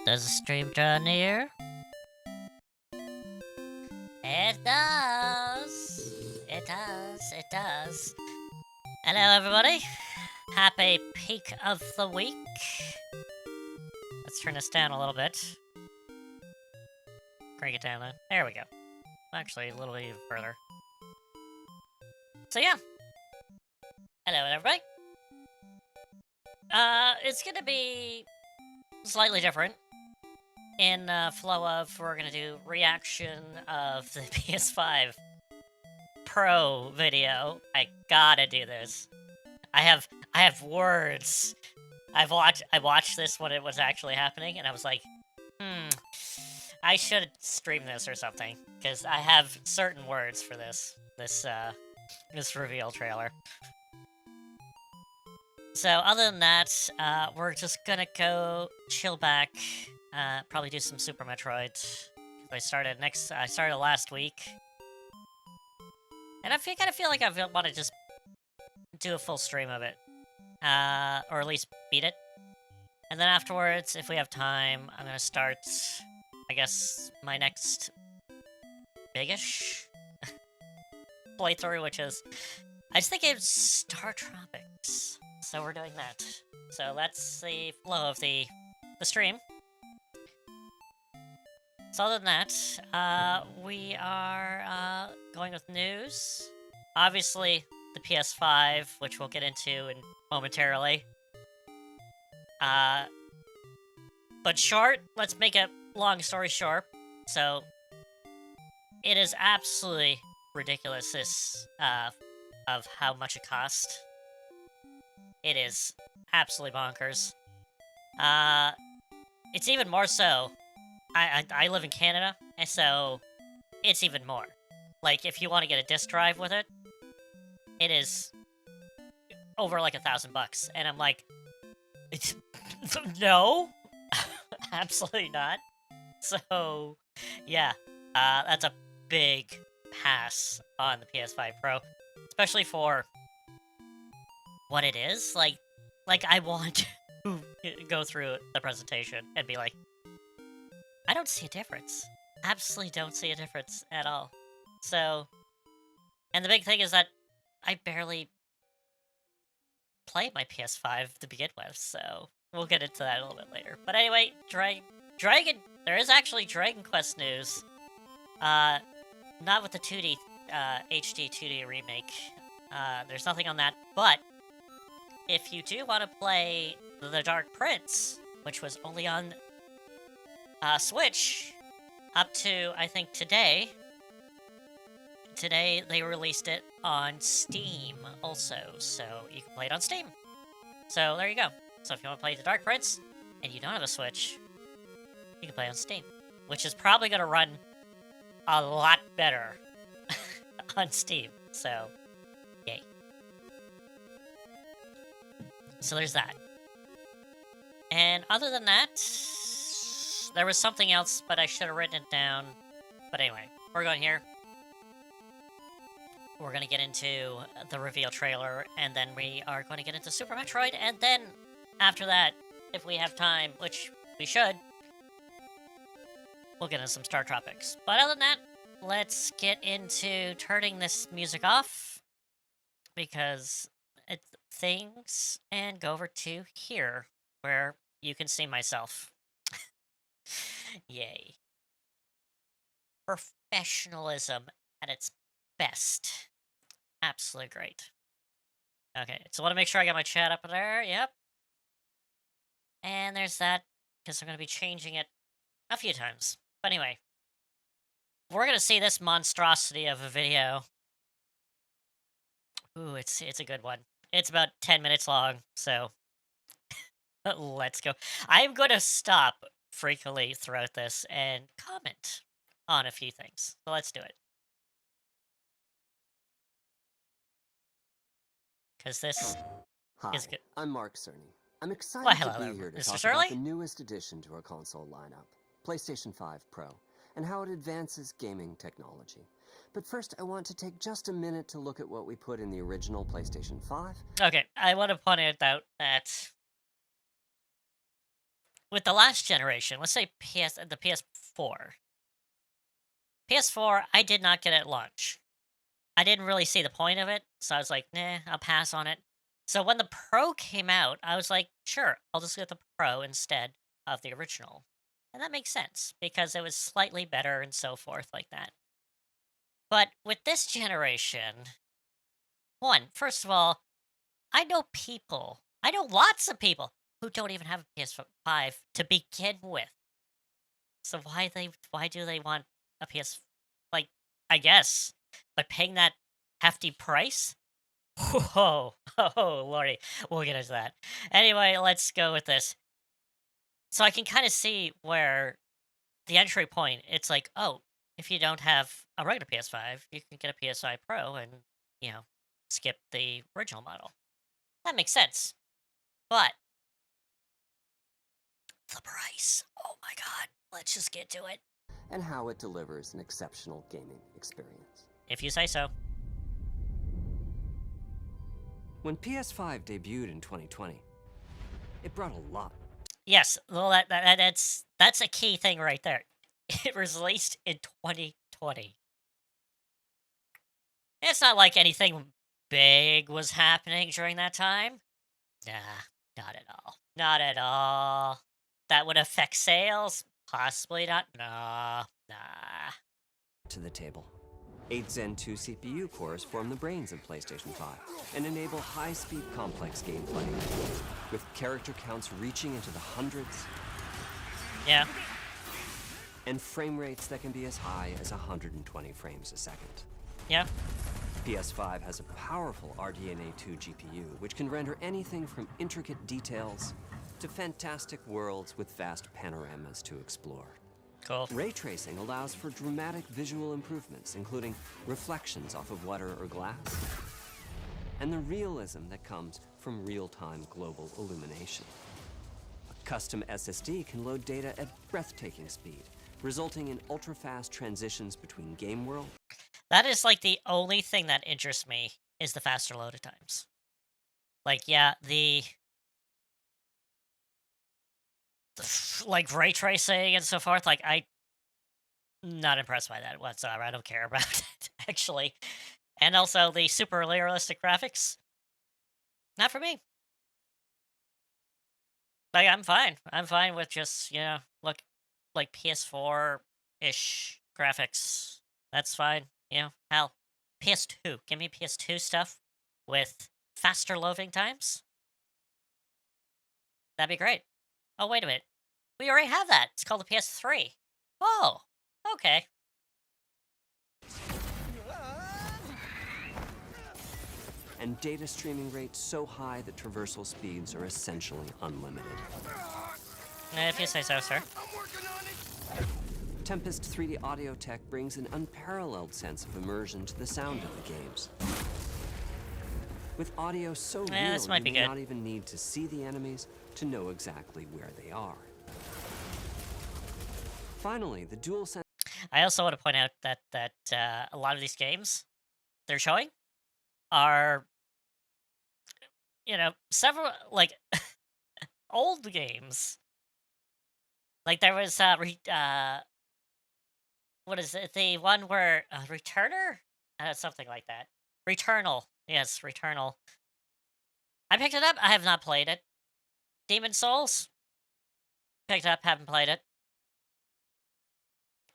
Does the stream draw near? It does. It does. It does. Hello, everybody. Happy peak of the week. Let's turn this down a little bit. Crank it down, though. There we go. Actually, a little bit even further. So, yeah. Hello, everybody. It's gonna be slightly different. In flow of, we're gonna do reaction of the PS5 Pro video. I gotta do this. I have words. I watched this when it was actually happening, and I was like, I should stream this or something, because I have certain words for this reveal trailer. So other than that, we're just gonna go chill back, probably do some Super Metroid. I started last week, and I kind of feel like I want to just do a full stream of it, or at least beat it. And then afterwards, if we have time, I'm gonna start, I guess, my next big-ish playthrough, which is, I just think it's StarTropics. So we're doing that. So that's the flow of the stream. So other than that, we are going with news. Obviously, the PS5, which we'll get into momentarily. But short, let's make a long story short. So, it is absolutely ridiculous, of how much it cost. It is absolutely bonkers. It's even more so. I live in Canada, and so it's even more. Like, if you want to get a disc drive with it, it is over like $1,000, and I'm like, no, absolutely not. So, yeah, that's a big pass on the PS5 Pro, especially for what it is. Like I want to go through the presentation and be like, I don't see a difference. Absolutely don't see a difference at all. So, and the big thing is that I barely play my PS5 to begin with, so we'll get into that a little bit later. But anyway, Dragon, there is actually Dragon Quest news. Not with the 2D, HD 2D remake. There's nothing on that, but if you do want to play The Dark Prince, which was only on Switch up to, I think, today they released it on Steam also, so you can play it on Steam. So there you go. So if you want to play The Dark Prince and you don't have a Switch, you can play it on Steam, which is probably going to run a lot better on Steam. So, yay. So there's that. And other than that, there was something else, but I should have written it down. But anyway, we're going here. We're going to get into the reveal trailer, and then we are going to get into Super Metroid, and then after that, if we have time, which we should, we'll get into some StarTropics. But other than that, let's get into turning this music off, because it's things, and go over to here, where you can see myself. Yay. Professionalism at its best. Absolutely great. Okay, so I want to make sure I got my chat up there. Yep. And there's that, because I'm going to be changing it a few times. But anyway, we're going to see this monstrosity of a video. Ooh, it's a good one. It's about 10 minutes long, so let's go. I'm going to stop frequently throughout this and comment on a few things. So let's do it. Because this Hi, is good. I'm Mark Cerny. I'm excited Well, hello, to be here to Mr. talk Shirley? about the newest addition to our console lineup, PlayStation 5 Pro, and how it advances gaming technology. But first, I want to take just a minute to look at what we put in the original PlayStation 5. Okay, I want to point out that with the last generation, let's say the PS4. PS4, I did not get at launch. I didn't really see the point of it, so I was like, "Nah, I'll pass on it." So when the Pro came out, I was like, "Sure, I'll just get the Pro instead of the original." And that makes sense because it was slightly better and so forth like that. But with this generation, first of all, I know lots of people who don't even have a PS5 to begin with. So why do they want a PS like I guess by paying that hefty price? Whoa, oh lordy, we'll get into that. Anyway, let's go with this. So I can kind of see where the entry point. It's like, oh, if you don't have a regular PS5, you can get a PS5 Pro and you know skip the original model. That makes sense. But the price. Oh my god. Let's just get to it. and how it delivers an exceptional gaming experience. If you say so. When PS5 debuted in 2020, it brought a lot. Yes, well, that's a key thing right there. It was released in 2020. It's not like anything big was happening during that time. Nah, not at all. Not at all. That would affect sales? Possibly not. Nah, nah. To the table. 8 Zen 2 CPU cores form the brains of PlayStation 5 and enable high-speed complex gameplay, with character counts reaching into the hundreds Yeah. and frame rates that can be as high as 120 frames a second. Yeah. PS5 has a powerful RDNA 2 GPU, which can render anything from intricate details to fantastic worlds with vast panoramas to explore. Cool. Ray tracing allows for dramatic visual improvements, including reflections off of water or glass, and the realism that comes from real-time global illumination. A custom SSD can load data at breathtaking speed, resulting in ultra-fast transitions between game worlds. That is like the only thing that interests me is the faster loaded times. Like, yeah, like ray tracing and so forth. Like, not impressed by that whatsoever. I don't care about it actually. And also the super realistic graphics, not for me. Like, I'm fine. I'm fine with just look like PS4 ish graphics. That's fine. Hell, PS2. Give me PS2 stuff with faster loading times. That'd be great. Oh, wait a minute. We already have that. It's called the PS3. Oh, okay. And data streaming rates so high that traversal speeds are essentially unlimited. If you say so, sir. Tempest 3D audio tech brings an unparalleled sense of immersion to the sound of the games. With audio so real, this might you be may good. not even need to see the enemies to know exactly where they are. Finally, the DualSense I also want to point out that a lot of these games they're showing are several like old games. Like there was what is it? The one where Returner, something like that. Returnal, yes, Returnal. I picked it up. I have not played it. Demon Souls, picked it up. Haven't played it.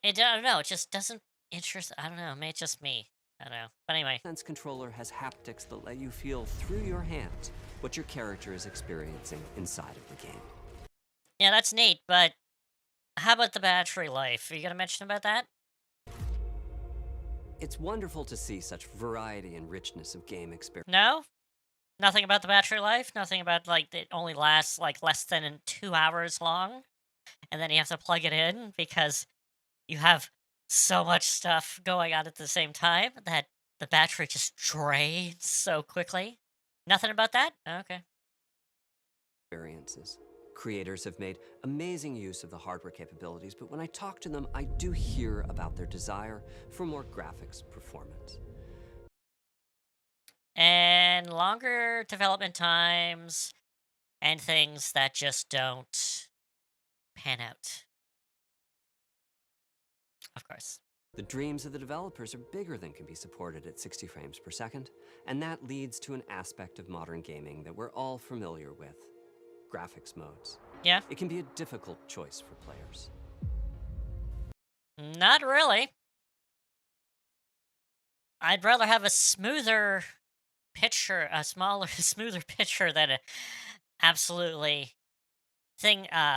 I don't know. It just doesn't interest. I don't know. Maybe it's just me. I don't know. But anyway, controller has haptics that let you feel through your hands what your character is experiencing inside of the game. yeah, that's neat. But how about the battery life? Are you gonna mention about that? It's wonderful to see such variety and richness of game experience. No, nothing about the battery life. Nothing about like it only lasts like less than 2 hours long, and then you have to plug it in because you have so much stuff going on at the same time that the battery just drains so quickly. Nothing about that? Okay. Experiences. Creators have made amazing use of the hardware capabilities, but when I talk to them, I do hear about their desire for more graphics performance. And longer development times and things that just don't pan out. Of course. The dreams of the developers are bigger than can be supported at 60 frames per second, and that leads to an aspect of modern gaming that we're all familiar with: graphics modes. Yeah. It can be a difficult choice for players. Not really. I'd rather have a smoother picture, a smaller, smoother picture than a absolutely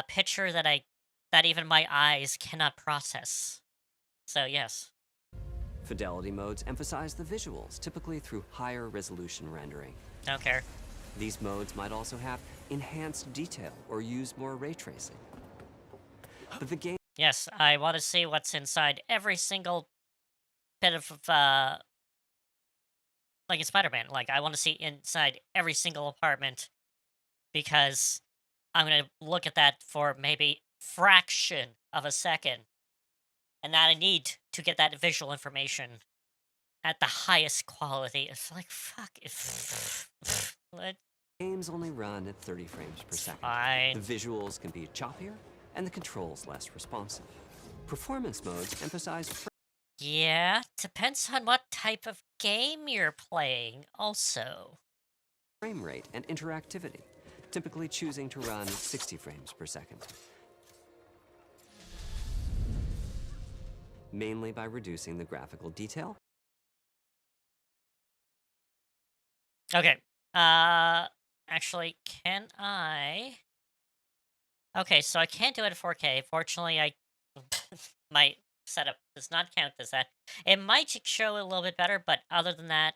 picture that even my eyes cannot process. So yes. Fidelity modes emphasize the visuals, typically through higher resolution rendering. Don't care. These modes might also have enhanced detail or use more ray tracing. But the game Yes, I want to see what's inside every single bit of like in Spider-Man. Like I want to see inside every single apartment because I'm gonna look at that for maybe fraction of a second, and that I need to get that visual information at the highest quality. It's like fuck. Let games only run at 30 frames per second. fine. The visuals can be choppier and the controls less responsive. Performance modes emphasize Yeah, depends on what type of game you're playing. Also, frame rate and interactivity, typically choosing to run at 60 frames per second. Mainly by reducing the graphical detail. okay. Actually, can I? Okay, so I can't do it at 4K. Fortunately, my setup does not count as that. It might show a little bit better, but other than that,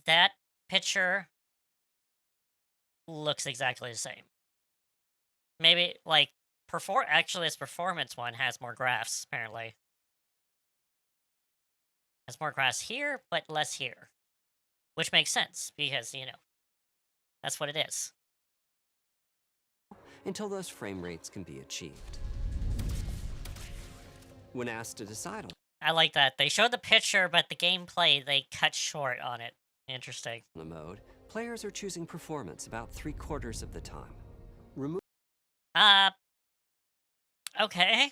that picture looks exactly the same. Maybe like actually this performance one has more graphs, apparently. Has more graphs here, but less here. Which makes sense, because, that's what it is. Until those frame rates can be achieved. When asked to decide on I like that. They showed the picture, but the gameplay, they cut short on it. Interesting. the mode, players are choosing performance about 3/4 of the time. Remove Okay.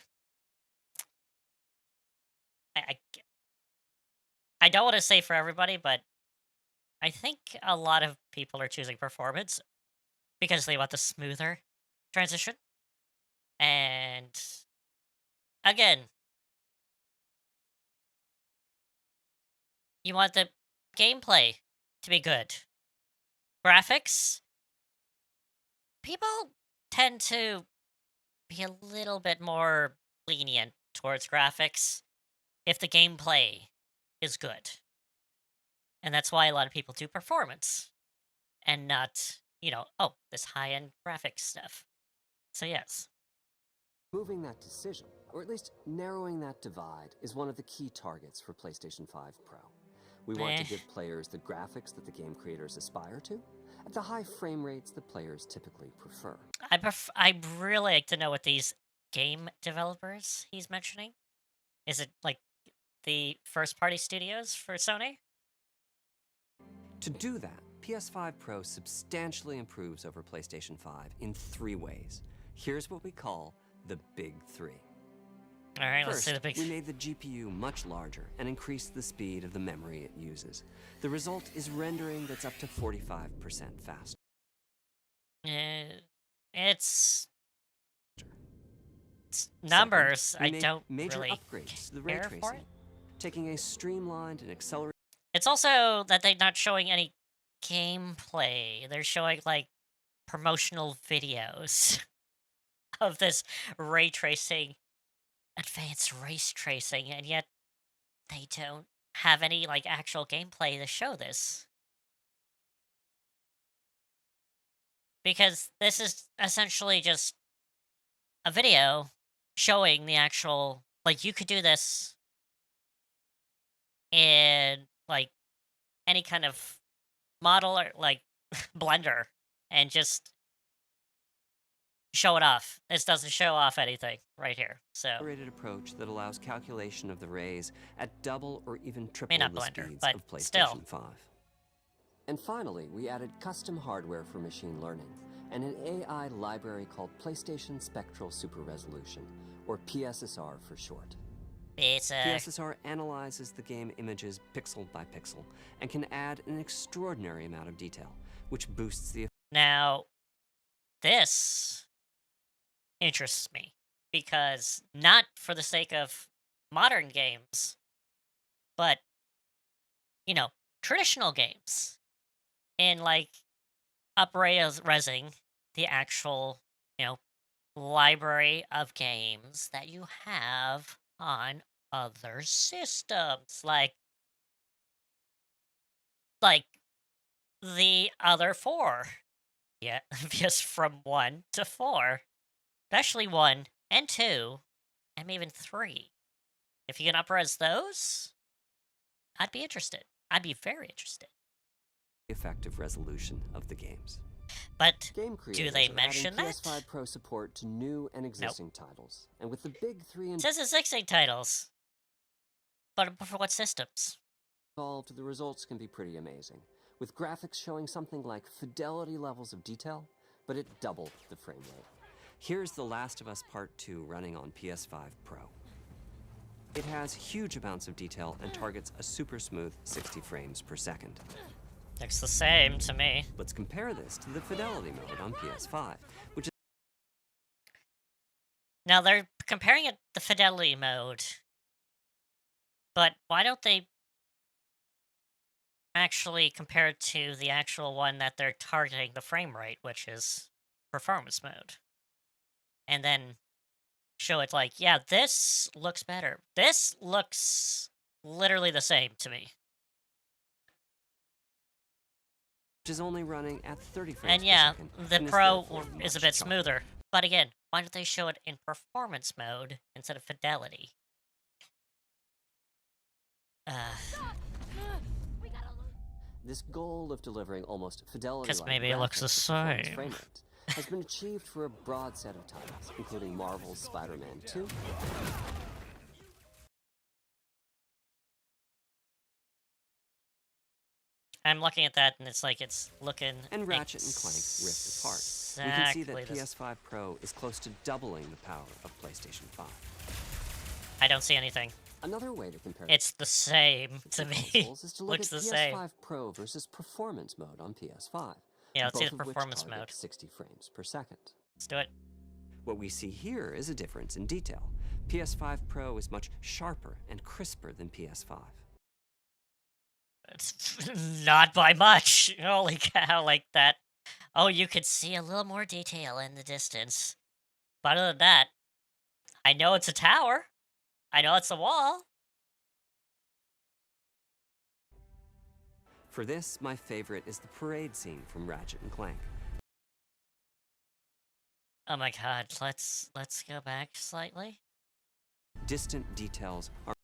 I, I don't want to say for everybody, but I think a lot of people are choosing performance because they want the smoother transition. And again, you want the gameplay to be good. Graphics, people tend to be a little bit more lenient towards graphics if the gameplay is good. And that's why a lot of people do performance and not, oh, this high-end graphics stuff. So yes. Moving that decision, or at least narrowing that divide, is one of the key targets for PlayStation 5 Pro. We want to give players the graphics that the game creators aspire to, at the high frame rates that players typically prefer. I'd really like to know what these game developers he's mentioning. Is it like the first-party studios for Sony? To do that, PS5 Pro substantially improves over PlayStation 5 in 3 ways. Here's what we call the Big 3. All right, let's First, see the big. we made the GPU much larger and increased the speed of the memory it uses. The result is rendering that's up to 45% faster. It's numbers. Second, we I made don't major really upgrades to the ray care for tracing, it. taking a streamlined and accelerated. It's also that they're not showing any gameplay. They're showing like promotional videos of this ray tracing, advanced race tracing, and yet they don't have any like actual gameplay to show this. Because this is essentially just a video showing the actual, like, you could do this in like any kind of model or like blender and just show it off. This doesn't show off anything right here. So Accelerated approach that allows calculation of the rays at double or even triple not the Blender, speeds but of PlayStation still. 5. And finally, we added custom hardware for machine learning, and an AI library called PlayStation Spectral Super Resolution, or PSSR for short. PSSR analyzes the game images pixel by pixel and can add an extraordinary amount of detail, which boosts the... Now, this interests me because not for the sake of modern games, but, you know, traditional games in like resing the actual, you know, library of games that you have on other systems, like the other four. Yeah, just from 1 to 4, especially 1 and 2, and even 3. If you can upres those, I'd be interested. I'd be very interested. effective resolution of the games. But Game do they creators are mention adding that? PS5 Pro support to new and existing titles, and with the big three It says existing titles, but for what systems? involved, the results can be pretty amazing, with graphics showing something like fidelity levels of detail, but at double the frame rate. Here's The Last of Us Part 2 running on PS5 Pro. It has huge amounts of detail and targets a super smooth 60 frames per second. Looks the same to me. Let's compare this to the fidelity mode on PS5, which is... Now they're comparing it the fidelity mode, but why don't they actually compare it to the actual one that they're targeting the frame rate, which is performance mode? And then show it like, yeah, this looks better. This looks literally the same to me. which is only running at 30 frames And per yeah, second. the and is Pro therefore is a much bit sharper. smoother. But again, why don't they show it in performance mode instead of fidelity? This goal of delivering almost fidelity 'Cause maybe it looks the same. frame rate has been achieved for a broad set of titles, including Marvel's Spider-Man 2, I'm looking at that and it's like it's looking and Ratchet and Clank Rift Apart. We can see that exactly the PS5 Pro is close to doubling the power of PlayStation 5. I don't see anything. Another way to compare It's the same the to two me. consoles is to look Looks at the PS5 same. Pro versus performance mode on PS5. Yeah, let's see both the of which performance target mode. 60 frames per second. Let's do it. What we see here is a difference in detail. PS5 Pro is much sharper and crisper than PS5. It's not by much. Holy cow, like that. Oh, you could see a little more detail in the distance. But other than that, I know it's a tower. I know it's a wall. For this, my favorite is the parade scene from Ratchet and Clank. Oh my god, let's go back slightly. Distant details are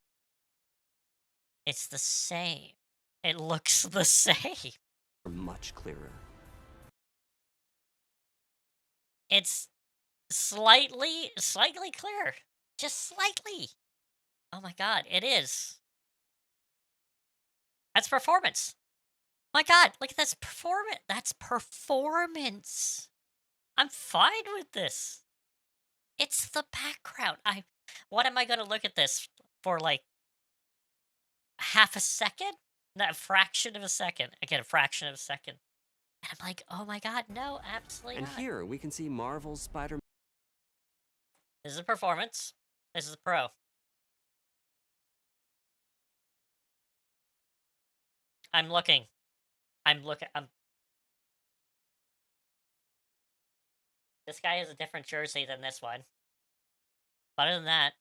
It's the same. It looks the same. much clearer. It's slightly clearer. Just slightly. Oh my god, it is. That's performance. My god, look at this performance. That's performance. I'm fine with this. It's the background. What am I going to look at this for, like, half a second? Not a fraction of a second. Again, a fraction of a second. And I'm like, oh my god, no, absolutely And not. here we can see Marvel's Spider-Man. This is a performance. This is a pro. I'm looking. This guy has a different jersey than this one. But other than that,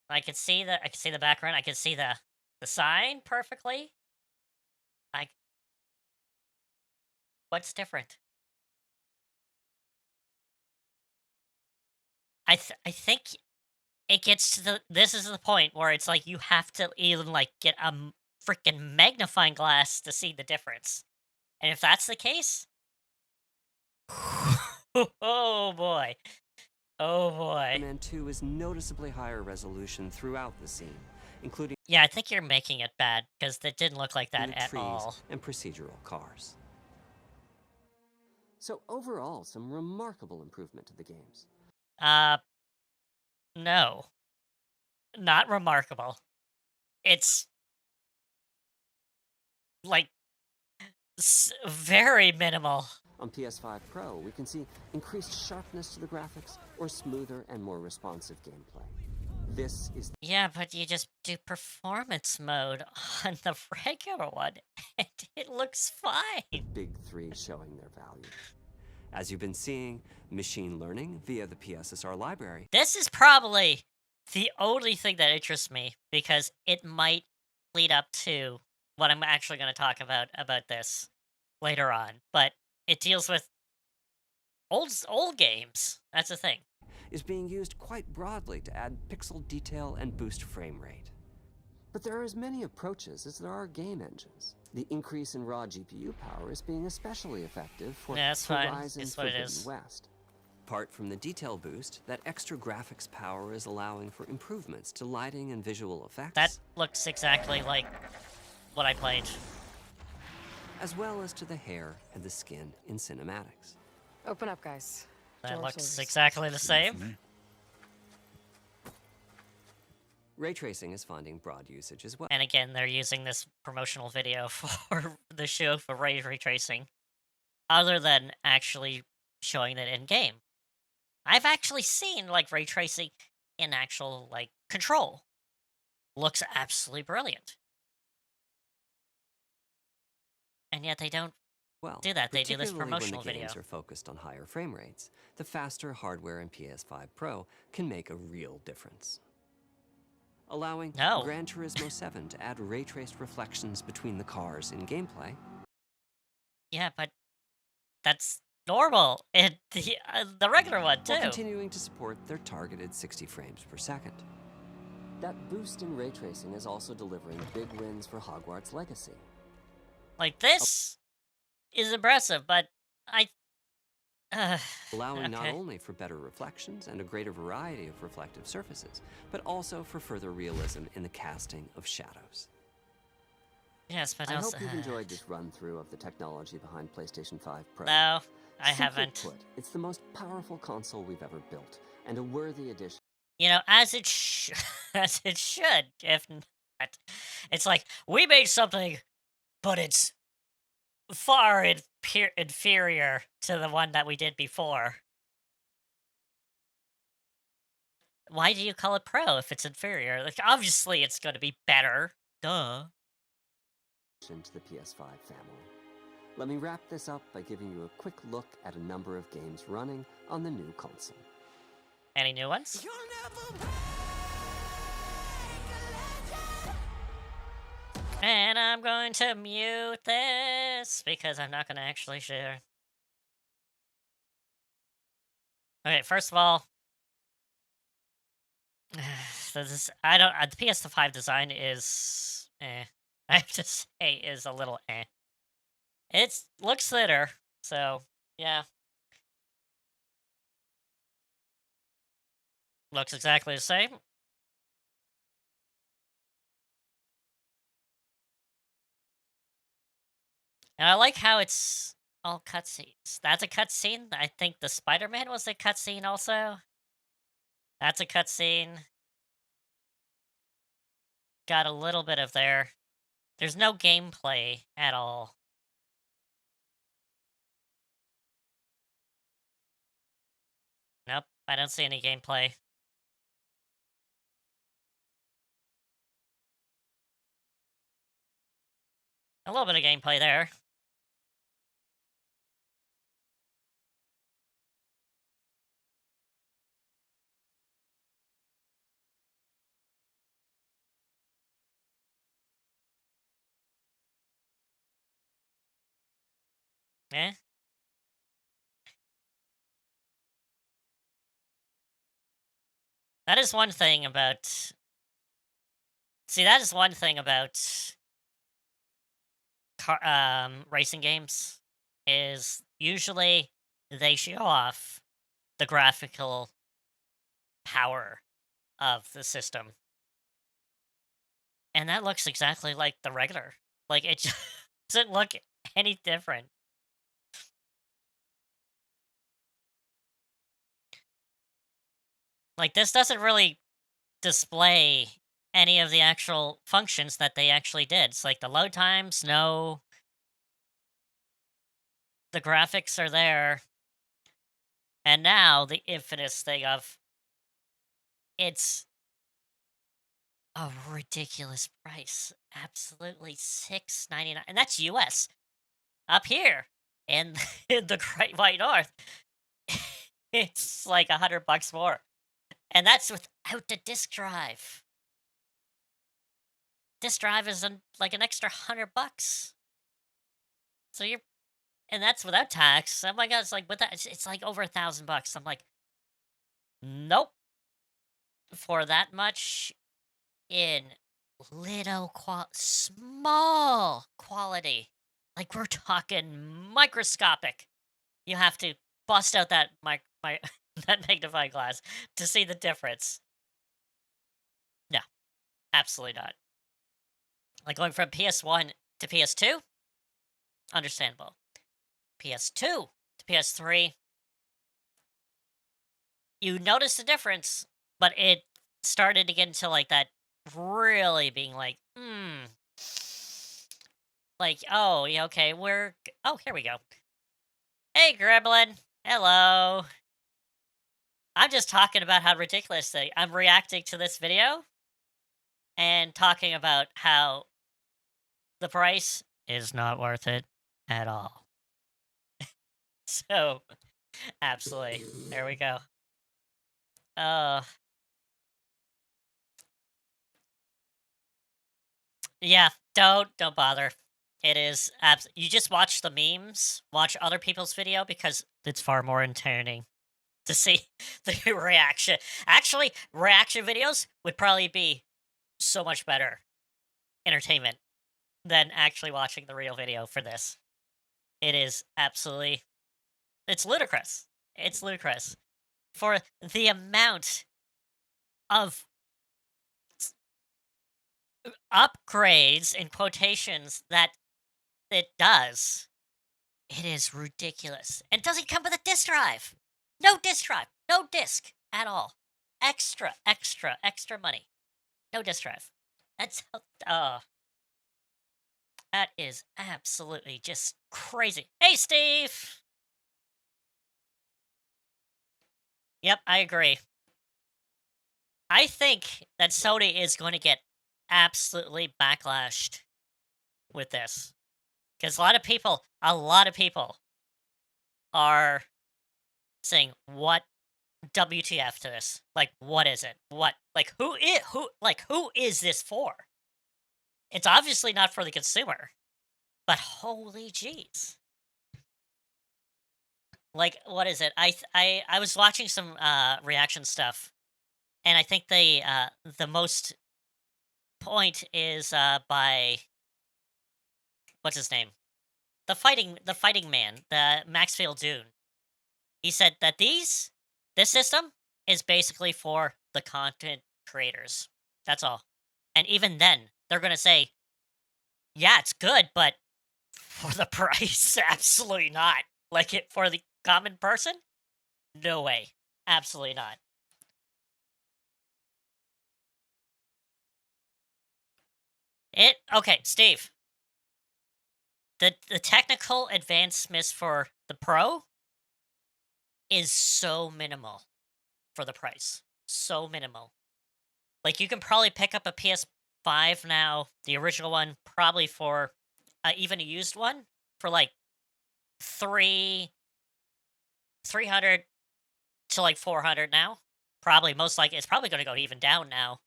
I can see the background. I can see the sign perfectly. What's different? I think it gets to this is the point where it's like you have to even like get a freaking magnifying glass to see the difference. And if that's the case, oh boy. Oh boy. Spider-Man 2 is noticeably higher resolution throughout the scene, including Yeah, I think you're making it bad because it didn't look like that the at trees all. and procedural cars. So overall, some remarkable improvement to the games. Uh, no, not remarkable. It's like very minimal. On PS5 Pro, we can see increased sharpness to the graphics or smoother and more responsive gameplay. This is Yeah, but you just do performance mode on the regular one, and it looks fine. the big three showing their value. As you've been seeing, machine learning via the PSSR library This is probably the only thing that interests me because it might lead up to what I'm actually going to talk about this later on. But it deals with old games. That's the thing. is being used quite broadly to add pixel detail and boost frame rate. But there are as many approaches as there are game engines. The increase in raw GPU power is being especially effective for Yeah, that's fine. Horizon It's what it Forbidden is. West. Apart from the detail boost, that extra graphics power is allowing for improvements to lighting and visual effects, That looks exactly like what I played. as well as to the hair and the skin in cinematics. Open up, guys. That Door looks service. exactly the same. Me. Ray tracing is finding broad usage as well. And again, they're using this promotional video for the show for ray tracing, other than actually showing it in game. I've actually seen like ray tracing in actual like Control. Looks absolutely brilliant. And yet they don't Well, do that. They do this particularly promotional when the video. games are focused on higher frame rates, the faster hardware in PS5 Pro can make a real difference. Allowing No. Gran Turismo 7 to add ray-traced reflections between the cars in gameplay, Yeah, but that's normal in the regular one while too. continuing to support their targeted 60 frames per second. That boost in ray tracing is also delivering big wins for Hogwarts Legacy. Like this is impressive, but I Allowing not okay. only for better reflections and a greater variety of reflective surfaces, but also for further realism in the casting of shadows. Yes, but I also hope you've enjoyed this run-through of the technology behind PlayStation 5 Pro. No, I Simply haven't. Put, it's the most powerful console we've ever built, and a worthy addition. You know, as it as it should. If not, it's like we made something, but it's far inferior to the one that we did before. Why do you call it Pro if it's inferior? Like, obviously, it's going to be better. Duh. To the PS5 family. Let me wrap this up by giving you a quick look at a number of games running on the new console. Any new ones? And I'm going to mute this because I'm not going to actually share. Okay, first of all, I don't. The PS5 design is, I have to say, is a little eh. It looks thinner, so yeah. Looks exactly the same. And I like how it's all cutscenes. That's a cutscene. I think the Spider-Man was a cutscene also. That's a cutscene. Got a little bit of there. There's no gameplay at all. Nope, I don't see any gameplay. A little bit of gameplay there. Eh? That is one thing about... See, that is one thing about racing games, is usually they show off the graphical power of the system. and that looks exactly like the regular. Like, it just doesn't look any different. Like, this doesn't really display any of the actual functions that they actually did. It's like the load times, no, the graphics are there, and now the infamous thing of it's a ridiculous price. Absolutely $6.99, and that's US. Up here in in the Great White North, it's like $100 more, and that's without the disk drive. Disk drive is like an extra $100. So you're and that's without tax. Oh my god, it's like with that, it's like over $1,000. I'm like, nope, for that much in small quality. Like we're talking microscopic. You have to bust out that that magnifying glass to see the difference. No, absolutely not. Like going from PS1 to PS2, understandable. PS2 to PS3, you notice the difference, but it started to get into like that really being like, like, oh, yeah, okay, oh, here we go. Hey, Gremlin. Hello. I'm just talking about how ridiculous I'm reacting to this video and talking about how the price is not worth it at all. So, absolutely. There we go. Uh, yeah, don't bother. It is you just watch the memes, watch other people's video because it's far more entertaining to see the reaction. Actually, reaction videos would probably be so much better entertainment than actually watching the real video for this. It is absolutely it's ludicrous. It's ludicrous for the amount of upgrades in quotations that it does. It is ridiculous. And it doesn't come with a disk drive. No disk drive. No disk at all. Extra money. No disk drive. That's that is absolutely just crazy. Hey, Steve. Yep, I agree. I think that Sony is going to get absolutely backlashed with this because a lot of people are saying, "What WTF to this? Like, what is it? What like who is this for?" It's obviously not for the consumer, but holy jeez. Like, what is it? I was watching some reaction stuff, and I think the most point is by what's his name? The fighting man, the Maxfield Dune. He said that this system is basically for the content creators. That's all. And even then, they're gonna say, yeah, it's good, but for the price, absolutely not. Like it for the common person? No way. Absolutely not. Okay, Steve. The technical advancements for the Pro is so minimal for the price. So minimal. Like you can probably pick up a PS5 now, the original one, probably for even a used one for like three 300 to like 400 now. Probably most likely it's probably going to go even down now.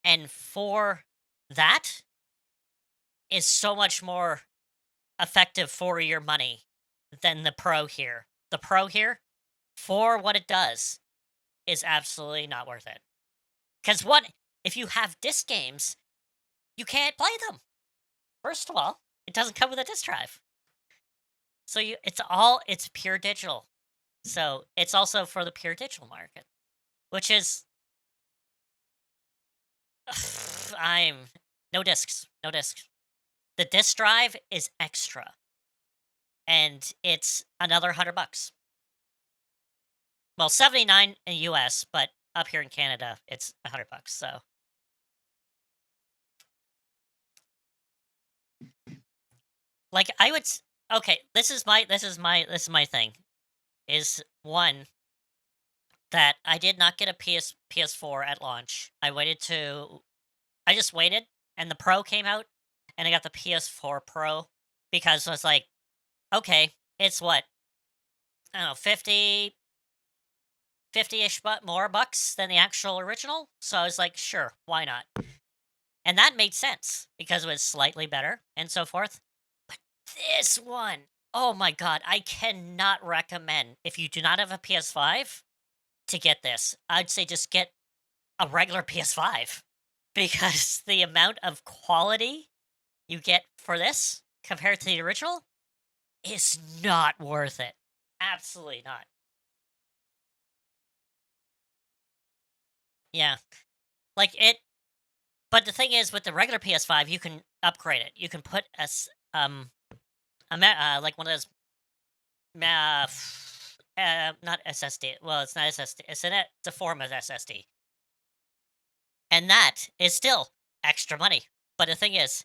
And for that is so much more effective for your money than the Pro here. The Pro here, for what it does, is absolutely not worth it. Because what if you have disc games, you can't play them. First of all, it doesn't come with a disc drive. So it's pure digital. So it's also for the pure digital market, which is I'm no discs, no discs. The disc drive is extra, and it's another $100. Well, 79 in US, but up here in Canada, it's $100. So, like, okay. This is my thing. Is one that I did not get a PS4 at launch. I just waited, and the Pro came out, and I got the PS4 Pro because I was like, okay, it's what I don't know, 50-ish but more bucks than the actual original. So I was like, sure, why not? And that made sense because it was slightly better and so forth. But this one, oh my god, I cannot recommend if you do not have a PS5 to get this. I'd say just get a regular PS5 because the amount of quality you get for this compared to the original is not worth it. Absolutely not. Yeah. Like it but the thing is with the regular PS5 you can upgrade it. You can put like one of those not SSD. Well, it's not SSD. It's a form of SSD. And that is still extra money. But the thing is,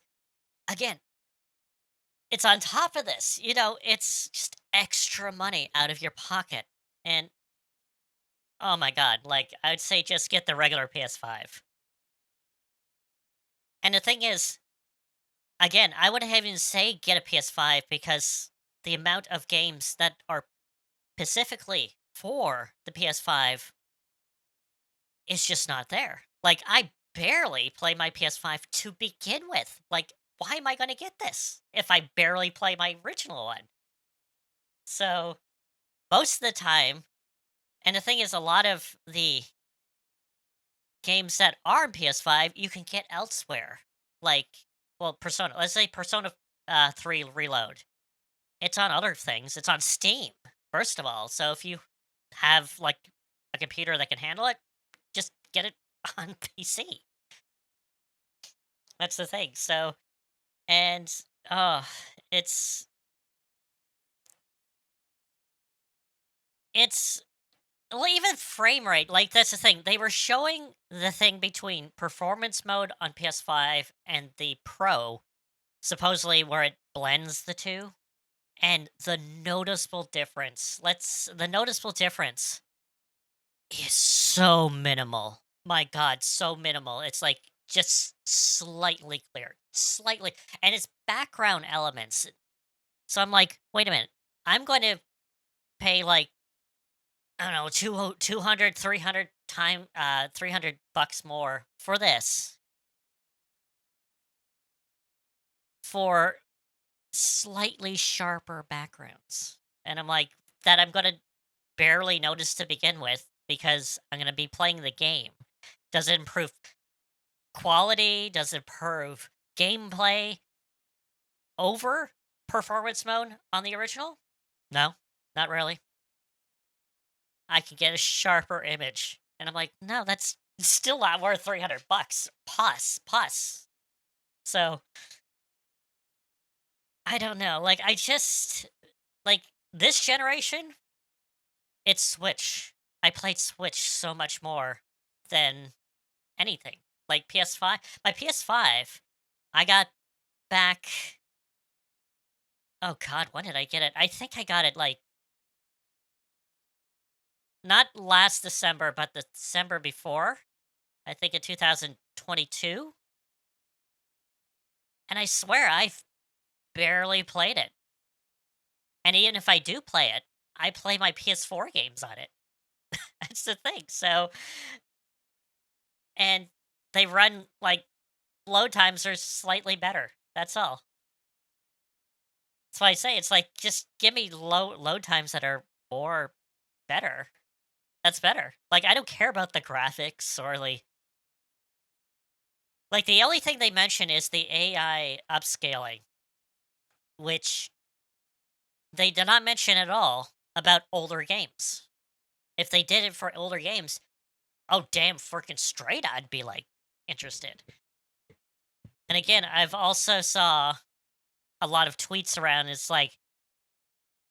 again, it's on top of this. It's just extra money out of your pocket. And oh my god, like I would say just get the regular PS5. And the thing is, again, I wouldn't even say get a PS5 because the amount of games that are specifically for the PS5 is just not there. Like I barely play my PS5 to begin with. Like why am I going to get this if I barely play my original one? So, most of the time, and the thing is a lot of the games that are on PS5 you can get elsewhere. Like, well, Persona, let's say Persona 3 Reload. It's on other things. It's on Steam, first of all. So if you have like a computer that can handle it, just get it on PC. That's the thing. So, and oh, it's it's well, even frame rate. Like that's the thing. They were showing the thing between performance mode on PS5 and the Pro, supposedly where it blends the two, and the noticeable difference is so minimal. My god, so minimal. It's like just slightly clear. Slightly. And it's background elements. So I'm like, wait a minute. I'm going to pay like I don't know, 200, 300 bucks more for this for slightly sharper backgrounds. And I'm like that I'm going to barely notice to begin with because I'm going to be playing the game. Does it improve quality? Does it improve gameplay over performance mode on the original? No, not really. I can get a sharper image. And I'm like, no, that's still not worth 300 bucks plus. So, I don't know. Like like this generation, it's Switch. I played Switch so much more than anything. Like PS5, my PS5, I got back. Oh God, when did I get it? I think I got it like not last December, but the December before. I think in 2022. And I swear I've barely played it. And even if I do play it, I play my PS4 games on it. That's the thing. So, and they run like load times are slightly better. That's all. That's why I say it's like just give me load times that are more better. That's better. Like I don't care about the graphics or like the only thing they mention is the AI upscaling, which they did not mention at all about older games. If they did it for older games, oh damn freaking straight I'd be like interested. And again, I've also saw a lot of tweets around. It's like,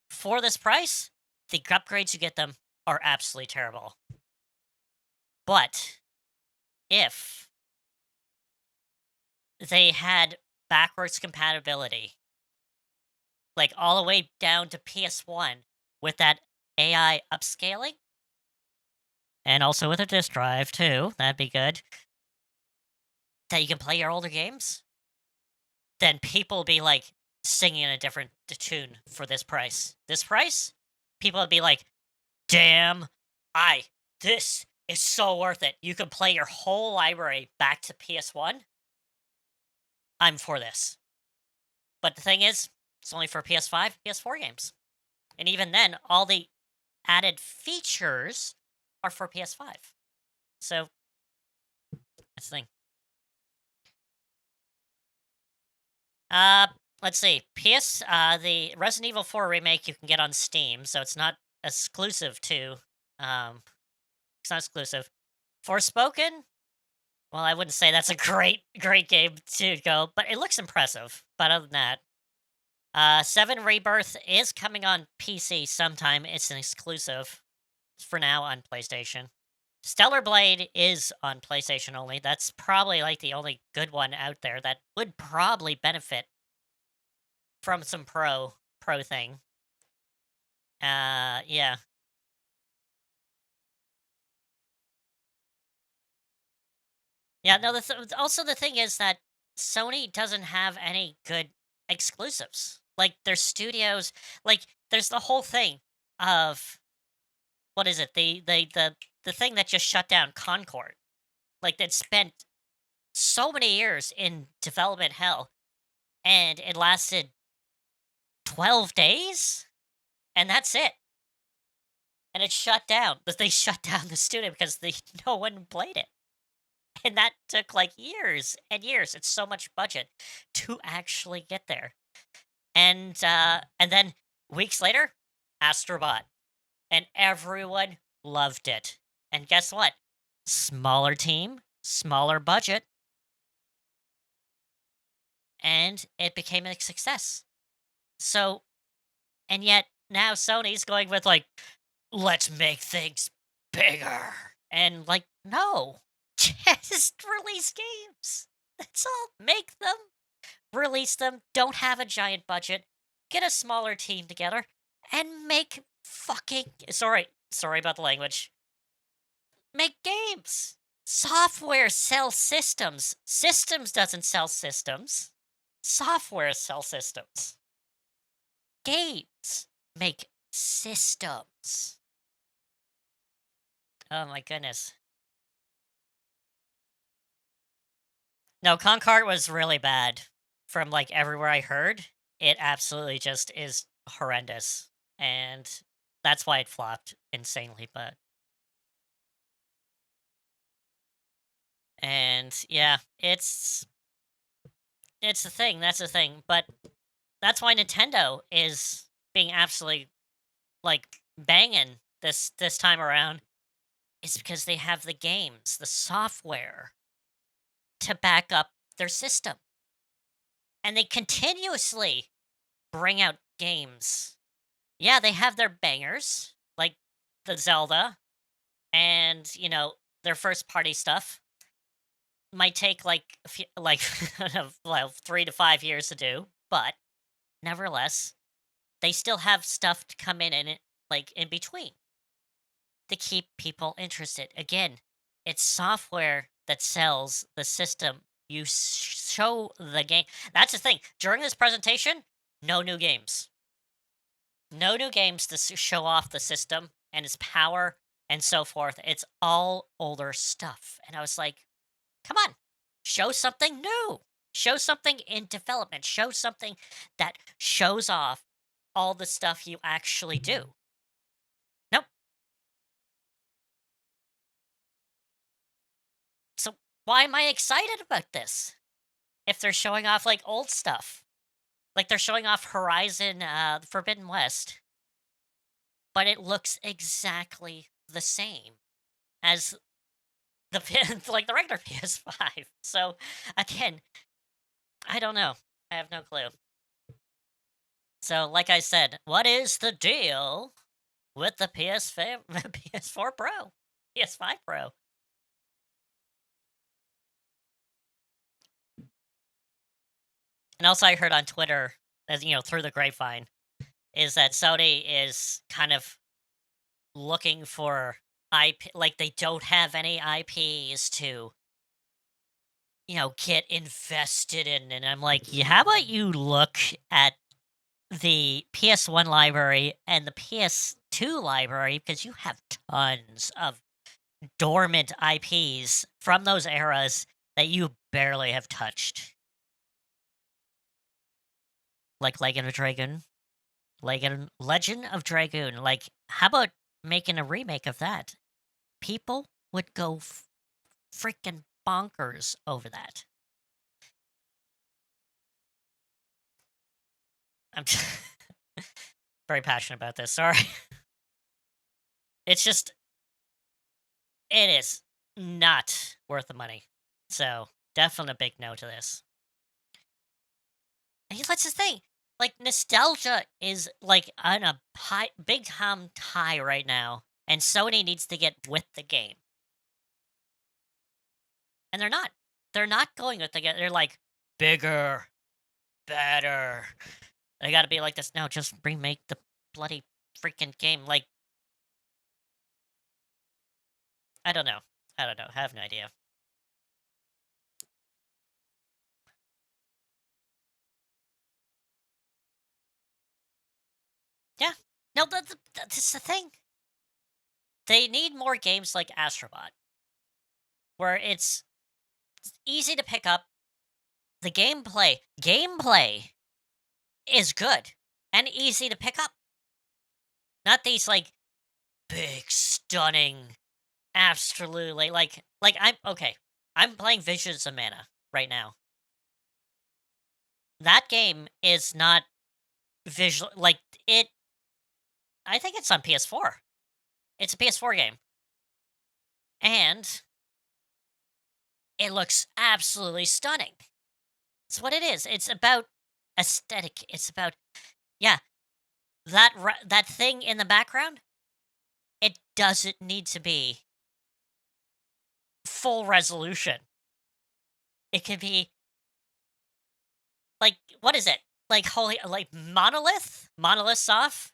for this price, the upgrades you get them are absolutely terrible. But if they had backwards compatibility, like all the way down to PS1 with that AI upscaling, and also with a disk drive too, that'd be good, that you can play your older games, then people will be like singing a different tune for this price. This price, people would be like, damn, I, this is so worth it. You can play your whole library back to PS1. I'm for this. But the thing is, it's only for PS5, PS4 games. And even then, all the added features are for PS5. So that's the thing. Uh, let's see. The Resident Evil 4 remake you can get on Steam, so it's not exclusive to. Um, it's not exclusive. Forspoken. Well, I wouldn't say that's a great game to go, but it looks impressive. But other than that, 7 Rebirth is coming on PC sometime. It's an exclusive for now on PlayStation. Stellar Blade is on PlayStation only. That's probably like the only good one out there that would probably benefit from some pro thing. Yeah. Yeah, no, also the thing is that Sony doesn't have any good exclusives. Like their studios, like there's the whole thing of what is it? The thing that just shut down Concord. Like that spent so many years in development hell and it lasted 12 days and that's it. And it shut down. But they shut down the studio because no one played it. And that took like years and years. It's so much budget to actually get there. And then weeks later, Astrobot. And everyone loved it. And guess what? Smaller team, smaller budget, and it became a success. So, and yet now Sony's going with like, let's make things bigger. And like, no, just release games. That's all. Make them, release them, don't have a giant budget, get a smaller team together, and make fucking sorry about the language. Make games. Software sells systems. Systems doesn't sell systems. Software sells systems. Games make systems. Oh my goodness. No, Concord was really bad. From like everywhere I heard, it absolutely just is horrendous. And that's why it flopped insanely, but and yeah, it's the thing, that's the thing. But that's why Nintendo is being absolutely like banging this time around is because they have the games, the software to back up their system. And they continuously bring out games. Yeah, they have their bangers, like the Zelda and, their first party stuff. Might take like like well, 3 to 5 years to do, but nevertheless, they still have stuff to come in and it like in between to keep people interested. Again, it's software that sells the system. You show the game. That's the thing. During this presentation, no new games. No new games to show off the system and its power and so forth. It's all older stuff. And I was like, come on, show something new. Show something in development. Show something that shows off all the stuff you actually do. Nope. So why am I excited about this? If they're showing off like old stuff. Like they're showing off Horizon Forbidden West, but it looks exactly the same as like the regular PS5. So again, I don't know. I have no clue. So, like I said, what is the deal with the PS5, PS4 Pro, PS5 Pro? And also, I heard on Twitter, as through the grapevine, is that Sony is kind of looking for IP, like they don't have any IPs to, get invested in. And I'm like, yeah, how about you look at the PS1 library and the PS2 library because you have tons of dormant IPs from those eras that you barely have touched, like Legend of Dragoon. Like, how about making a remake of that? People would go freaking bonkers over that. I'm very passionate about this. Sorry. It's just, it is not worth the money. So, definitely a big no to this. And that's the thing. Like, nostalgia is like on a big time high right now, and Sony needs to get with the game. And they're not. They're not going with the game. They're like, bigger, better. They gotta be like this. No, just remake the bloody freaking game. Like, I don't know. I don't know. I have no idea. Yeah. No, that's the thing. They need more games like Astrobot, where it's easy to pick up. The gameplay is good and easy to pick up. Not these like big, stunning, absolutely like I'm okay. I'm playing Visions of Mana right now. That game is not visual like it. I think it's on PS4. It's a PS4 game, and it looks absolutely stunning. It's what it is. It's about aesthetic. It's about yeah that thing in the background. It doesn't need to be full resolution. It could be like what is it? Like holy like Monolith Soft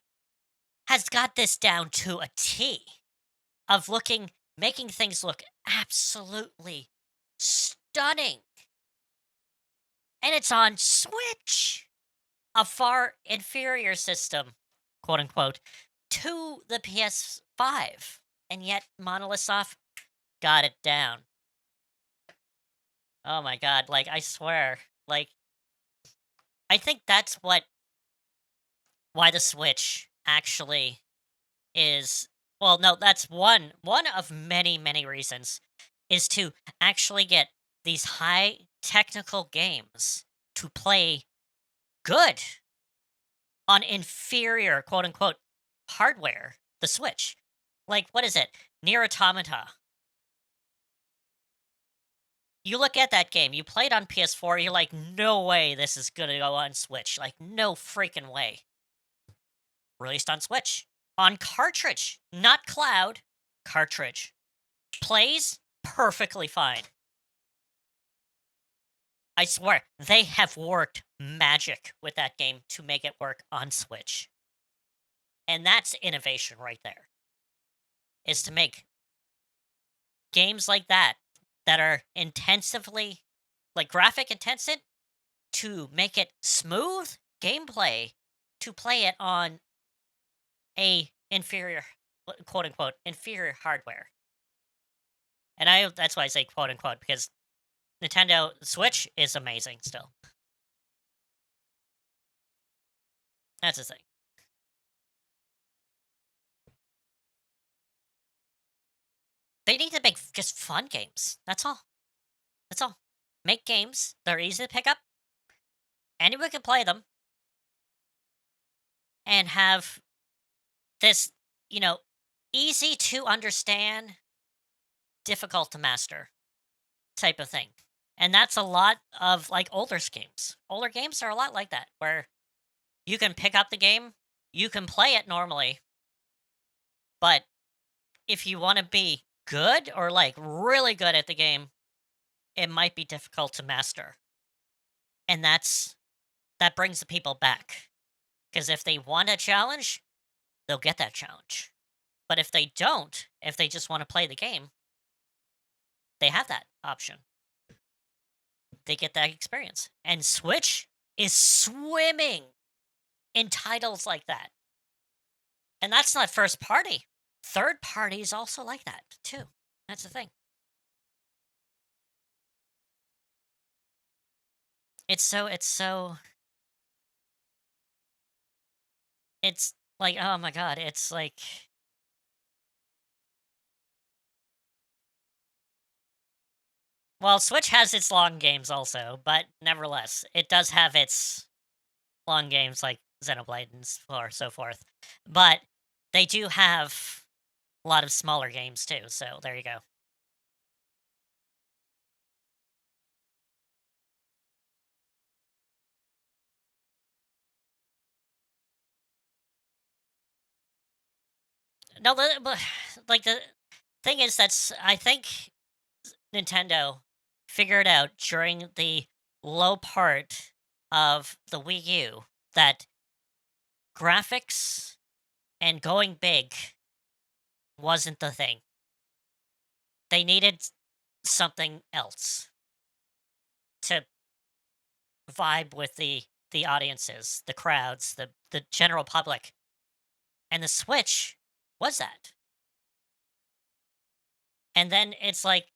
has got this down to a T of making things look absolutely stunning. And it's on Switch, a far inferior system, quote unquote, to the PS5. And yet Monolith Soft got it down. Oh my god, like I swear, like I think that's why the Switch actually is well, no, that's one of many reasons is to actually get these high technical games to play good on inferior quote unquote hardware, the Switch. Like what is it? Near Automata. You look at that game, you play it on PS4, you're like, no way this is gonna go on Switch. Like, no freaking way. Released on Switch. On cartridge, not cloud, cartridge. Plays perfectly fine. I swear, they have worked magic with that game to make it work on Switch. And that's innovation right there. Is to make games like that are intensively like graphic intensive to make it smooth gameplay to play it on a inferior quote unquote inferior hardware. And that's why I say quote unquote because Nintendo Switch is amazing still. That's the thing. They need to make just fun games. That's all. That's all. Make games that are easy to pick up. Anyone can play them. And have this, you know, easy to understand, difficult to master type of thing. And that's a lot of like older games. Older games are a lot like that, where you can pick up the game, you can play it normally, but if you want to be good or like really good at the game, it might be difficult to master. And that brings the people back. Because if they want a challenge, they'll get that challenge. But if they don't, if they just want to play the game, they have that option. They get that experience. And Switch is swimming in titles like that. And that's not first party. Third party is also like that too. That's the thing. It's like, oh my god, it's like, well, Switch has its long games also, but nevertheless, it does have its long games like Xenoblade and so forth. But they do have a lot of smaller games too, so there you go. No, but like the thing is, that's I think Nintendo figured out during the low part of the Wii U that graphics and going big wasn't the thing. They needed something else to vibe with the audiences, the crowds, the general public. And the Switch was that. And then it's like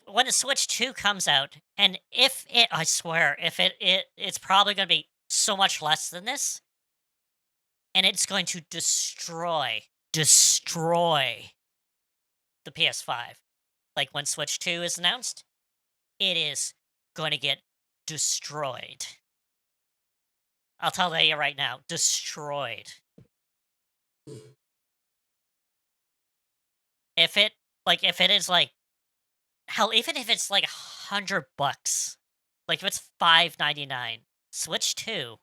when the Switch 2 comes out, and if it I swear, if it's probably gonna be so much less than this, and it's going to destroy the PS5. Like when Switch 2 is announced, it is going to get destroyed. I'll tell you right now, destroyed. If it if it is like hell, even if it's like $100, like if it's 5.99, Switch 2,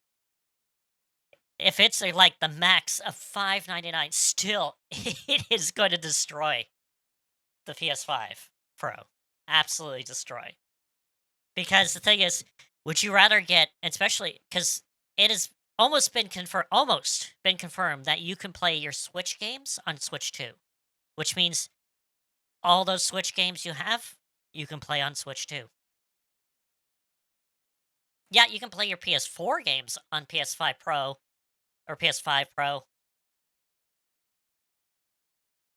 if it's like the max of 5.99, still it is going to destroy the PS5 Pro. Absolutely destroy. Because the thing is, would you rather get, especially because it has almost been confirmed that you can play your Switch games on Switch 2, which means all those Switch games you have, you can play on Switch 2. Yeah, you can play your PS4 games on PS5 Pro or PS5 Pro,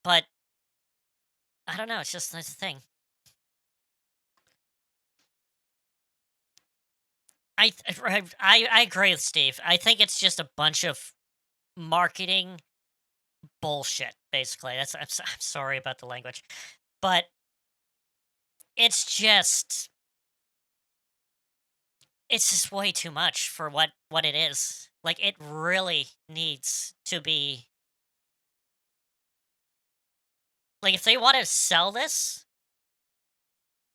but I don't know, it's just that's the thing. I agree with Steve. I think it's just a bunch of marketing bullshit, basically. I'm sorry about the language, but it's it's just way too much for what it is. Like it really needs to be like if they want to sell this,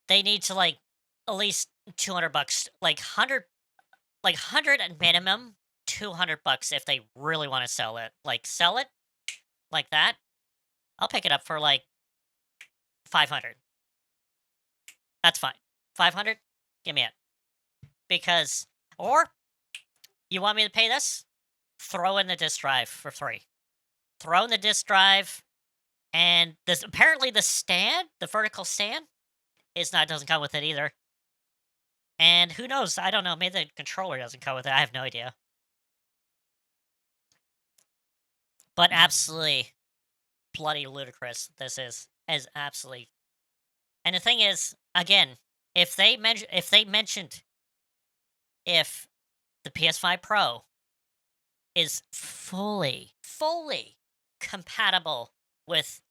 they need to like at least $200, like 100 at minimum, $200 if they really want to sell it. Like sell it like that. I'll pick it up for like 500. That's fine. 500? Give me it. Because or you want me to pay this? Throw in the disk drive for free. Throw in the disk drive, and this apparently the stand, the vertical stand, is not doesn't come with it either. And who knows? I don't know. Maybe the controller doesn't come with it. I have no idea. But absolutely bloody ludicrous. This is absolutely. And the thing is, again, if they mentioned if the PS5 Pro is fully compatible with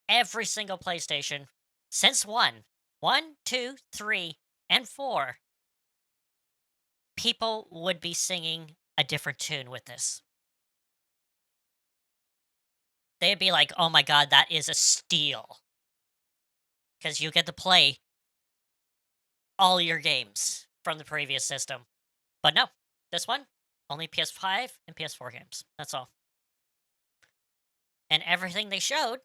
every single PlayStation since one, 2, 3, and 4, people would be singing a different tune with this. They'd be like, "Oh my god, that is a steal." Because you get to play all your games from the previous system. But no, this one, only PS5 and PS4 games. That's all. And everything they showed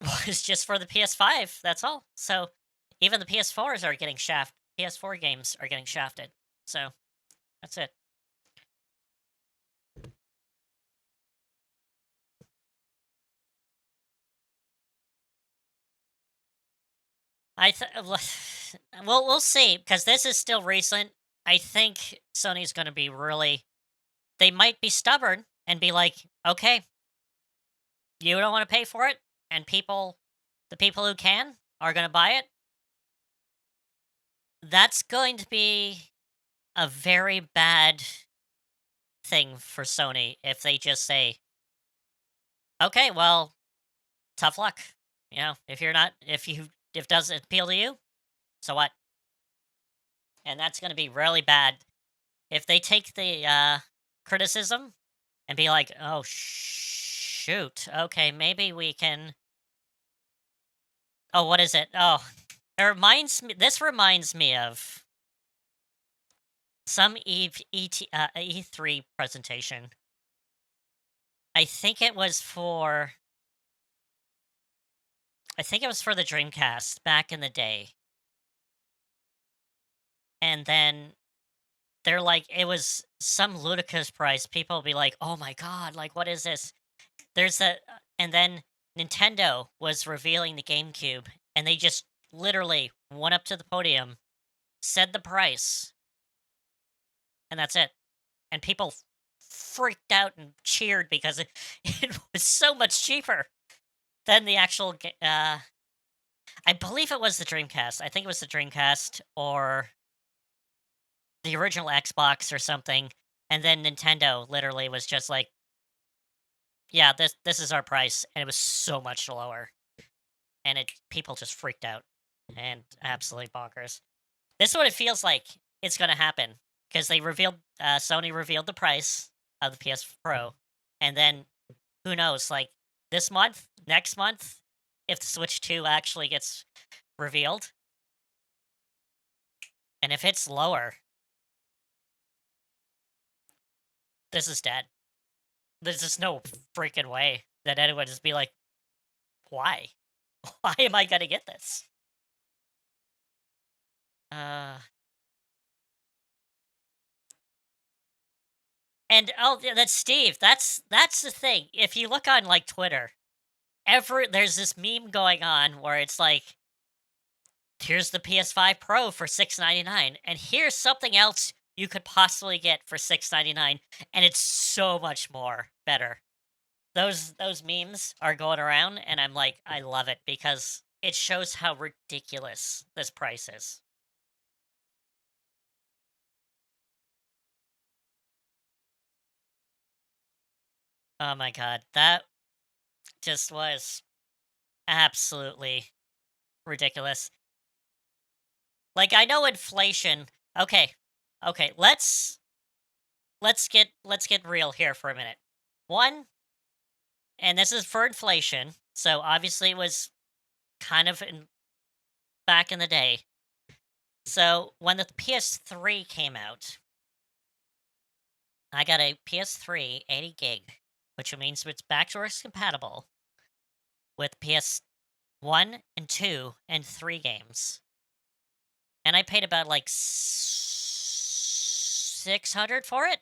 was just for the PS5. That's all. So even the PS4s are getting shafted. PS4 games are getting shafted. So that's it. Well, we'll see because this is still recent. I think Sony's going to be really. They might be stubborn and be like, okay, you don't want to pay for it, and the people who can, are going to buy it. That's going to be a very bad thing for Sony if they just say, okay, well, tough luck. You know, if if it doesn't appeal to you, so what? And that's going to be really bad if they take the criticism and be like, oh shoot, okay, maybe we can. Oh, what is it? Oh, it reminds me. This reminds me of some E3 presentation. I think it was for. I think it was for the Dreamcast back in the day. And then they're like, it was some ludicrous price. People will be like, oh my god, like, what is this? And then Nintendo was revealing the GameCube, and they just literally went up to the podium, said the price, and that's it. And people freaked out and cheered because it was so much cheaper than the actual. I believe it was the Dreamcast. I think it was the Dreamcast or the original Xbox or something. And then Nintendo literally was just like, yeah, this is our price, and it was so much lower. And people just freaked out and absolutely bonkers. This is what it feels like it's gonna happen because Sony revealed the price of the PS Pro, and then who knows, like this month, next month, if the Switch 2 actually gets revealed, and if it's lower, this is dead. There's just no freaking way that anyone would just be like, why? Why am I gonna get this? And oh, yeah, that's Steve. That's the thing. If you look on like Twitter, there's this meme going on where it's like, here's the PS5 Pro for $699, and here's something else you could possibly get for $699, and it's so much more better. Those memes are going around, and I'm like, I love it because it shows how ridiculous this price is. Oh my god, that just was absolutely ridiculous. Like I know inflation. Okay. Okay, let's get real here for a minute. One, and this is for inflation. So obviously it was kind of back in the day. So when the PS3 came out, I got a PS3 80 gig, which means it's backwards compatible with PS1 and 2 and 3 games. And I paid about like 600 for it,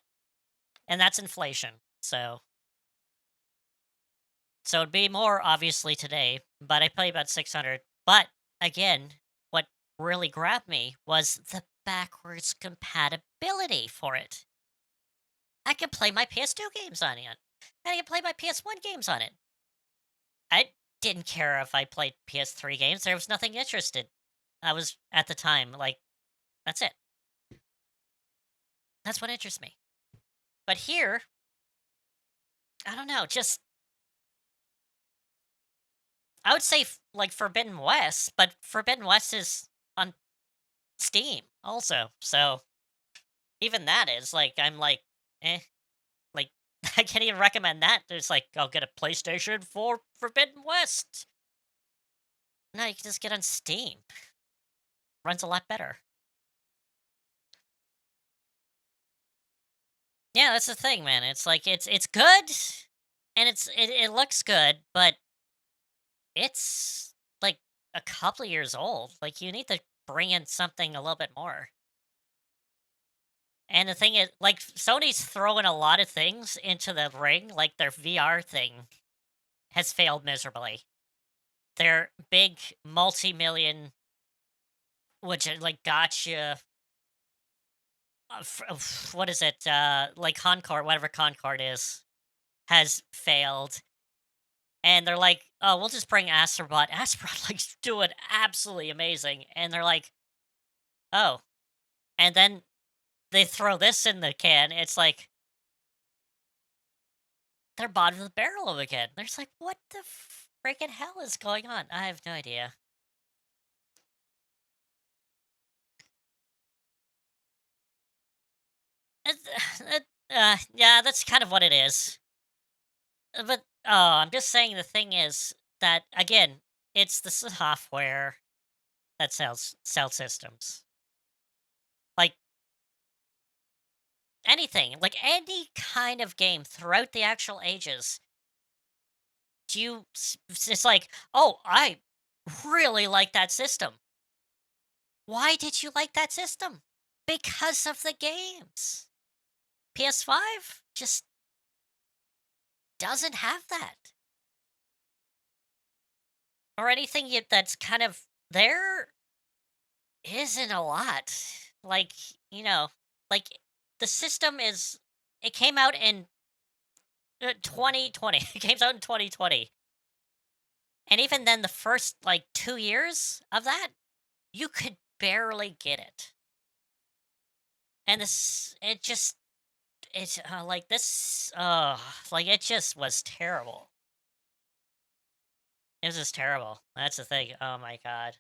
and that's inflation. So it'd be more obviously today, but I paid about 600. But again, what really grabbed me was the backwards compatibility for it. I can play my PS2 games on it, and I can play my PS1 games on it. I didn't care if I played PS3 games. There was nothing interested. I was at the time like, that's it. That's what interests me. But here, I don't know, just I would say like Forbidden West, but Forbidden West is on Steam also. So even that is like I'm like, eh, like I can't even recommend that. There's like I'll get a PlayStation for Forbidden West. No, you can just get on Steam. runs a lot better. Yeah, that's the thing, man. It's like it's good and it looks good, but it's like a couple of years old. Like you need to bring in something a little bit more. And the thing is, like Sony's throwing a lot of things into the ring, like their VR thing has failed miserably. Their big multi-million, which like gotcha, what is it? Like Concord, whatever Concord is, has failed. And they're like, "Oh, we'll just bring Astrobot." Astrobot like doing absolutely amazing, and they're like, "Oh," and then they throw this in the can. It's like they're bottom of the barrel again. They're just like, "What the freaking hell is going on?" I have no idea. It, yeah, that's kind of what it is. But I'm just saying the thing is that again, it's the software that sells systems. Like anything, like any kind of game throughout the actual ages, it's like, "Oh, I really like that system." Why did you like that system? Because of the games. PS5 just doesn't have that. Or anything that's kind of there isn't a lot. Like, you know, like the system is it came out in 2020. It came out in 2020. And even then the first like 2 years of that, you could barely get it. And it's like this like it just was terrible. It was just terrible. That's the thing. Oh my god.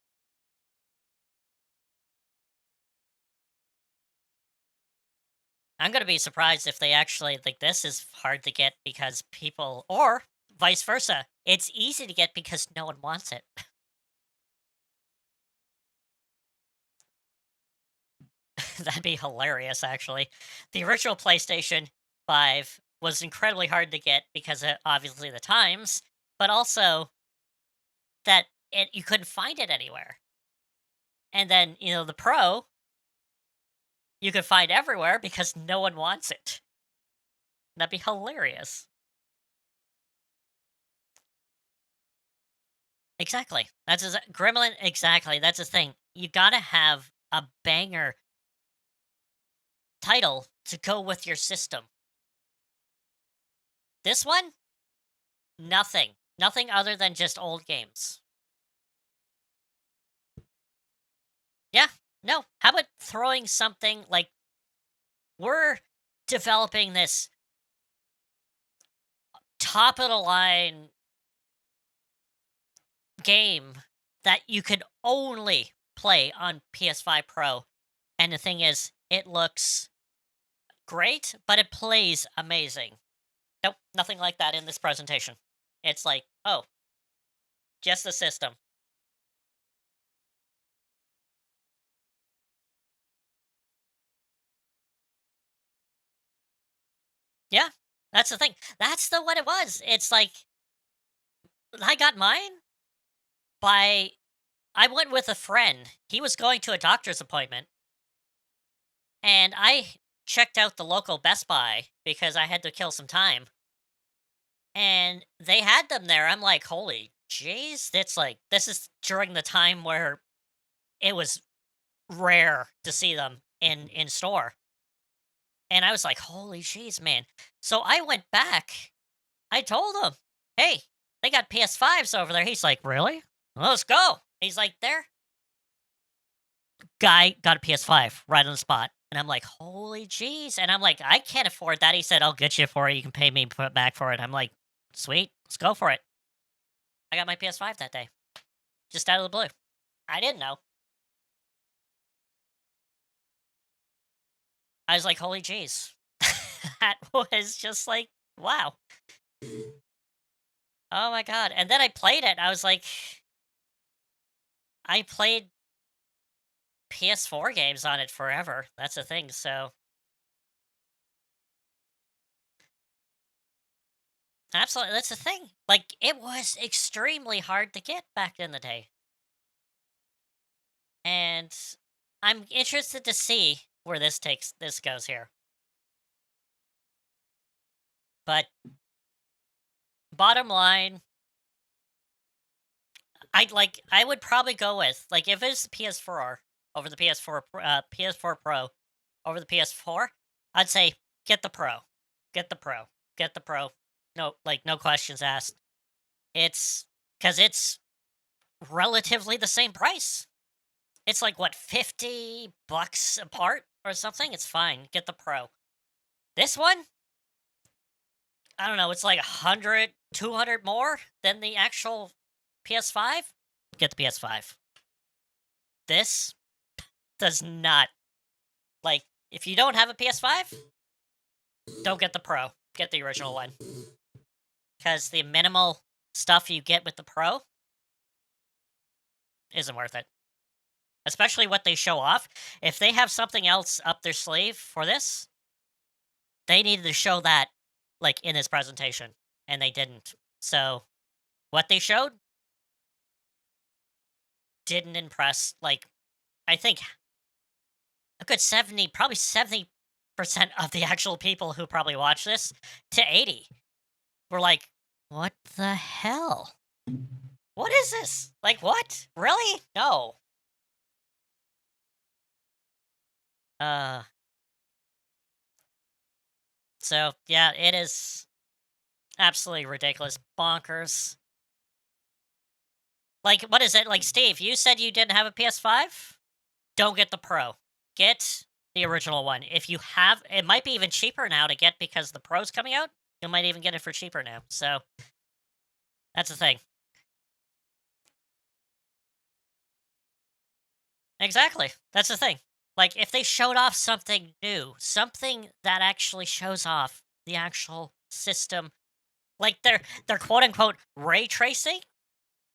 I'm gonna be surprised if they actually like this is hard to get because people or vice versa. It's easy to get because no one wants it. That'd be hilarious actually. The original PlayStation 5 was incredibly hard to get because of obviously the times, but also that you couldn't find it anywhere. And then, the Pro, you could find everywhere because no one wants it. That'd be hilarious. Exactly. Gremlin. Exactly. That's the thing. You gotta have a banger title to go with your system. This one, nothing. Nothing other than just old games. Yeah. No. How about throwing something like we're developing this top of the line game that you could only play on PS5 Pro. And the thing is, it looks great, but it plays amazing. Nope, nothing like that in this presentation. It's like, oh, just the system. Yeah, that's the thing. That's the what it was. It's like I got mine by I went with a friend. He was going to a doctor's appointment, and I checked out the local Best Buy because I had to kill some time. And they had them there. I'm like, holy jeez, that's like this is during the time where it was rare to see them in store. And I was like, holy jeez, man. So I went back. I told him, hey, they got PS5s over there. He's like, really? Well, let's go. He's like, there. Guy got a PS5 right on the spot. And I'm like, holy jeez. And I'm like, I can't afford that. He said, I'll get you for it. You can pay me put back for it. I'm like, sweet. Let's go for it. I got my PS5 that day. Just out of the blue. I didn't know. I was like, holy jeez. That was just like, wow. Oh my god. And then I played it. I was like, I played PS4 games on it forever. That's the thing. So absolutely, that's the thing. Like it was extremely hard to get back in the day, and I'm interested to see where this goes here. But bottom line, I would probably go with like if it's the PS4 over the PS4 Pro over the PS4, I'd say get the Pro, get the Pro, get the Pro. No, like no questions asked. It's because it's relatively the same price. It's like what, $50 apart or something. It's fine. Get the Pro. This one, I don't know. It's like 100, 200 more than the actual PS5. Get the PS5. This does not like if you don't have a PS5, don't get the Pro. Get the original one because the minimal stuff you get with the Pro isn't worth it. Especially what they show off. If they have something else up their sleeve for this, they needed to show that like in this presentation, and they didn't. So what they showed didn't impress. Like I think a good 70, probably 70% of the actual people who probably watch this to 80 were like, "What the hell? What is this? Like what? Really? No." Uh so yeah, it is absolutely ridiculous, bonkers. Like, what is it? Like, Steve, you said you didn't have a PS5? Don't get the Pro. Get the original one. If you have, it might be even cheaper now to get because the Pro's coming out. You might even get it for cheaper now. So that's the thing. Exactly. That's the thing. Like, if they showed off something new, something that actually shows off the actual system, like their quote unquote ray tracing,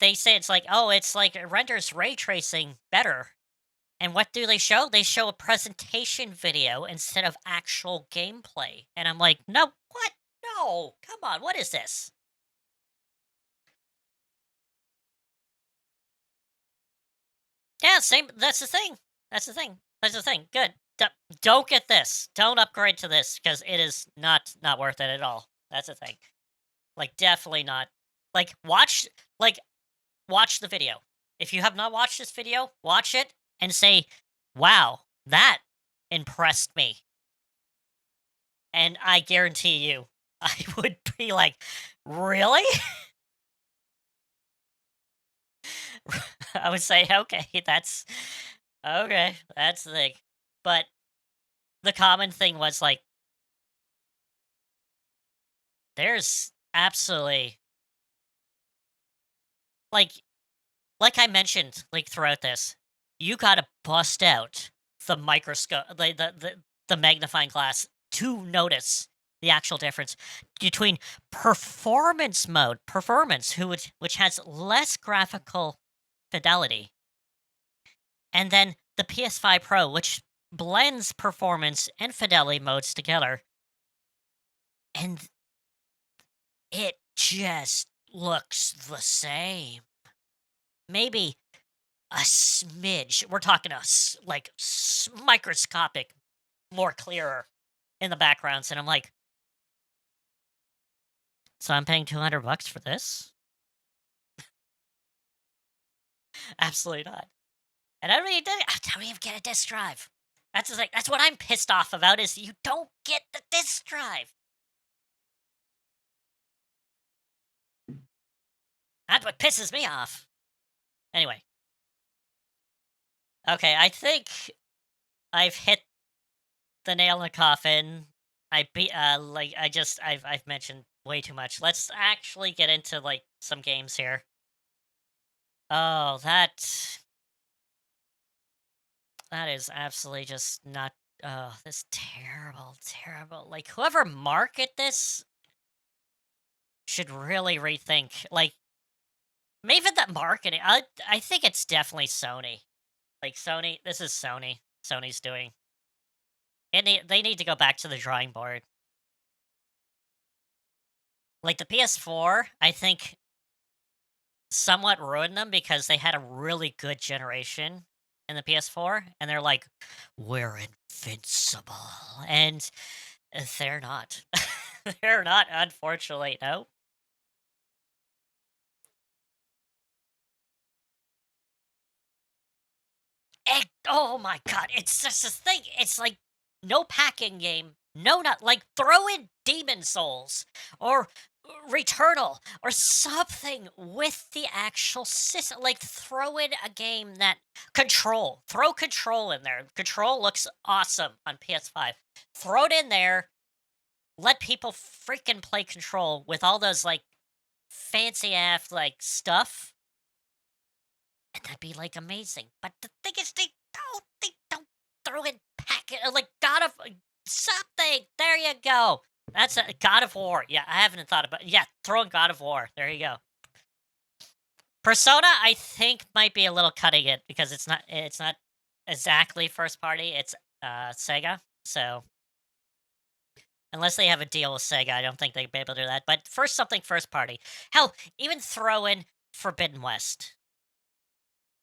they say it's like, oh, it's like it renders ray tracing better. And what do they show? They show a presentation video instead of actual gameplay. And I'm like, no, what? No, come on, what is this? Yeah, same. That's the thing. That's the thing. That's the thing. Good. Don't get this. Don't upgrade to this because it is not worth it at all. That's the thing. Like, definitely not. Like, like watch the video. If you have not watched this video, watch it and say, "Wow, that impressed me." And I guarantee you, I would be like, "Really?" I would say, "Okay, that's the thing." But the common thing was like, there's absolutely like like I mentioned like throughout this, you gotta bust out the microscope, the magnifying glass to notice the actual difference between performance mode, which has less graphical fidelity, and then the PS5 Pro, which blends performance and fidelity modes together, and it just looks the same. Maybe a smidge. We're talking microscopic, more clearer in the backgrounds, and I'm like, so I'm paying $200 for this? Absolutely not. And I don't even get a disk drive. That's the thing. That's what I'm pissed off about is you don't get the disk drive. That's what pisses me off. Anyway, okay, I think I've hit the nail in the coffin. I've mentioned way too much. Let's actually get into like some games here. Oh, that is absolutely just not. Oh, this terrible, terrible. Like whoever market this should really rethink. Like maybe that marketing. I think it's definitely Sony. Like Sony, this is Sony. Sony's doing. And they need to go back to the drawing board. Like the PS4, I think somewhat ruined them because they had a really good generation in the PS4, and they're like, "We're invincible," and they're not. They're not, unfortunately. No. Oh my god, it's just a thing. It's like no packing game, no not like throw in Demon Souls or Returnal or something with the actual system. Like throw in a game that Control. Throw Control in there. Control looks awesome on PS5. Throw it in there. Let people freaking play Control with all those like fancy ass like stuff, and that'd be like amazing. But the thing is, they don't throw in packet like God of something. There you go. That's a God of War. Yeah, I haven't thought about. Yeah, throw in God of War. There you go. Persona, I think, might be a little cutting it because it's not exactly first party. It's Sega. So unless they have a deal with Sega, I don't think they'd be able to do that. But first, something first party. Hell, even throw in Forbidden West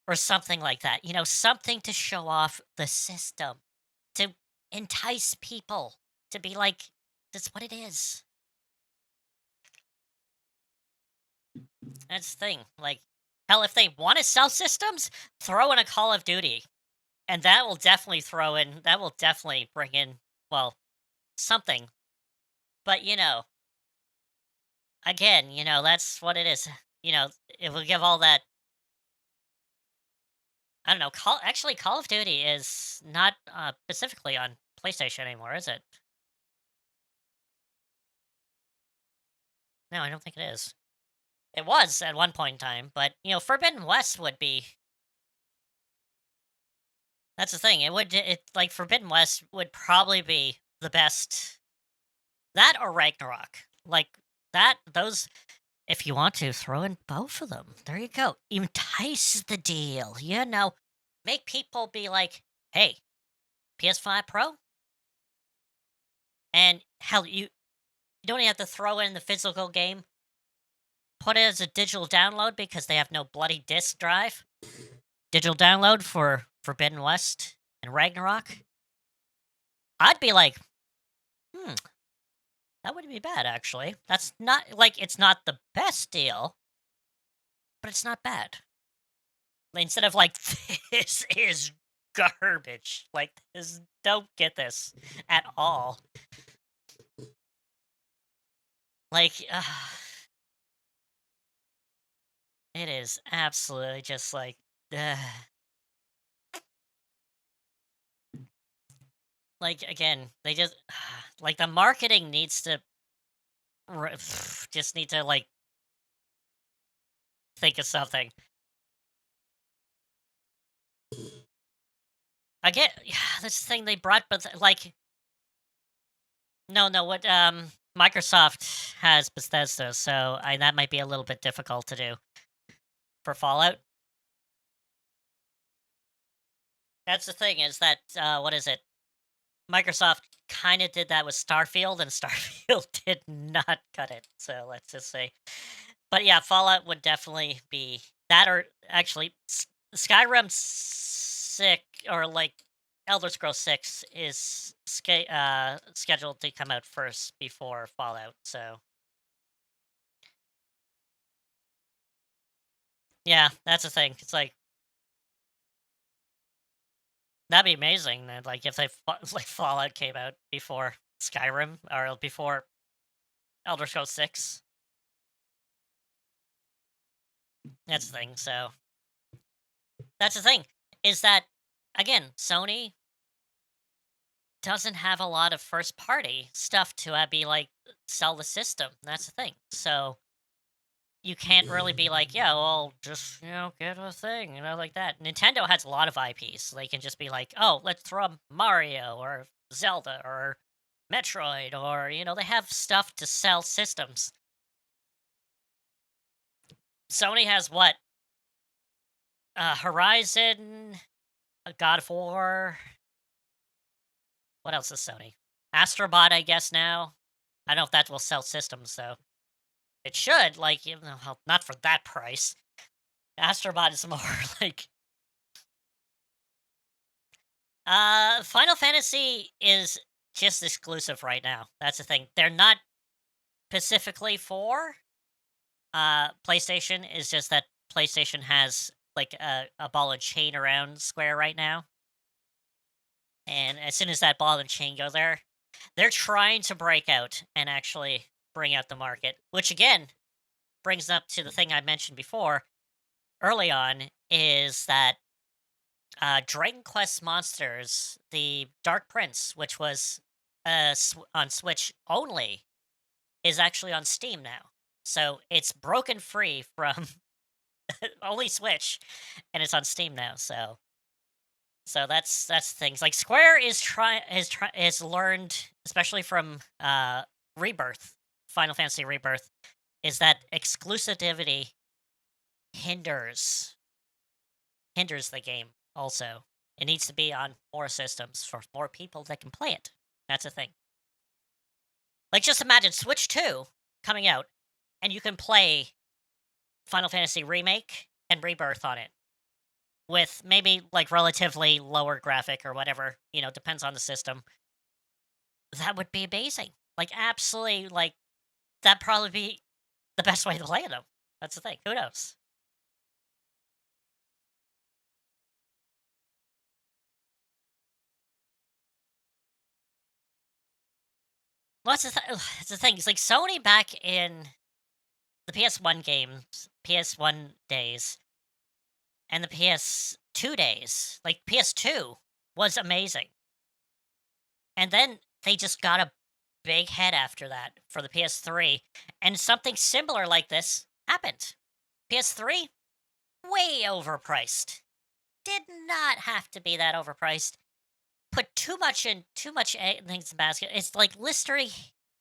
or something like that. You know, something to show off the system, to entice people, to be like, that's what it is. That's the thing. Like, hell, if they want to sell systems, throw in a Call of Duty. And that will definitely that will definitely bring in, well, something. But, again, that's what it is. It will give all that. I don't know. Actually, Call of Duty is not specifically on PlayStation anymore, is it? No, I don't think it is. It was at one point in time, but Forbidden West would be. That's the thing. It like Forbidden West would probably be the best. That or Ragnarok, like that. Those, if you want to throw in both of them, there you go. Entice the deal. Make people be like, "Hey, PS5 Pro," and hell, you don't even have to throw in the physical game. Put it as a digital download because they have no bloody disc drive. Digital download for Forbidden West and Ragnarok. I'd be like, that wouldn't be bad actually. That's not like it's not the best deal, but it's not bad. Like, instead of like this is garbage. Like this, don't get this at all. Like, it is absolutely just like, like again, they just like the marketing needs to just need to like think of something. Again, yeah, this thing they brought, but like, no, what Microsoft has Bethesda, so that might be a little bit difficult to do for Fallout. That's the thing is that what is it? Microsoft kind of did that with Starfield, and Starfield did not cut it. So let's just say, but yeah, Fallout would definitely be that, or actually, Skyrim sick or like Elder Scrolls 6 is scheduled to come out first before Fallout. So yeah, that's the thing. It's like that'd be amazing. Like if like Fallout came out before Skyrim or before Elder Scrolls 6. That's the thing. So that's the thing is that again, Sony doesn't have a lot of first party stuff to be like sell the system. That's the thing. So you can't really be like, yeah, well, just get a thing, like that. Nintendo has a lot of IPs. So they can just be like, oh, let's throw Mario or Zelda or Metroid, or they have stuff to sell systems. Sony has what? Horizon. God of War. What else is Sony? Astrobot, I guess now. I don't know if that will sell systems though. It should, like, you know, well, not for that price. Astrobot is more like Final Fantasy is just exclusive right now. That's the thing. They're not specifically for PlayStation. It's just that PlayStation has like a ball and chain around Square right now. And as soon as that ball and chain go there, they're trying to break out and actually bring out the market, which again brings up to the thing I mentioned before early on is that Dragon Quest Monsters, the Dark Prince, which was on Switch only, is actually on Steam now. So it's broken free from only Switch, and it's on Steam now. So that's things like Square has learned, especially from Rebirth, Final Fantasy Rebirth, is that exclusivity hinders the game. Also, it needs to be on more systems for more people that can play it. That's a thing. Like, just imagine Switch 2 coming out, and you can play Final Fantasy Remake and Rebirth on it with maybe like relatively lower graphic or whatever, depends on the system. That would be amazing. Like, absolutely, like, that'd probably be the best way to play them. That's the thing. Who knows? Well, that's the thing. It's like Sony back in the PS1 games, PS1 days, and the PS2 days. Like, PS2 was amazing. And then they just got a big head after that for the PS3, and something similar like this happened. PS3, way overpriced. Did not have to be that overpriced. Put too much things in the basket. It's like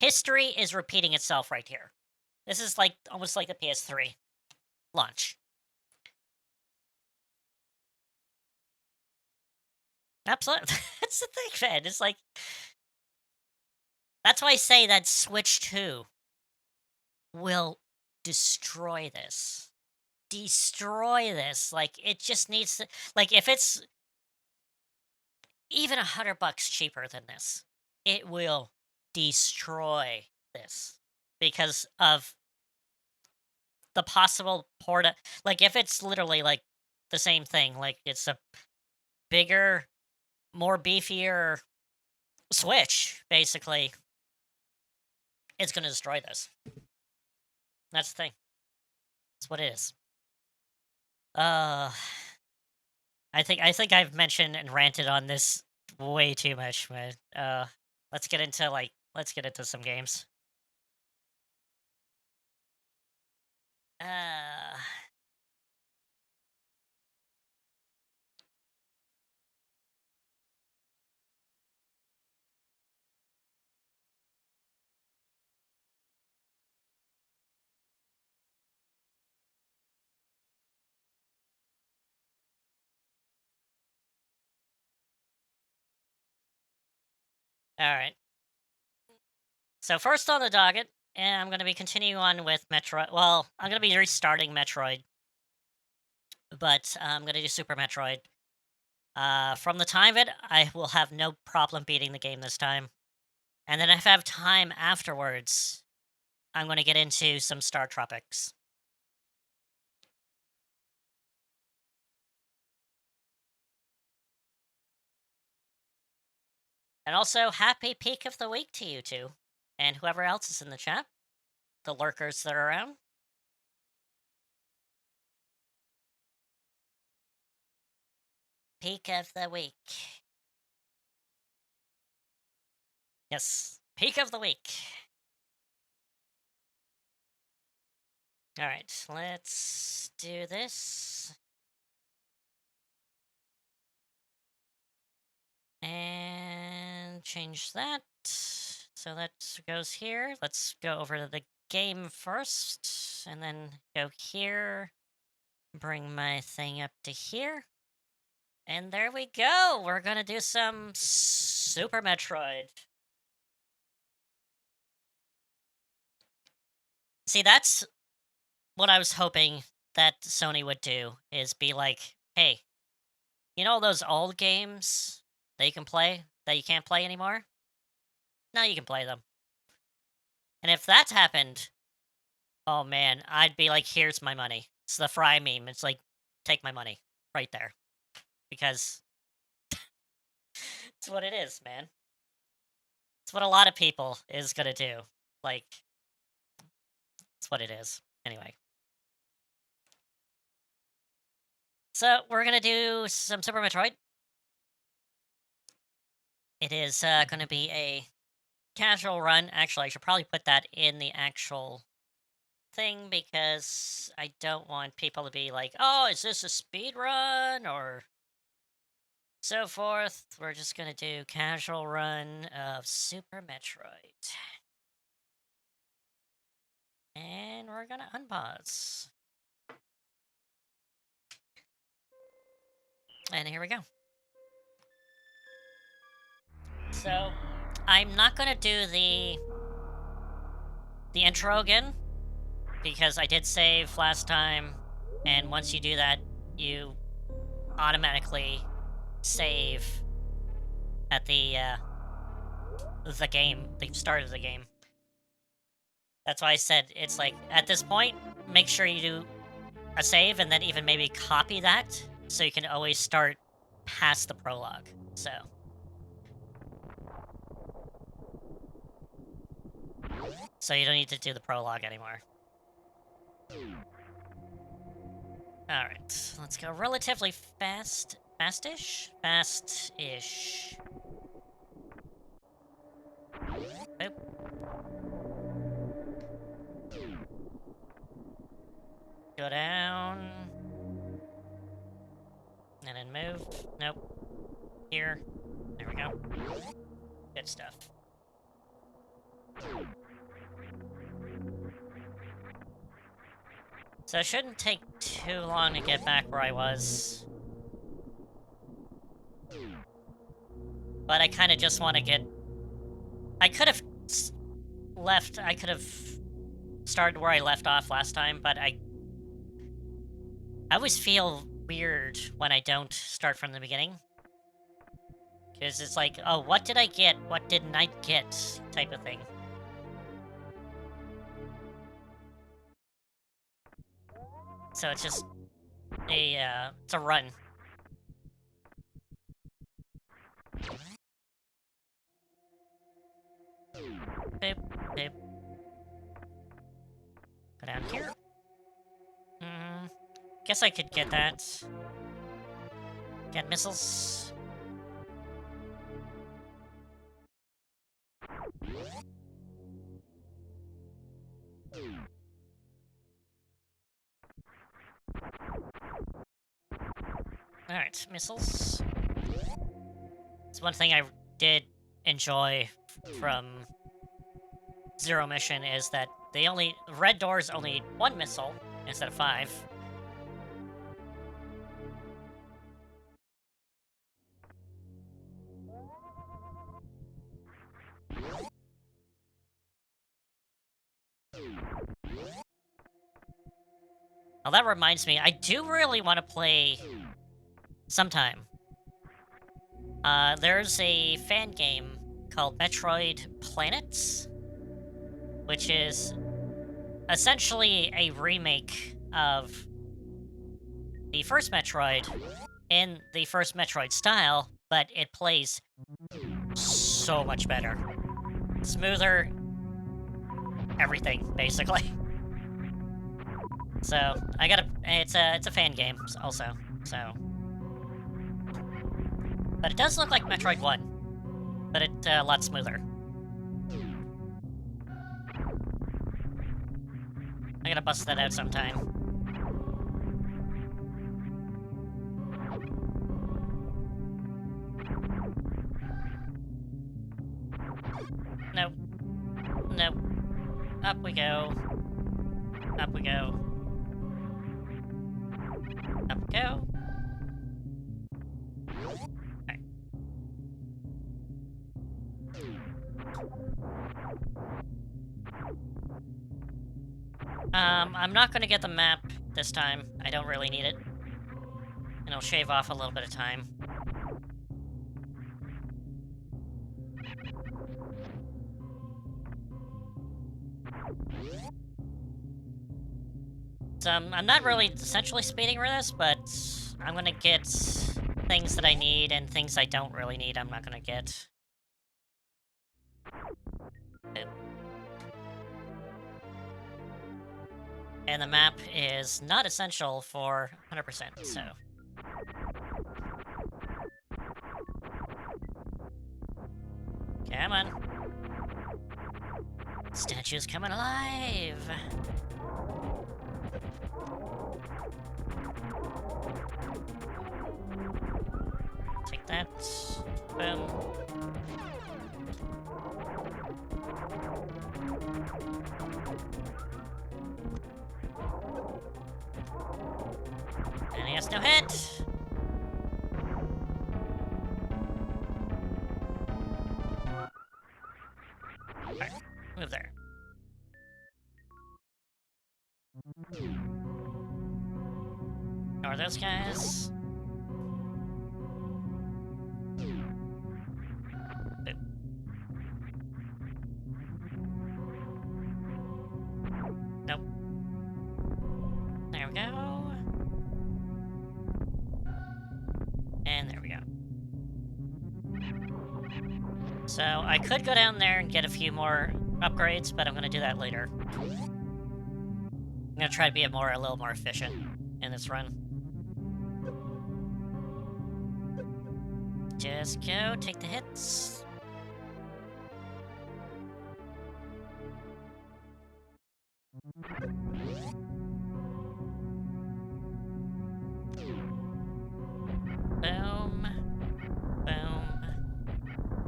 history is repeating itself right here. This is like almost like the PS3 launch. Absolutely. That's the thing, man. It's like that's why I say that Switch 2 will destroy this. Destroy this. Like, it just needs to, like, if it's even $100 cheaper than this, it will destroy this because of the possible like, if it's literally like the same thing, like it's a bigger, more beefier Switch, basically, it's gonna destroy this. That's the thing. That's what it is. Uh, I think I've mentioned and ranted on this way too much, but let's get into some games. Uh, all right. So first on the docket, and I'm gonna be continuing on with Metroid. Well, I'm gonna be restarting Metroid, but I'm gonna do Super Metroid. From the time of it, I will have no problem beating the game this time. And then if I have time afterwards, I'm gonna get into some StarTropics. And also, happy peak of the week to you two, and whoever else is in the chat, the lurkers that are around. Peak of the week. Yes, peak of the week. All right, let's do this. And change that. So that goes here. Let's go over to the game first, and then go here. Bring my thing up to here. And there we go. We're gonna do some Super Metroid. See, that's what I was hoping that Sony would do, is be like, hey, you know those old games that you can play that you can't play anymore? Now you can play them. And if that happened, oh man, I'd be like, here's my money. It's the Fry meme. It's like, take my money right there. Because it's what it is, man. It's what a lot of people is gonna do. Like, it's what it is. Anyway. So, we're gonna do some Super Metroid. It is gonna be a casual run. Actually, I should probably put that in the actual thing because I don't want people to be like, oh, is this a speed run or so forth. We're just gonna do casual run of Super Metroid. And we're gonna unpause. And here we go. So, I'm not gonna do the intro again because I did save last time, and once you do that, you automatically save at the game, the start of the game. That's why I said it's like, at this point, make sure you do a save and then even maybe copy that so you can always start past the prologue. So you don't need to do the prologue anymore. Alright, let's go relatively fast. Fast-ish? Fast-ish. Boop. Go down. And then move. Nope. Here. There we go. Good stuff. So it shouldn't take too long to get back where I was. But I kind of just want to get... I could have I could have started where I left off last time, but I always feel weird when I don't start from the beginning. Because it's like, oh, what did I get? What didn't I get? Type of thing. So it's just it's a run. Boop, boop. Go down here. Guess I could get that. Get missiles. Alright, missiles. It's one thing I did enjoy from Zero Mission is that red doors only need 1 missile instead of 5. Now that reminds me, I do really want to play sometime. There's a fan game called Metroid Planets, which is essentially a remake of the first Metroid in the first Metroid style, but it plays so much better. Smoother, everything, basically. So, it's a fan game also, so. But it does look like Metroid 1, but it's a lot smoother. I gotta bust that out sometime. Nope. Nope. Up we go. Up we go. Up we go. I'm not gonna get the map this time. I don't really need it. And it'll shave off a little bit of time. So, I'm not really essentially speeding for this, but I'm gonna get things that I need, and things I don't really need I'm not gonna get. And the map is not essential for 100%, so... Come on. Statue's coming alive! Take that. Boom. And he has no hit! Alright, move there. Ignore those guys. Boop. Nope. There we go. And there we go. So, I could go down there and get a few more upgrades, but I'm gonna do that later. I'm gonna try to be a little more efficient in this run. Just go, take the hits. Boom. Boom.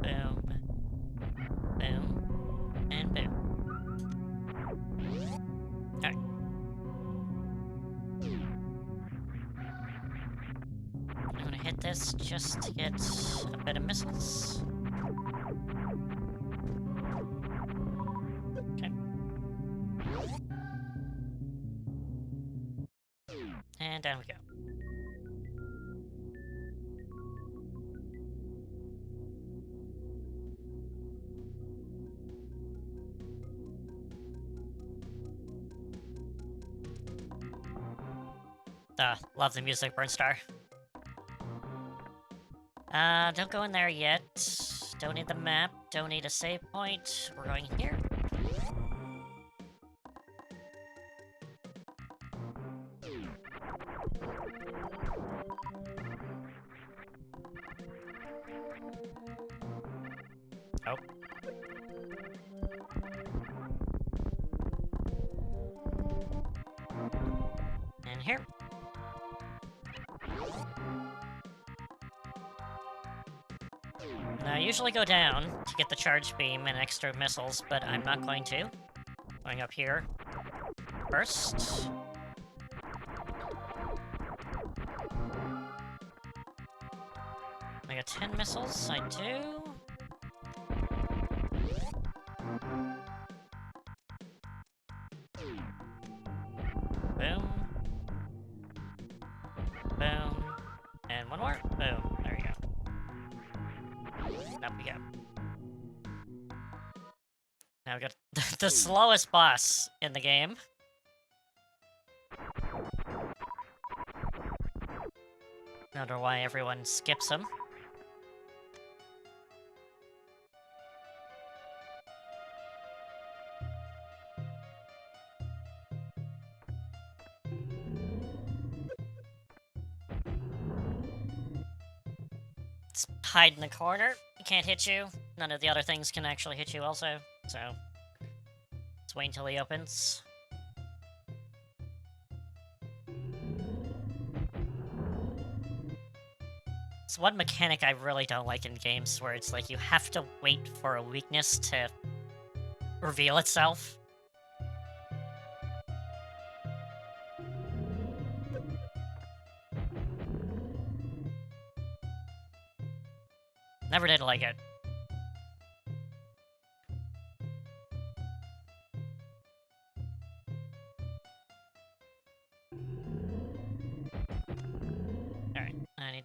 Boom. Boom. And boom. Alright. I'm gonna hit this just to get a bit of missiles. Okay. And down we go. Love the music, Burnstar. Don't go in there yet. Don't need the map. Don't need a save point. We're going here. Oh. And here. Now, I usually go down to get the charge beam and extra missiles, but I'm not going to. Going up here first. I got 10 missiles, I do. Boom. Boom. And one more. Boom. There we go. Up we go. Now we got the slowest boss in the game. I wonder why everyone skips him. Just hide in the corner. He can't hit you. None of the other things can actually hit you also, so... let's wait until he opens. It's one mechanic I really don't like in games, where it's like you have to wait for a weakness to reveal itself. Never did like it.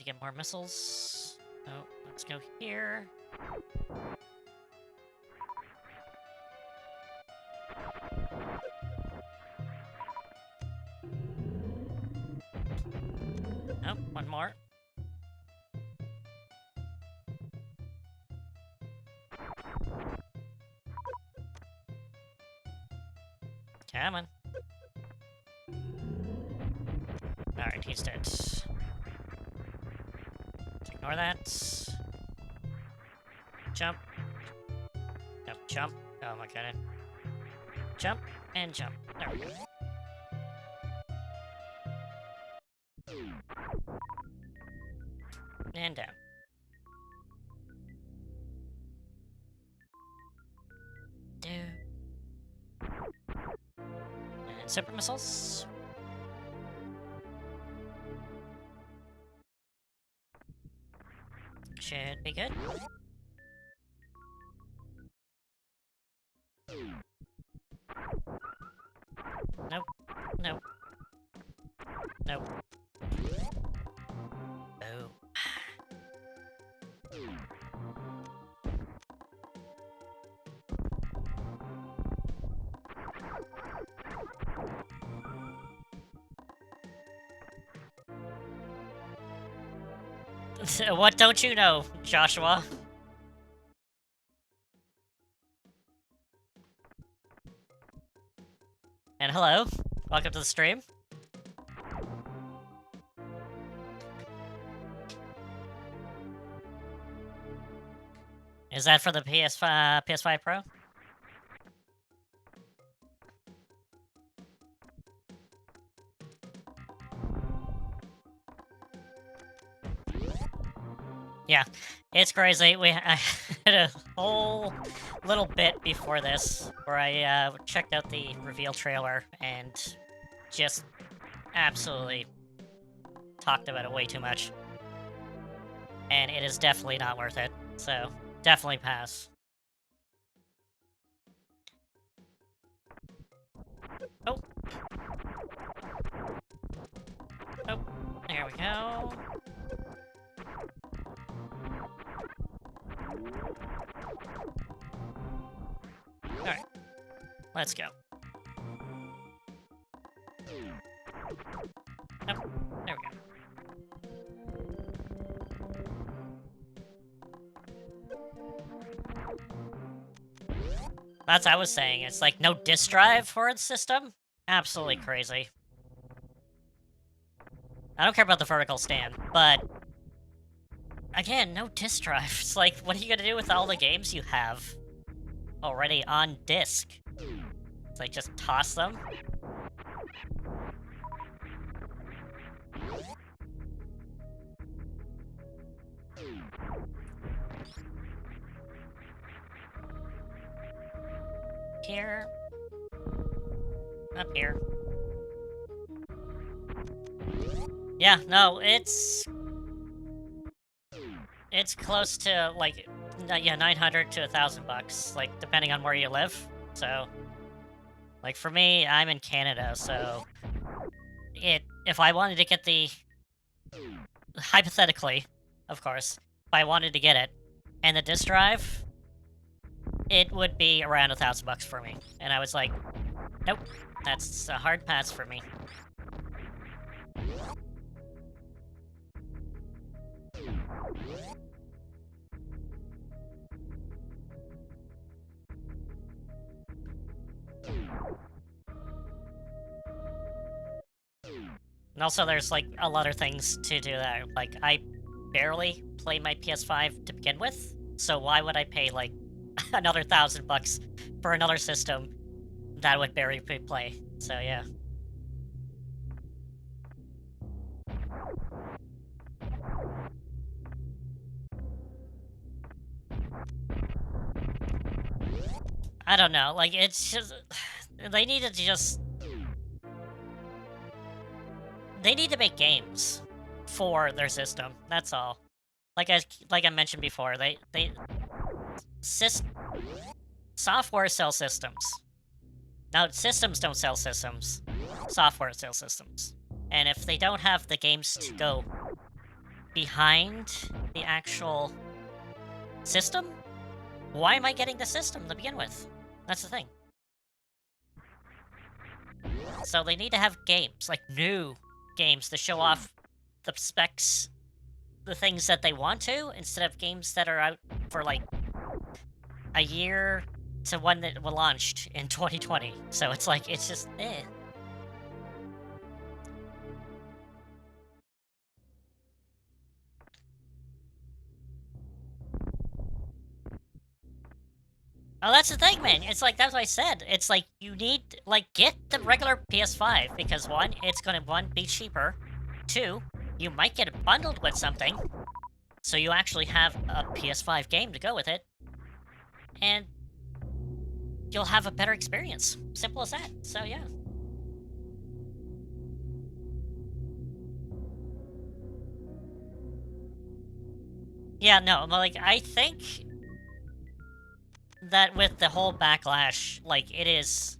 get more missiles. Oh, let's go here. Oh, one more. Come on. Alright, he's dead. Ignore that. Jump. No, jump. Oh my god. Jump and jump. There we go. And down. And super missiles. Should be good. Nope. Nope. Nope. Oh. What don't you know, Joshua? And hello, welcome to the stream. Is that for the PS5 Pro? Yeah, it's crazy. I had a whole little bit before this where I checked out the reveal trailer and just absolutely talked about it way too much. And it is definitely not worth it. So, definitely pass. Oh. Oh, there we go. Alright, let's go. Oh, there we go. That's what I was saying. It's like no disk drive for its system? Absolutely crazy. I don't care about the vertical stand, but again, no disk drive. It's like, what are you gonna do with all the games you have already on disk? It's like, just toss them? Here. Up here. Yeah, no, it's close to, like, yeah, 900 to $1,000, like, depending on where you live. So, like, for me, I'm in Canada, so if I wanted to get the, hypothetically, of course, if I wanted to get it, and the disk drive, it would be around $1,000 for me. And I was like, nope, that's a hard pass for me. And also, there's, like, a lot of things to do that. Like, I barely play my PS5 to begin with, so why would I pay, like, another $1,000 for another system that would barely play? So, yeah. I don't know, like, it's just... They need to just... They need to make games for their system, that's all. Like I mentioned before, software sells systems. Now, systems don't sell systems. Software sells systems. And if they don't have the games to go behind the actual system, why am I getting the system to begin with? That's the thing. So they need to have games, like new games, to show off the specs, the things that they want to, instead of games that are out for like a year to one that was launched in 2020. So it's like, it's just, eh. Oh, that's the thing, man. It's like, that's what I said. It's like, you need, like, get the regular PS5, because one, it's gonna, one, be cheaper. Two, you might get it bundled with something, so you actually have a PS5 game to go with it. And you'll have a better experience. Simple as that. So, yeah. Yeah, no, like, I think that with the whole backlash, like, it is...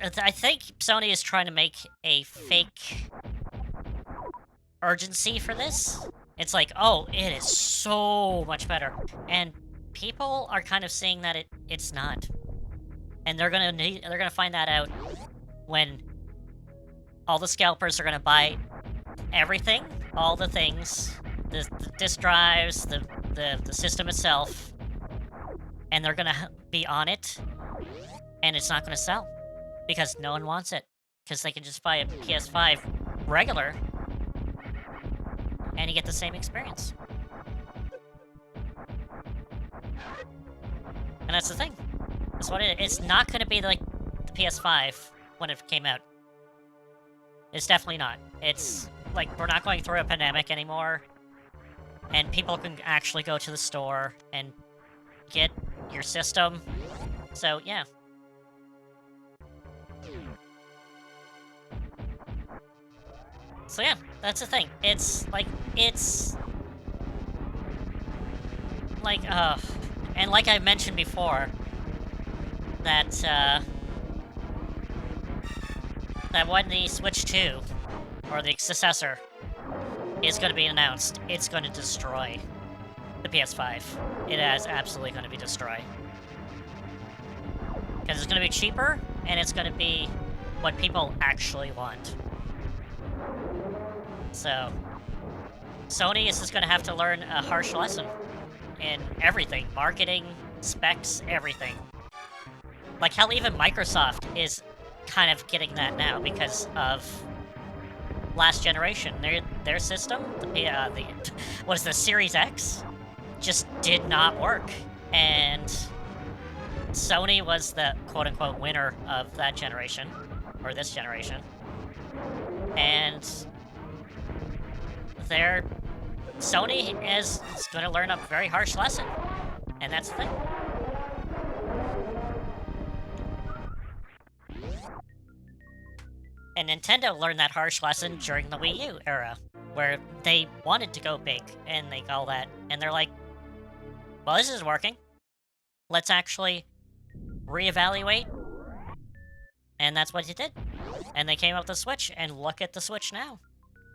I think Sony is trying to make a fake urgency for this. It's like, oh, it is so much better. And people are kind of seeing that it's not. And they're gonna find that out when all the scalpers are gonna buy everything, all the things, the disk drives, the system itself, and they're gonna be on it, and it's not gonna sell because no one wants it, because they can just buy a PS5 regular and you get the same experience. And that's the thing. That's what it is. It's not gonna be like the PS5 when it came out. It's definitely not. It's like, we're not going through a pandemic anymore, and people can actually go to the store and get your system. So, yeah. So, yeah, that's the thing. It's like, and like I mentioned before, that, that when the Switch 2, or the successor, is going to be announced, it's going to destroy the PS5. It is absolutely going to be destroyed. Because it's going to be cheaper, and it's going to be what people actually want. So, Sony is just going to have to learn a harsh lesson in everything. Marketing, specs, everything. Like, hell, even Microsoft is kind of getting that now because of last generation. Their system, what is the Series X, just did not work. And Sony was the quote-unquote winner of that generation, or this generation. And Sony is going to learn a very harsh lesson. And that's the thing. And Nintendo learned that harsh lesson during the Wii U era, where they wanted to go big, and they all that, and they're like, well, this is working. Let's actually reevaluate. And that's what you did. And they came up with the Switch, and look at the Switch now.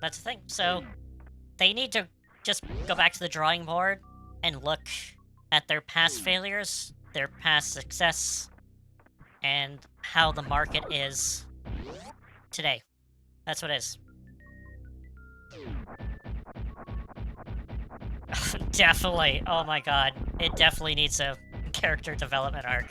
That's the thing. So, they need to just go back to the drawing board and look at their past failures, their past success, and how the market is today. That's what it is. Definitely. Oh my god. It definitely needs a character development arc.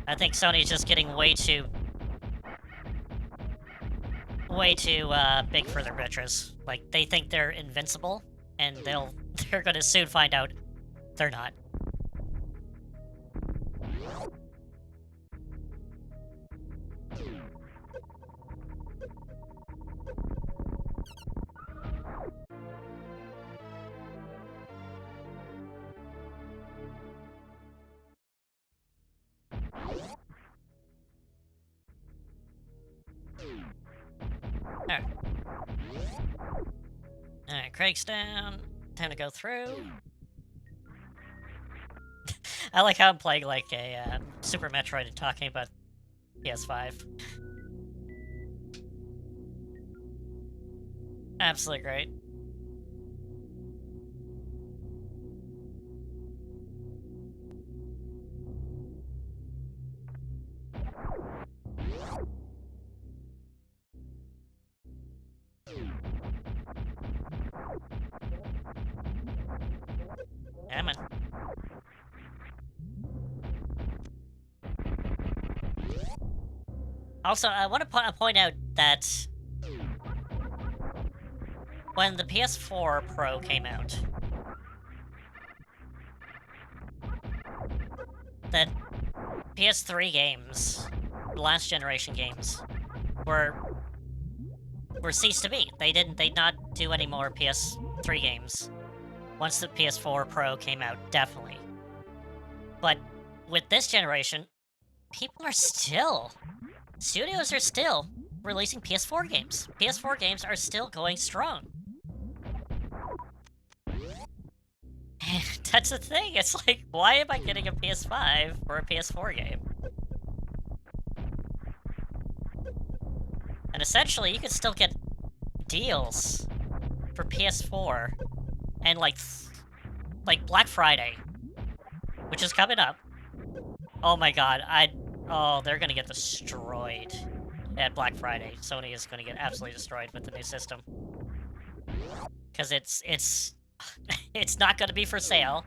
I think Sony's just getting way too big for their britches. Like, they think they're invincible, and they're gonna soon find out they're not. Alright, Craig's down. Time to go through. I like how I'm playing like a Super Metroid and talking about PS5. Absolutely great. Yeah, man. Also, I want to point out that when the PS4 Pro came out, that PS3 games, last generation games, were ceased to be. They'd not do any more PS3 games once the PS4 Pro came out, definitely. But with this generation, studios are still releasing PS4 games. PS4 games are still going strong. That's the thing, it's like, why am I getting a PS5 for a PS4 game? And essentially, you can still get deals for PS4 and like Black Friday, which is coming up. Oh my god, they're gonna get destroyed at Black Friday. Sony is gonna get absolutely destroyed with the new system. Because it's it's not gonna be for sale.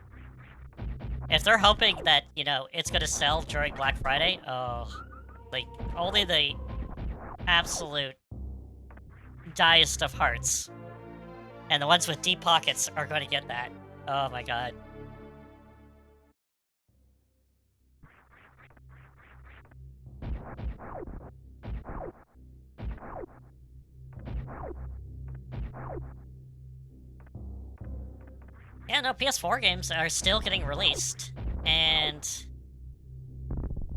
If they're hoping that, you know, it's gonna sell during Black Friday, like, only the absolute diest of hearts and the ones with deep pockets are gonna get that. Oh my god. Yeah, no, PS4 games are still getting released, and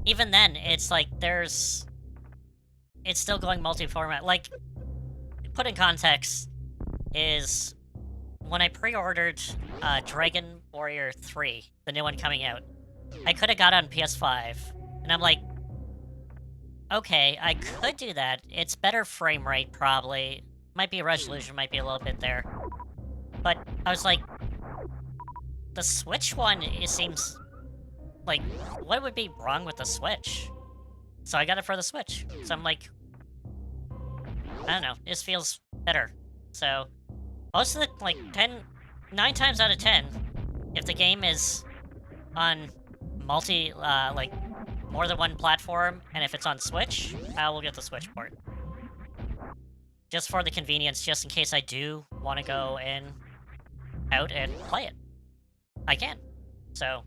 even then, it's like it's still going multi-format. Like, put in context, is when I pre-ordered Dragon Warrior 3, the new one coming out, I could have got it on PS5, and I'm like, okay, I could do that. It's better frame rate, probably. Might be resolution, might be a little bit there. But I was like, the Switch one, it seems like, what would be wrong with the Switch? So I got it for the Switch. So I'm like, I don't know, this feels better. So, most of the, like, 9 times out of 10, if the game is on like, more than one platform, and if it's on Switch, I will get the Switch port. Just for the convenience, just in case I do want to go out and play it. I can. So,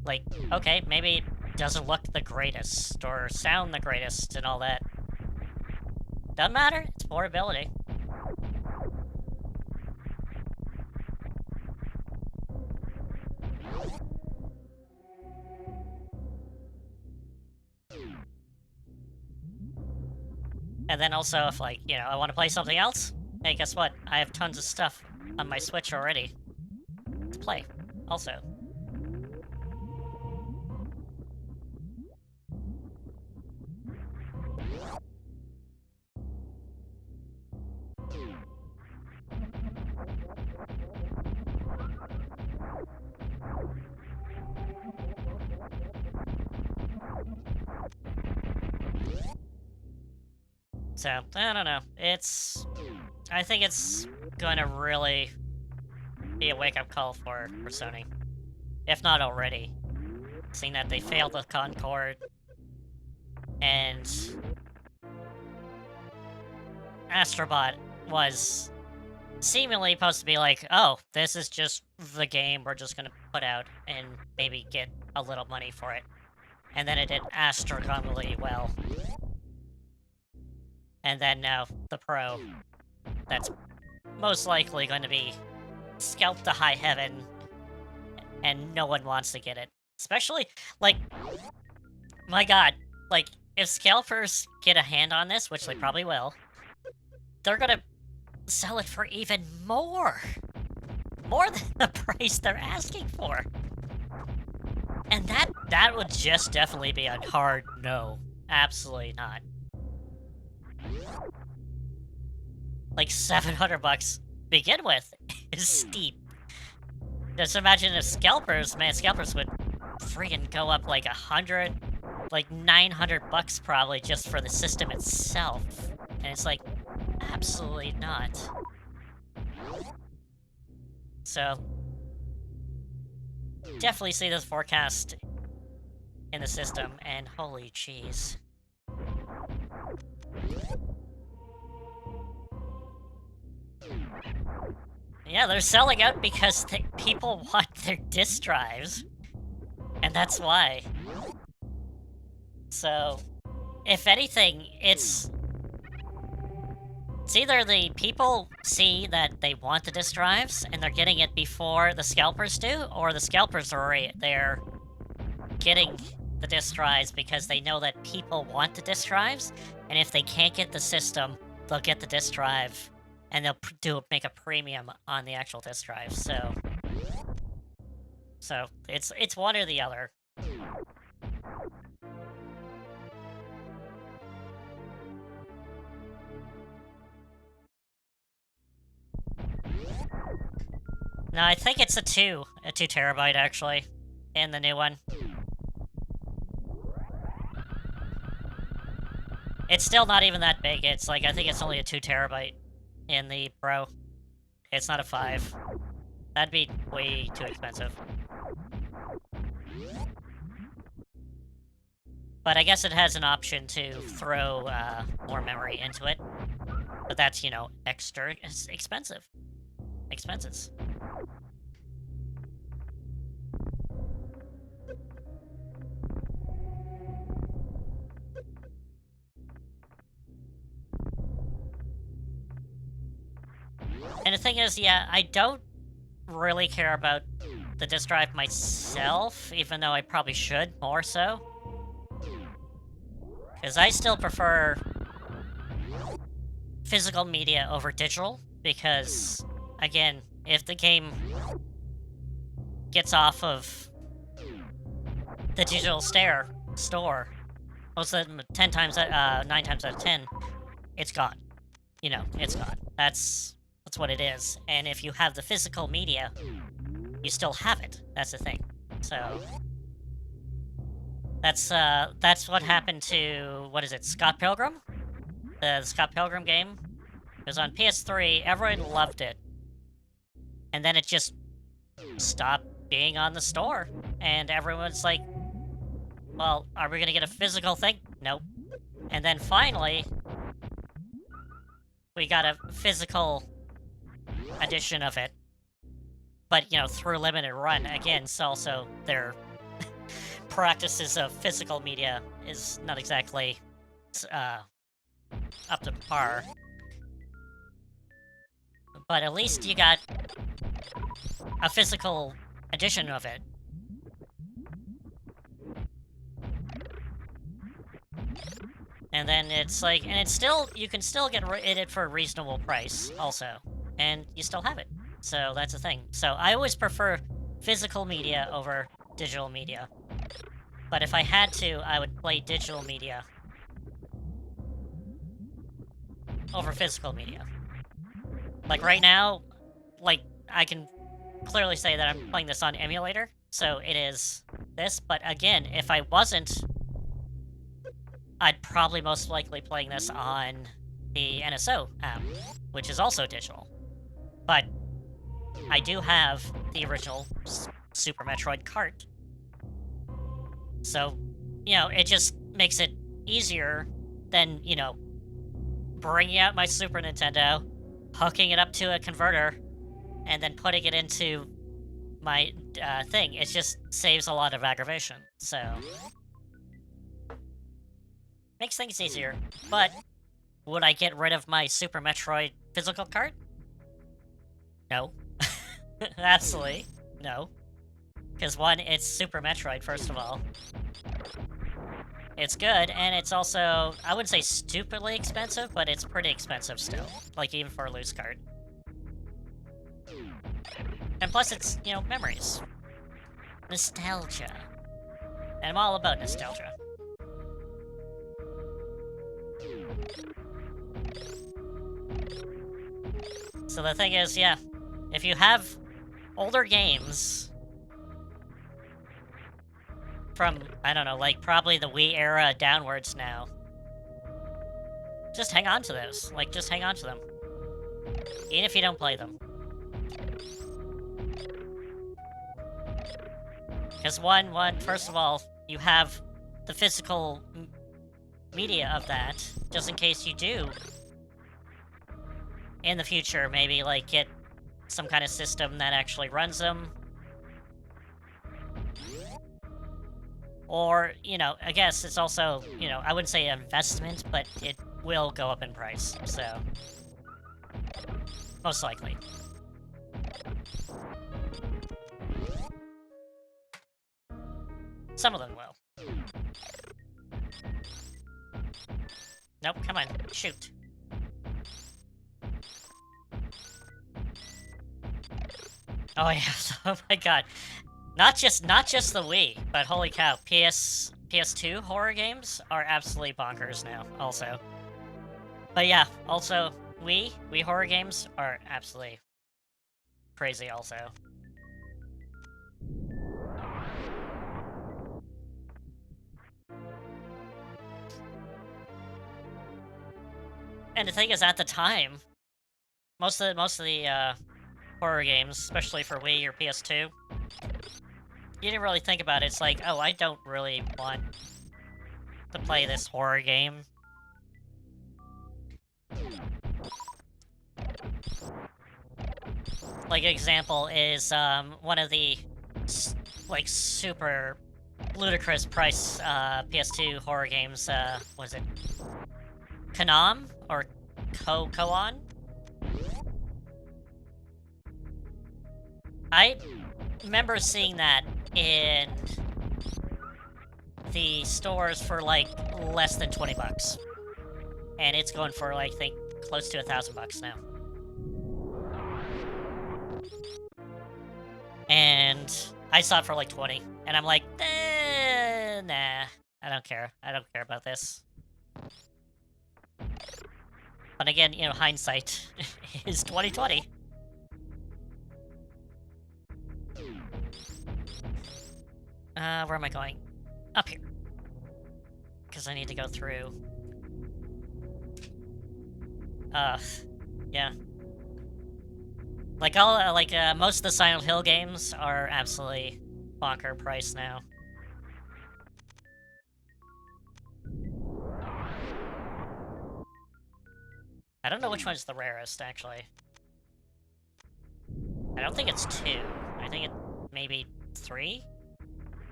like, okay, maybe it doesn't look the greatest, or sound the greatest, and all that. Doesn't matter, it's portability. And then also, if, like, you know, I want to play something else, hey, guess what? I have tons of stuff on my Switch already to play, also. So, I don't know. I think it's gonna really be a wake-up call for Sony. If not already. Seeing that they failed the Concorde, and Astrobot was seemingly supposed to be like, oh, this is just the game we're just gonna put out and maybe get a little money for it. And then it did astronomically well. And then now, the Pro, that's most likely going to be scalped to high heaven, and no one wants to get it. Especially, like, my god, like, if scalpers get a hand on this, which they probably will, they're gonna sell it for even more! More than the price they're asking for! And that would just definitely be a hard no. Absolutely not. Like $700 begin with is steep. Just imagine if scalpers, man, scalpers would freaking go up like 100, like $900 probably just for the system itself. And it's like, absolutely not. So, definitely see this forecast in the system, and holy jeez. Yeah, they're selling out because people want their disk drives. And that's why. So, if anything, it's either the people see that they want the disk drives and they're getting it before the scalpers do, or the scalpers are they're getting the disk drives because they know that people want the disk drives, and if they can't get the system, they'll get the disk drive, and they'll make a premium on the actual disk drive. So it's one or the other. No, I think it's a 2 terabyte actually, in the new one. It's still not even that big. It's like, I think it's only a 2 terabyte in the Pro. It's not a 5. That'd be way too expensive. But I guess it has an option to throw more memory into it. But that's, you know, extra expensive. Expenses. And the thing is, yeah, I don't really care about the disk drive myself, even though I probably should more so. Because I still prefer physical media over digital, because, again, if the game gets off of the digital store, most of them 9 times out of 10, it's gone. You know, it's gone. That's what it is. And if you have the physical media, you still have it. That's the thing. So that's what happened to, what is it, Scott Pilgrim? The Scott Pilgrim game. It was on PS3, everyone loved it. And then it just stopped being on the store. And everyone's like, well, are we gonna get a physical thing? Nope. And then finally, we got a physical edition of it. But, you know, through limited run. Again, so also their practices of physical media is not exactly up to par. But at least you got a physical edition of it. And then it's like, and it's still, you can still get it for a reasonable price also. And you still have it. So that's the thing. So I always prefer physical media over digital media. But if I had to, I would play digital media over physical media. Like right now, like I can clearly say that I'm playing this on emulator, so it is this. But again, if I wasn't, I'd probably most likely playing this on the NSO app, which is also digital. But I do have the original Super Metroid cart. So, you know, it just makes it easier than, you know, bringing out my Super Nintendo, hooking it up to a converter, and then putting it into my thing. It just saves a lot of aggravation, so makes things easier. But would I get rid of my Super Metroid physical cart? No. Absolutely no. Because one, it's Super Metroid, first of all. It's good, and it's also, I wouldn't say stupidly expensive, but it's pretty expensive still. Like, even for a loose cart. And plus, it's, you know, memories. Nostalgia. and I'm all about nostalgia. So the thing is, yeah, if you have older games from, I don't know, like probably the Wii era downwards now, just hang on to those. Like, just hang on to them. Even if you don't play them. Because first of all, you have the physical media of that, just in case you do, in the future, maybe, like, get some kind of system that actually runs them. Or, you know, I guess it's also, you know, I wouldn't say an investment, but it will go up in price, so... most likely. Some of them will. Nope, come on, shoot. Oh yeah, oh my god. Not just the Wii, but holy cow, PS2 horror games are absolutely bonkers now, also. But yeah, also, Wii horror games are absolutely crazy also. And the thing is, at the time, most of the horror games, especially for Wii or PS2, you didn't really think about it. It's like, oh, I don't really want to play this horror game. Like, an example is one of the like super ludicrous price PS2 horror games. Was it Konam or Koan? I remember seeing that in the stores for like less than 20 bucks. And it's going for like, I think, close to $1,000 now. And I saw it for like 20, and I'm like, nah, I don't care. I don't care about this. But again, you know, hindsight is 20/20. Where am I going? Up here. Because I need to go through. Yeah. Like most of the Silent Hill games are absolutely bonker price now. I don't know which one's the rarest, actually. I don't think it's 2. I think it maybe 3?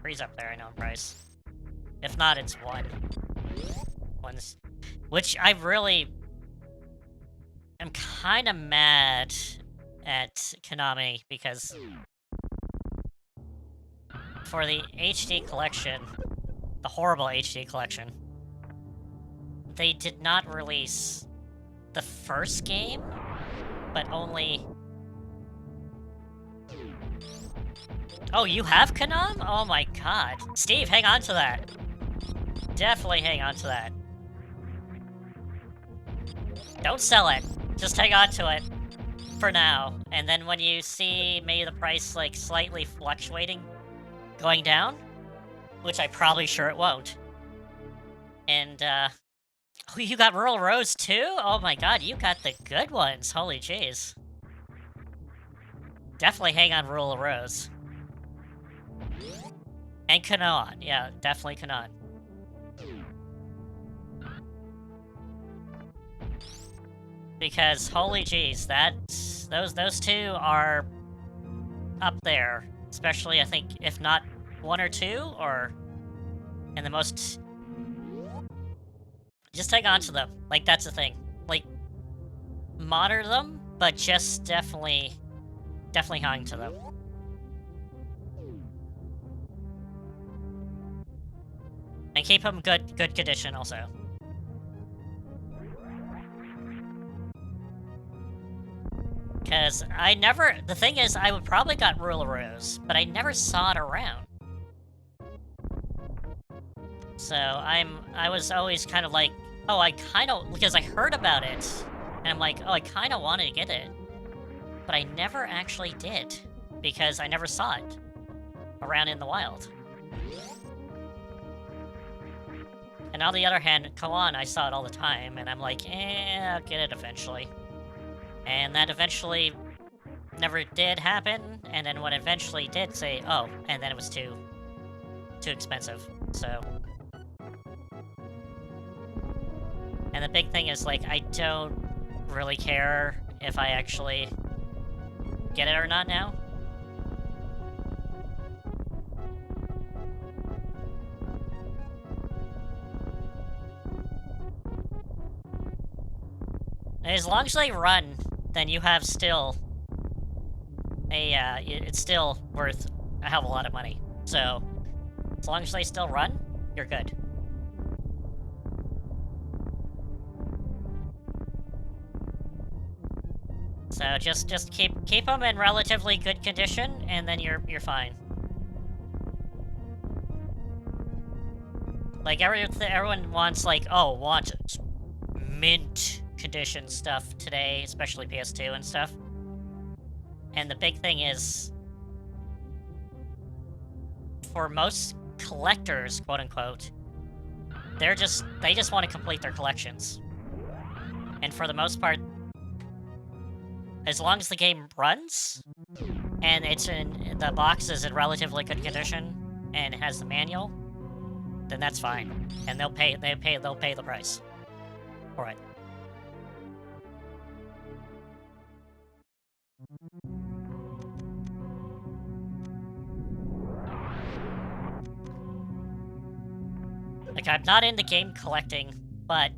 3's up there, I know, in price. If not, it's 1. Which I really am kind of mad at Konami, because for the HD collection, the horrible HD collection, they did not release the first game, but only... Oh, you have Konam? Oh my god. Steve, hang on to that. Definitely hang on to that. Don't sell it. Just hang on to it. For now. And then when you see maybe the price, like, slightly fluctuating, going down, which I'm probably sure it won't. And, oh, you got Rural Rose too? Oh my god, you got the good ones. Holy jeez. Definitely hang on Rural Rose. And Kanon. Yeah, definitely Kanon. Because holy jeez, those two are up there. Especially, I think, if not 1 or 2, or in the most... Just hang on to them. Like, that's the thing. Like, monitor them, but just definitely hang to them. And keep them good condition also. Because the thing is, I would probably got Rural Rose, but I never saw it around. So I was always kind of like, oh, I kind of, because I heard about it, and I'm like, oh, I kind of wanted to get it, but I never actually did, because I never saw it around in the wild. And on the other hand, come on, I saw it all the time, and I'm like, I'll get it eventually. And that eventually never did happen, and then when it eventually did say, oh, and then it was too expensive, so. And the big thing is, like, I don't really care if I actually get it or not now. As long as they run, then you have still it's still worth a hell of a lot of money. So, as long as they still run, you're good. So just keep them in relatively good condition, and then you're fine. Like everyone wants, like, oh, want mint condition stuff today, especially PS2 and stuff. And the big thing is, for most collectors, quote unquote, they just want to complete their collections. And for the most part, as long as the game runs and the box is in relatively good condition and it has the manual, then that's fine. And they'll pay the price for it. Like, I'm not into game collecting, but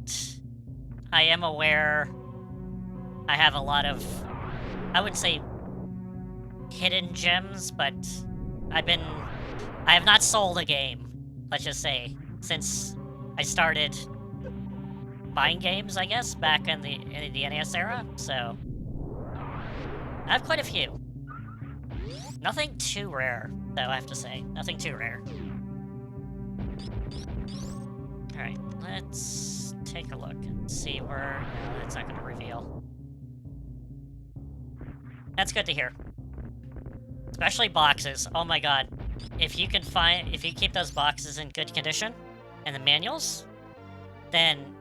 I am aware I have a lot of, I wouldn't say hidden gems, but I have not sold a game, let's just say, since I started buying games, I guess, back in the NES era, so I have quite a few. Nothing too rare, though, I have to say. Nothing too rare. Alright, let's take a look and see where... No, that's not going to reveal. That's good to hear. Especially boxes. Oh my god. If you keep those boxes in good condition, and the manuals, then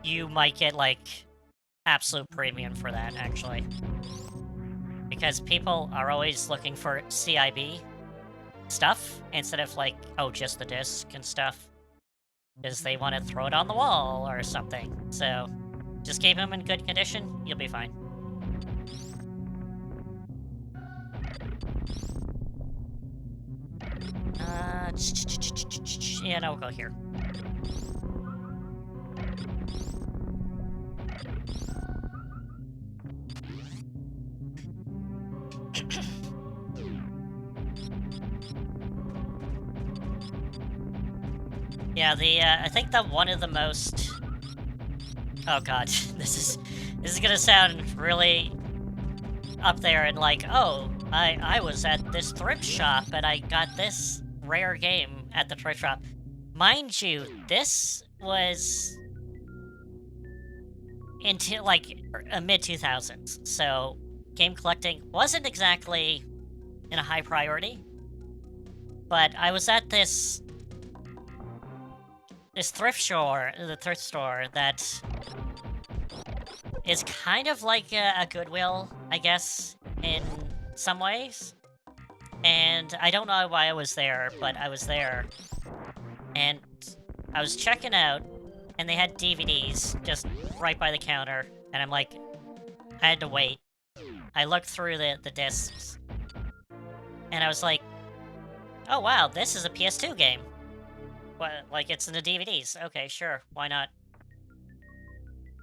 you might get, like, absolute premium for that, actually. Because people are always looking for CIB stuff, instead of, like, oh, just the disc and stuff. Because they want to throw it on the wall or something. So, just keep them in good condition, you'll be fine. Yeah, no, we'll go here. Yeah, I think that one of the most... Oh god, this is gonna sound really up there and like, oh, I was at this thrift shop and I got this rare game at the thrift shop. Mind you, this was into, like, mid-2000s, so game collecting wasn't exactly in a high priority. But I was at this thrift store that is kind of like a Goodwill, I guess, in some ways. And I don't know why I was there, but I was there. And I was checking out, and they had DVDs just right by the counter. And I'm like, I had to wait. I looked through the discs, and I was like, oh wow, this is a PS2 game. What, like, it's in the DVDs. Okay, sure, why not?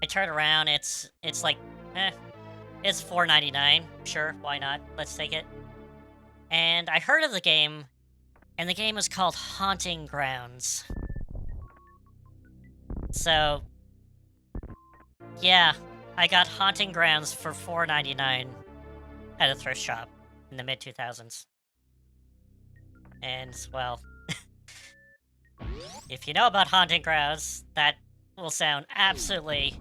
I turn around, it's like, it's $4.99. Sure, why not? Let's take it. And I heard of the game, and the game was called Haunting Grounds. So, yeah, I got Haunting Grounds for $4.99 at a thrift shop in the mid-2000s. And, well, If you know about Haunting Grounds, that will sound absolutely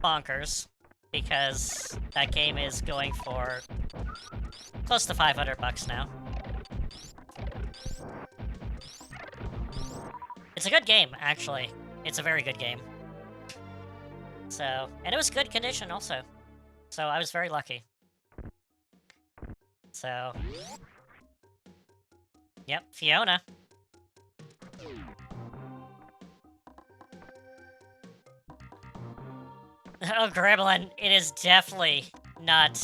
bonkers, because that game is going for close to $500 now. It's a good game, actually. It's a very good game. So, and it was good condition also. So I was very lucky. So, yep, Fiona. Oh, Gremlin, it is definitely not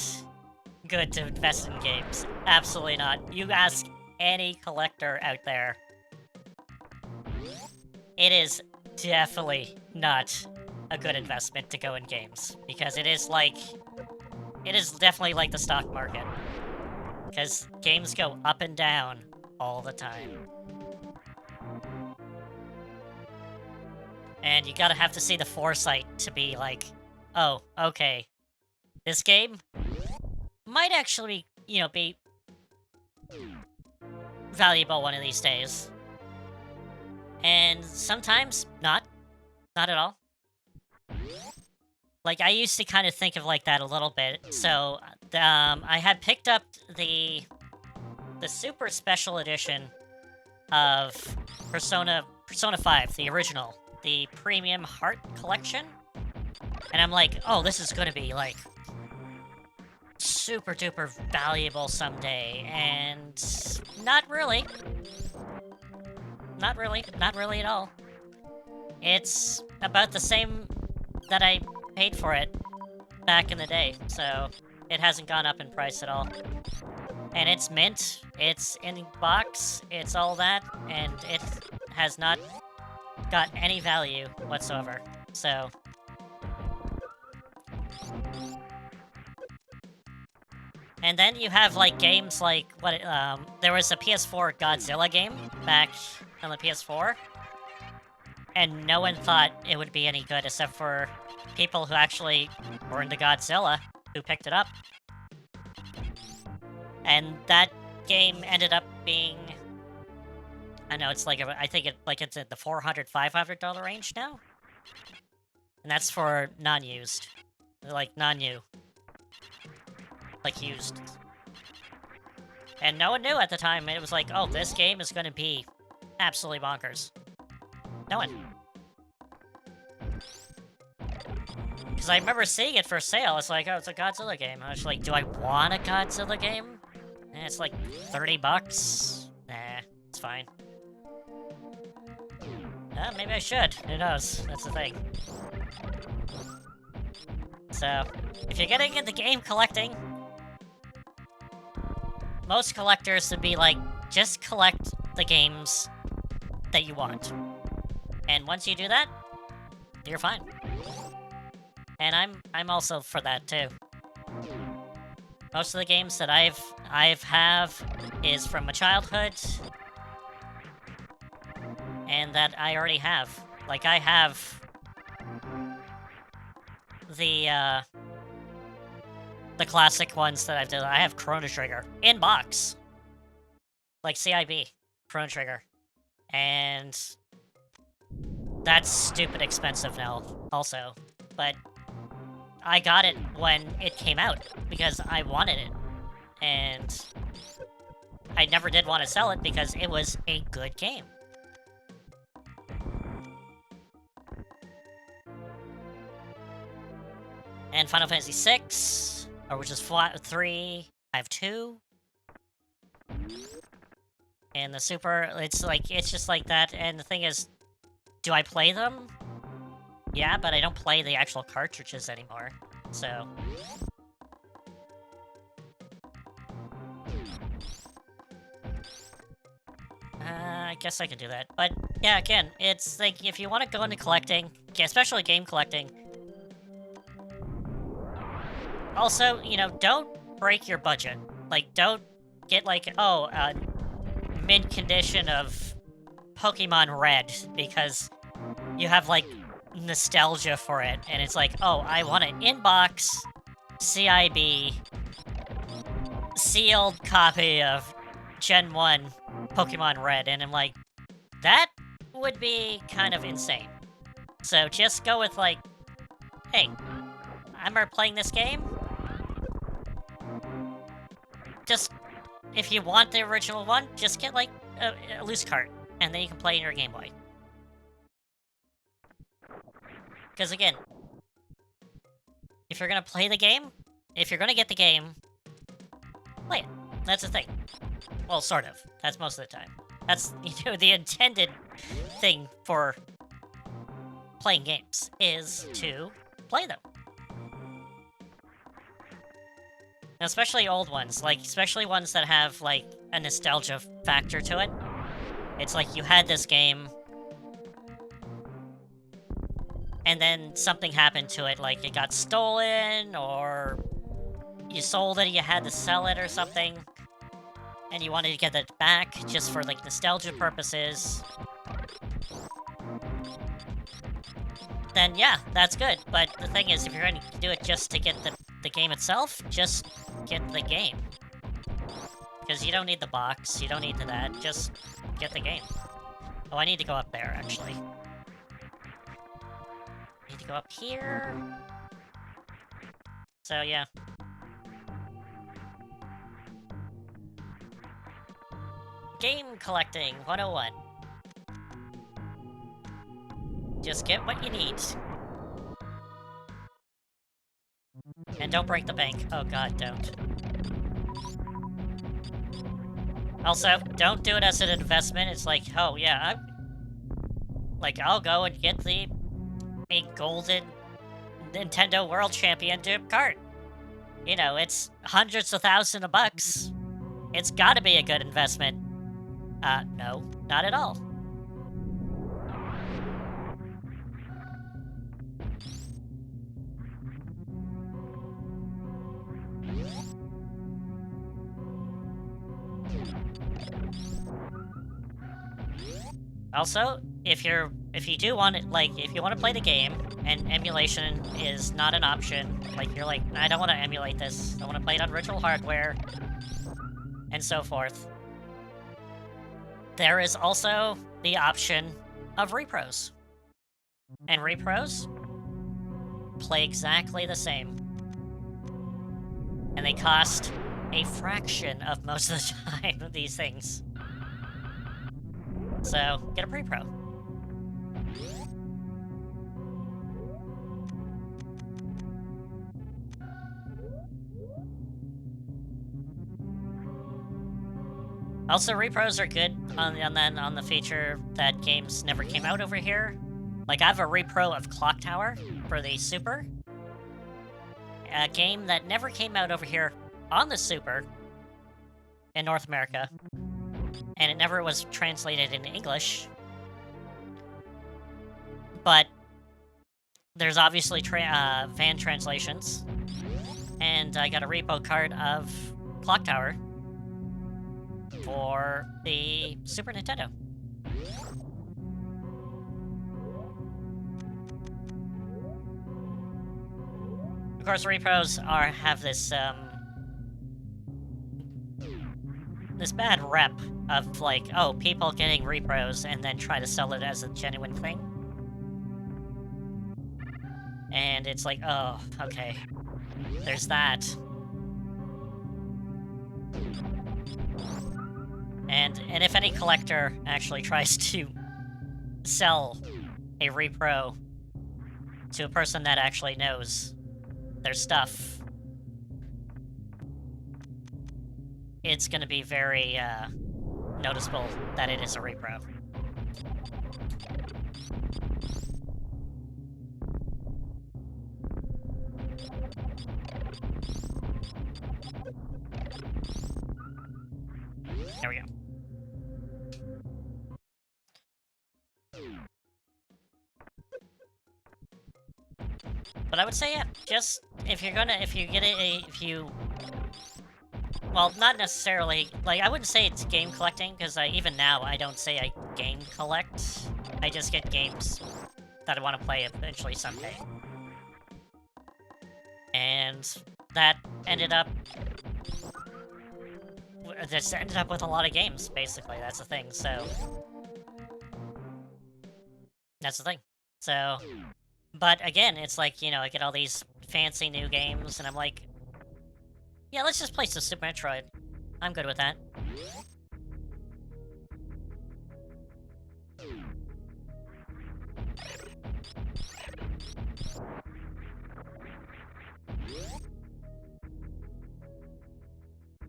good to invest in games. Absolutely not. You ask any collector out there, it is definitely not a good investment to go in games. Because it is definitely like the stock market. Because games go up and down all the time. And you gotta have to see the foresight to be like, oh, okay, this game might actually, be valuable one of these days. And sometimes not at all. Like, I used to kind of think of like that a little bit. So, I had picked up the super special edition of Persona 5, the original, the Premium Heart Collection. And I'm like, oh, this is gonna be like super duper valuable someday, and not really. Not really at all. It's about the same that I paid for it back in the day, so it hasn't gone up in price at all. And it's mint, it's in box, it's all that, and it has not got any value whatsoever, so... And then you have, like, games like, there was a PS4 Godzilla game back on the PS4, and no one thought it would be any good except for people who actually were into Godzilla, who picked it up. And that game ended up being... I know, it's like, I think it's at the $400, $500 range now? And that's for non-used. Like, non-new. Like, used. And no one knew at the time. It was like, oh, this game is gonna be absolutely bonkers. No one. Because I remember seeing it for sale. It's like, oh, it's a Godzilla game. I was like, do I want a Godzilla game? And it's like $30. Nah, it's fine. Maybe I should. Who knows? That's the thing. So, if you're getting into game collecting, most collectors would be like, just collect the games that you want. And once you do that, you're fine. And I'm also for that too. Most of the games that I've have is from my childhood, and that I already have. Like, I have the classic ones that I've done. I have Chrono Trigger in box, like CIB Chrono Trigger, and that's stupid expensive now also, but I got it when it came out because I wanted it, and I never did want to sell it because it was a good game. And Final Fantasy 6, or which is 3, I have 2. And the Super, it's just like that, and the thing is, do I play them? Yeah, but I don't play the actual cartridges anymore, so... I guess I could do that. But, yeah, again, it's like, if you want to go into collecting, especially game collecting, also, don't break your budget. Like, don't get, like, mid-condition of Pokemon Red, because you have, like, nostalgia for it, and it's like, oh, I want an in-box, CIB, sealed copy of Gen 1 Pokemon Red, and I'm like, that would be kind of insane. So just go with, like, hey, I'm playing this game. Just, if you want the original one, just get, like, a loose cart, and then you can play in your Game Boy. Because, again, if you're gonna play the game, if you're gonna get the game, play it. That's the thing. Well, sort of. That's most of the time. That's, the intended thing for playing games, is to play them. Especially old ones, like, especially ones that have, like, a nostalgia factor to it. It's like you had this game, and then something happened to it, like it got stolen, or you sold it, you had to sell it or something, and you wanted to get it back just for, like, nostalgia purposes. Then yeah, that's good. But the thing is, if you're going to do it just to get the game itself, just get the game. Because you don't need the box, you don't need that, just get the game. Oh, I need to go up there, actually. Need to go up here. So, yeah. Game collecting 101. Just get what you need. And don't break the bank. Oh god, don't. Also, don't do it as an investment. It's like, oh yeah, I'll go and get a golden Nintendo World Championship cart. You know, it's hundreds of thousands of bucks. It's gotta be a good investment. No, not at all. Also, if you do want it, like, if you want to play the game, and emulation is not an option, like, you're like, I don't want to emulate this, I want to play it on original hardware, and so forth, there is also the option of repros. And repros play exactly the same. And they cost a fraction of most of the time of these things. So, get a pre-pro. Also, repros are good on the feature that games never came out over here. Like, I have a repro of Clock Tower for the Super. A game that never came out over here on the Super in North America. And it never was translated into English. But there's obviously fan translations. And I got a repo card of Clock Tower for the Super Nintendo. Of course, repros have this this bad rep of, like, oh, people getting repros and then try to sell it as a genuine thing. And it's like, oh, okay. There's that. And if any collector actually tries to sell a repro to a person that actually knows their stuff, it's gonna be very, noticeable that it is a repro. There we go. But I would say, yeah, just, well, not necessarily, like, I wouldn't say it's game collecting, because even now, I don't say I game collect. I just get games that I want to play eventually someday. And that ended up with a lot of games, basically, that's the thing, so... That's the thing. So, but again, it's like, I get all these fancy new games, and I'm like, yeah, let's just play some Super Metroid. I'm good with that.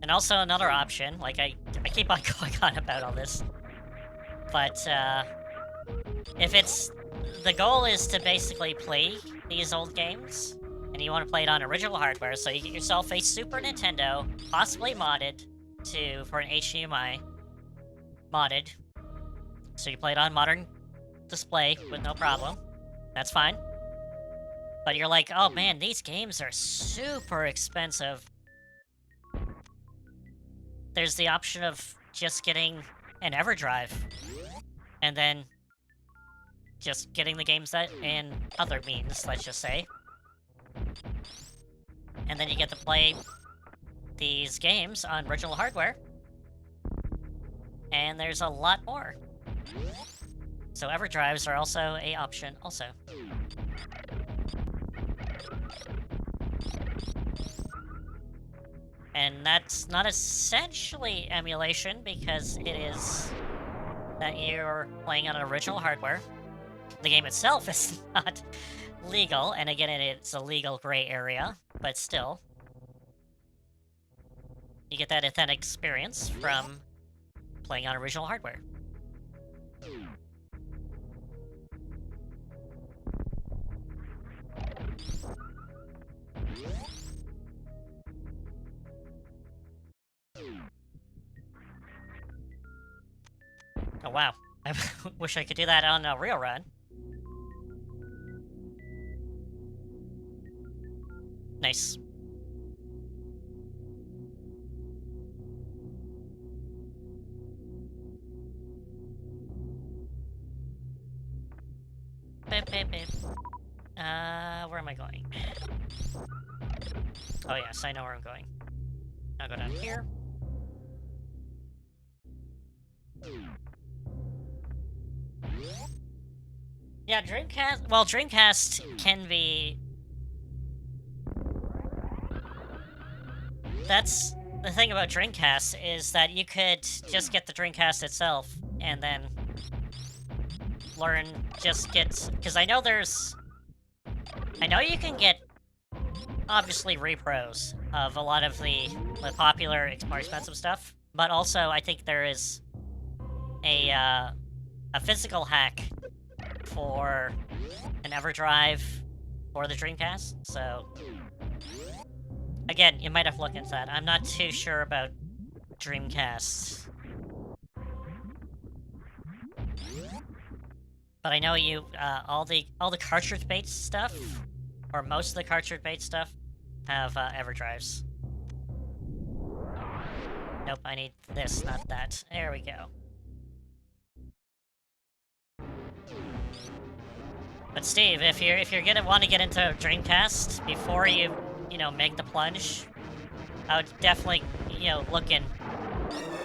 And also another option, like I keep on going on about all this, but if the goal is to basically play these old games, and you want to play it on original hardware, so you get yourself a Super Nintendo, possibly modded for an HDMI, modded, so you play it on modern display with no problem. That's fine. But you're like, oh man, these games are super expensive. There's the option of just getting an EverDrive, and then just getting the games that in other means, let's just say. And then you get to play these games on original hardware. And there's a lot more. So EverDrives are also an option also. And that's not essentially emulation, because it is that you're playing on original hardware. The game itself is not legal, and again, it's a legal gray area, but still. You get that authentic experience from playing on original hardware. Oh wow, I wish I could do that on a real run. Nice. Beep, beep, beep. Where am I going? Oh yes, I know where I'm going. I'll go down here. Yeah, Dreamcast... Well, Dreamcast can be... That's the thing about Dreamcast, is that you could just get the Dreamcast itself, and then because I know you can get, obviously, repros of a lot of the popular, more expensive stuff, but also I think there is a physical hack for an EverDrive for the Dreamcast, so... Again, you might have to look into that. I'm not too sure about Dreamcast. But I know all the cartridge-based stuff, or most of the cartridge-based stuff, have EverDrives. Nope, I need this, not that. There we go. But Steve, if you're gonna want to get into Dreamcast before you make the plunge, I would definitely look in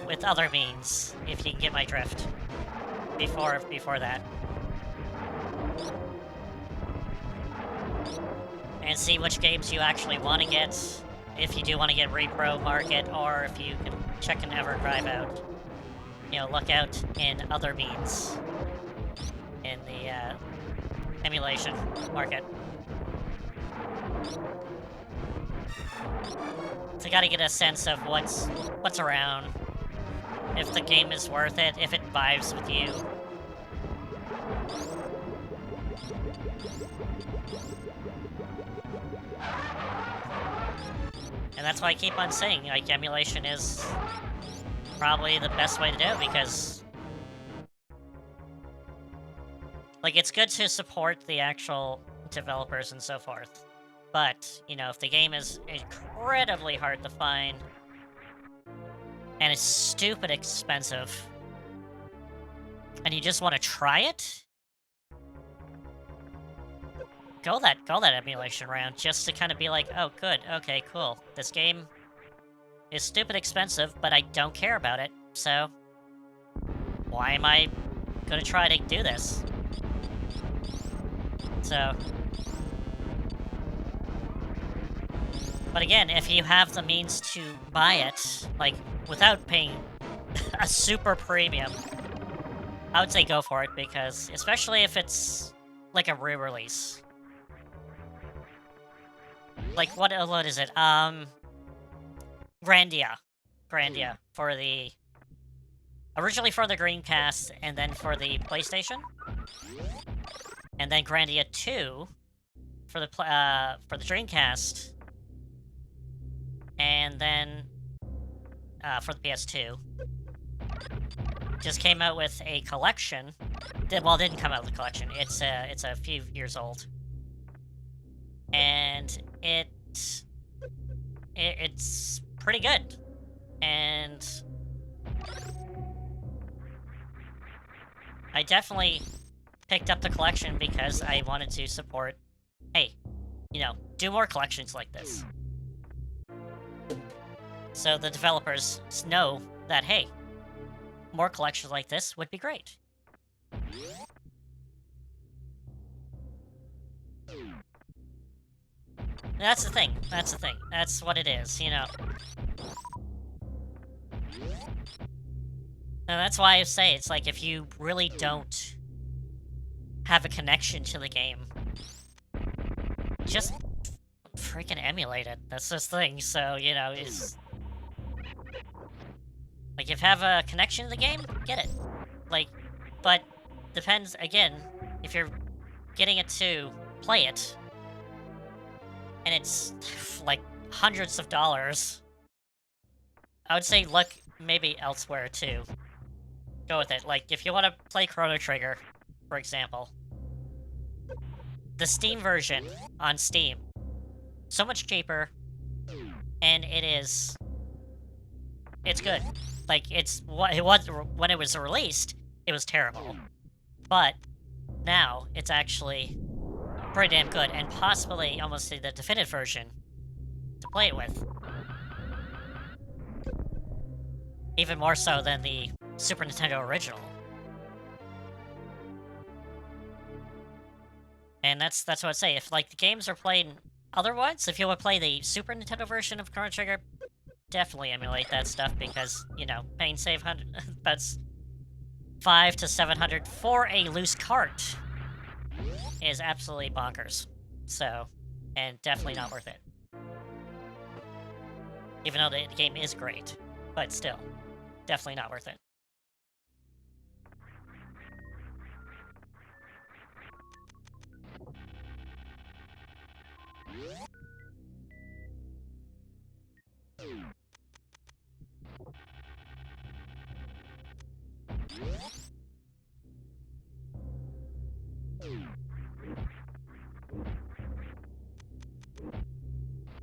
with other means, if you can get my drift. Before that. And see which games you actually want to get, if you do want to get Repro Market, or if you can check an EverDrive out. Look out in other means in the emulation market. So you gotta get a sense of what's around, if the game is worth it, if it vibes with you. And that's why I keep on saying, like, emulation is probably the best way to do it, because, like, it's good to support the actual developers and so forth. But, if the game is incredibly hard to find, and it's stupid expensive, and you just want to try it, go that emulation round, just to kind of be like, oh, good, okay, cool. This game is stupid expensive, but I don't care about it, so why am I gonna try to do this? So... But again, if you have the means to buy it, like, without paying a super premium, I would say go for it, because, especially if it's, like, a re-release. Like, what is it? Grandia. For the... Originally for the Dreamcast, and then for the PlayStation. And then Grandia 2 for the Dreamcast. And then for the PS2. Just came out with a collection. Well, it didn't come out with a collection. It's a few years old. And it's pretty good. And I definitely picked up the collection because I wanted to support, hey, you know, do more collections like this. So the developers know that, hey, more collections like this would be great. That's the thing. That's what it is, you know. And that's why I say, it's like, if you really don't have a connection to the game, just freaking emulate it. That's the thing, so, you know, it's... Like, if you have a connection to the game, get it. Like, but depends, again, if you're getting it to play it, and it's, like, hundreds of dollars, I would say look maybe elsewhere, too. Go with it. Like, if you want to play Chrono Trigger, for example, the Steam version on Steam, so much cheaper, and it's good. Like, it was when it was released, it was terrible. But now it's actually pretty damn good, and possibly almost the definitive version to play it with. Even more so than the Super Nintendo original. And that's what I'd say. If, like, the games are played otherwise, if you want to play the Super Nintendo version of Chrono Trigger, definitely emulate that stuff, because, you know, paying save that's $500 to $700 for a loose cart is absolutely bonkers. So, and definitely not worth it. Even though the game is great, but still, definitely not worth it.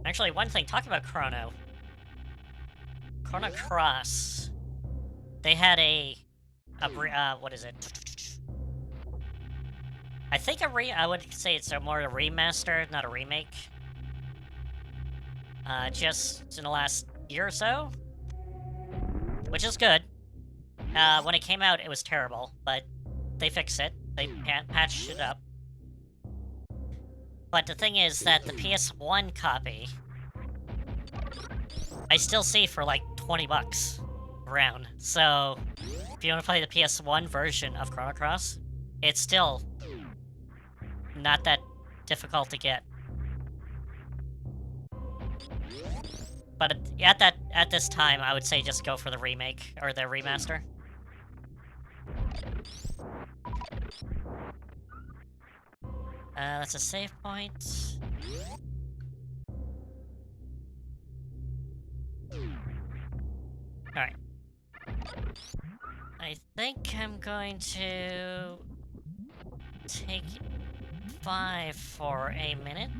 Actually, one thing, talking about Chrono Cross, they had what is it? I think I would say it's more a remaster, not a remake. Just in the last year or so, which is good. When it came out, it was terrible, but they fixed it. They patched it up. But the thing is that the PS1 copy, I still see for like $20 around. So, if you want to play the PS1 version of Chrono Cross, it's still not that difficult to get. But at this time, I would say just go for the remake or the remaster. That's a save point. Alright. I think I'm going to take 5 for a minute.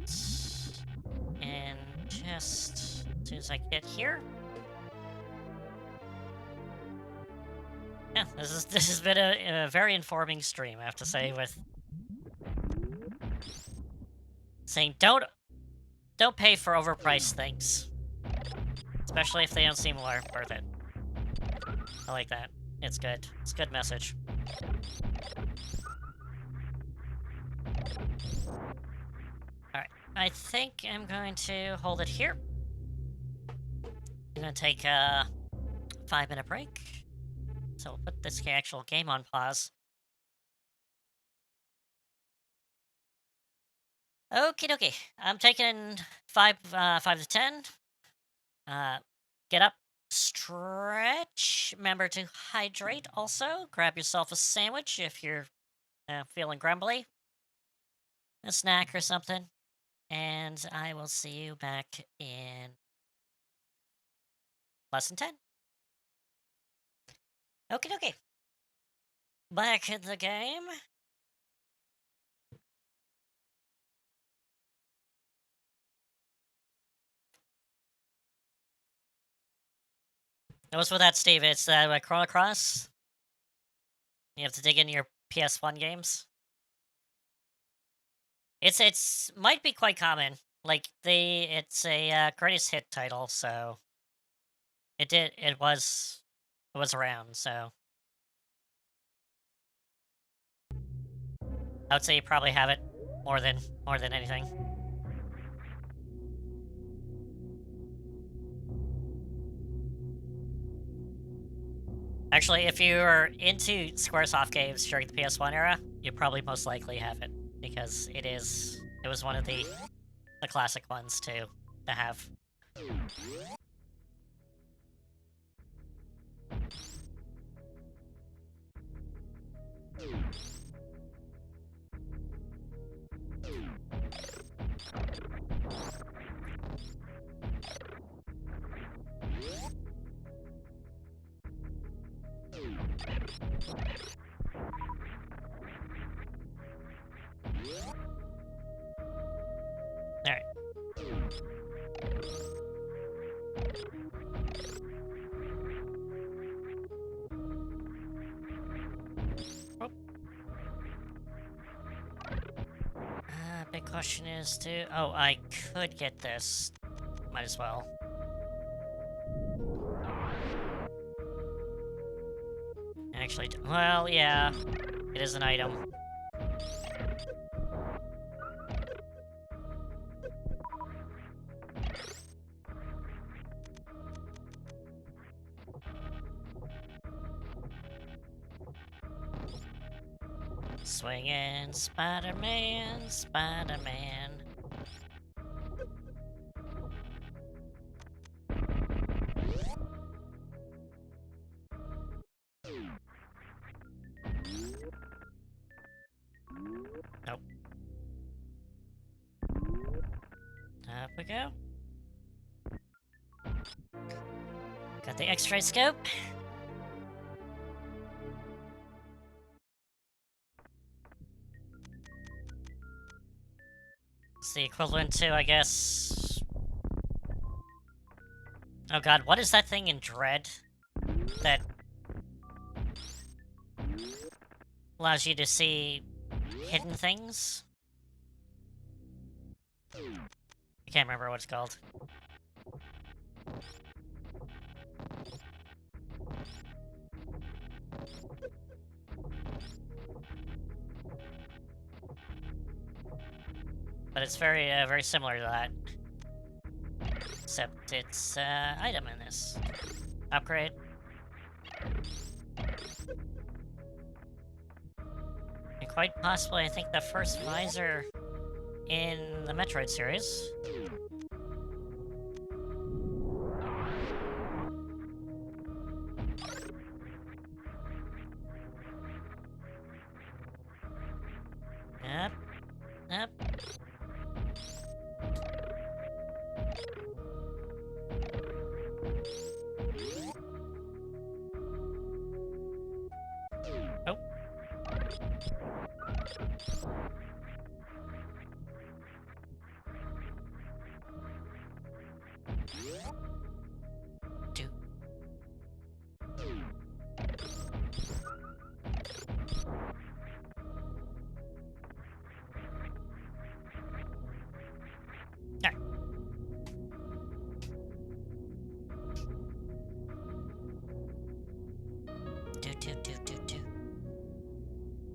And just as soon as I get here. Yeah, this has been a very informing stream, I have to say, with saying don't pay for overpriced things, especially if they don't seem worth it. I like that. It's good. It's a good message. Alright, I think I'm going to hold it here. I'm gonna take a 5-minute break. So we'll put this actual game on pause. Okie dokie. I'm taking 5 to 10. Get up, stretch. Remember to hydrate also. Grab yourself a sandwich if you're feeling grumbly. A snack or something. And I will see you back in less than 10. Okie dokie. Back in the game. What's with that, Steve? It's Chrono Cross? You have to dig into your PS1 games? It's might be quite common. Like it's a greatest hit title, so it was around. So I would say you probably have it more than anything. Actually, if you were into Squaresoft games during the PS1 era, you probably most likely have it because it was one of the classic ones to have. Alright. Oh. Big question is oh, I could get this. Might as well. Actually, well, yeah. It is an item. Swinging Spider-Man, Spider-Man. Nope. Up we go. Got the X-ray scope. It's the equivalent to, I guess... Oh god, what is that thing in Dread? That... allows you to see... hidden things? I can't remember what it's called. But it's very similar to that. Except it's, item in this. Upgrade. And quite possibly, I think the first visor in the Metroid series. Yep. Yep. Oh. Two. There. Do. Do. Do. Do. Do.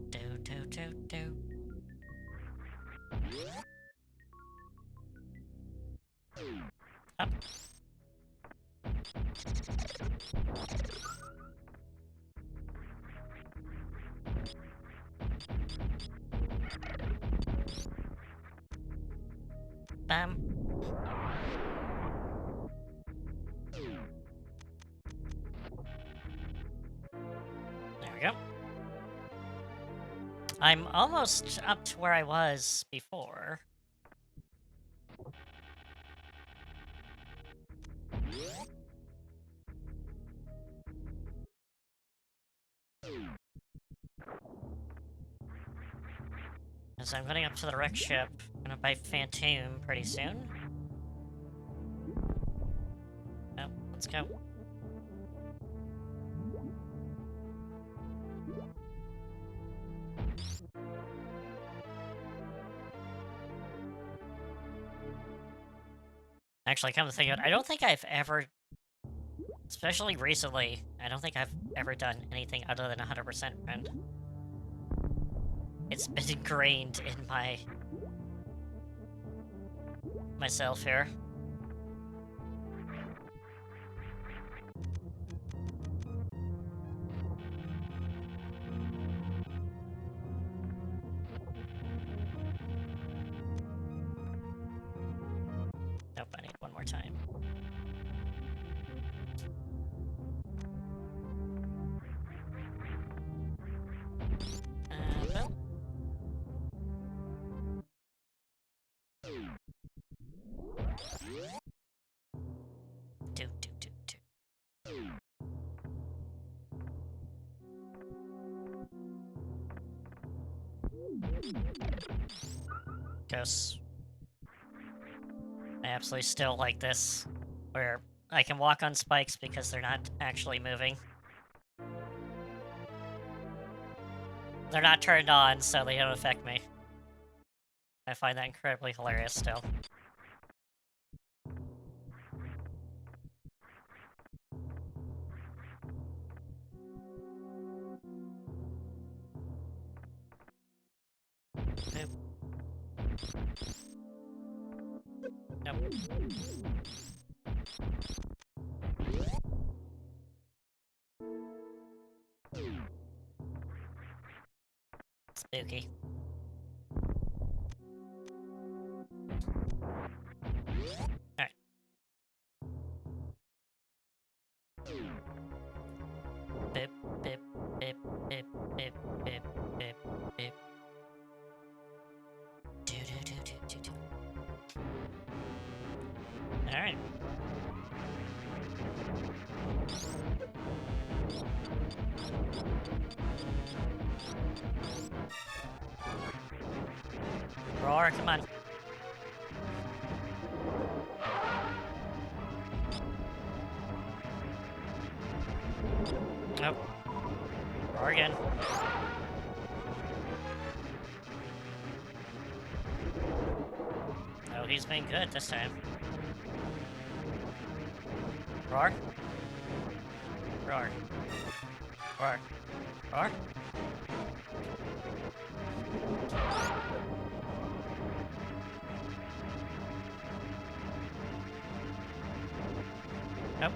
Do. Do. Do. Do. Bam. There we go. I'm almost up to where I was before. As I'm getting up to the wreck ship, I'm gonna buy Phantom pretty soon. Oh, let's go. Actually, come to think of it, I don't think I've ever, especially recently, I don't think I've ever done anything other than 100% Rent. It's been ingrained in myself here. Nope, I need one more time. Well. Do. Ghosts. I absolutely still like this, where I can walk on spikes because they're not actually moving. They're not turned on, so they don't affect me. I find that incredibly hilarious still. Nope. Nope. Spooky. Alright. Bip, bip, bip, bip, bip, bip, bip, bip. Do. Alright. Roar, come on. Nope. Roar again. Oh, he's been good this time. Roar. Roar. Roar. Roar. Nope.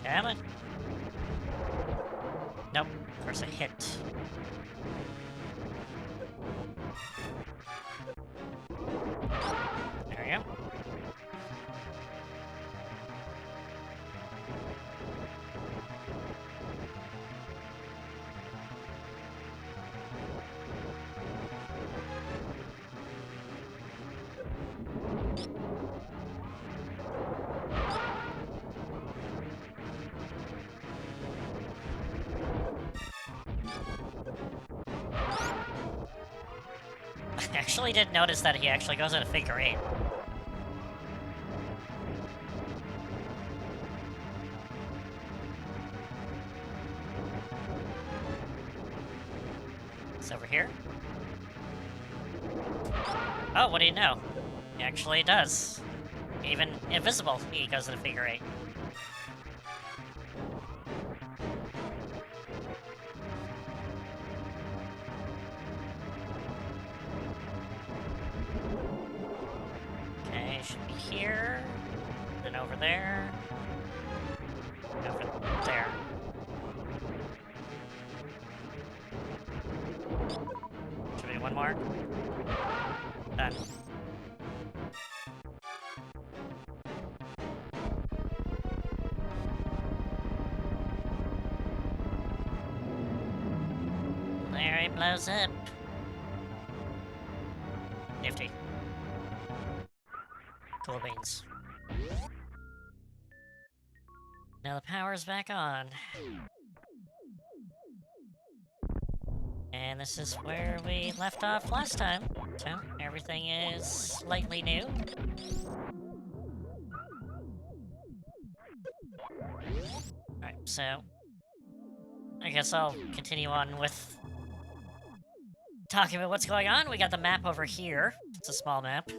Come on. Nope. Of course I hit. There we go. I actually did notice that he actually goes in a figure eight. It's over here. Oh, what do you know? He actually does. Even invisible, he goes in a figure eight. Should be here, then over there, over there. more. Done. There it blows up. Nifty. Cool beans. Now the power's back on. And this is where we left off last time. So, everything is slightly new. Alright, so... I guess I'll continue on with... talking about what's going on. We got the map over here. It's a small map.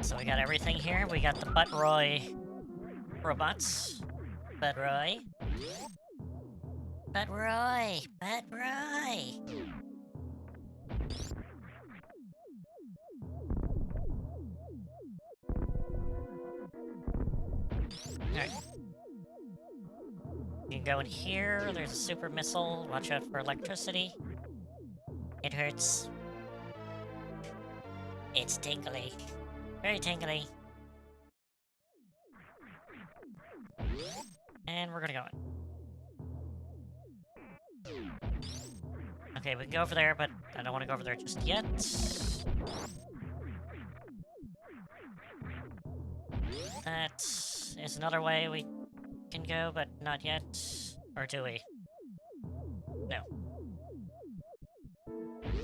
So we got everything here. We got the Buh-Bye robots. Buh-Bye. Buh-Bye. Buh-Bye. Alright. You can go in here. There's a super missile. Watch out for electricity. It hurts. It's tingly. Very tingly. And we're gonna go in. Okay, we can go over there, but I don't want to go over there just yet. That is another way we can go, but not yet. Or do we? No.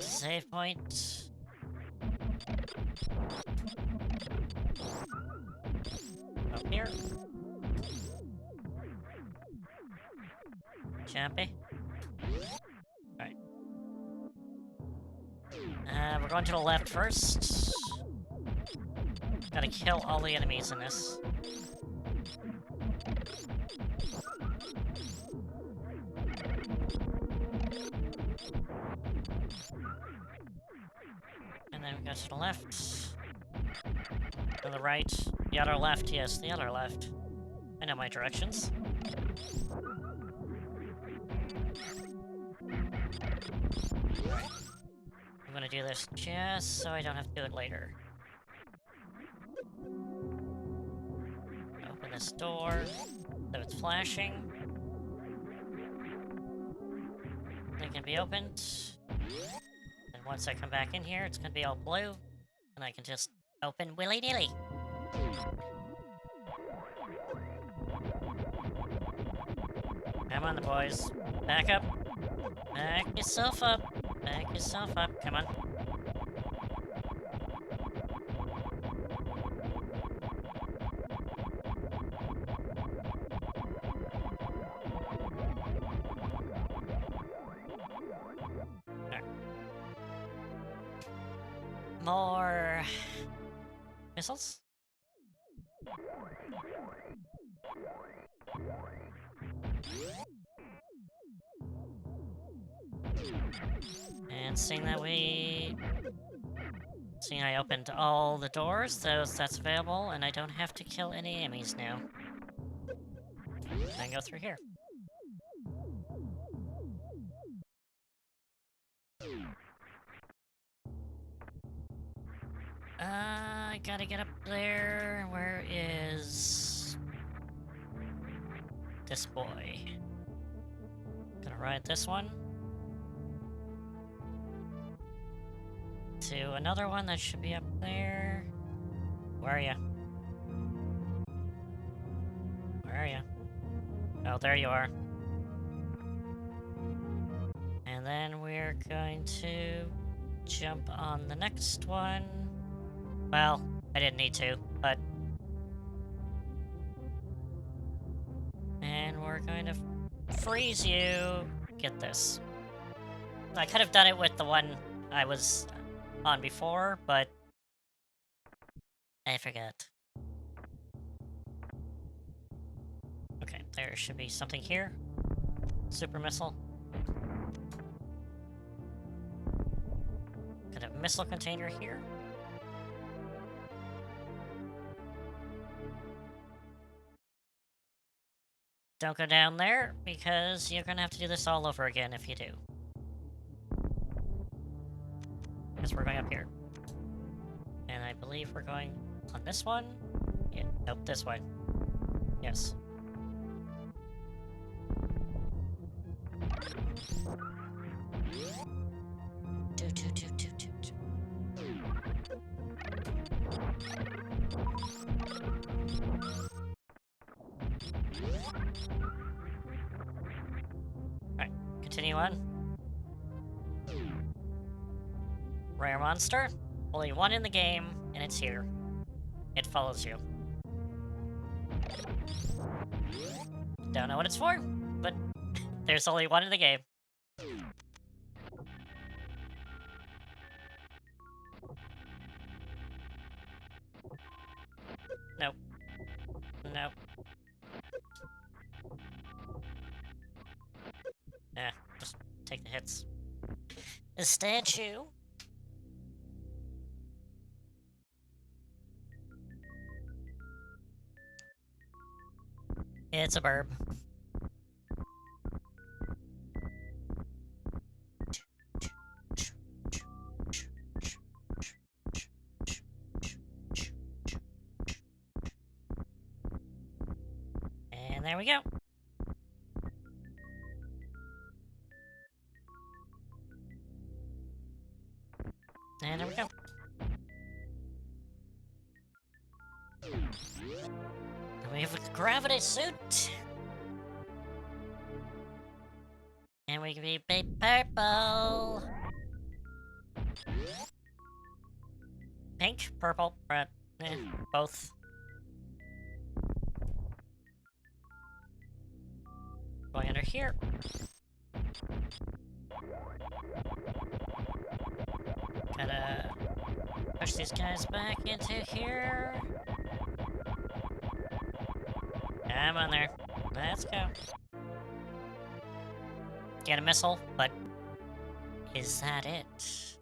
Save point. Up here. Jumpy. Alright. We're going to the left first. Gotta kill all the enemies in this. And then we go to the left. To the right. The other left, yes, the other left. I know my directions. I'm gonna do this just so I don't have to do it later. Open this door, so it's flashing. It can be opened. And once I come back in here, it's gonna be all blue. And I can just open willy-nilly. Come on, the boys. Back up. Back yourself up. Back yourself up. Come on. More missiles. And seeing I opened all the doors, that's available, and I don't have to kill any enemies now. I can go through here. I gotta get up there. Where is this boy? Gonna ride this one to another one that should be up there. Where are you? Where are you? Oh, there you are. And then we're going to jump on the next one. Well, I didn't need to, but... And we're going to freeze you. Get this. I could have done it with the one I was on before, but... I forgot. Okay, there should be something here. Super missile. Got a missile container here. don't go down there, because you're gonna have to do this all over again if you do. Because we're going up here. And I believe we're going on this one? Yeah, nope, this way. Yes. Alright, continue on. Rare monster. Only one in the game, and it's here. It follows you. Don't know what it's for, but there's only one in the game. Nope. Nope. Yeah, just take the hits. A statue. It's a burb. And there we go. And there we go. We have a gravity suit. And we can be purple. Pink, purple, red, both. Going under here. Gotta push these guys back into here. Come on there. Let's go. Get a missile, but is that it?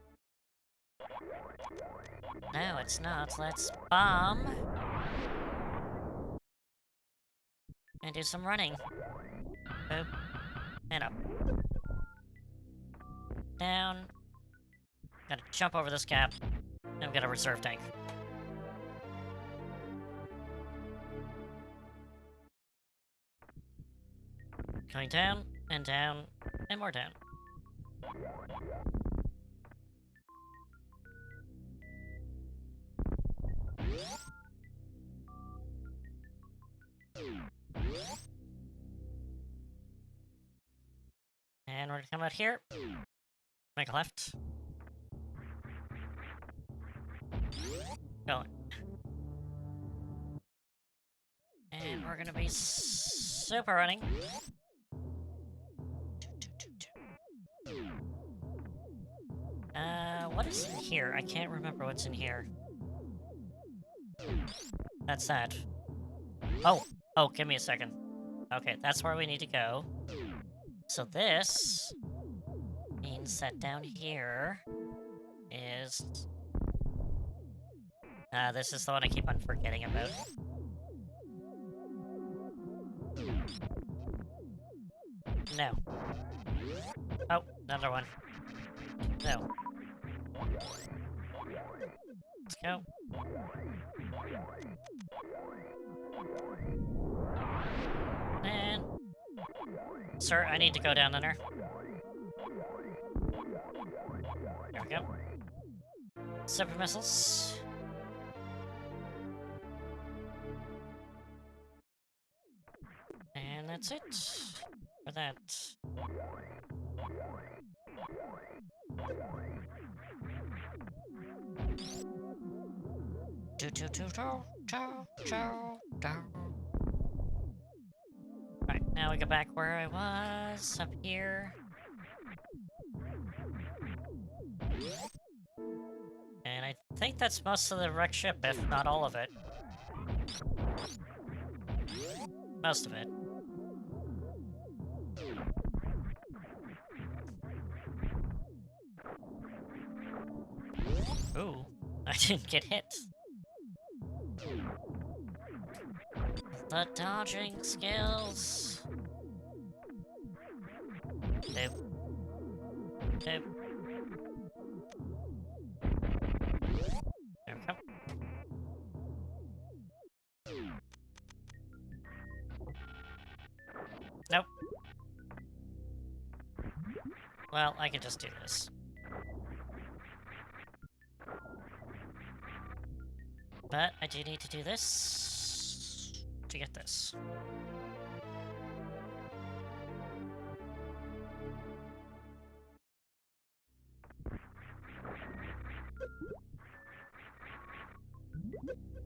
No, it's not. Let's bomb. And do some running. Boop. And up. Down. Gotta jump over this gap. And we got a reserve tank. Going down, and more down. And we're gonna come out here. Make a left. Going. And we're gonna be super running. What is in here? I can't remember what's in here. That's that. Oh, give me a second. Okay, that's where we need to go. So this means that down here is... this is the one I keep on forgetting about. No. Oh, another one. No. Let's go. And... Sir, I need to go down there. There we go. Super missiles. And that's it. For that. Right, now we go back where I was, up here. And I think that's most of the wrecked ship, if not all of it. Most of it. Ooh, I didn't get hit. The dodging skills. Nope. Nope. There we go. Nope. Well, I can just do this. But I do need to do this to get this.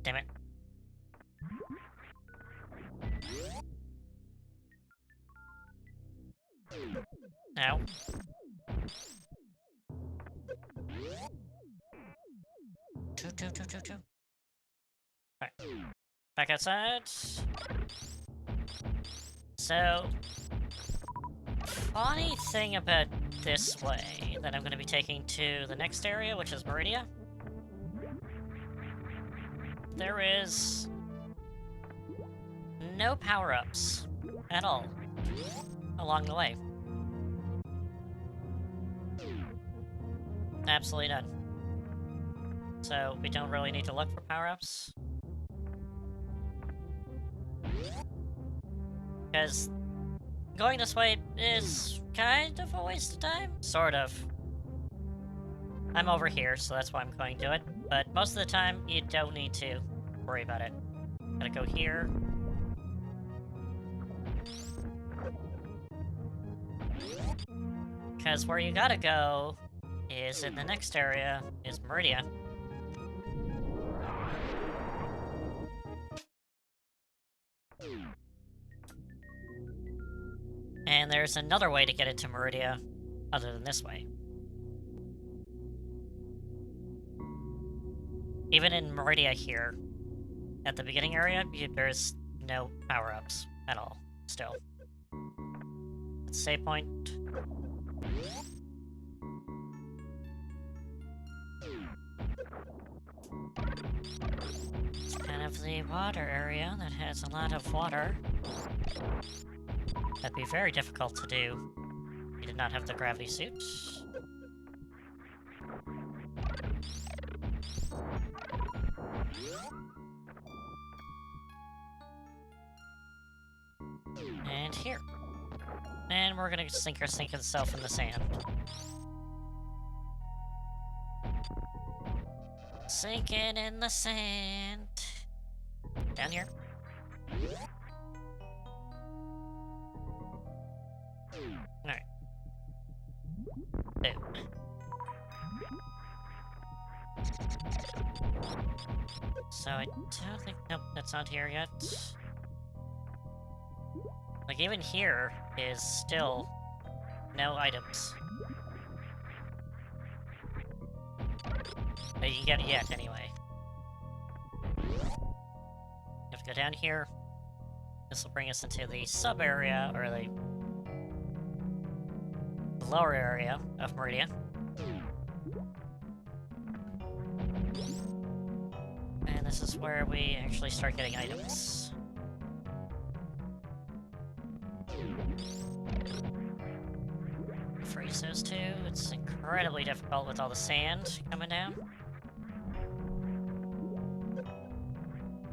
Damn it. Ow. Choo. Alright. Back outside. So, funny thing about this way that I'm going to be taking to the next area, which is Meridia. There is no power-ups at all along the way. Absolutely none. So we don't really need to look for power-ups. Because going this way is kind of a waste of time. Sort of. I'm over here, so that's why I'm going to it. But most of the time, you don't need to worry about it. Gotta go here. Because where you gotta go is in the next area, is Meridia. And there's another way to get into Meridia other than this way. Even in Meridia here, at the beginning area, there's no power-ups at all, still. Save point. It's kind of the water area that has a lot of water. That'd be very difficult to do if you did not have the gravity suit. And here. And we're gonna sink itself in the sand. Sinking in the sand. Down here. Alright. Boom. So I don't think... Nope, that's not here yet. Like, even here is still no items. But you can get it yet, anyway. You have to go down here. This will bring us into the sub-area, or the lower area of Meridia. And this is where we actually start getting items. Freeze those two. It's incredibly difficult with all the sand coming down.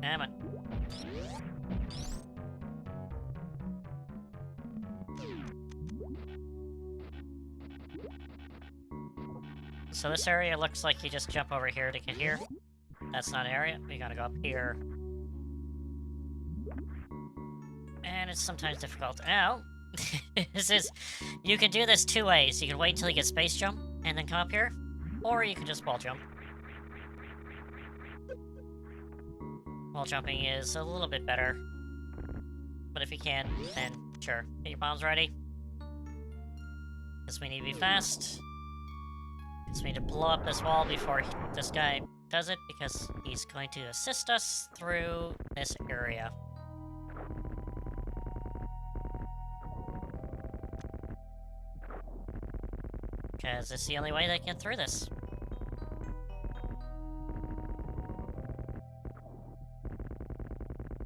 Damn it. So this area looks like you just jump over here to get here. That's not an area. We gotta go up here. And it's sometimes difficult. Ow! This is... You can do this two ways. You can wait until you get space jump, and then come up here. Or you can just wall jump. Wall jumping is a little bit better. But if you can, then sure. Get your bombs ready. Because we need to be fast. Because we need to blow up this wall before this guy does it, because he's going to assist us through this area. Because it's the only way they get through this.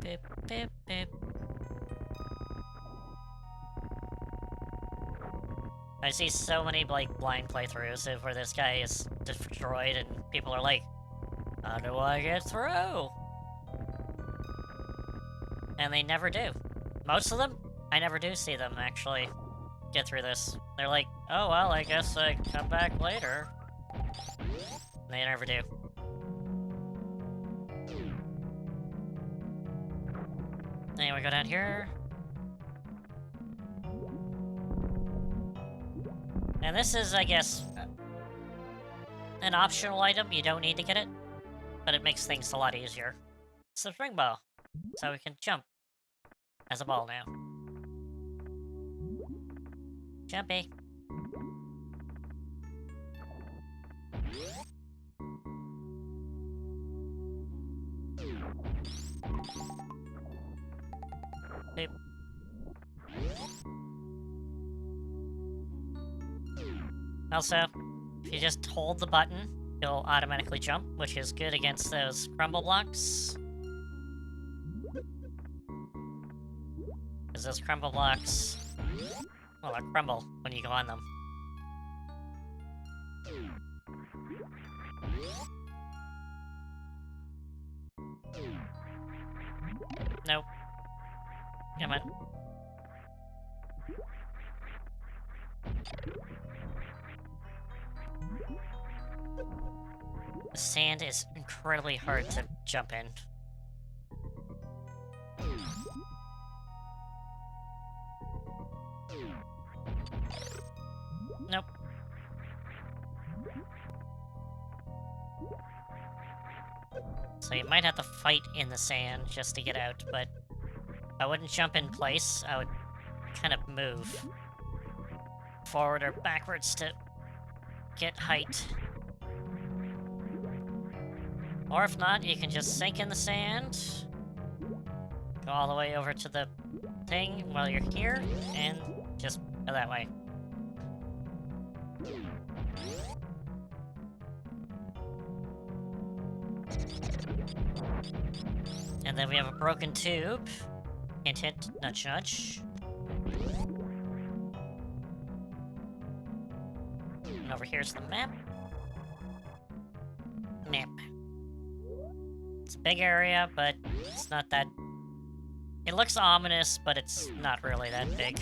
Beep, beep, beep. I see so many, like, blind playthroughs of where this guy is destroyed and people are like, how do I get through? And they never do. Most of them, I never do see them actually get through this. They're like, oh well, I guess I come back later. They never do. Anyway, go down here. And this is, I guess, an optional item. You don't need to get it, but it makes things a lot easier. It's the spring ball, so we can jump as a ball now. Jumpy. Boop. Also, if you just hold the button, you'll automatically jump, which is good against those crumble blocks. Because those crumble blocks, well, they crumble when you go on them. Nope. Come on. The sand is incredibly hard to jump in. Nope. So you might have to fight in the sand just to get out, but I wouldn't jump in place. I would kind of move forward or backwards to get height. Or if not, you can just sink in the sand, go all the way over to the thing while you're here, and just go that way. And then we have a broken tube. Hint, hint, nudge, nudge. And over here's the map. Map. It's a big area, but it's not that... It looks ominous, but it's not really that big.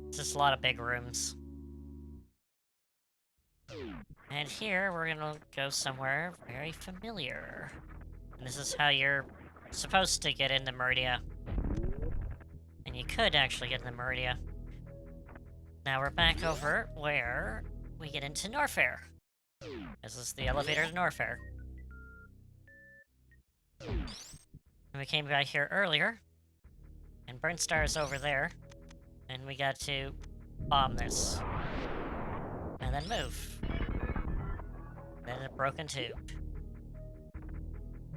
It's just a lot of big rooms. And here, we're gonna go somewhere very familiar. And this is how you're supposed to get into Meridia. And you could actually get into Meridia. Now we're back over where we get into Norfair. This is the elevator to Norfair. And we came by here earlier. And Burnstar's over there. And we got to bomb this. And then move. Then a broken tube.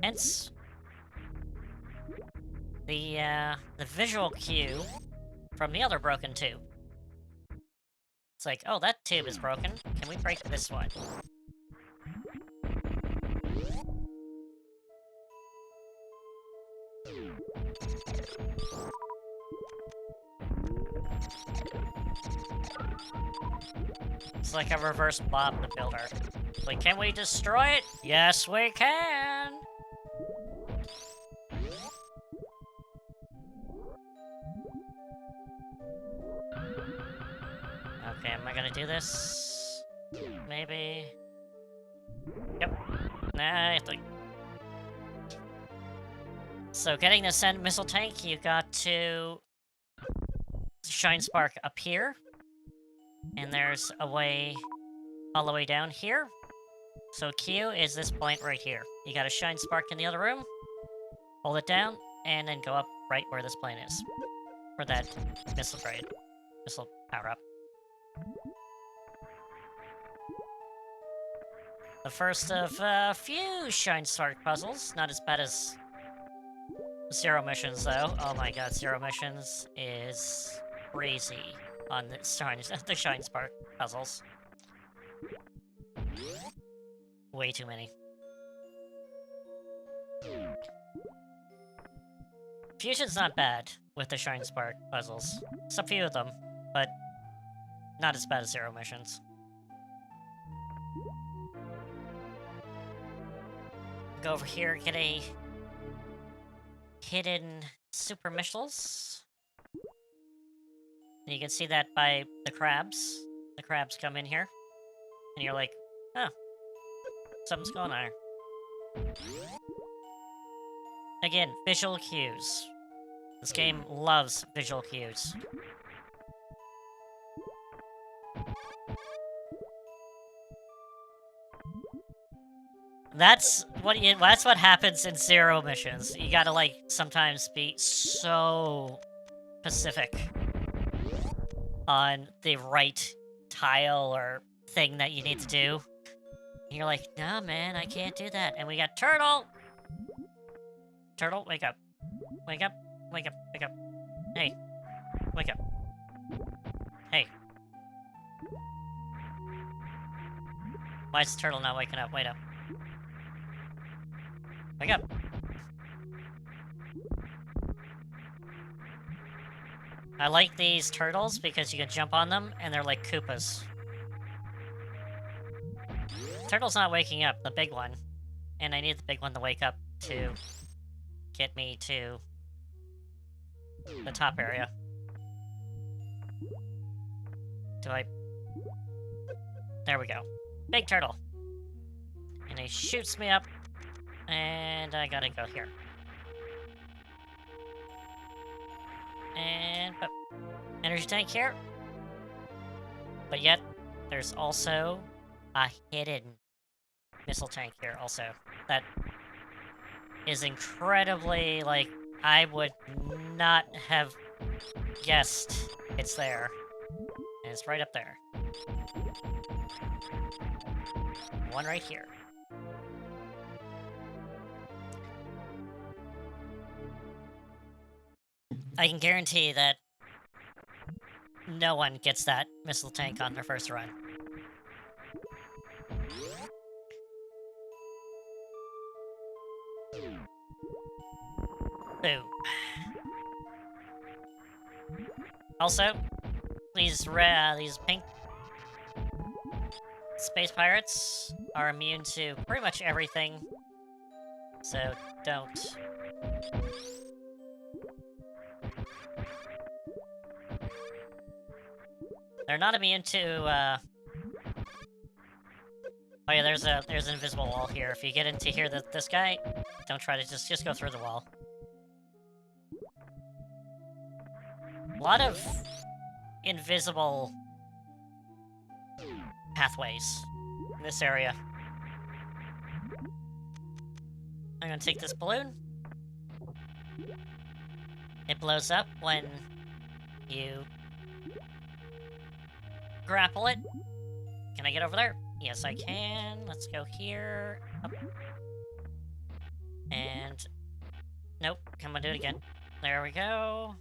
Hence, the visual cue from the other broken tube. It's like, oh, that tube is broken. Can we break this one? It's like a reverse Bob the Builder. It's like, can we destroy it? Yes, we can! Okay, am I gonna do this? Maybe... Yep. Nah, I have to... So, getting the Send Missile Tank, you got to... Shine Spark up here. And there's a way all the way down here. So Q is this point right here. You got a Shine Spark in the other room. Hold it down, and then go up right where this plane is. For that missile trade. Missile power-up. The first of a few Shine Spark puzzles. Not as bad as Zero Missions, though. Oh my god, Zero Missions is crazy on the Shine Spark puzzles. Way too many. Fusion's not bad with the Shine Spark puzzles. It's a few of them, but not as bad as Zero Missions. Go over here, get a hidden super missiles. And you can see that by the crabs. The crabs come in here. And you're like, huh, something's going on here. Again, visual cues. This game loves visual cues. That's what happens in Zero Missions. You gotta, like, sometimes be so specific on the right tile or thing that you need to do. And you're like, no, man, I can't do that. And we got Turtle! Turtle, wake up. Wake up. Wake up. Wake up. Hey. Wake up. Hey. Why is Turtle not waking up? Wait up. Wake up. I like these turtles because you can jump on them and they're like Koopas. Turtle's not waking up, the big one. And I need the big one to wake up to get me to the top area. There we go. Big turtle. And he shoots me up. And I gotta go here. And energy tank here. But yet, there's also a hidden missile tank here also. That is incredibly, like, I would not have guessed it's there. And it's right up there. One right here. I can guarantee that no one gets that missile tank on their first run. Boom. Also, these pink space pirates are immune to pretty much everything, so don't. They're not immune to, oh yeah, there's an invisible wall here. If you get into here, this guy, don't try to just go through the wall. A lot of invisible pathways in this area. I'm gonna take this balloon. It blows up when you grapple it. Can I get over there? Yes, I can. Let's go here. Up. And nope. Come on, do it again. There we go.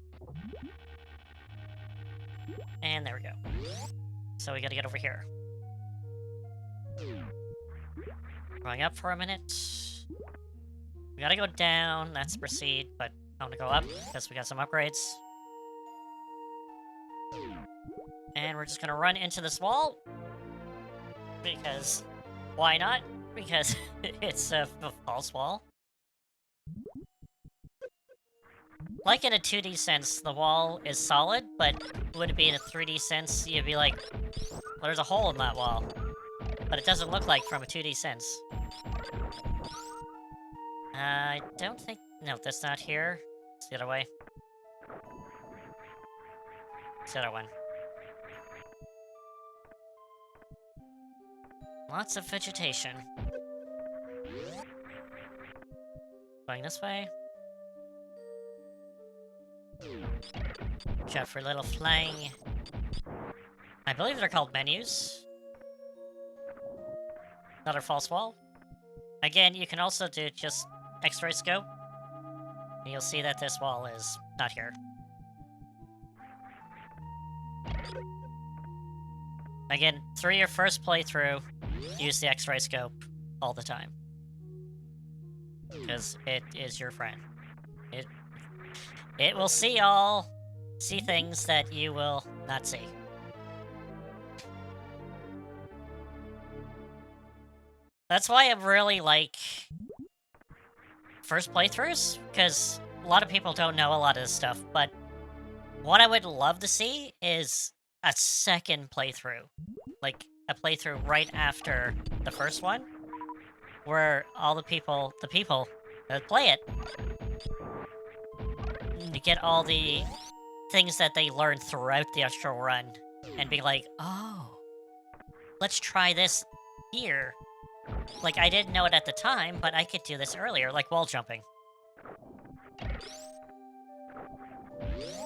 And there we go. So we gotta get over here. Going up for a minute. We gotta go down. That's proceed, but I'm gonna go up because we got some upgrades. And we're just gonna run into this wall. Because why not? Because it's a false wall. Like in a 2D sense, the wall is solid, but would it be in a 3D sense, you'd be like, well, there's a hole in that wall. But it doesn't look like from a 2D sense. I don't think... No, that's not here. It's the other way. It's the other one. Lots of vegetation. Going this way. Watch out for little flying... I believe they're called menus. Another false wall. Again, you can also do just X-ray scope. And you'll see that this wall is not here. Again, through your first playthrough, use the X-ray scope all the time. Because it is your friend. It will see things that you will not see. That's why I really like first playthroughs, because a lot of people don't know a lot of this stuff, but what I would love to see is a second playthrough. Like, a playthrough right after the first one, where all the people that play it, to get all the things that they learned throughout the actual run, and be like, oh, let's try this here. Like, I didn't know it at the time, but I could do this earlier, like wall jumping.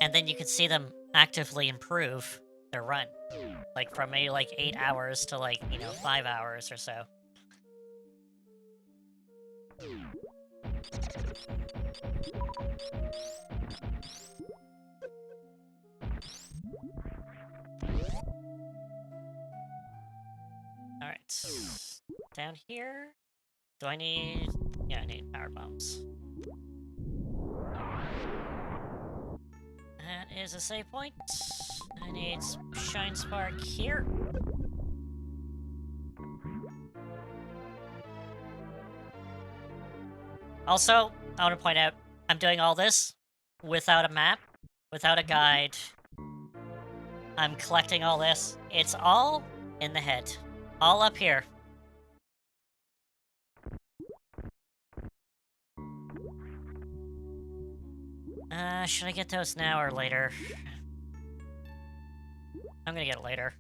And then you could see them actively improve their run. Like, from maybe, like, 8 hours to, like, 5 hours or so. Alright. Down here? Do I need... Yeah, I need power bombs. That is a save point. I need Shine Spark here. Also, I want to point out, I'm doing all this without a map, without a guide. I'm collecting all this. It's all in the head. All up here. Should I get those now or later? I'm gonna get it later.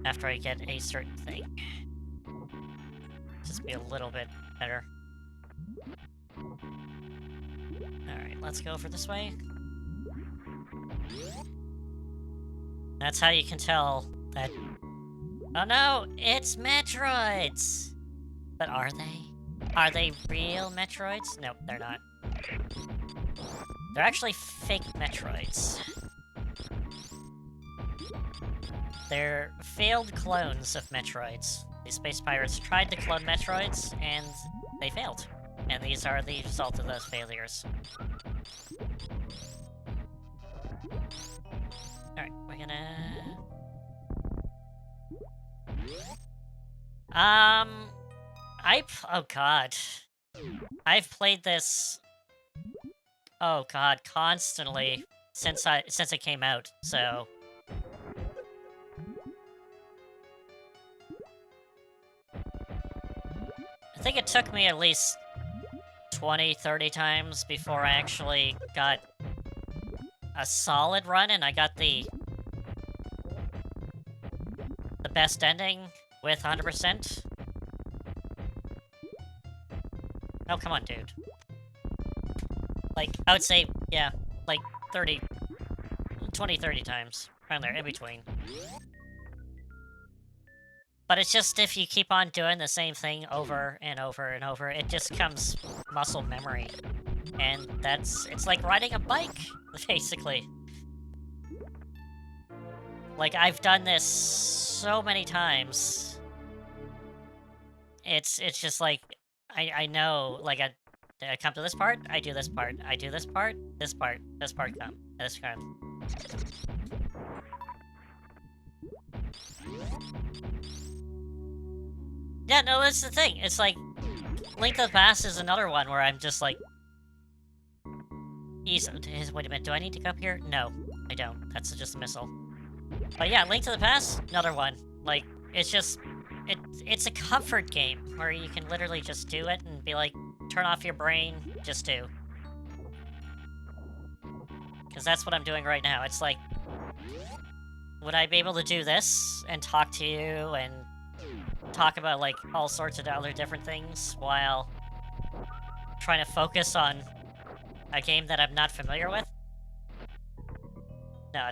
After I get a certain thing. Just be a little bit better. Alright, let's go for this way. That's how you can tell that... Oh no! It's Metroids! But are they? Are they real Metroids? Nope, they're not. They're actually fake Metroids. They're failed clones of Metroids. These space pirates tried to clone Metroids, and they failed. And these are the result of those failures. Alright, we're gonna... Oh god. I've played this... Oh god, constantly since it came out, so... I think it took me at least 20, 30 times before I actually got a solid run, and I got the best ending with 100%. Oh, come on, dude. Like, I would say, yeah, like 20, 30 times. Around there, in between. But it's just if you keep on doing the same thing over and over and over, it just becomes muscle memory. And it's like riding a bike, basically. Like, I've done this so many times. It's just like, I know, like, I come to this part, I do this part, I do this part come, this come. Yeah, no, that's the thing. It's like, Link of the Past is another one where I'm just like... Wait a minute, do I need to go up here? No, I don't. That's just a missile. But yeah, Link to the Past, another one. Like, it's just... It's a comfort game where you can literally just do it and be like, turn off your brain, just do. Because that's what I'm doing right now. It's like... Would I be able to do this and talk to you and... talk about, like, all sorts of other different things while trying to focus on a game that I'm not familiar with? No,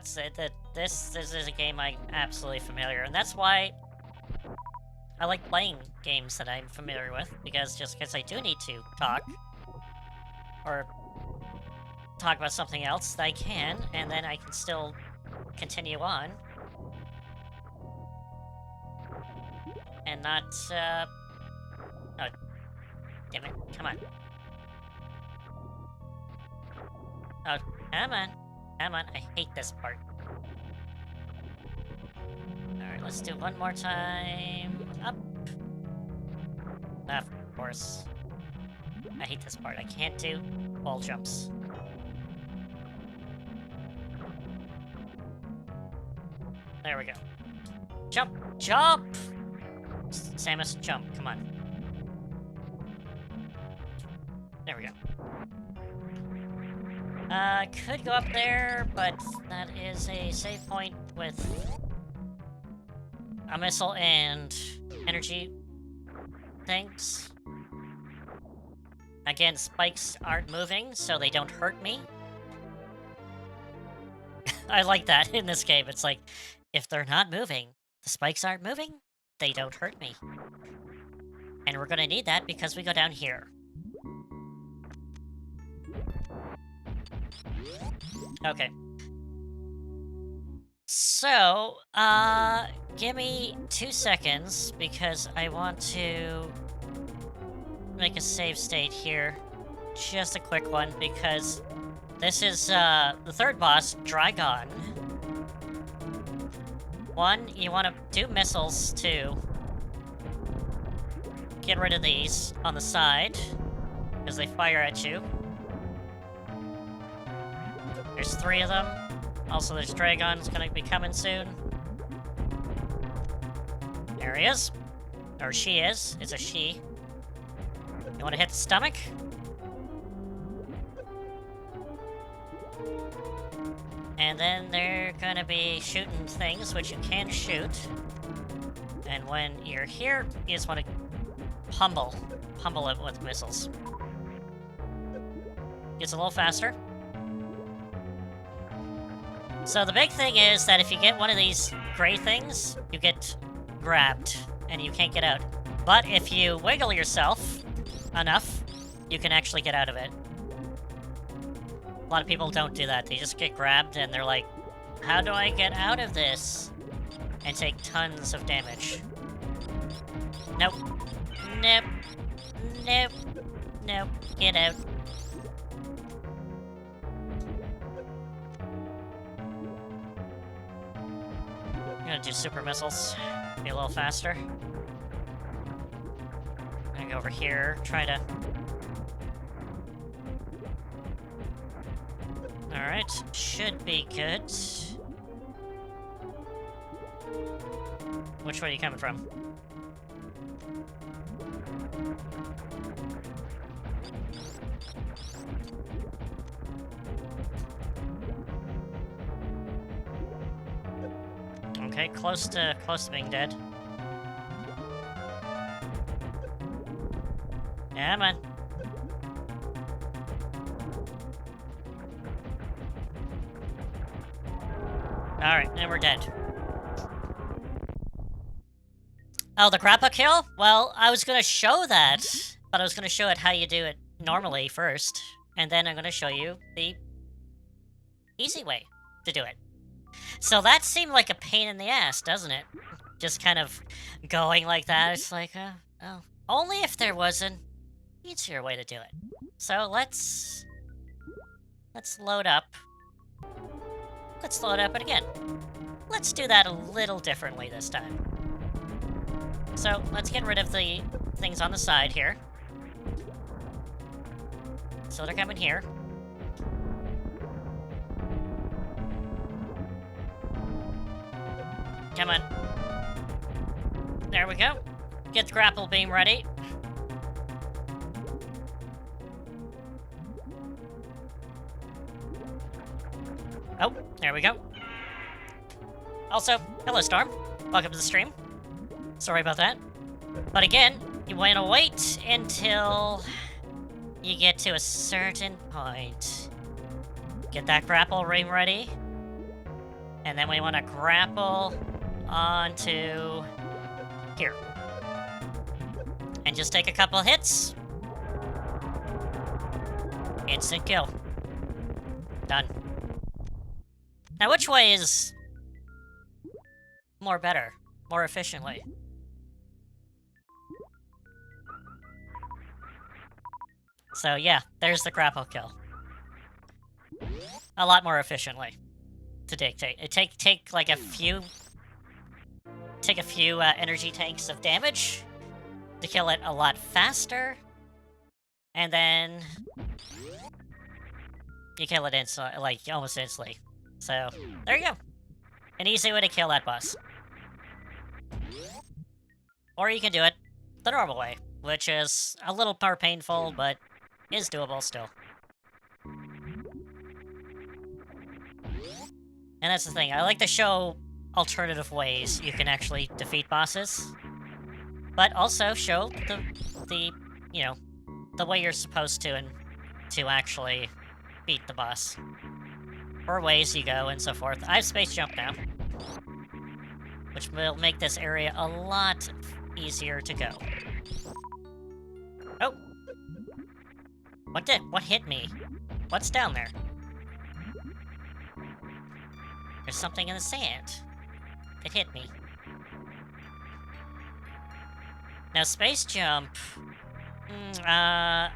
this is a game I'm absolutely familiar, and that's why I like playing games that I'm familiar with, because I do need to talk, or talk about something else, I can, and then I can still continue on. And not, Oh, damn it. Come on. Oh, come on. Come on. I hate this part. Alright, let's do one more time. Up. Of course. I hate this part. I can't do wall jumps. There we go. Jump! Jump! Samus, jump. Come on. There we go. Could go up there, but that is a save point with a missile and energy things. Again, spikes aren't moving, so they don't hurt me. I like that in this game. It's like, if they're not moving, the spikes aren't moving, they don't hurt me. And we're gonna need that because we go down here. Okay. So, give me 2 seconds because I want to make a save state here. Just a quick one because this is, the third boss, Dragon. One, you want to do missiles to get rid of these on the side because they fire at you. There's 3 of them. Also, there's Dragon's gonna be coming soon. There he is. Or she is. It's a she. You want to hit the stomach? And then they're gonna be shooting things, which you can shoot. And when you're here, you just want to pummel it with missiles. Gets a little faster. So the big thing is that if you get one of these gray things, you get grabbed, and you can't get out. But if you wiggle yourself enough, you can actually get out of it. A lot of people don't do that. They just get grabbed, and they're like, how do I get out of this? And take tons of damage. Nope. Nope. Nope. Nope. Get out. I'm gonna do super missiles. Be a little faster. I'm gonna go over here, try to... Alright, should be good. Which way are you coming from? Okay, close to being dead. Yeah, man. Alright, and we're dead. Oh, the grappa kill? Well, I was gonna show that, but I was gonna show it how you do it normally first, and then I'm gonna show you the easy way to do it. So that seemed like a pain in the ass, doesn't it? Just kind of going like that. It's like, oh. Only if there was an easier way to do it. So let's load up. Let's load up it again. Let's do that a little differently this time. So let's get rid of the things on the side here. So they're coming here. Come on. There we go. Get the grapple beam ready. Oh, there we go. Also, hello Storm. Welcome to the stream. Sorry about that. But again, you want to wait until you get to a certain point. Get that grapple beam ready. And then we want to grapple onto here. And just take a couple hits. Instant kill. Done. Now which way is more better? More efficiently? So yeah, there's the grapple kill. A lot more efficiently to dictate. It take like a few energy tanks of damage to kill it a lot faster, and then you kill it instantly, like almost instantly. So there you go, an easy way to kill that boss. Or you can do it the normal way, which is a little more painful, but is doable still. And that's the thing, I like to show alternative ways you can actually defeat bosses, but also show the you know, the way you're supposed to and to actually beat the boss. Or ways you go and so forth. I have space jump now, which will make this area a lot easier to go. Oh! What hit me? What's down there? There's something in the sand. It hit me. Now, space jump... I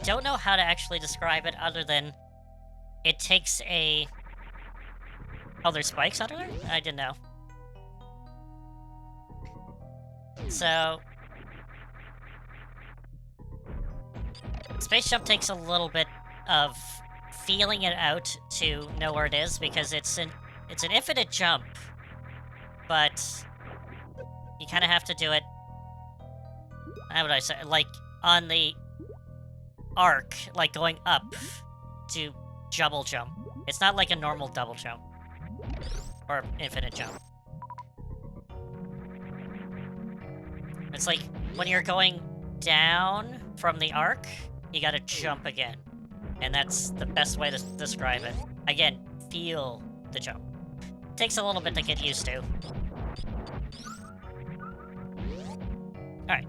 don't know how to actually describe it other than it takes a... Oh, there's spikes under there? I didn't know. So... Space jump takes a little bit of feeling it out to know where it is, because it's an infinite jump, but you kind of have to do it, how would I say, like on the arc, like going up to double jump. It's not like a normal double jump or infinite jump. It's like when you're going down from the arc, you gotta jump again. And that's the best way to describe it. Again, feel the jump. Takes a little bit to get used to. Alright.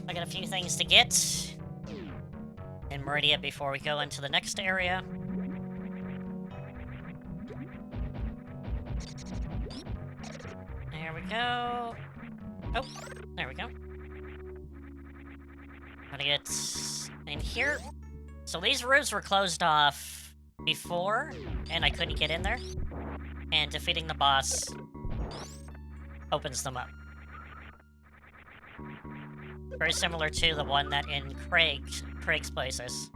I got a few things to get in Meridia before we go into the next area. There we go. Oh, there we go. Gotta get in here. So these rooms were closed off before, and I couldn't get in there. And defeating the boss opens them up. Very similar to the one that in Craig's places.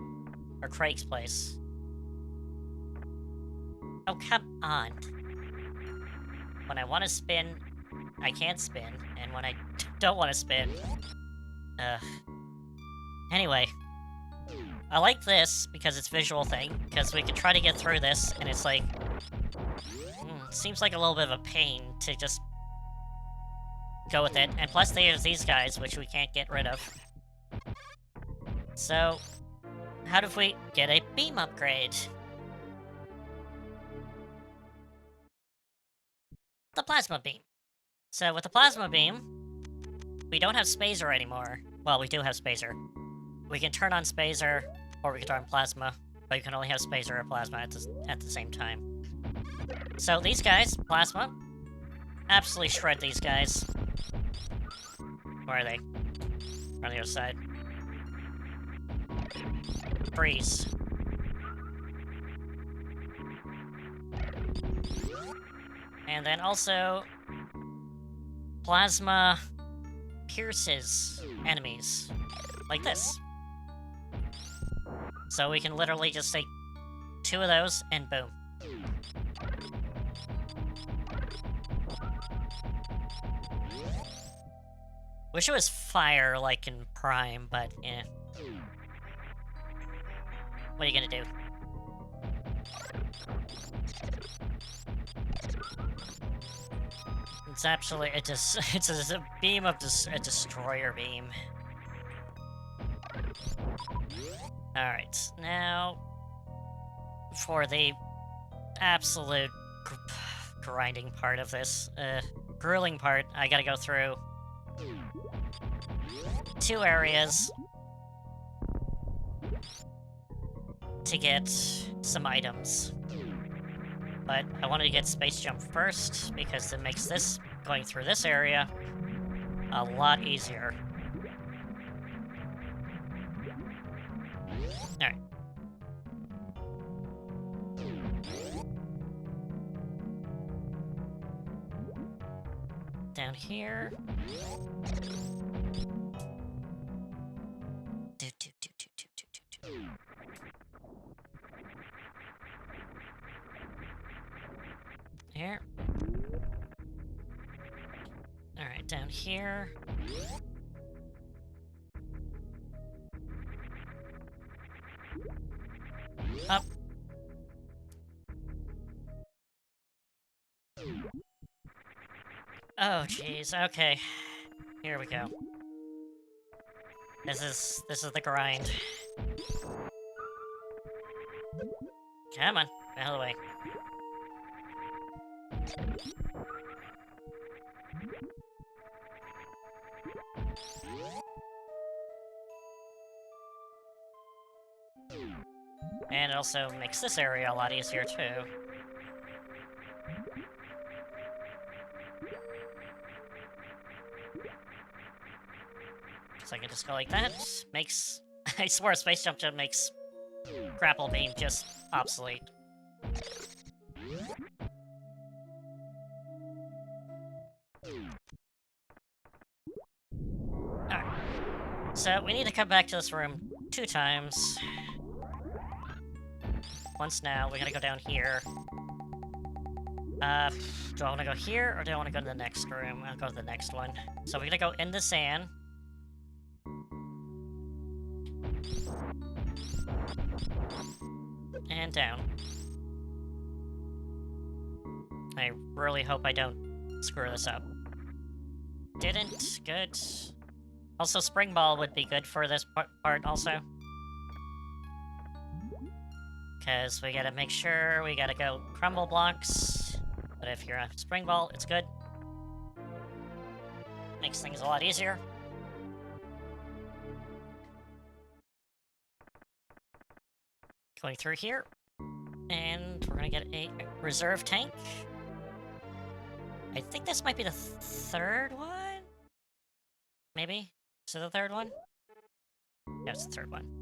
Or Craig's place. Oh, come on. When I want to spin, I can't spin. And when I don't want to spin... Anyway. I like this because it's a visual thing, because we can try to get through this, and it's like... seems like a little bit of a pain to just go with it. And plus there's these guys, which we can't get rid of. So, how do we get a beam upgrade? The plasma beam. So with the plasma beam, we don't have Spazer anymore. Well, we do have Spazer. We can turn on Spazer, or we can turn on Plasma, but you can only have Spazer or Plasma at the same time. So these guys, Plasma, absolutely shred these guys. Where are they? On the other side. Freeze. And then also, Plasma pierces enemies, like this. So we can literally just take 2 of those, and boom. Wish it was fire, like in Prime, but yeah. What are you gonna do? It's absolutely, it's a beam of a destroyer beam. Alright, now for the absolute grinding part of this, grueling part, I gotta go through 2 areas to get some items. But I wanted to get Space Jump first, because it makes this, going through this area, a lot easier. Alright. Down here. Here. Alright, down here. Up. Oh, jeez. Okay. Here we go. This is the grind. Come on, get out of the way. And it also makes this area a lot easier too. So I can just go like that. Makes... I swear Space Jump makes Grapple Beam just obsolete. Alright. So we need to come back to this room 2 times. Once now, we gotta go down here. Do I want to go here, or do I want to go to the next room? I'll go to the next one. So we're gonna go in the sand. And down. I really hope I don't screw this up. Didn't. Good. Also, Spring Ball would be good for this part also. Because we gotta make sure we gotta go crumble blocks. But if you're a Spring Ball, it's good. Makes things a lot easier. Going through here. And we're gonna get a reserve tank. I think this might be the 3rd one? Maybe? Is it the 3rd one? Yeah, it's the 3rd one.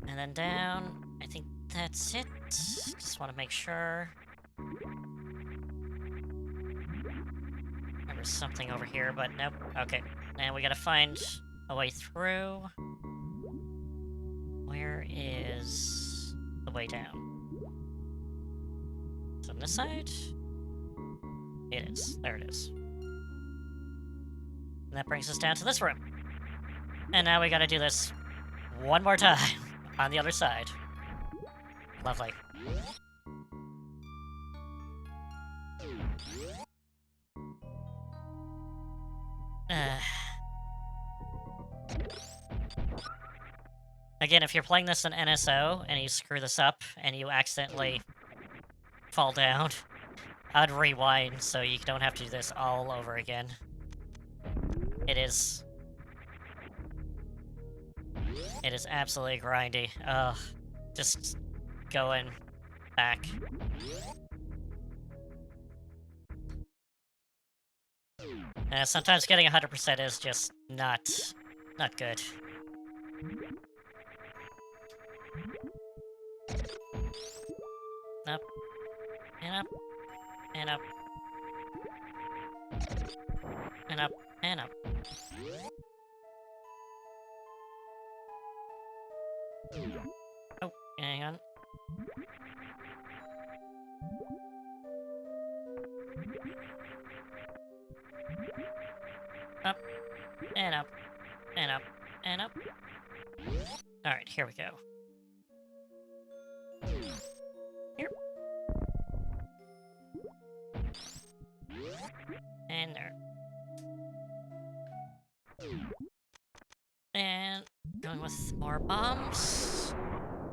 And then down. I think that's it. Just want to make sure. There was something over here, but nope. Okay. And we gotta find a way through. Where is the way down? Is it on this side? It is. There it is. And that brings us down to this room. And now we gotta do this one more time on the other side. Lovely. Again, if you're playing this in NSO and you screw this up and you accidentally fall down, I'd rewind so you don't have to do this all over again. It is absolutely grindy. Ugh. Just going back. Sometimes getting 100% is just not good. Up. And up. And up. And up. And up. Oh, hang on. Up. And up. And up. And up. Alright, here we go. Here. And there. And going with more bombs.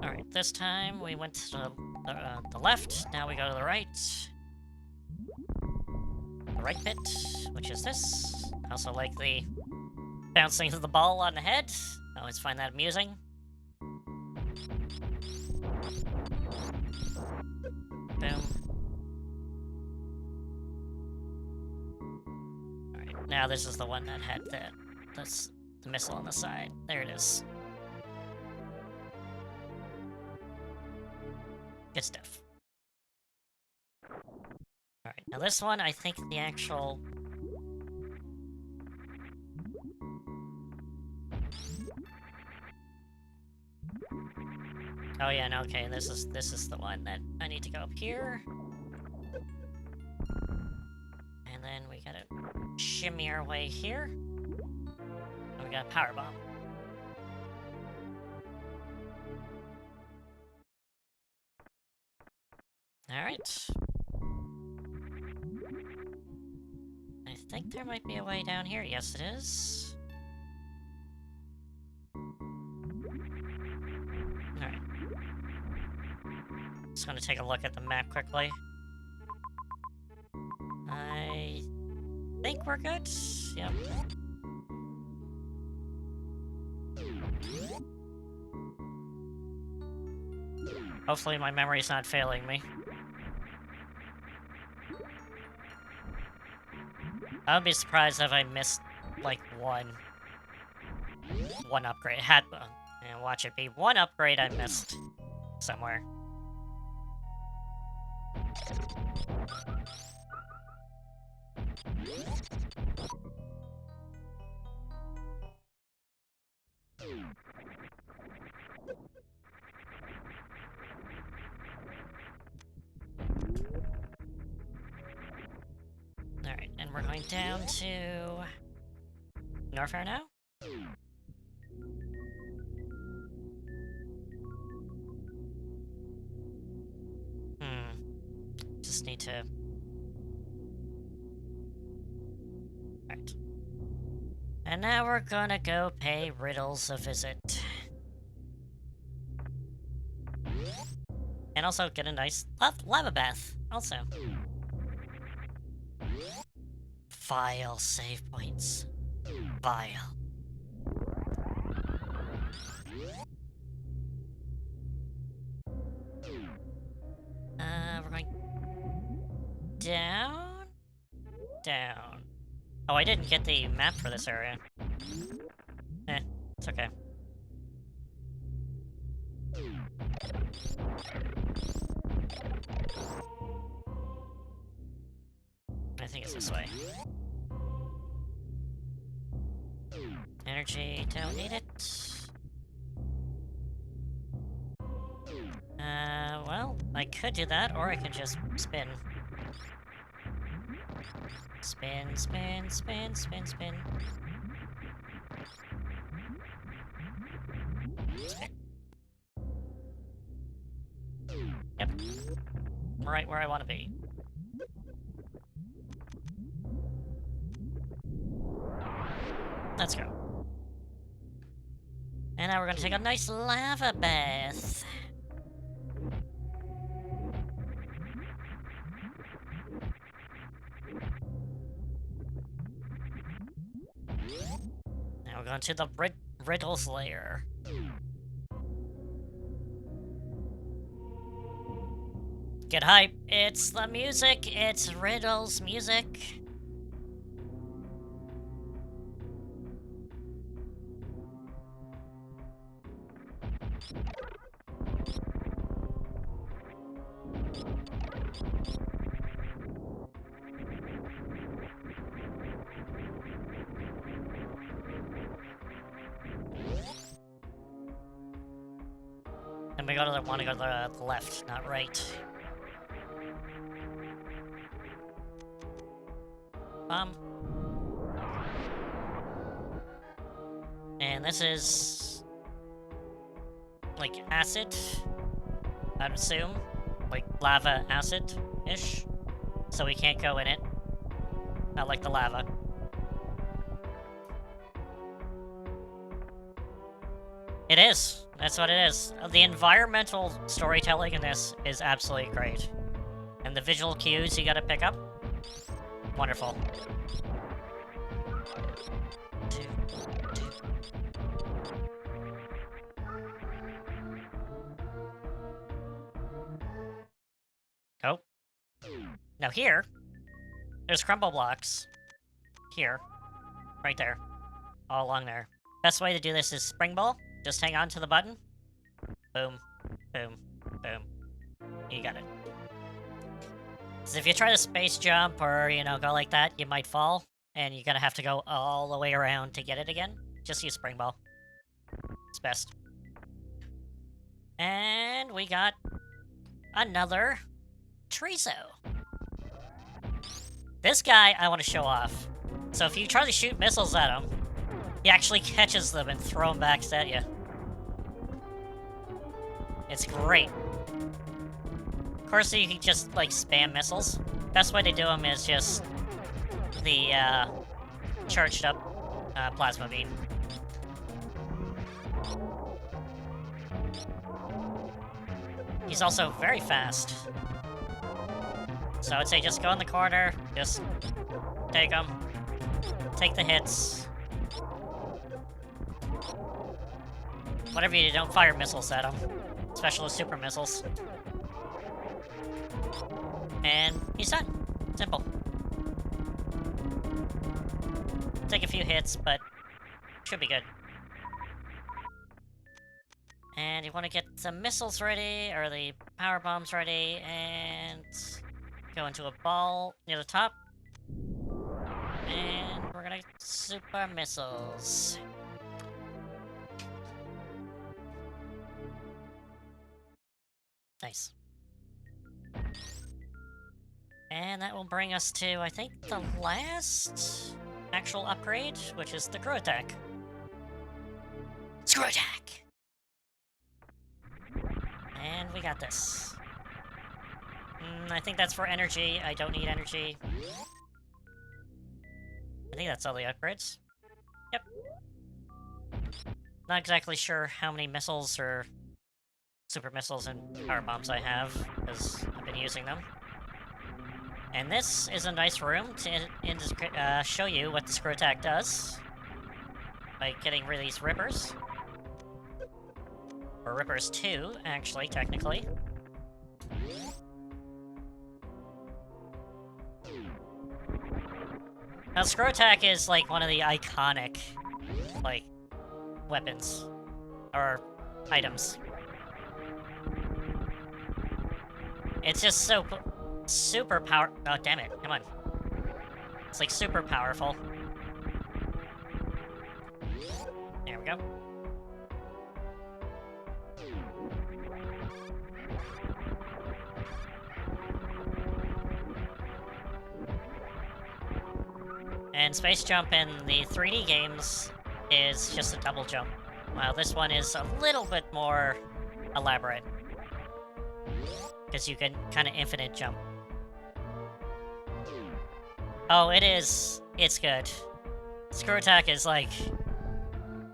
Alright, this time we went to the left, now we go to the right. The right bit, which is this. I also like the bouncing of the ball on the head. I always find that amusing. Boom. Alright, now this is the one that had that's the missile on the side. There it is. Good stuff. Alright, now this one, I think the actual... Oh yeah, no, okay, this is the one that I need to go up here. And then we gotta shimmy our way here. And we got a power bomb. Alright. I think there might be a way down here. Yes, it is. Alright. Just gonna take a look at the map quickly. I think we're good. Yep. Hopefully my memory's not failing me. I would be surprised if I missed, like, one upgrade. And watch it be one upgrade I missed somewhere. Alright, and we're going down to Norfair now? Just need to... Alright. And now we're gonna go pay Riddles a visit. And also get a nice lava bath, also. File save points. File. We're going down? Down. Oh, I didn't get the map for this area. It's okay. I think it's this way. Energy, don't need it. Well, I could do that, or I could just spin. Spin, spin, spin, spin, spin. Spin. Yep. I'm right where I want to be. Let's go. And now we're gonna take a nice lava bath. Now we're going to the Riddles lair. Get hype, it's the music, it's Riddles music. And we want to go to the left, not right. And this is like acid, I'd assume, like lava acid-ish. So we can't go in it. Not like the lava. It is. That's what it is. The environmental storytelling in this is absolutely great. And the visual cues you gotta pick up. Wonderful. Oh. Now here, there's crumble blocks. Here. Right there. All along there. Best way to do this is spring ball. Just hang on to the button. Boom. Boom. Boom. You got it. So if you try to space jump or, you know, go like that, you might fall. And you're gonna have to go all the way around to get it again. Just use spring ball. It's best. And we got another Trizo. This guy I want to show off. So if you try to shoot missiles at him, he actually catches them and throw them back at you. It's great. Of course, you can just, like, spam missiles. Best way to do them is just the, charged up, plasma beam. He's also very fast. So I would say just go in the corner, just take them, take the hits. Whatever you do, don't fire missiles at him, especially super missiles. And he's done. Simple. Take a few hits, but should be good. And you want to get some missiles ready, or the power bombs ready, and go into a ball near the top. And we're gonna super missiles. Nice. And that will bring us to, I think, the last actual upgrade, which is the Screw Attack. Screw Attack! And we got this. I think that's for energy. I don't need energy. I think that's all the upgrades. Yep. Not exactly sure how many missiles or super missiles and power bombs I have, because I've been using them. And this is a nice room to show you what the Screw Attack does by getting rid of these Rippers. Or Rippers 2, actually, technically. Now, Screw Attack is, like, one of the iconic, like, weapons. Or items. It's just so super oh, damn it, come on. It's, like, super powerful. There we go. And space jump in the 3D games is just a double jump, while this one is a little bit more elaborate. Because you can kind of infinite jump. Oh, it's good. Screw Attack is like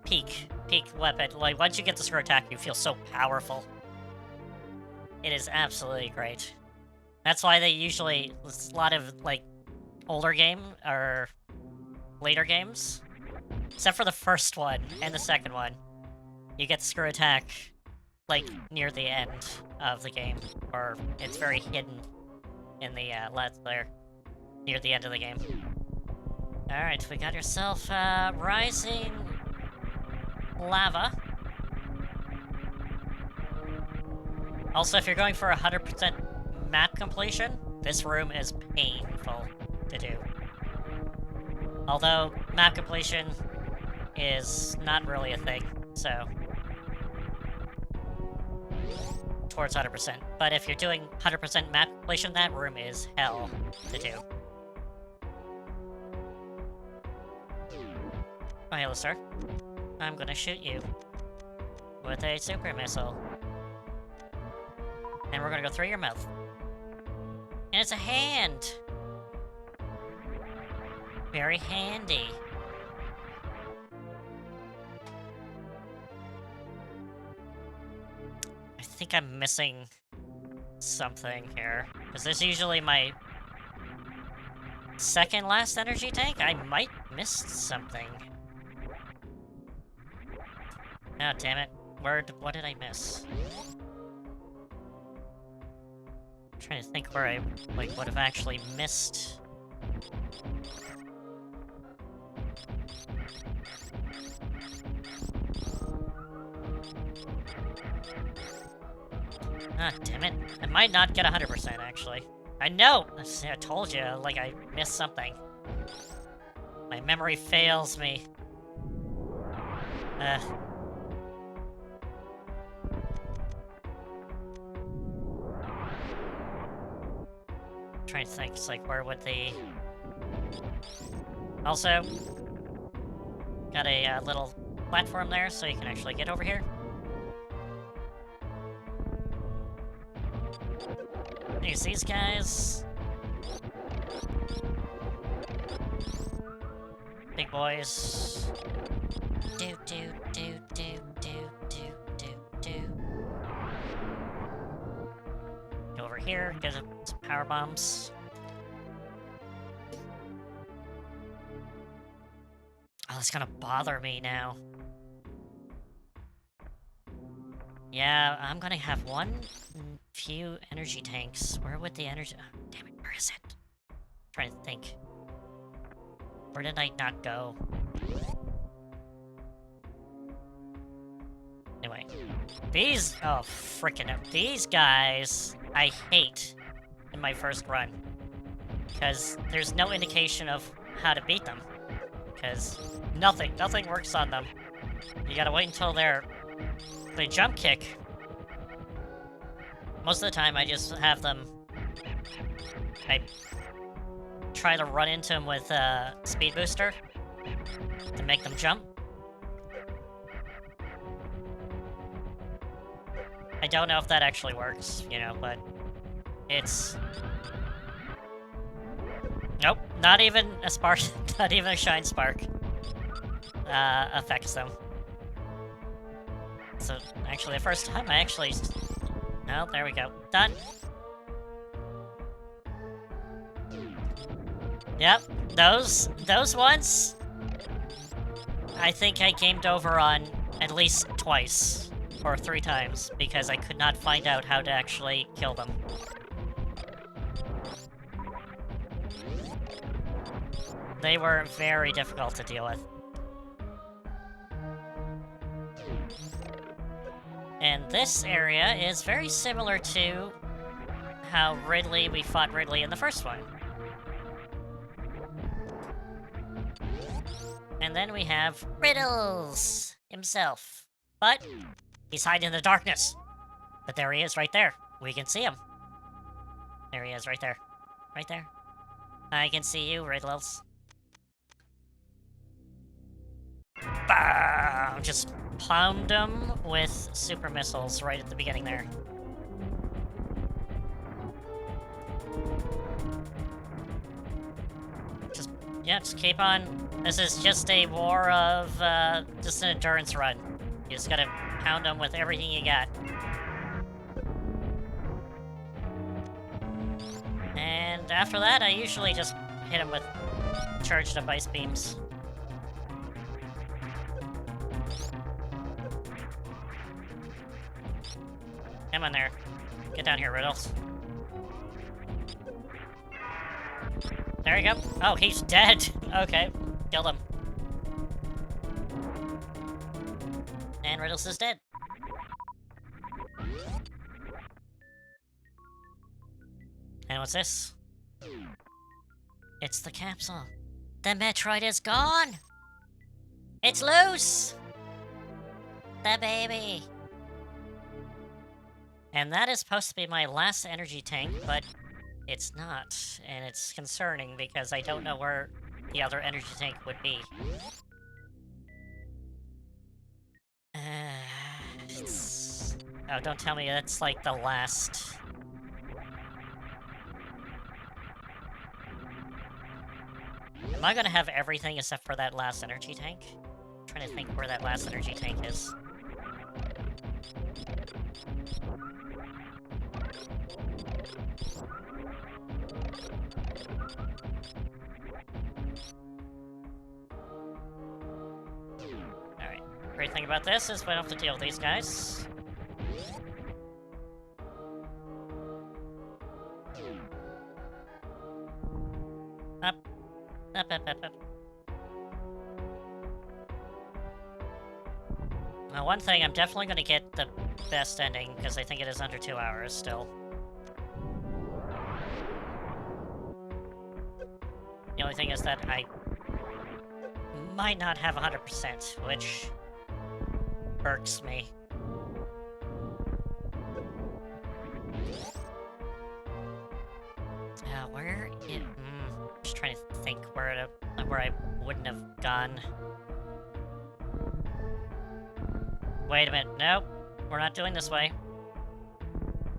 peak weapon. Like, once you get the Screw Attack, you feel so powerful. It is absolutely great. That's why they usually, a lot of, like, older game, or later games, except for the first one and the second one, you get the Screw Attack, like, near the end of the game, or it's very hidden in the LEDs there, near the end of the game. Alright, we got yourself, Rising Lava. Also, if you're going for 100% map completion, this room is painful to do. Although, map completion is not really a thing, so towards 100%. But if you're doing 100% map completion, that room is hell to do. Oh, hello, sir. I'm gonna shoot you with a super missile. And we're gonna go through your mouth. And it's a hand! Very handy. I think I'm missing something here. Because this is usually my second last energy tank. I might miss something. Oh, damn it. What did I miss? I'm trying to think where I, like, would have actually missed. Ah, damn it. I might not get 100%, actually. I know! I told you, like, I missed something. My memory fails me. trying to think, it's like, where would the... Also, got a little platform there, so you can actually get over here. Use these guys. Big boys. Do, do, do, do, do, do, do, do. Go over here, get some power bombs. Oh, that's gonna bother me now. Yeah, I'm gonna have few energy tanks. Where would the energy... Oh, damn it, where is it? I'm trying to think. Where did I not go? Anyway. These... Oh, freaking... These guys, I hate in my first run. Because there's no indication of how to beat them. Because nothing works on them. You gotta wait until they jump kick. Most of the time I just have them... I try to run into them with a speed booster to make them jump. I don't know if that actually works, you know, but it's... Nope, not even a spark, not even a shine spark affects them. So, actually, the first time I actually... Oh, there we go. Done. Yep, those ones, I think I gamed over on at least twice, or 3 times, because I could not find out how to actually kill them. They were very difficult to deal with. And this area is very similar to how we fought Ridley in the first one. And then we have Riddles himself. But he's hiding in the darkness. But there he is right there. We can see him. There he is right there. Right there. I can see you, Riddles. Bah! Just pound him with super missiles right at the beginning there. Just keep on. This is just a war of, just an endurance run. You just gotta pound them with everything you got. And after that, I usually just hit him with charged up ice beams. Come on there. Get down here, Riddles. There you go. Oh, he's dead. Okay, killed him. And Riddles is dead. And what's this? It's the capsule. The Metroid is gone! It's loose! The baby! And that is supposed to be my last energy tank, but it's not. And it's concerning because I don't know where the other energy tank would be. Oh, don't tell me that's like the last... Am I gonna have everything except for that last energy tank? I'm trying to think where that last energy tank is. Alright. Great thing about this is we don't have to deal with these guys. Up. Up, up, up, up. Now, one thing, I'm definitely going to get the best ending, because I think it is under 2 hours still. The only thing is that I might not have 100%, which irks me. Where where I wouldn't have gone. Wait a minute. Nope. We're not doing this way.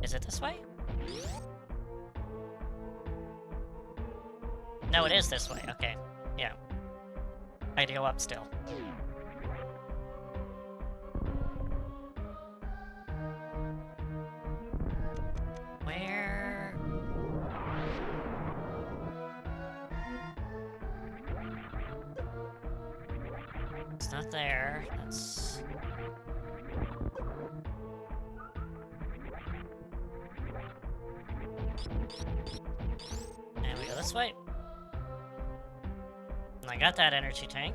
Is it this way? No, it is this way. Okay. Yeah. I had to go up still. Where? It's not there. That's... And we go this way. And I got that energy tank.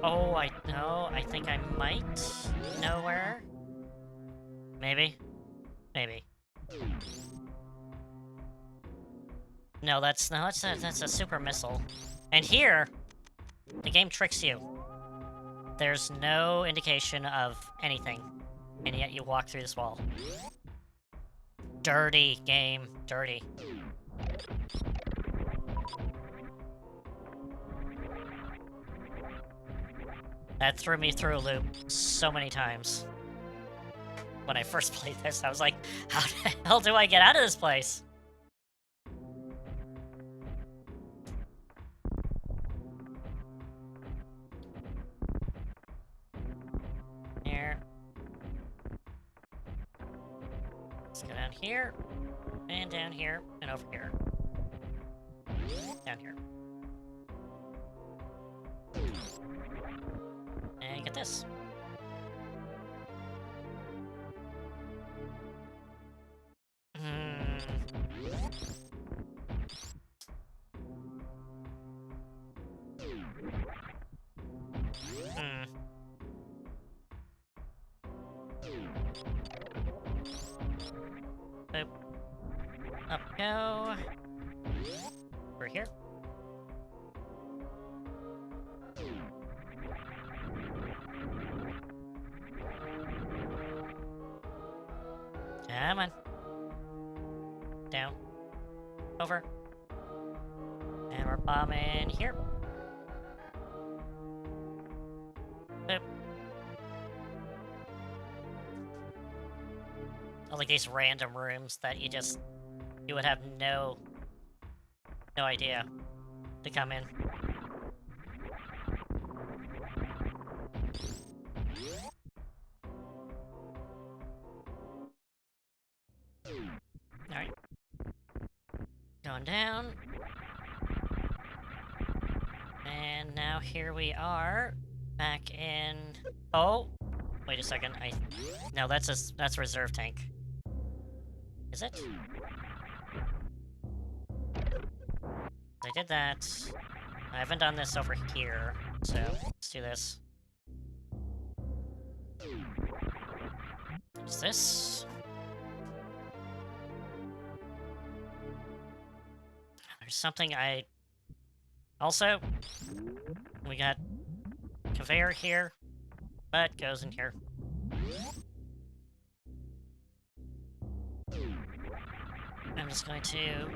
Oh, I know. I think I might know where. Maybe. Maybe. No, that's a super missile. And here, the game tricks you. There's no indication of anything, and yet you walk through this wall. Dirty game, dirty. That threw me through a loop so many times. When I first played this, I was like, how the hell do I get out of this place? Here. Let's go down here, and down here, and over here. Down here. And get this. Boop. Up we go. We're here. Come on. Down. Over. And we're bombing here. Boop. I like these random rooms that you would have no idea to come in. Alright. Going down. And now here we are, back in... Oh! Wait a second, No, that's a reserve tank. Is it? I did that. I haven't done this over here, so let's do this. What's this? There's something I... Also, we got conveyor here, but goes in here. I'm just going to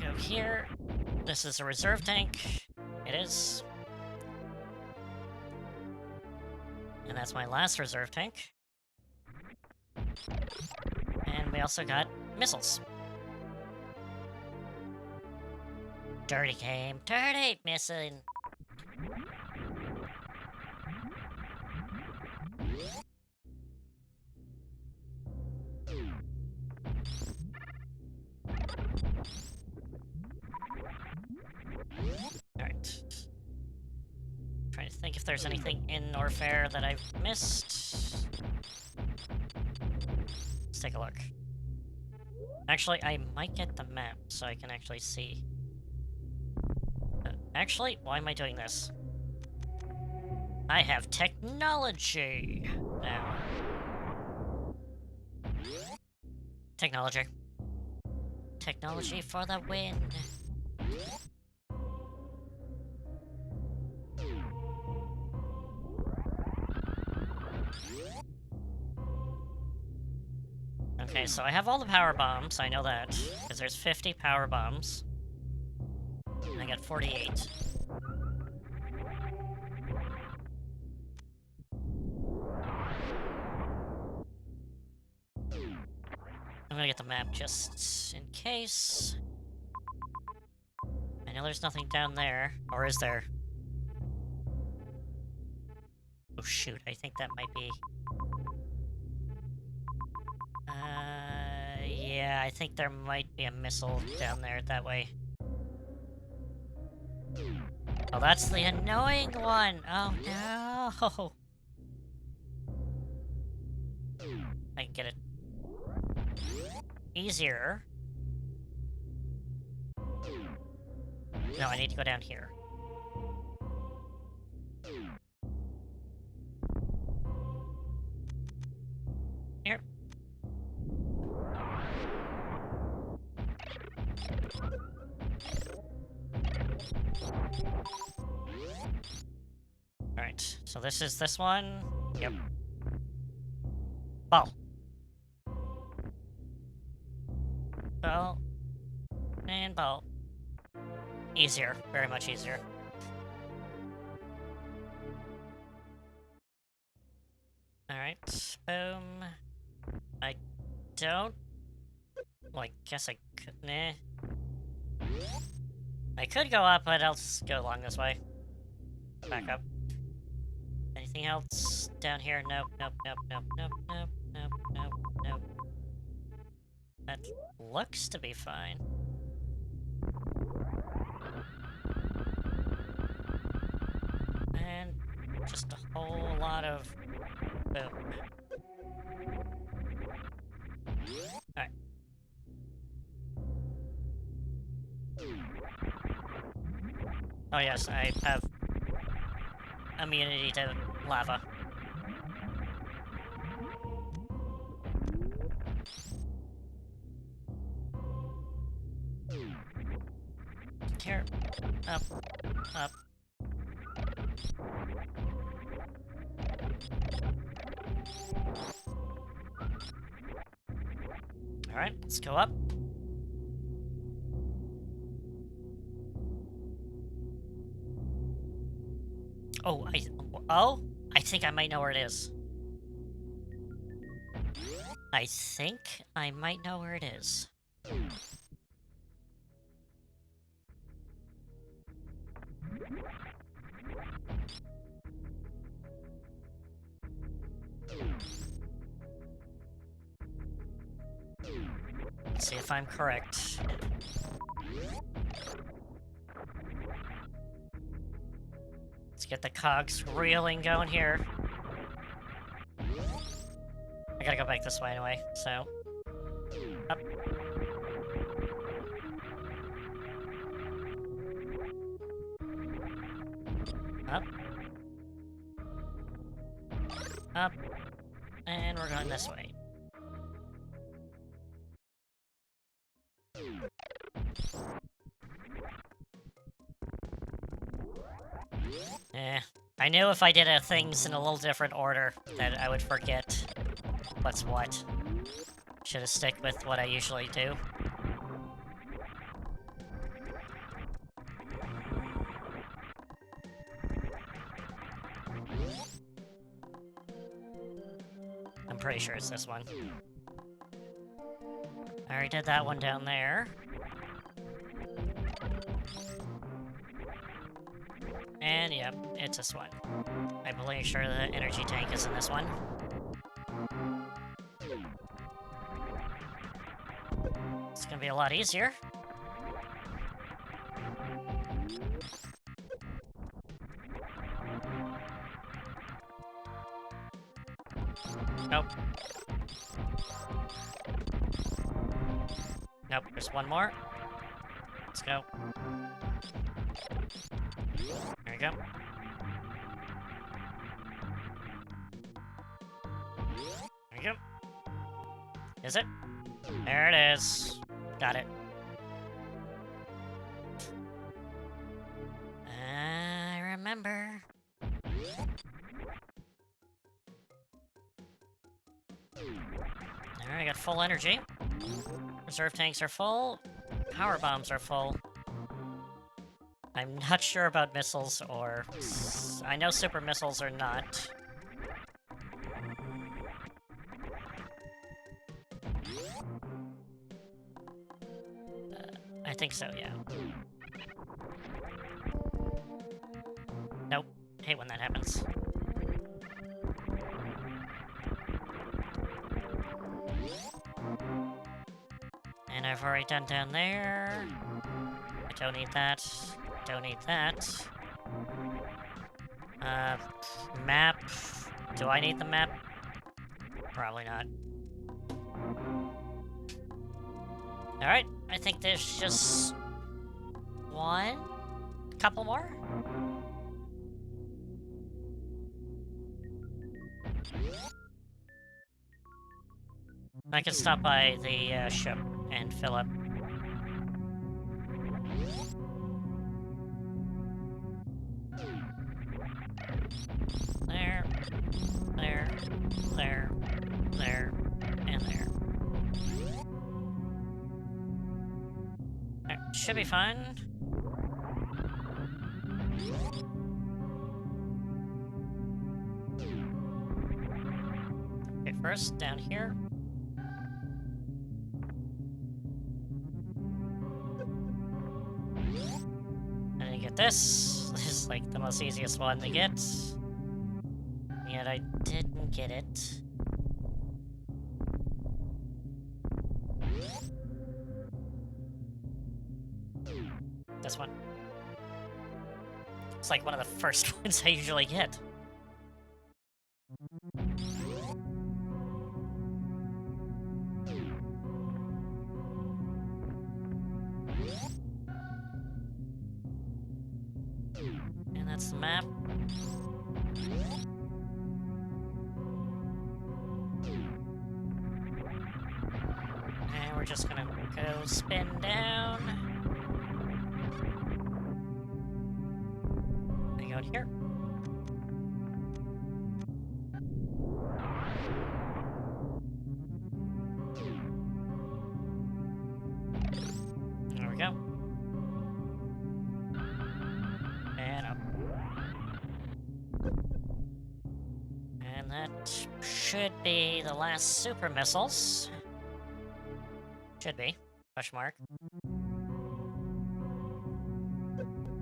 go here. This is a reserve tank. It is. And that's my last reserve tank. And we also got missiles. Dirty game. Dirty missing. Alright. Trying to think if there's anything in Norfair that I've missed. Let's take a look. Actually, I might get the map so I can actually see. Actually, why am I doing this? I have technology now. Technology. Technology for the win. Okay, so I have all the power bombs, I know that. Because there's 50 power bombs. And I got 48. I'm gonna get the map just in case. I know there's nothing down there. Or is there? Oh shoot, I think that might be... yeah, I think there might be a missile down there that way. Oh, that's the annoying one! Oh no! I can get it easier. No, I need to go down here. Here. Alright, so this is this one. Yep. Ball. Ball. And ball. Easier. Very much easier. Alright. Boom. I don't... Well, I guess I could... Nah. I could go up, but I'll just go along this way. Back up. Anything else down here? Nope, nope, nope, nope, nope, nope, nope, nope, nope. That looks to be fine. And just a whole lot of... Boom. Alright. Oh yes, I have immunity to lava. Here. Up. Up. Alright, let's go up. I think I might know where it is. I think I might know where it is. Let's see if I'm correct. Let's get the cogs reeling going here. I gotta go back this way anyway, so... Up. Up. Up. And we're going this way. I knew if I did things in a little different order that I would forget what's what. Should've stick with what I usually do. I'm pretty sure it's this one. I already did that one down there. And yep, it's this one. I'm pretty sure the energy tank is in this one. It's gonna be a lot easier. Nope. Nope, there's one more. Let's go. There we go. There we go. Is it? There it is. Got it. I remember. I got full energy. Reserve tanks are full. Power bombs are full. I'm not sure about missiles or... I know super missiles are not. I think so, yeah. Nope. Hate when that happens. And I've already done down there. I don't need that. Don't need that. Map. Do I need the map? Probably not. Alright, I think there's just... one? Couple more? I can stop by the ship and fill up. There, there, there, there, and there. Alright, should be fine. Okay, first, down here. And then you get this. This is like the most easiest one to get. Yet I didn't get it. This one. It's like one of the first ones I usually get. And that's the map. And we're just gonna go spin down. And go to here. There we go. And up. And that should be the last super missiles. Should be. Question mark.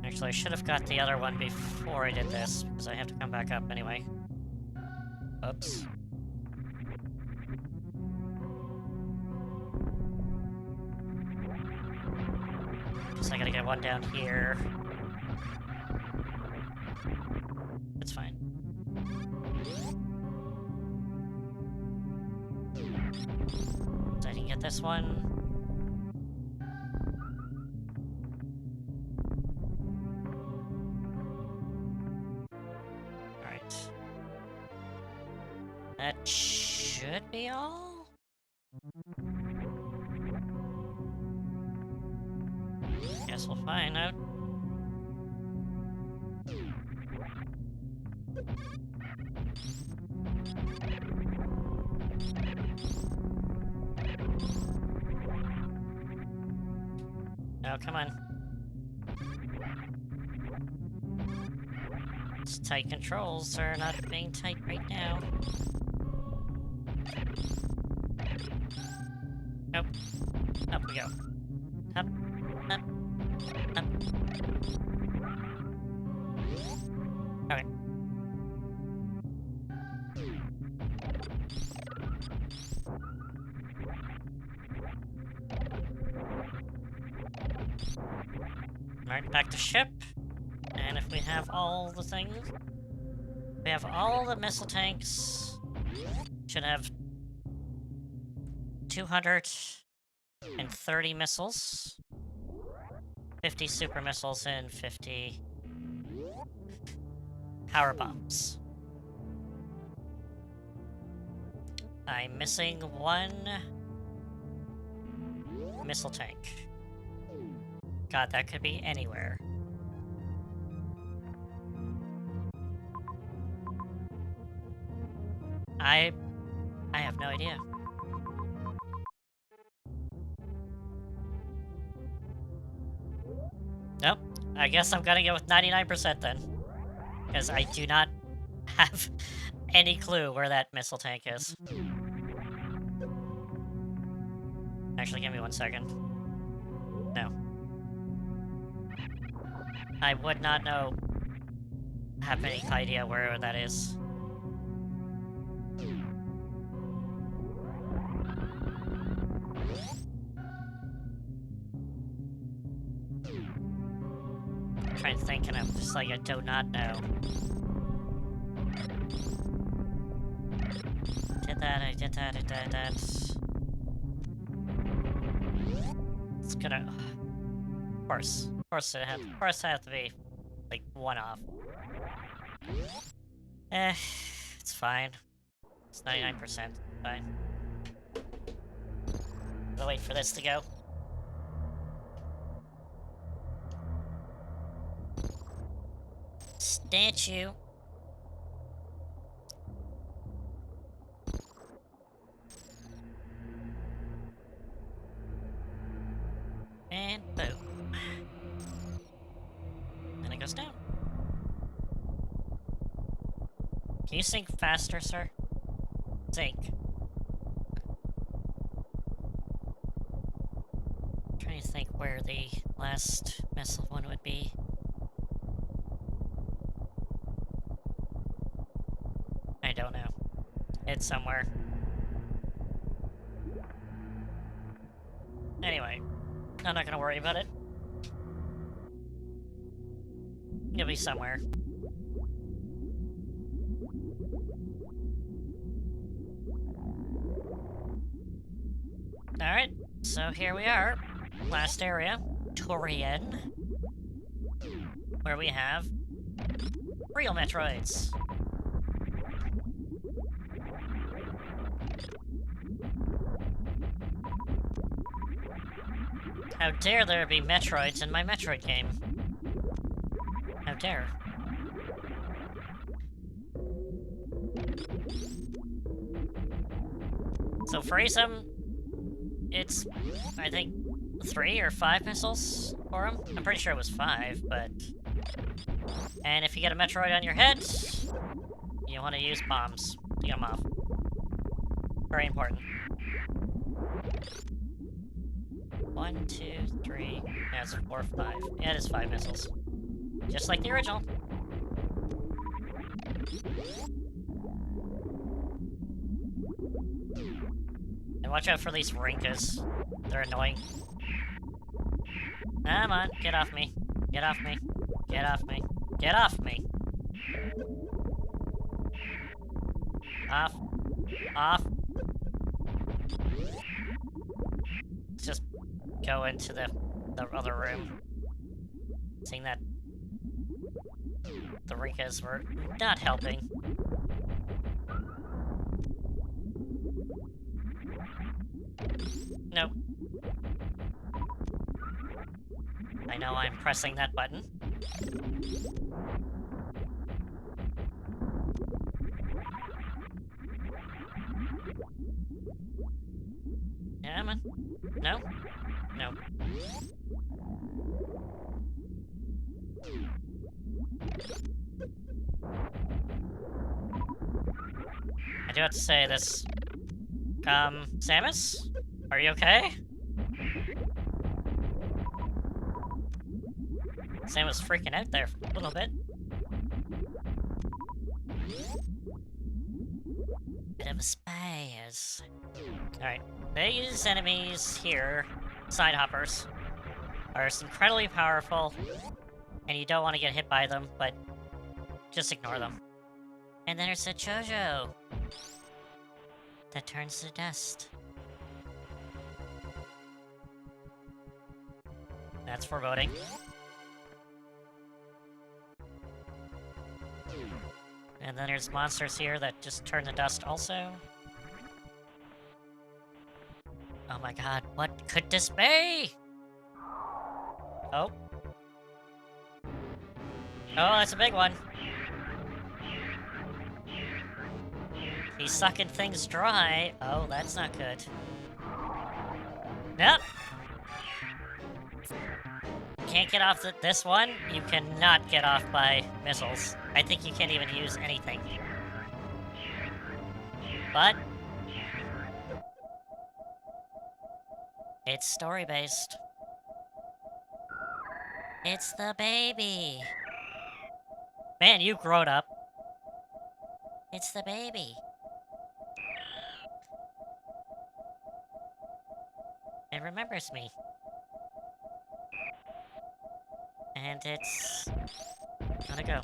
Actually, I should have got the other one before I did this, because I have to come back up anyway. Oops. Guess I gotta get one down here. It's fine. So I can get this one. Alright. That should be all? Guess we'll find out. Oh, come on. These tight controls are not being tight right now. Nope. Up we go. Up, up, up. Okay. Alright, back to ship. And if we have all the things... We have all the missile tanks. Should have 230 missiles. 50 super missiles and 50 power bombs. I'm missing one missile tank. God, that could be anywhere. I have no idea. Nope. I guess I'm gonna go with 99% then. Because I do not have any clue where that missile tank is. Actually, give me 1 second. No. I would not know. Have any idea where that is. I'm trying to think, and I'm just like, I do not know. Did that, I did that, I did that. It's gonna... Of course it have to be, like, one off. It's fine. It's 99%. Fine. I'll wait for this to go. Statue. And boom. Then it goes down. Can you sink faster, sir? Sink. I'm trying to think where the last missile one would be. I don't know. It's somewhere. Anyway, I'm not gonna worry about it. It'll be somewhere. Alright, so here we are. Last area, Torian. Where we have real Metroids. How dare there be Metroids in my Metroid game? How dare. So for Asum, it's, I think, 3 or 5 missiles for him? I'm pretty sure it was 5, but... And if you get a Metroid on your head, you want to use bombs to get them off. Very important. 1, 2, 3, yeah, it's 4, 5. Yeah, it is 5 missiles. Just like the original. And watch out for these Rinkas. They're annoying. Come on, get off me. Get off me. Get off me. Get off me. Off. Off. Let's just go into the other room. Seeing that the Rinkas were not helping. Nope. I know I'm pressing that button. Come on. No? No. I do have to say this. Samus? Are you okay? Sam was freaking out there for a little bit. Bit of a spaz. Alright, these enemies here, side hoppers, are incredibly powerful, and you don't want to get hit by them, but just ignore them. And then there's a Chojo that turns to dust. That's foreboding. And then there's monsters here that just turn to dust also. Oh my god, what could this be? Oh. Oh, that's a big one. He's sucking things dry. Oh, that's not good. Nope. can't get off this one, you cannot get off by missiles. I think you can't even use anything. But it's story-based. It's the baby. Man, you've grown up. It's the baby. It remembers me. And it's gonna go.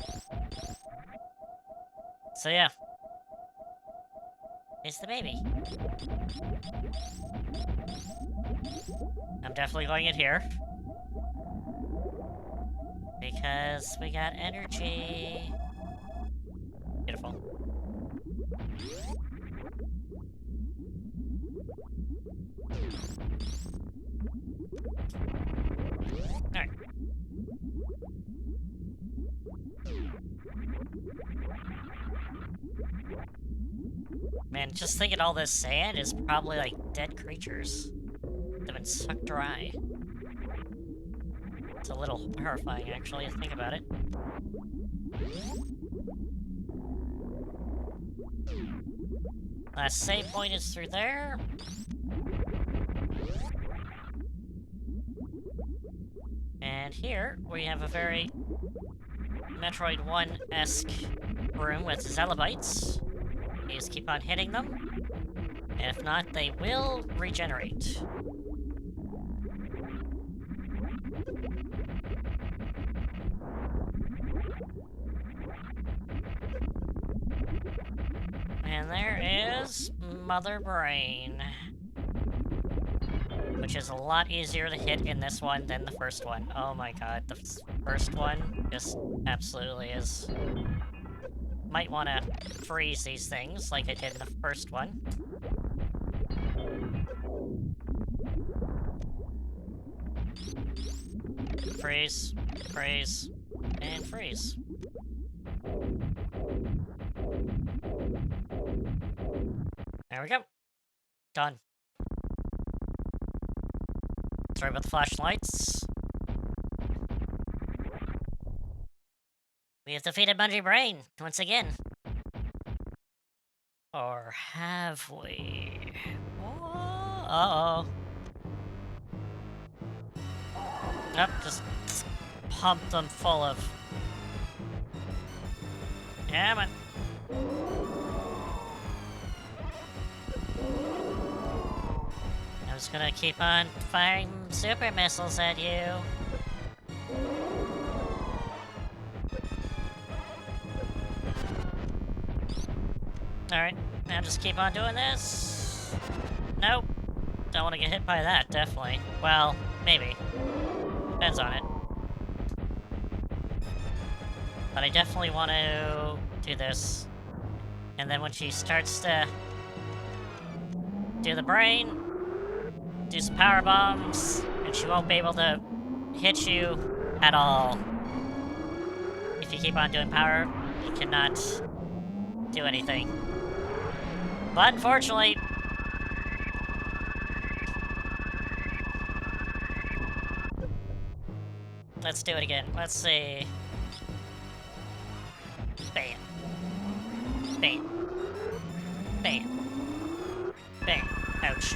So yeah. It's the baby. I'm definitely going in here. Because we got energy. Beautiful. Alright. Man, just thinking all this sand is probably like dead creatures. They've been sucked dry. It's a little horrifying, actually, to think about it. Last save point is through there. And here, we have a very Metroid 1-esque room with Xenobites. You just keep on hitting them. And if not, they will regenerate. And there is Mother Brain. Which is a lot easier to hit in this one than the first one. Oh my god, the first one just absolutely is. Might want to freeze these things like I did in the first one. Freeze, freeze, and freeze. There we go. Done. Sorry about the flashlights. We have defeated Bungee Brain once again. Or have we? Oh, uh-oh. Nope, just pump them full of... Yeah, man. I'm just gonna keep on firing super missiles at you. Alright, now just keep on doing this. Nope. Don't want to get hit by that, definitely. Well, maybe. Depends on it. But I definitely want to do this. And then when she starts to do the brain, do some power bombs, and she won't be able to hit you at all. If you keep on doing power, you cannot do anything. But unfortunately, let's do it again. Let's see. Bam. Bam. Bam. Bam. Ouch.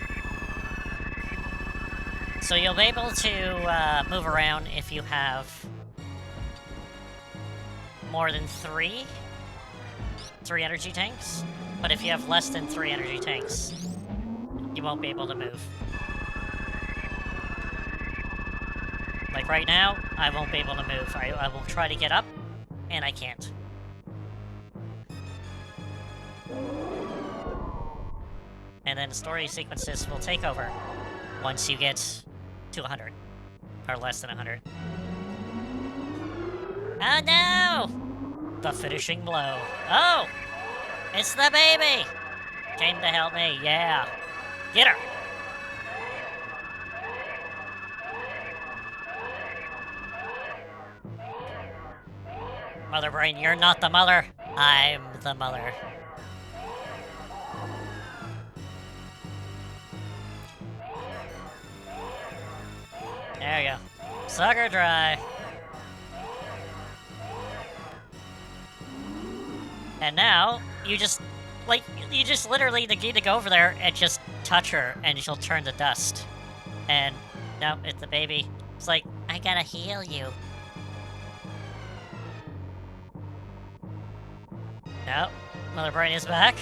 So you'll be able to move around if you have more than three energy tanks. But if you have less than 3 energy tanks, you won't be able to move. Like right now, I won't be able to move. I will try to get up, and I can't. And then story sequences will take over once you get to 100. Or less than 100. Oh no! The finishing blow. Oh! It's the baby! Came to help me, yeah. Get her! Mother Brain, you're not the mother. I'm the mother. There you go. Suck her dry. And now, you just, like, you just literally need to go over there and just touch her, and she'll turn to dust. And, no, it's the baby. It's like, I gotta heal you. No, Mother Brain is back.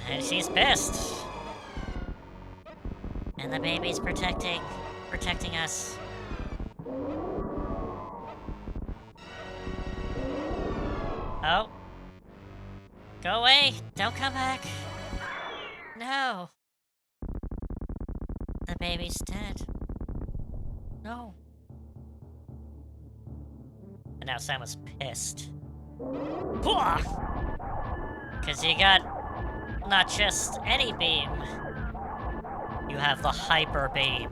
And she's pissed. And the baby's protecting us. Oh. Go away! Don't come back! No! The baby's dead. No. And now Sam was pissed. Because you got not just any beam. You have the hyper beam.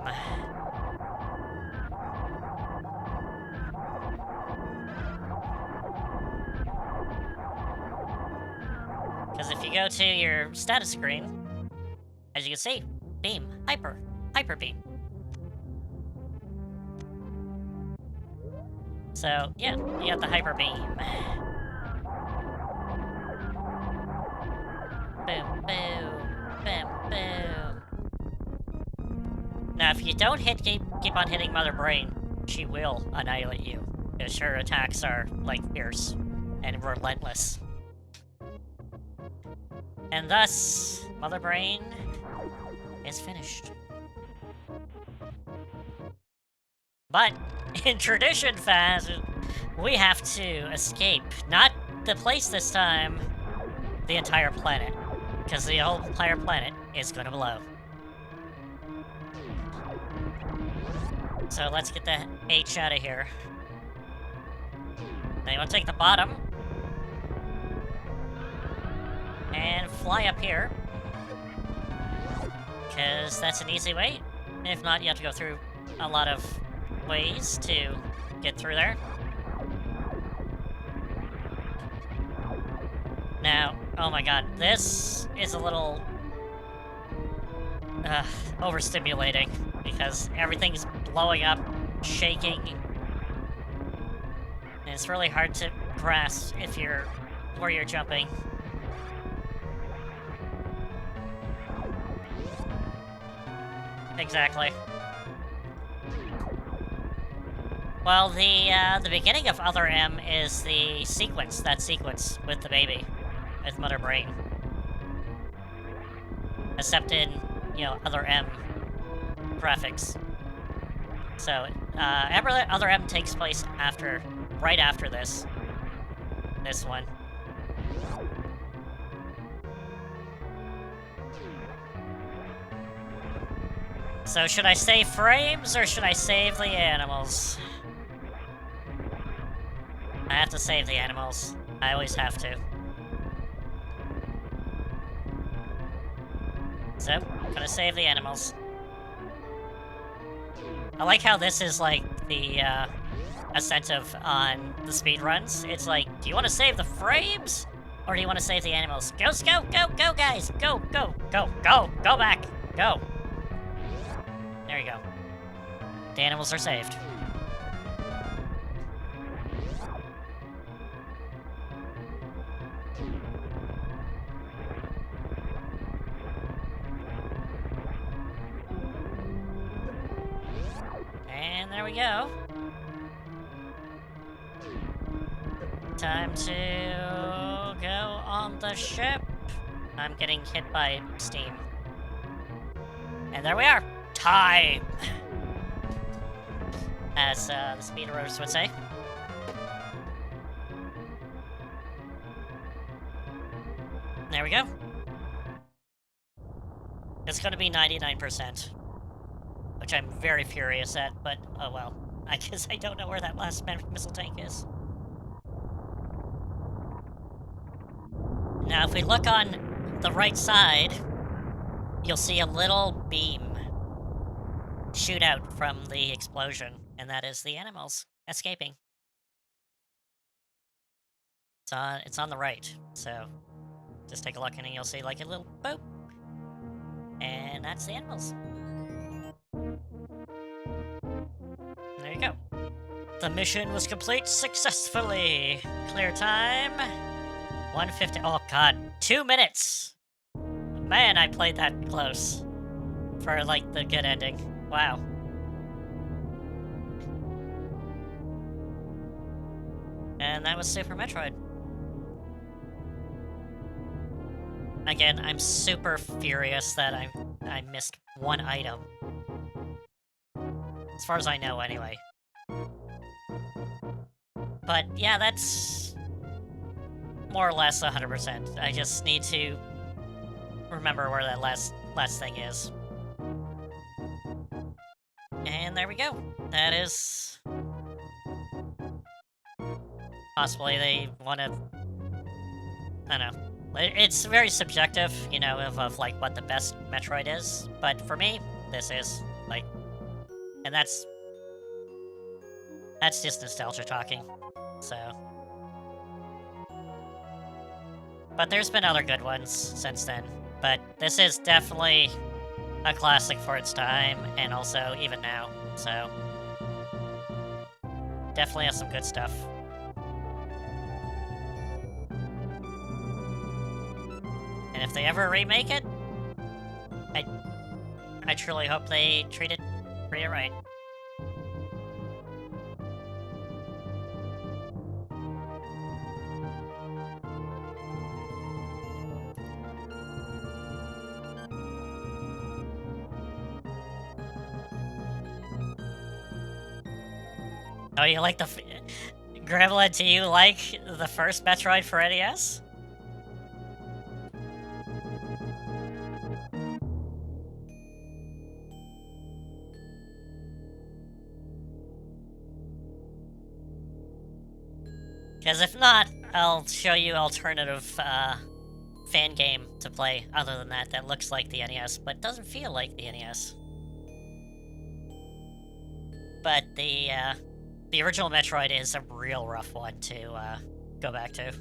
Because if you go to your status screen, as you can see, beam, hyper beam. So, yeah, you got the hyper beam. Boom, boom, boom, boom. Now, if you don't keep on hitting Mother Brain, she will annihilate you. Because her attacks are, like, fierce and relentless. And thus, Mother Brain is finished. But, in tradition fashion, we have to escape. Not the place this time, the entire planet. Because the whole entire planet is gonna blow. So let's get the H out of here. Now you want to take the bottom. And fly up here. Because that's an easy way. If not, you have to go through a lot of ways to get through there. Now, oh my god, this is a little overstimulating because everything's blowing up, shaking, and it's really hard to grasp if you're where you're jumping. Exactly. Well, the beginning of Other M is the sequence, that sequence with the baby, with Mother Brain. Except in, you know, Other M graphics. So, Other M takes place after, right after this one. So should I save frames, or should I save the animals? I have to save the animals. I always have to. So, I'm gonna save the animals. I like how this is like the incentive on the speedruns. It's like, do you want to save the frames? Or do you want to save the animals? Go, guys! Go back! Go! There you go. The animals are saved. And there we go. Time to go on the ship. I'm getting hit by steam. And there we are. Time! As the speedrunners would say. There we go. It's gonna be 99%. Which I'm very furious at, but oh well. I guess I don't know where that last missile tank is. Now, if we look on the right side, you'll see a little beam shoot out from the explosion, and that is the animals escaping. It's on the right, so just take a look and you'll see like a little boop. And that's the animals. The mission was complete successfully. Clear time. 150. Oh god, 2 minutes. Man, I played that close for like the good ending. Wow. And that was Super Metroid. Again, I'm super furious that I missed one item. As far as I know, anyway. But yeah, that's more or less 100%. I just need to remember where that last thing is. And there we go. That is... Possibly they want to... I don't know. It's very subjective, you know, of like what the best Metroid is. But for me, this is, like... And that's just nostalgia talking. So... But there's been other good ones since then. But this is definitely a classic for its time, and also even now. So... Definitely has some good stuff. And if they ever remake it, I truly hope they treat it right. Oh, you like the... Gremlin, do you like the first Metroid for NES? Because if not, I'll show you alternative fan game to play other than that looks like the NES, but doesn't feel like the NES. But the original Metroid is a real rough one to go back to.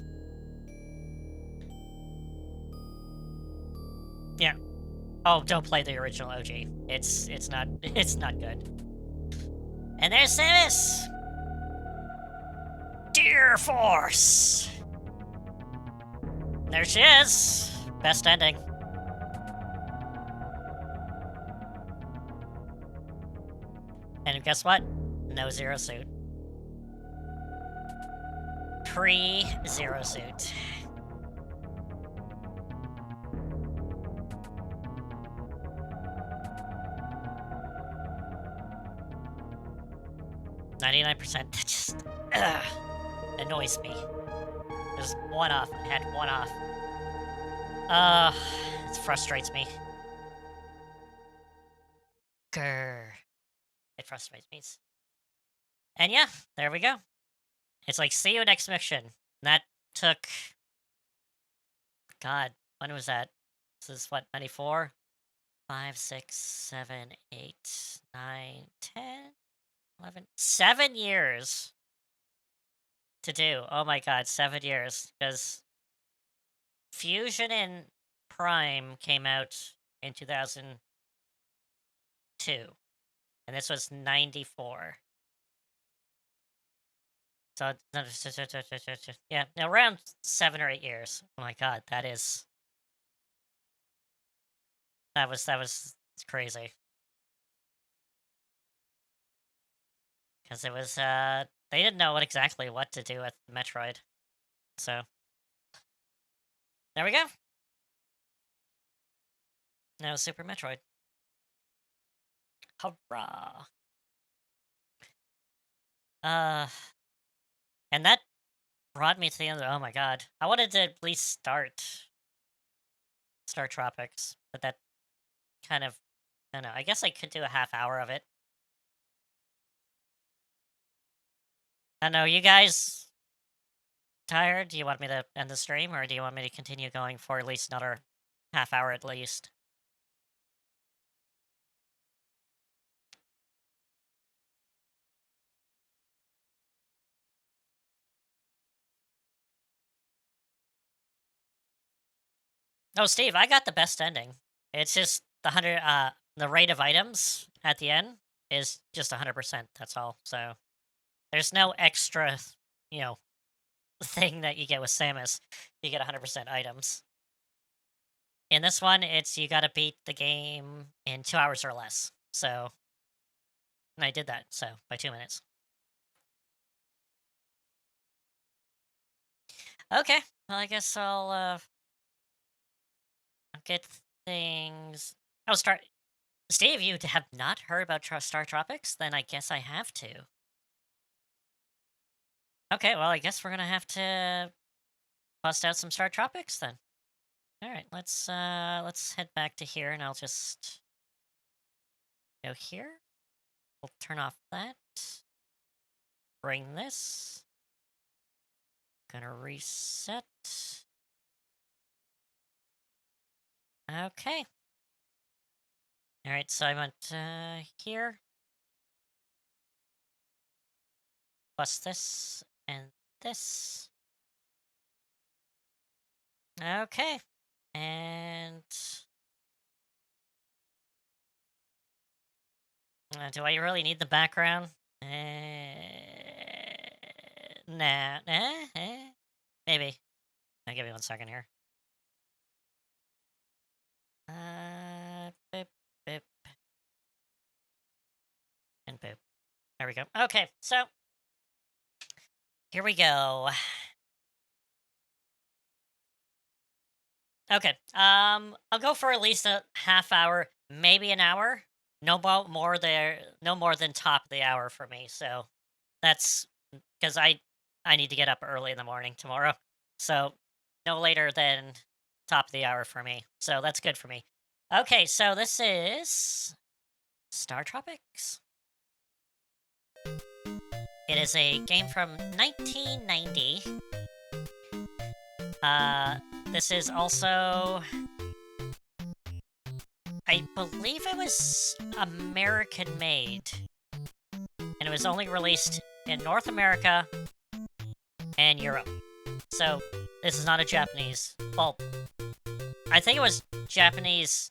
Yeah. Oh, don't play the original OG. It's not good. And there's Samus! Dear Force! There she is! Best ending. And guess what? No Zero Suit. Pre-Zero Suit. %. That just annoys me. Just one off. I had one off. It frustrates me. Grr. It frustrates me. And yeah, there we go. It's like, see you next mission. That took... God, when was that? This is what, 94? 5, 6, 7, 8, 9, 10, 11... 7 years to do. Oh my god, 7 years. Because Fusion and Prime came out in 2002. And this was 94. So, yeah, around 7 or 8 years. Oh my god, that was crazy. Because it was, they didn't know exactly what to do with Metroid. So, there we go. Now Super Metroid. Hurrah! And that brought me to the end of, oh my god. I wanted to at least start StarTropics, but that kind of, I don't know, I guess I could do a half hour of it. I don't know, you guys tired? Do you want me to end the stream, or do you want me to continue going for at least another half hour at least? Oh, Steve, I got the best ending. It's just the rate of items at the end is just 100%, that's all, so... There's no extra, you know, thing that you get with Samus. You get 100% items. In this one, it's you gotta beat the game in 2 hours or less. So, and I did that, so, by 2 minutes. Okay, well, I guess I'll get things. Oh, Steve, you have not heard about StarTropics? Then I guess I have to. Okay, well, I guess we're gonna have to bust out some StarTropics then. All right, let's head back to here, and I'll just go here. We'll turn off that. Bring this. Gonna reset. Okay. All right, so I went here. Plus this and this. Okay. And do I really need the background? Nah. Maybe. Now, give me 1 second here. Boop, boop. And boop. There we go. Okay, so here we go. Okay. I'll go for at least a half hour, maybe an hour. No more than top of the hour for me. So that's because I need to get up early in the morning tomorrow. So no later than top of the hour for me. So that's good for me. Okay, so this is StarTropics. It is a game from 1990. This is also, I believe it was American made. And it was only released in North America and Europe. So, this is not a Japanese. Well, I think it was Japanese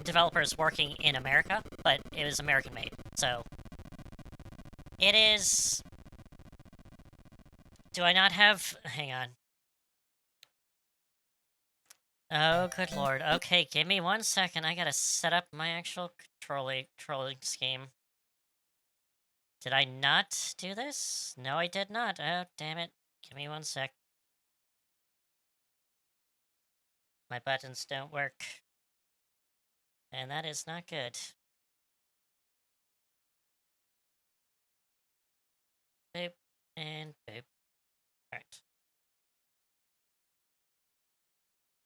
developers working in America, but it was American made. So, it is. Do I not have. Hang on. Oh, good lord. Okay, give me 1 second. I gotta set up my actual controlling scheme. Did I not do this? No, I did not. Oh, damn it. Give me 1 sec. My buttons don't work. And that is not good. Boop and boop. Alright.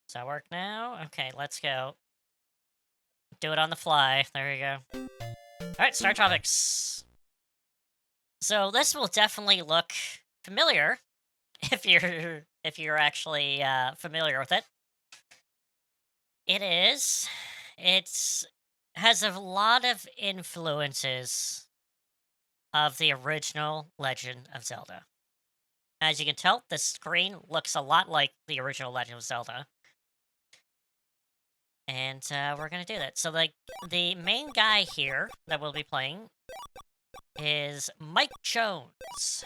Does that work now? Okay, let's go. Do it on the fly. There you go. Alright, StarTropics. So this will definitely look familiar if you're actually familiar with it. It is. It's has a lot of influences of the original Legend of Zelda. As you can tell, the screen looks a lot like the original Legend of Zelda. And we're going to do that. So the main guy here that we'll be playing is Mike Jones.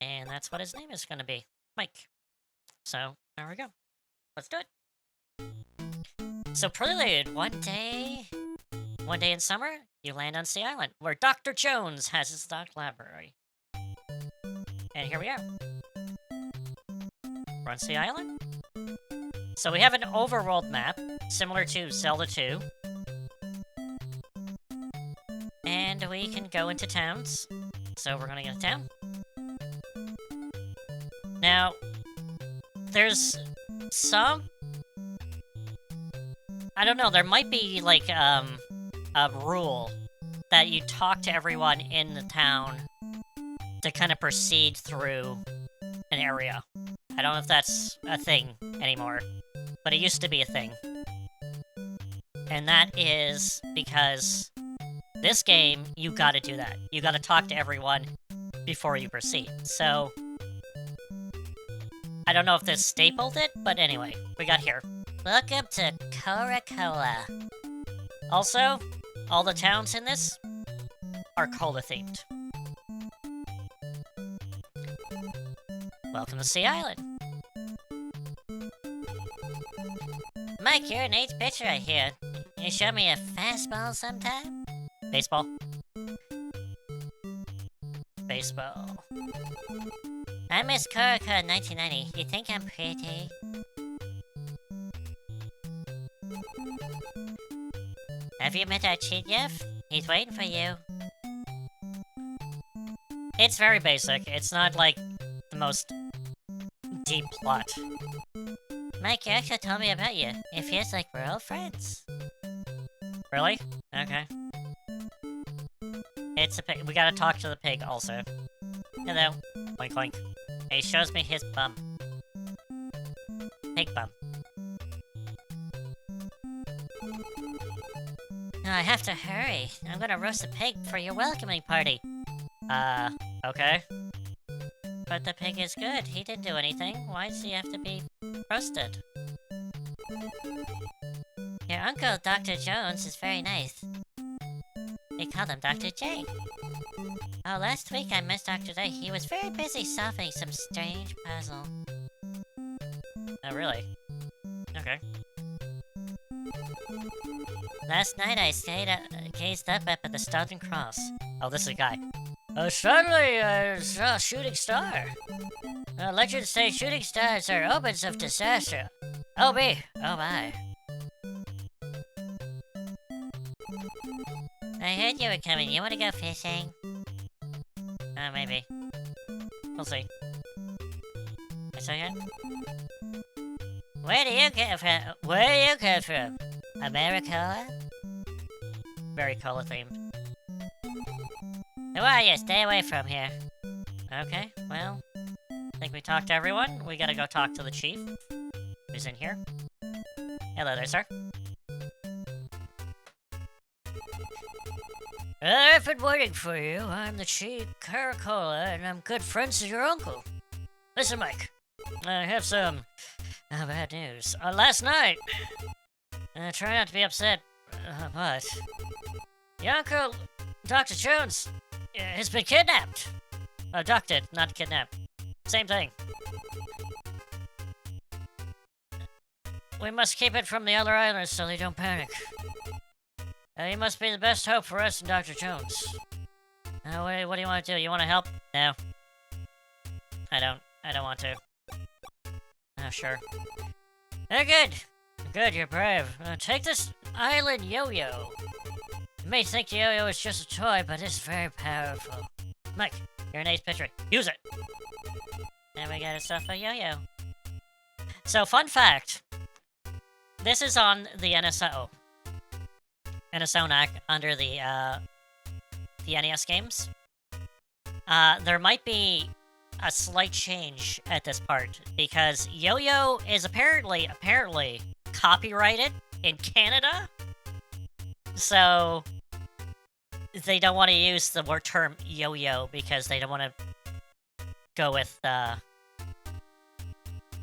And that's what his name is going to be. Mike. So, there we go. Let's do it. So, prelude. One day in summer, you land on Sea Island, where Dr. Jones has his stock library. And here we are. We're on Sea Island. So we have an overworld map, similar to Zelda 2. And we can go into towns. So we're gonna get a town. Now, there's some... I don't know, there might be, like, a rule that you talk to everyone in the town to kind of proceed through an area. I don't know if that's a thing anymore, but it used to be a thing. And that is because this game, you gotta do that. You gotta talk to everyone before you proceed. So, I don't know if this stapled it, but anyway, we got here. Welcome to Coca-Cola. Also, all the towns in this are cola-themed. Welcome to Sea Island. Mike, you're an 8th pitcher, I hear. You show me a fastball sometime? Baseball. Baseball. I miss Koroko in 1990. You think I'm pretty? Have you met our Chidyef? He's waiting for you. It's very basic. It's not like the most deep plot. Mike, you actually told me about you. It feels like we're old friends. Really? Okay. It's a pig. We gotta talk to the pig also. Hello. Oink oink. He shows me his bum. Pig bum. No, I have to hurry. I'm gonna roast a pig for your welcoming party. Okay. But the pig is good. He didn't do anything. Why does he have to be roasted? Your uncle, Dr. Jones, is very nice. They call him Dr. J. Oh, last week I missed Dr. J. He was very busy solving some strange puzzle. Oh, really? Okay. Last night I gazed up at the Southern Cross. Oh, this is a guy. Suddenly I saw a shooting star. Legends say shooting stars are omens of disaster. Oh me, oh my. I heard you were coming. You want to go fishing? Maybe. We'll see. A second. Where do you come from? Where do you come from? America? Very cola themed. Who are you? Stay away from here. Okay, well, I think we talked to everyone. We gotta go talk to the chief, who's in here. Hello there, sir. I've been waiting for you. I'm the chief, Caracola, and I'm good friends with your uncle. Listen, Mike, I have some bad news. Last night, try not to be upset, but your uncle, Dr. Jones, has been kidnapped. Abducted, not kidnapped. Same thing. We must keep it from the other islands so they don't panic. He must be the best hope for us and Dr. Jones. What do you want to do? You want to help? No. I don't want to. Sure. Good. Good, you're brave. Take this island yo-yo. You may think the yo-yo is just a toy, but it's very powerful. Mike, you're an ace pitcher. Use it! And we got ourselves a yo-yo. So, fun fact. This is on the NSO. NSO NAC under the NES games. There might be a slight change at this part, because yo-yo is apparently copyrighted in Canada. So they don't want to use the word term yo-yo because they don't want to go with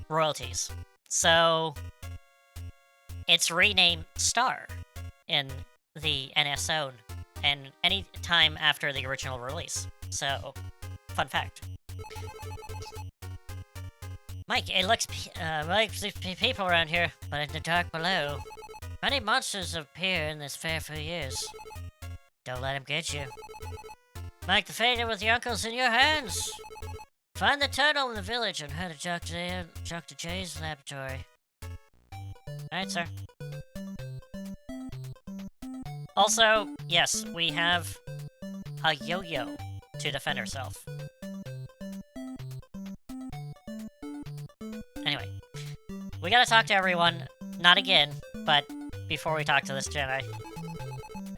royalties. So it's renamed Star in the NSO and any time after the original release. So, fun fact. Mike, it looks like there's people around here, but in the dark below, many monsters appear in this fair for years. Don't let him get you. Mike, the fate with your uncle's in your hands. Find the tunnel in the village and head to Dr. J's laboratory. Alright, sir. Also, yes, we have a yo-yo to defend herself. Anyway, we gotta talk to everyone. Not again, but before we talk to this Jedi.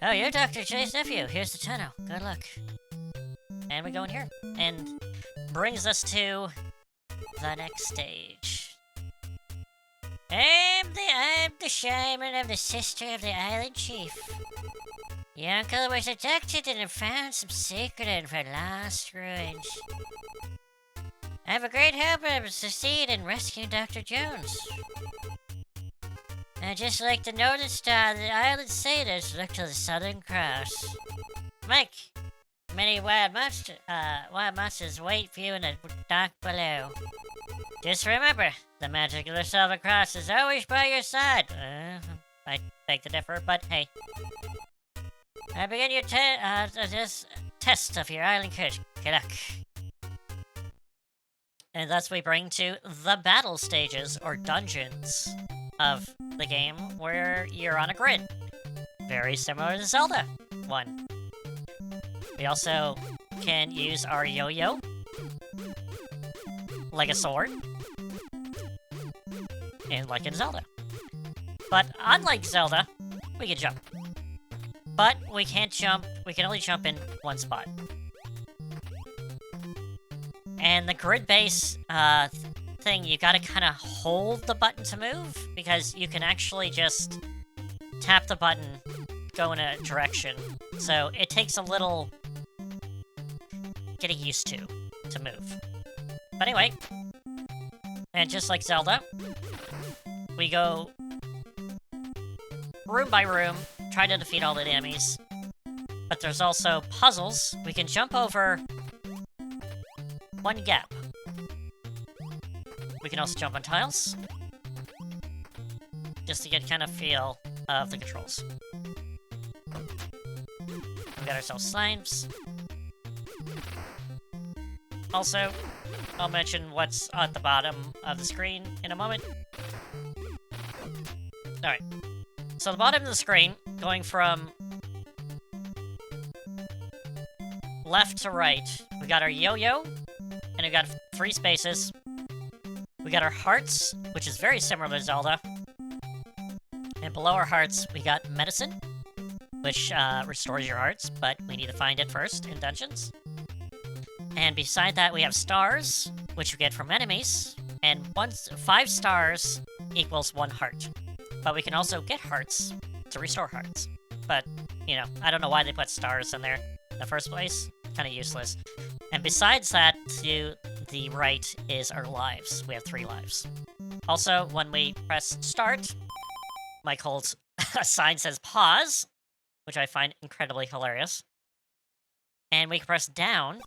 Oh, you're Dr. J's nephew. Here's the tunnel. Good luck. And we go in here. And brings us to the next stage. I'm the shaman of the sister of the island chief. Your uncle was abducted and found some secret for lost ruins. I have a great hope of succeed in rescuing Dr. Jones. And just like the Northern Star, the island sailors look to the Southern Cross. Mike, many wild monsters wait for you in the dark below. Just remember, the magic of the Southern Cross is always by your side. I beg to differ, but hey. I begin your test of your island courage. Good luck. And thus we bring to the battle stages, or dungeons, of the game, where you're on a grid. Very similar to Zelda 1. We also can use our yo-yo, like a sword, and like in Zelda. But unlike Zelda, we can jump. But we can't jump, we can only jump in one spot. And the grid base thing, you gotta kind of hold the button to move, because you can actually just tap the button, go in a direction. So it takes a little getting used to move. But anyway, and just like Zelda, we go room by room, try to defeat all the enemies. But there's also puzzles. We can jump over one gap. We can also jump on tiles, just to get kind of feel of the controls. We got ourselves slimes. Also, I'll mention what's at the bottom of the screen in a moment. Alright. So the bottom of the screen, going from left to right, we got our yo-yo, and we got 3 spaces. We got our hearts, which is very similar to Zelda. And below our hearts, we got medicine, which restores your hearts, but we need to find it first in dungeons. And beside that, we have stars, which you get from enemies, and 5 stars equals 1 heart. But we can also get hearts to restore hearts. But, you know, I don't know why they put stars in there in the first place. Kind of useless. And besides that, to the right is our lives. We have 3 lives. Also, when we press start, Mike holds a sign says pause, which I find incredibly hilarious. And we can press down,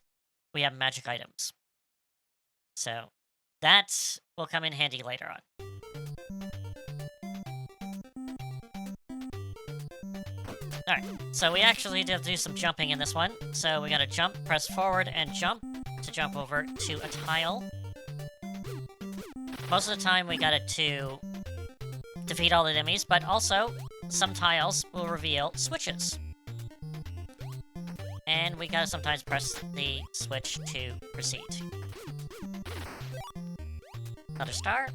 we have magic items. So, that will come in handy later on. Alright, so we actually need to do some jumping in this one. So we gotta jump, press forward, and jump to jump over to a tile. Most of the time we got it to defeat all the enemies, but also some tiles will reveal switches. And we gotta sometimes press the switch to proceed. Another star.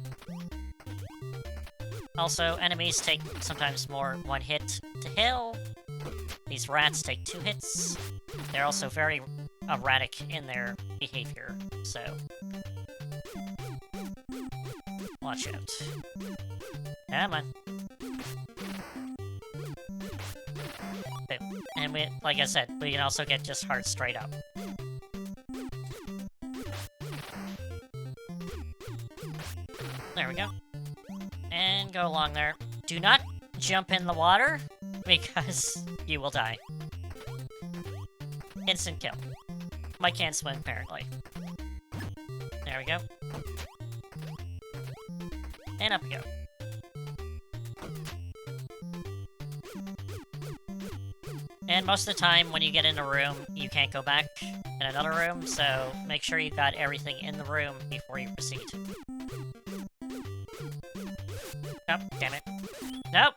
Also, enemies take sometimes more 1 hit to heal. These rats take 2 hits. They're also very erratic in their behavior, so watch out. Come on. Boom. And we, like I said, we can also get just hearts straight up. There we go. And go along there. Do not jump in the water, because you will die. Instant kill. Mike can't swim, apparently. There we go. And up we go. And most of the time, when you get in a room, you can't go back in another room, so make sure you got everything in the room before you proceed. Oh, damn it. Nope!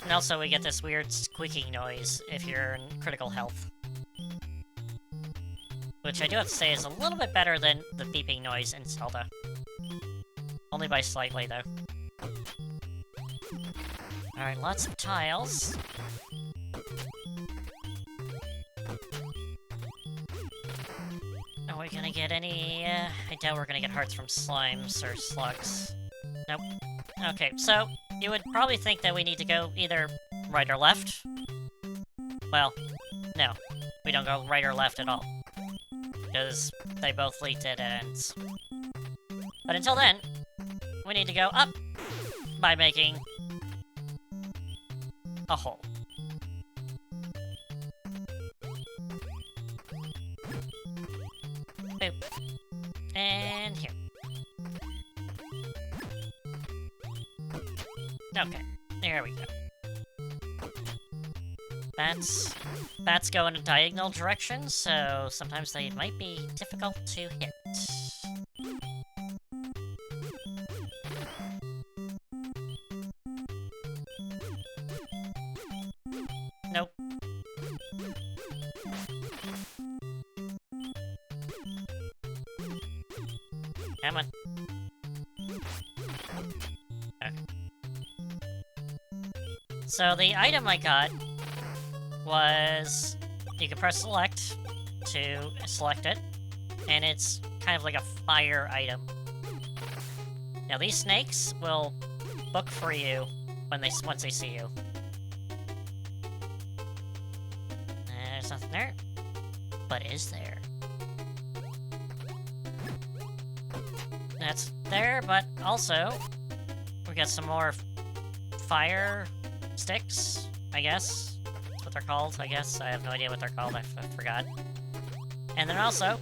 And also we get this weird squeaking noise if you're in critical health. Which I do have to say is a little bit better than the beeping noise in Zelda. Only by slightly, though. Alright, lots of tiles. Are we gonna get any, I doubt we're gonna get hearts from slimes or slugs. Nope. Okay, so, you would probably think that we need to go either right or left. Well, no. We don't go right or left at all. Because they both lead to dead ends. But until then, we need to go up by making a hole. Boop. And here. Okay, there we go. Bats go in a diagonal direction, so sometimes they might be difficult to hit. Nope. Come on. Okay. So the item I got was you can press select to select it, and it's kind of like a fire item. Now these snakes will look for you once they see you. There's nothing there, but is there? That's there, but also we got some more fire sticks, I guess. That's what they're called, I guess. I have no idea what they're called, I forgot. And then also,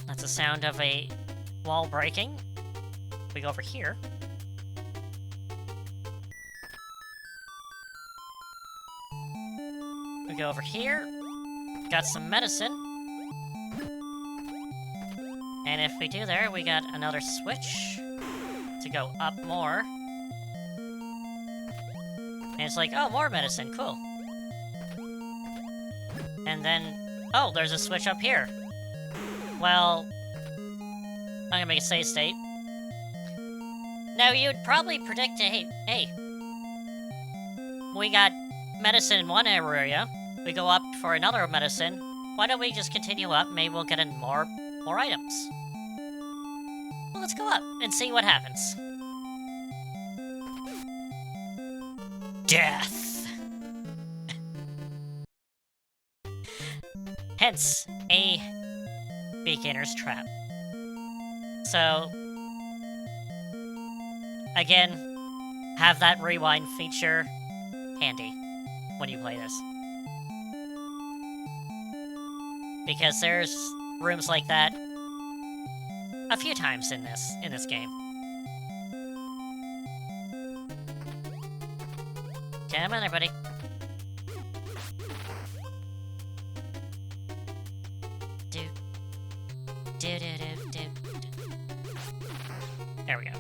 that's the sound of a wall breaking. We go over here. We go over here. Got some medicine. And if we do there, we got another switch to go up more. And it's like, oh, more medicine, cool. And then, oh, there's a switch up here. Well, I'm gonna make a save state. Now, you'd probably predict, hey, we got medicine in one area, we go up for another medicine, why don't we just continue up, maybe we'll get in more items. Well, let's go up and see what happens. Death! Hence, a beginner's trap. So, again, have that rewind feature handy when you play this. Because there's rooms like that a few times in this game. Come on, everybody. There we go.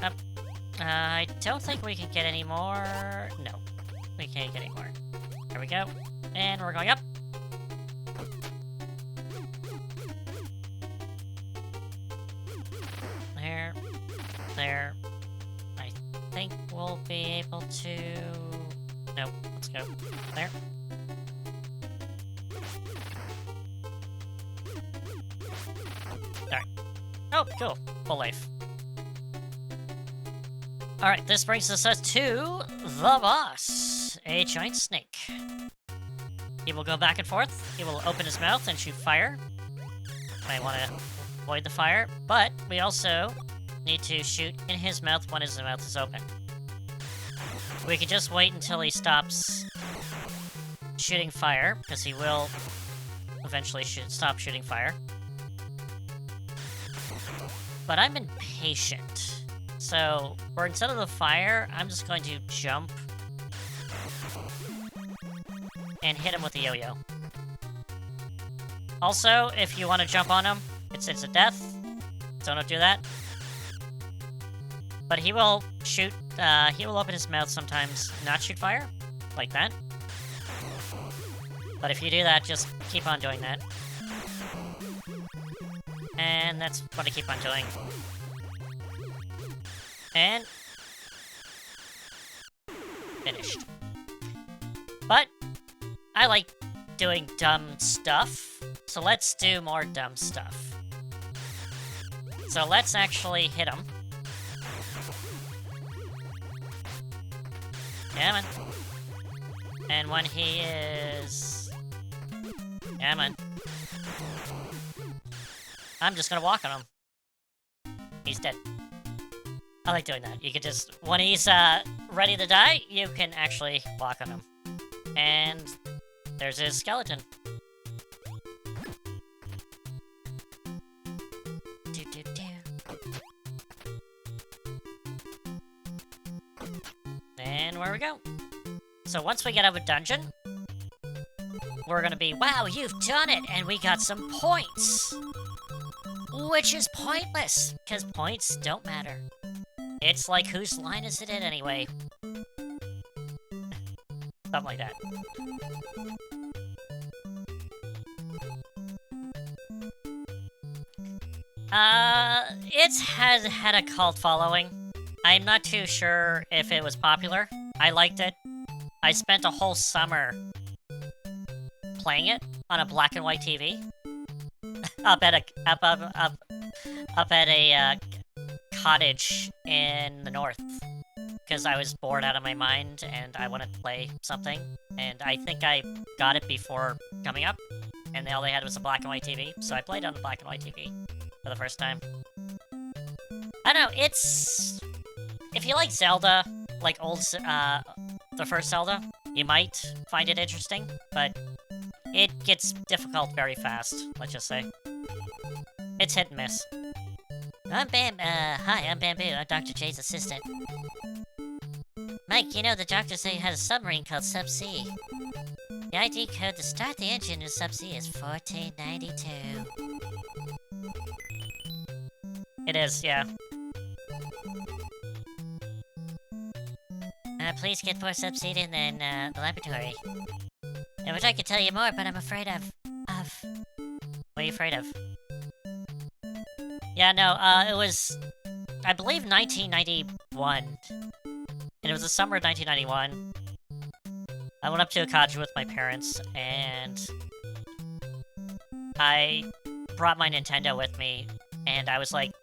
Up. I don't think we can get any more. No, we can't get any more. There we go. And we're going up. There. I think we'll be able to... Nope, let's go. There. Alright. Oh, cool. Full life. Alright, this brings us to the boss. A giant snake. He will go back and forth. He will open his mouth and shoot fire. I want to avoid the fire, but we also need to shoot in his mouth when his mouth is open. We can just wait until he stops shooting fire, because he will eventually stop shooting fire. But I'm impatient. So, for instead of the fire, I'm just going to jump and hit him with the yo-yo. Also, if you want to jump on him, it's instant death, so don't do that. But he will shoot, he will open his mouth sometimes, not shoot fire, like that. But if you do that, just keep on doing that. And that's what I keep on doing. And... finished. But, I like doing dumb stuff, so let's do more dumb stuff. So let's actually hit him. Come on. And when he is... Come on. I'm just gonna walk on him. He's dead. I like doing that. You can just, when he's ready to die, you can actually walk on him. And there's his skeleton. And where we go. So once we get out of a dungeon, we're gonna be, wow, you've done it, and we got some points. Which is pointless, because points don't matter. It's like, whose line is it in anyway? Something like that. It's has had a cult following. I'm not too sure if it was popular. I liked it. I spent a whole summer playing it on a black and white TV. up at a cottage in the north, because I was bored out of my mind and I wanted to play something, and I think I got it before coming up, and all they had was a black and white TV, so I played on the black and white TV for the first time. I don't know, it's... If you like Zelda, like the first Zelda, you might find it interesting, but it gets difficult very fast, let's just say. It's hit and miss. Hi, I'm Bamboo. I'm Dr. J's assistant. Mike, you know, the doctor said he had a submarine called Subsea. The ID code to start the engine in Subsea is 1492. It is, yeah. Please get more Subsea in the laboratory. I wish I could tell you more, but I'm afraid of... What are you afraid of? Yeah, no, it was, I believe, 1991. And it was the summer of 1991. I went up to a cottage with my parents, and I brought my Nintendo with me, and I was like...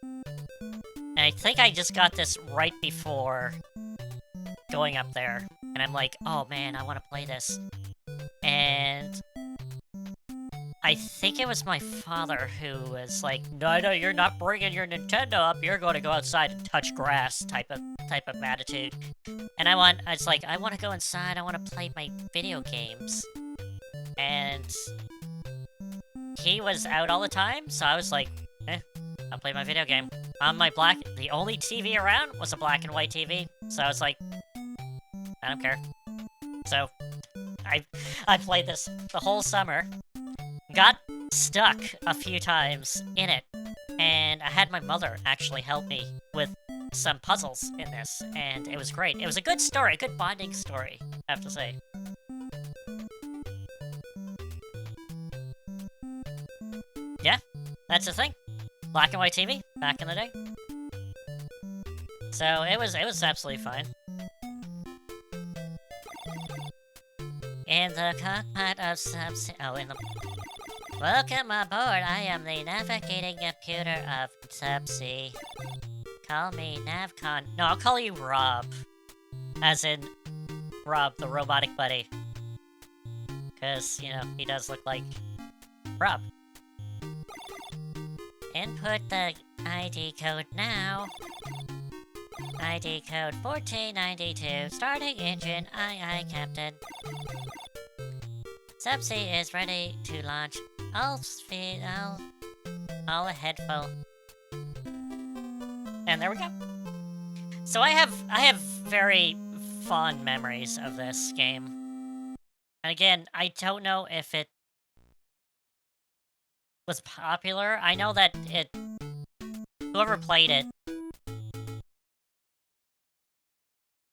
And I think I just got this right before going up there. And I'm like, oh man, I want to play this. And... I think it was my father who was like, no, you're not bringing your Nintendo up. You're going to go outside and touch grass type of attitude. And I want to go inside. I want to play my video games. And he was out all the time, so I was like, I'll play my video game. On my the only TV around was a black and white TV. So I was like, I don't care. So I played this the whole summer. Got stuck a few times in it, and I had my mother actually help me with some puzzles in this, and it was great. It was a good story, a good bonding story, I have to say. Yeah, that's the thing. Black and white TV, back in the day. So it was absolutely fine. In the cockpit of Welcome aboard, I am the navigating computer of Subsea. Call me Navcon. No, I'll call you Rob. As in, Rob, the robotic buddy. Because, you know, he does look like Rob. Input the ID code now. ID code 1492. Starting engine, aye, Captain. Subsea is ready to launch. All ahead full. And there we go. So I have very fond memories of this game. And again, I don't know if it was popular. I know that whoever played it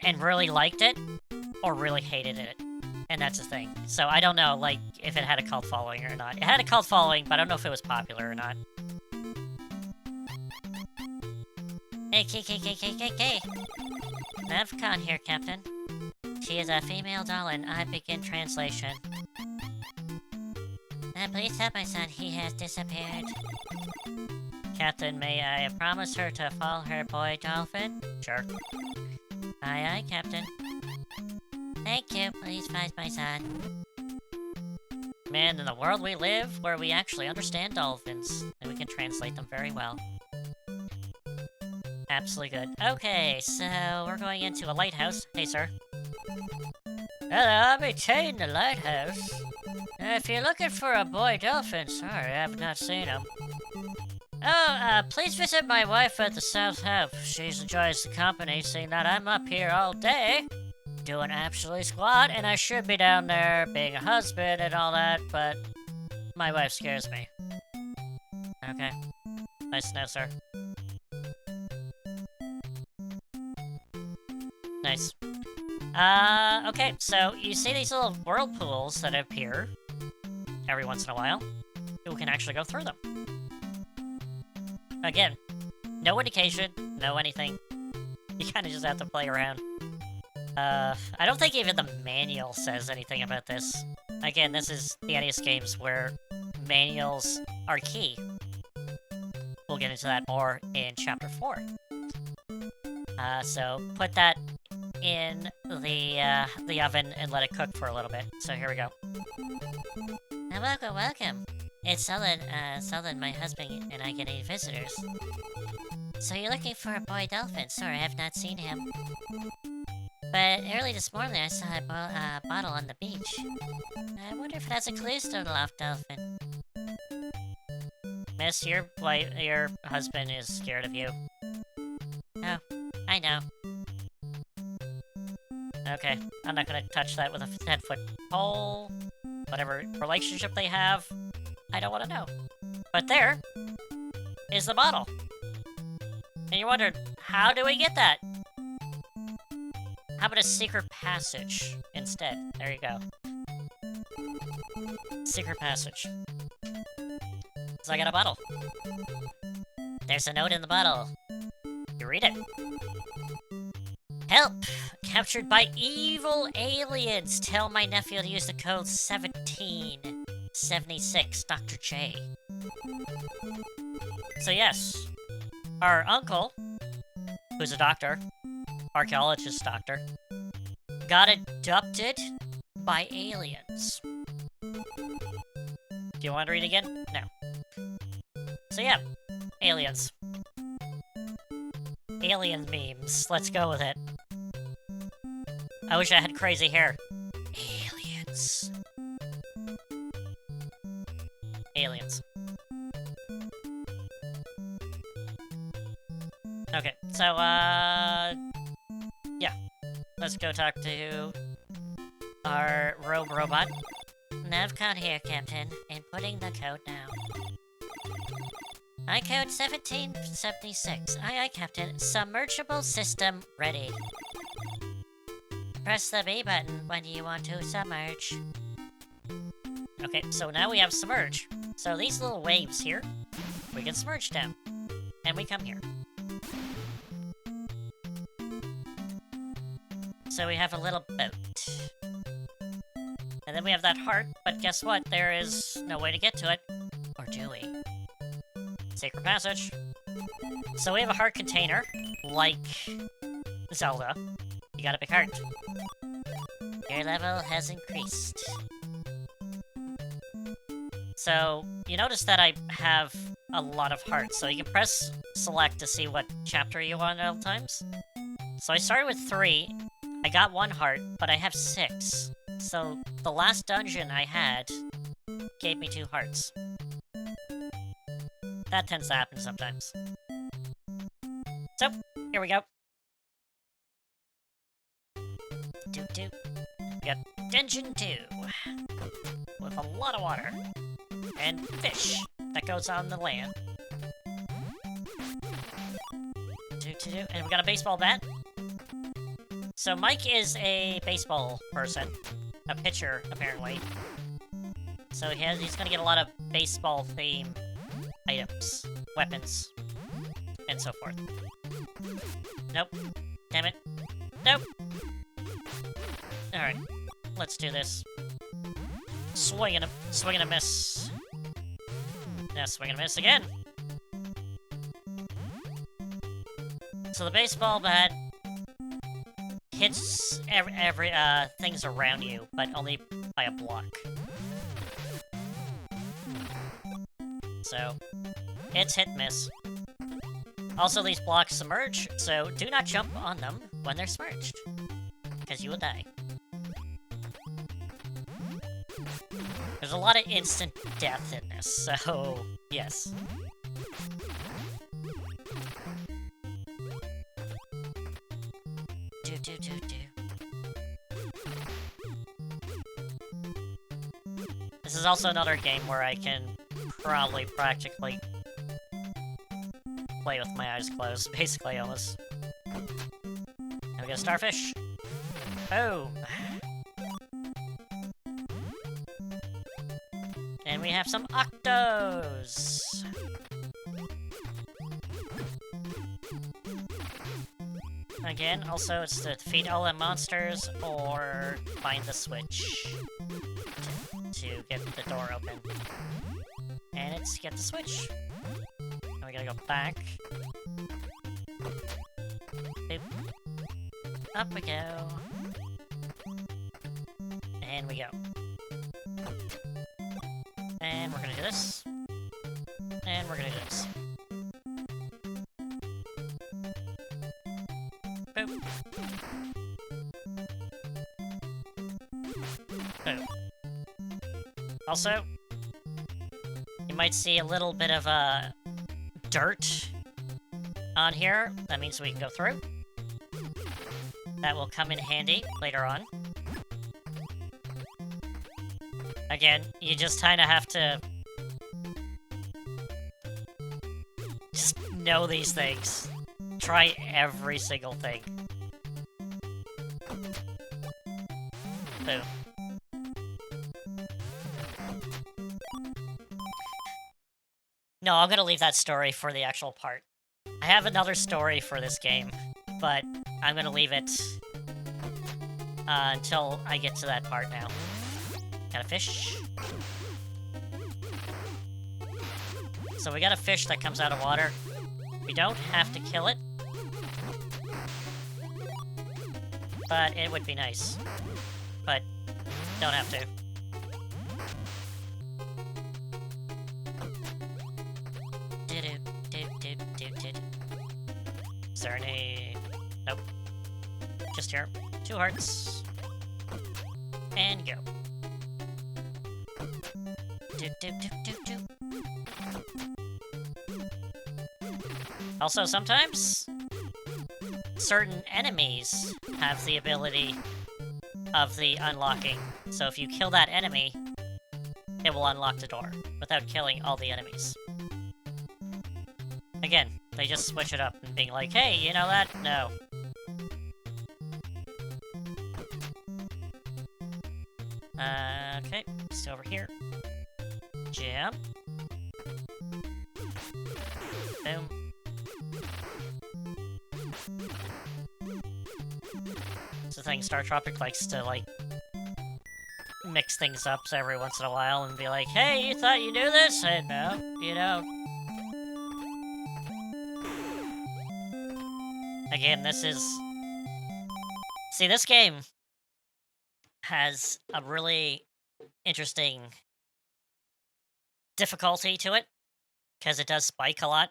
and really liked it or really hated it. And that's the thing. So I don't know, like, if it had a cult following or not. It had a cult following, but I don't know if it was popular or not. Hey, Navcon here, Captain. She is a female doll, and I begin translation. Please help my son, he has disappeared. Captain, may I promise her to follow her boy dolphin? Sure. Aye, Captain. Thank you. Please find my son. Man, in the world we live, where we actually understand dolphins, and we can translate them very well. Absolutely good. Okay, so we're going into a lighthouse. Hey, sir. Hello, I'm maintaining the lighthouse. If you're looking for a boy dolphin, sorry, I have not seen him. Oh, please visit my wife at the South Hub. She enjoys the company, seeing that I'm up here all day, doing absolutely squat, and I should be down there being a husband and all that, but my wife scares me. Okay. Nice to know, sir. Nice. Okay, so you see these little whirlpools that appear every once in a while. You can actually go through them. Again, no indication, no anything. You kind of just have to play around. I don't think even the manual says anything about this. Again, this is the NES games where manuals are key. We'll get into that more in Chapter 4. So put that in the oven and let it cook for a little bit. So here we go. Welcome. It's Sullen, my husband, and I get any visitors. So you're looking for a boy dolphin? Sorry, I have not seen him. But early this morning I saw a bottle on the beach. I wonder if that's a clue to the loft dolphin. Miss, your husband is scared of you. Oh, I know. Okay, I'm not gonna touch that with a 10-foot pole. Whatever relationship they have, I don't want to know. But there is the bottle. And you wondered, how do we get that? How about a secret passage instead? There you go. Secret passage. So I got a bottle. There's a note in the bottle. You read it. Help! Captured by evil aliens. Tell my nephew to use the code 1776, Dr. J. So yes, our uncle, who's a doctor, archaeologist doctor, got abducted by aliens. Do you want to read again? No. So yeah, aliens. Alien memes. Let's go with it. I wish I had crazy hair. Aliens. Aliens. Okay, so, yeah. Let's go talk to our robot. Navcon here, Captain, and putting the code now. I code 1776. Aye, Captain. Submergible system ready. Press the B button when you want to submerge. Okay, so now we have submerge. So these little waves here, we can submerge down. And we come here. So we have a little boat. And then we have that heart, but guess what? There is no way to get to it. Or do we? Secret passage. So we have a heart container, like Zelda. You got a big heart. Your level has increased. So, you notice that I have a lot of hearts, so you can press select to see what chapter you want at all times. So I started with 3, I got 1 heart, but I have 6. So the last dungeon I had gave me 2 hearts. That tends to happen sometimes. So, here we go. We got Dungeon 2. With a lot of water. And fish that goes on the land. And we got a baseball bat. So Mike is a baseball person. A pitcher, apparently. So he's gonna get a lot of baseball-themed items, weapons, and so forth. Nope. Damn it. Nope. Alright. Let's do this. Swing and a miss. Yeah, swing and a miss again. So the baseball bat hits every things around you, but only by a block. so it's hit and miss. Also, these blocks submerge, so do not jump on them when they're submerged, because you will die. There's a lot of instant death in this, so yes. This is also another game where I can probably practically play with my eyes closed, basically, almost. And we got a starfish. Boom! And we have some octos! Again, also it's to defeat all the monsters or find the switch to get the door open. And it's get the switch. And we gotta go back. Boop. Up we go. And we go. And we're gonna do this. And we're gonna do this. Boop. Boop. Also, you might see a little bit of dirt on here. That means we can go through. That will come in handy later on. Again, you just kind of have to just know these things. Try every single thing. Boom. No, I'm gonna leave that story for the actual part. I have another story for this game, but I'm gonna leave it until I get to that part now. Got a fish. So we got a fish that comes out of water. We don't have to kill it. But it would be nice. But don't have to. Is there any... Nope. Just here. 2 hearts. And go. Also, sometimes certain enemies have the ability of the unlocking. So if you kill that enemy, it will unlock the door without killing all the enemies. Again, they just switch it up and being like, hey, you know that? No. Okay, still over here. Jump. Boom. It's the thing, StarTropics likes to, like, mix things up every once in a while and be like, hey, you thought you knew this? And no, you don't. Again, this is... See, this game has a really interesting difficulty to it, because it does spike a lot.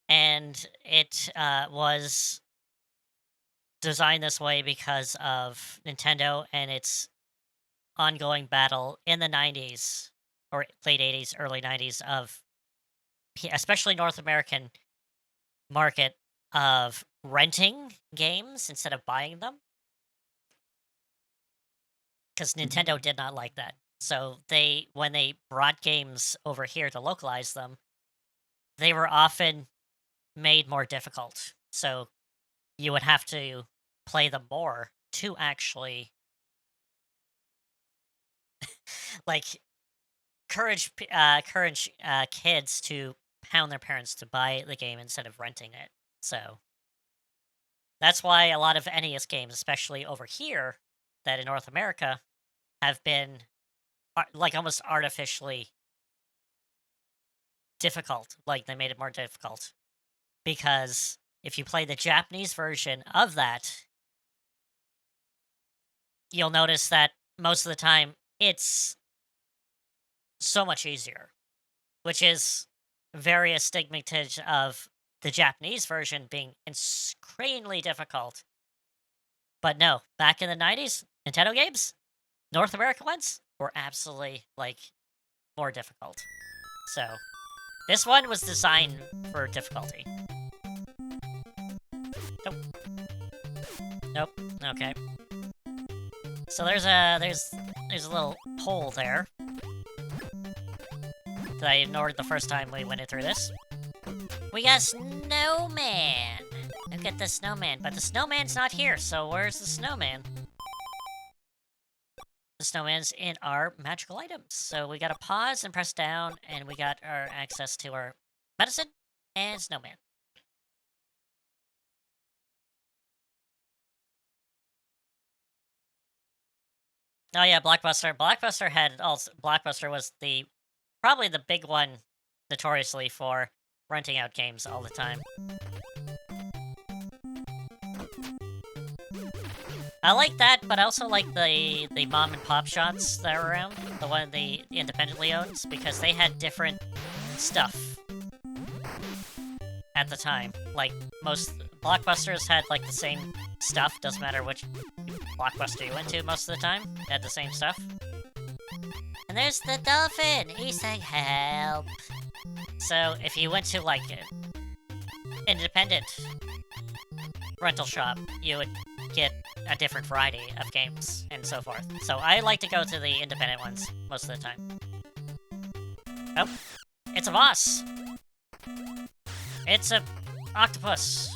And it was designed this way because of Nintendo and its ongoing battle in the 90s, or late 80s, early 90s, of especially North American market of renting games instead of buying them. Because Nintendo did not like that. So when they brought games over here to localize them, they were often made more difficult. So you would have to play them more to actually like encourage kids to pound their parents to buy the game instead of renting it. So that's why a lot of NES games, especially over here, that in North America, have been like almost artificially difficult. Like they made it more difficult. Because if you play the Japanese version of that, you'll notice that most of the time it's so much easier. which is very astigmatic of the Japanese version being insanely difficult. But no, back in the 90s, Nintendo games, North American ones, were absolutely, like, more difficult. So, this one was designed for difficulty. Nope. Nope. Okay. So there's a little hole there that I ignored the first time we went in through this. We got a snowman. Look at the snowman, but the snowman's not here. So where's the snowman? The snowman's in our magical items. So we gotta pause and press down, and we got our access to our medicine and snowman. Oh yeah, Blockbuster. Blockbuster was probably the big one notoriously for renting out games all the time. I like that, but I also like the mom and pop shops that are around, the one the independently owns, because they had different stuff at the time. Like most Blockbusters had like the same stuff, doesn't matter which Blockbuster you went to most of the time, they had the same stuff. And there's the dolphin! He's saying help! So if you went to like an independent rental shop, you would get a different variety of games and so forth. So I like to go to the independent ones most of the time. Oh, it's a boss! It's a octopus!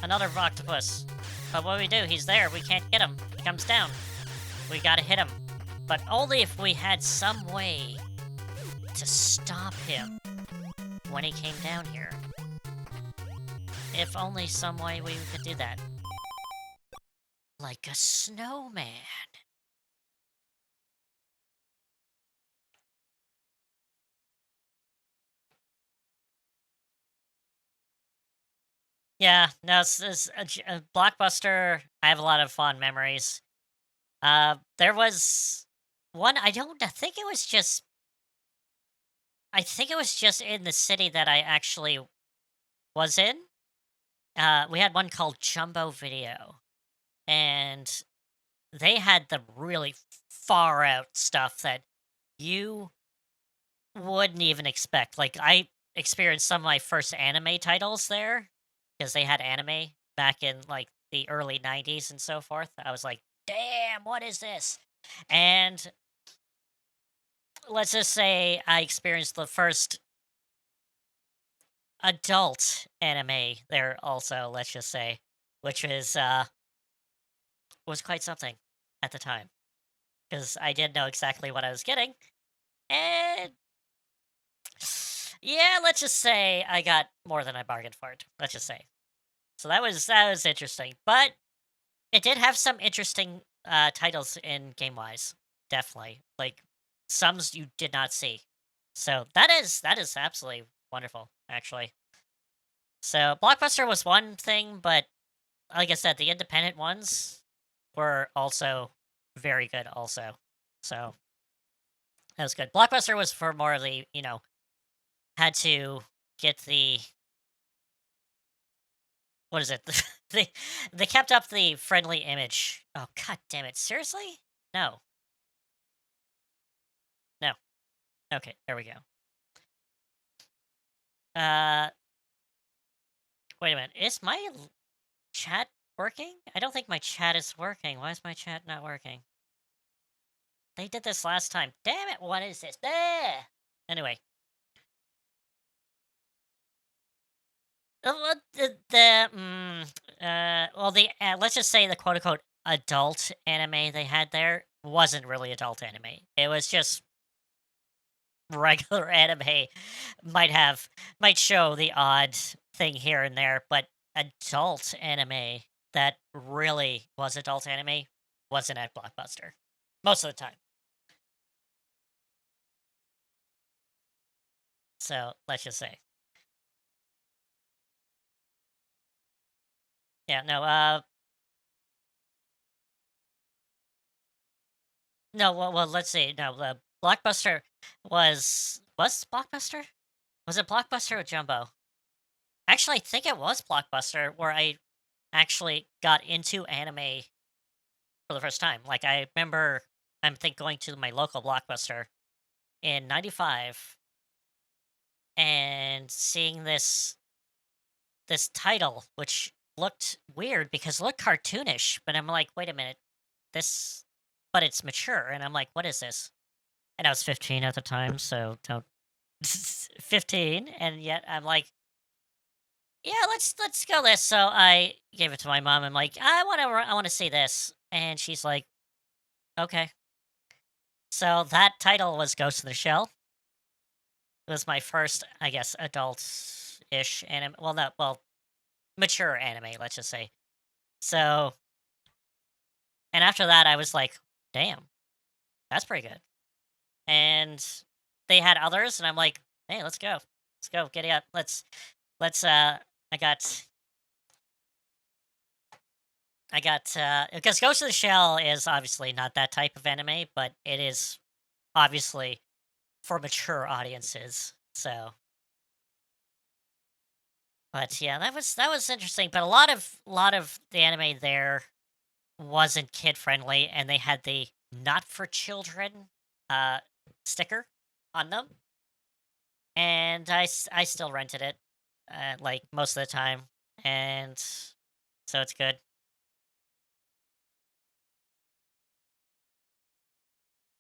Another octopus. But what do we do? He's there, we can't get him. He comes down. We gotta hit him. But only if we had some way to stop him when he came down here. If only some way we could do that. Like a snowman. Yeah, no, it's a Blockbuster. I have a lot of fond memories. There was one. I think it was just in the city that I actually was in. We had one called Jumbo Video, and they had the really far out stuff that you wouldn't even expect. Like I experienced some of my first anime titles there because they had anime back in like the early 90s and so forth. I was like, "Damn, what is this?" And let's just say I experienced the first adult anime there also, let's just say, which was quite something at the time because I didn't know exactly what I was getting. And yeah, let's just say I got more than I bargained for it. Let's just say. So that was interesting, but it did have some interesting titles in game wise. Definitely, like some you did not see. So that is absolutely wonderful, actually. So Blockbuster was one thing, but like I said, the independent ones were also very good. Also, so that was good. Blockbuster was for more of the had to get the what is it? They kept up the friendly image. Oh god damn it! Seriously? No, no. Okay, there we go. Uh, wait a minute. Is my chat working? I don't think my chat is working. Why is my chat not working? They did this last time. Damn it! What is this? Anyway, well, let's just say the quote unquote adult anime they had there wasn't really adult anime. It was just regular anime. Might show the odd thing here and there, but adult anime that really was adult anime wasn't at Blockbuster most of the time. So let's just say, yeah, no, no, well, let's see, no, Blockbuster was Was Blockbuster? Was it Blockbuster or Jumbo? Actually, I think it was Blockbuster where I actually got into anime for the first time. Like, I remember, I think going to my local Blockbuster in '95 and seeing this title, which looked weird because it looked cartoonish. But I'm like, wait a minute, this, but it's mature, and I'm like, what is this? And I was 15 at the time, so don't 15, and yet I'm like, yeah, let's go this. So I gave it to my mom. I'm like, I want to see this, and she's like, okay. So that title was Ghost in the Shell. It was my first, I guess, adult-ish anime. Well, not well, mature anime. Let's just say. So, and after that, I was like, damn, that's pretty good. And they had others, and I'm like, hey, let's go, get it up, let's. I got because Ghost of the Shell is obviously not that type of anime, but it is obviously for mature audiences. So, but yeah, that was interesting. But a lot of the anime there wasn't kid friendly, and they had the not for children uh sticker on them, and I still rented it like most of the time, and so it's good.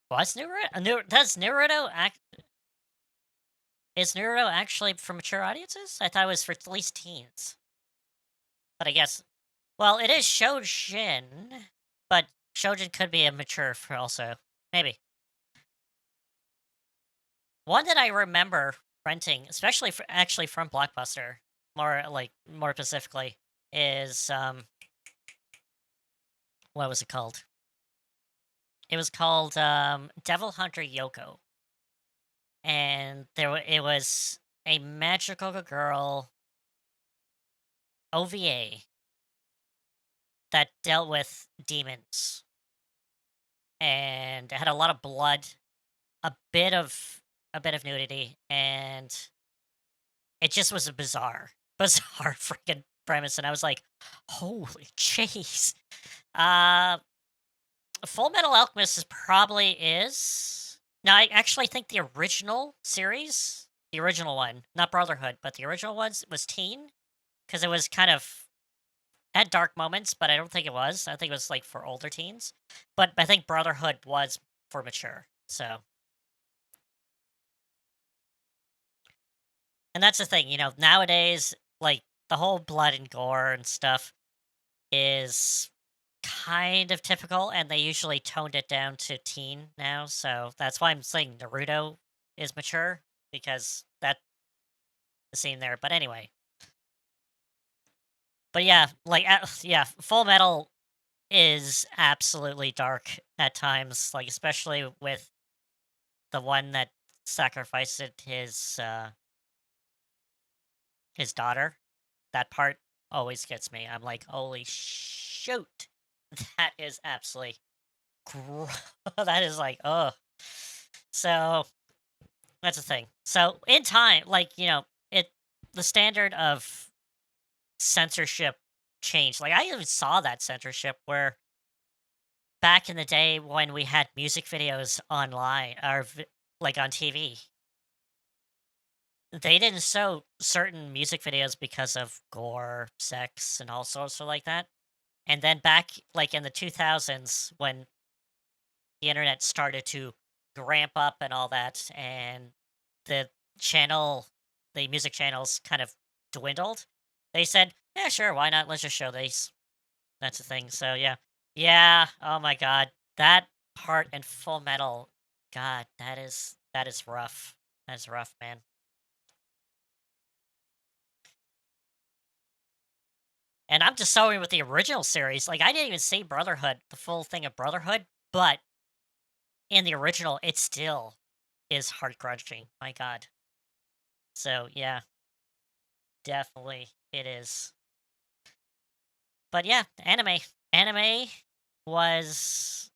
Was Naruto? Does Naruto act? Is Naruto actually for mature audiences? I thought it was for at least teens. But I guess, well, it is Shojin, but Shojin could be a mature for also. Maybe. One that I remember renting, especially for actually from Blockbuster, more specifically, is what was it called? It was called Devil Hunter Yoko, and it was a magical girl OVA that dealt with demons, and it had a lot of blood, a bit of nudity, and it just was a bizarre freaking premise. And I was like, holy jeez. Uh, Full Metal Alchemist is. Now, I actually think the original series, the original one, not Brotherhood, but the original ones was teen because it was kind of had dark moments, but I don't think it was. I think it was like for older teens. But I think Brotherhood was for mature. So, and that's the thing, nowadays, like the whole blood and gore and stuff is kind of typical, and they usually toned it down to teen now. So that's why I'm saying Naruto is mature because that's the scene there. But anyway, but yeah, like yeah, Full Metal is absolutely dark at times, like especially with the one that sacrificed his daughter. That part always gets me. I'm like, holy shoot, that is absolutely that is like, oh. So that's the thing. So in time, like it, the standard of censorship changed. Like I even saw that censorship where back in the day when we had music videos online or like on TV, they didn't show certain music videos because of gore, sex, and all sorts of like that. And then back like in the 2000s when the internet started to ramp up and all that, and the channel, the music channels kind of dwindled, they said, yeah, sure, why not? Let's just show these. That's the thing. So yeah. Yeah. Oh my god. That part in Full Metal, god, that is rough. That is rough, man. And I'm just sorry with the original series. Like I didn't even see Brotherhood, the full thing of Brotherhood, but in the original, it still is heart crunching. My god. So yeah, definitely it is. But yeah, anime. Anime was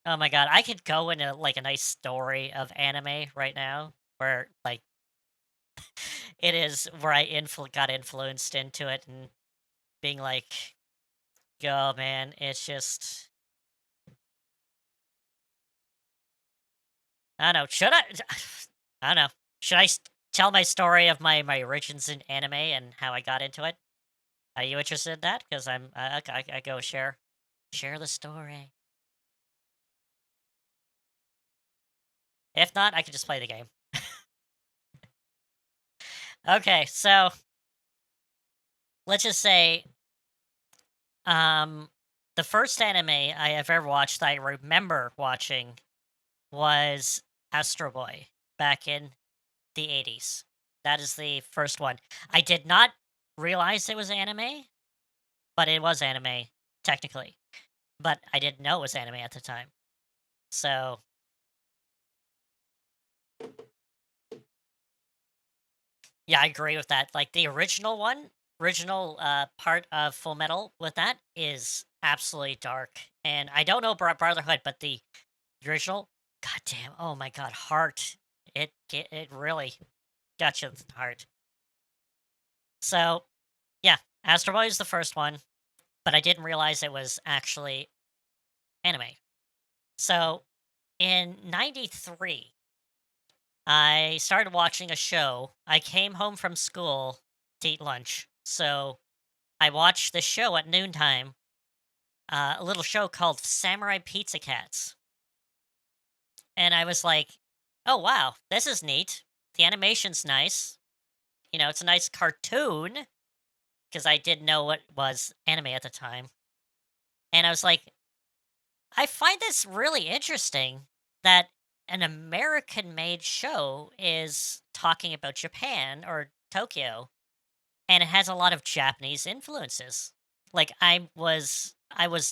Oh my god, I could go into like a nice story of anime right now where like it is where got influenced into it and being like, "Yo, man, it's just I don't know, should I I don't know. Should tell my story of my origins in anime and how I got into it? Are you interested in that? Because I go share the story. If not, I can just play the game. Okay, so let's just say, um, the first anime I have ever watched that I remember watching was Astro Boy back in the 80s. That is the first one. I did not realize it was anime, but it was anime technically. But I didn't know it was anime at the time. So, yeah, I agree with that. Like the original part of Full Metal with that is absolutely dark. And I don't know Brotherhood, but the original, goddamn, oh my god, Heart. It really got you at the heart. So, yeah, Astro Boy is the first one, but I didn't realize it was actually anime. So, in 93, I started watching a show. I came home from school to eat lunch. So, I watched the show at noontime, a little show called Samurai Pizza Cats. And I was like, "Oh wow, this is neat. The animation's nice. You know, it's a nice cartoon because I didn't know what was anime at the time." And I was like, "I find this really interesting that an American-made show is talking about Japan or Tokyo, and it has a lot of Japanese influences." Like I was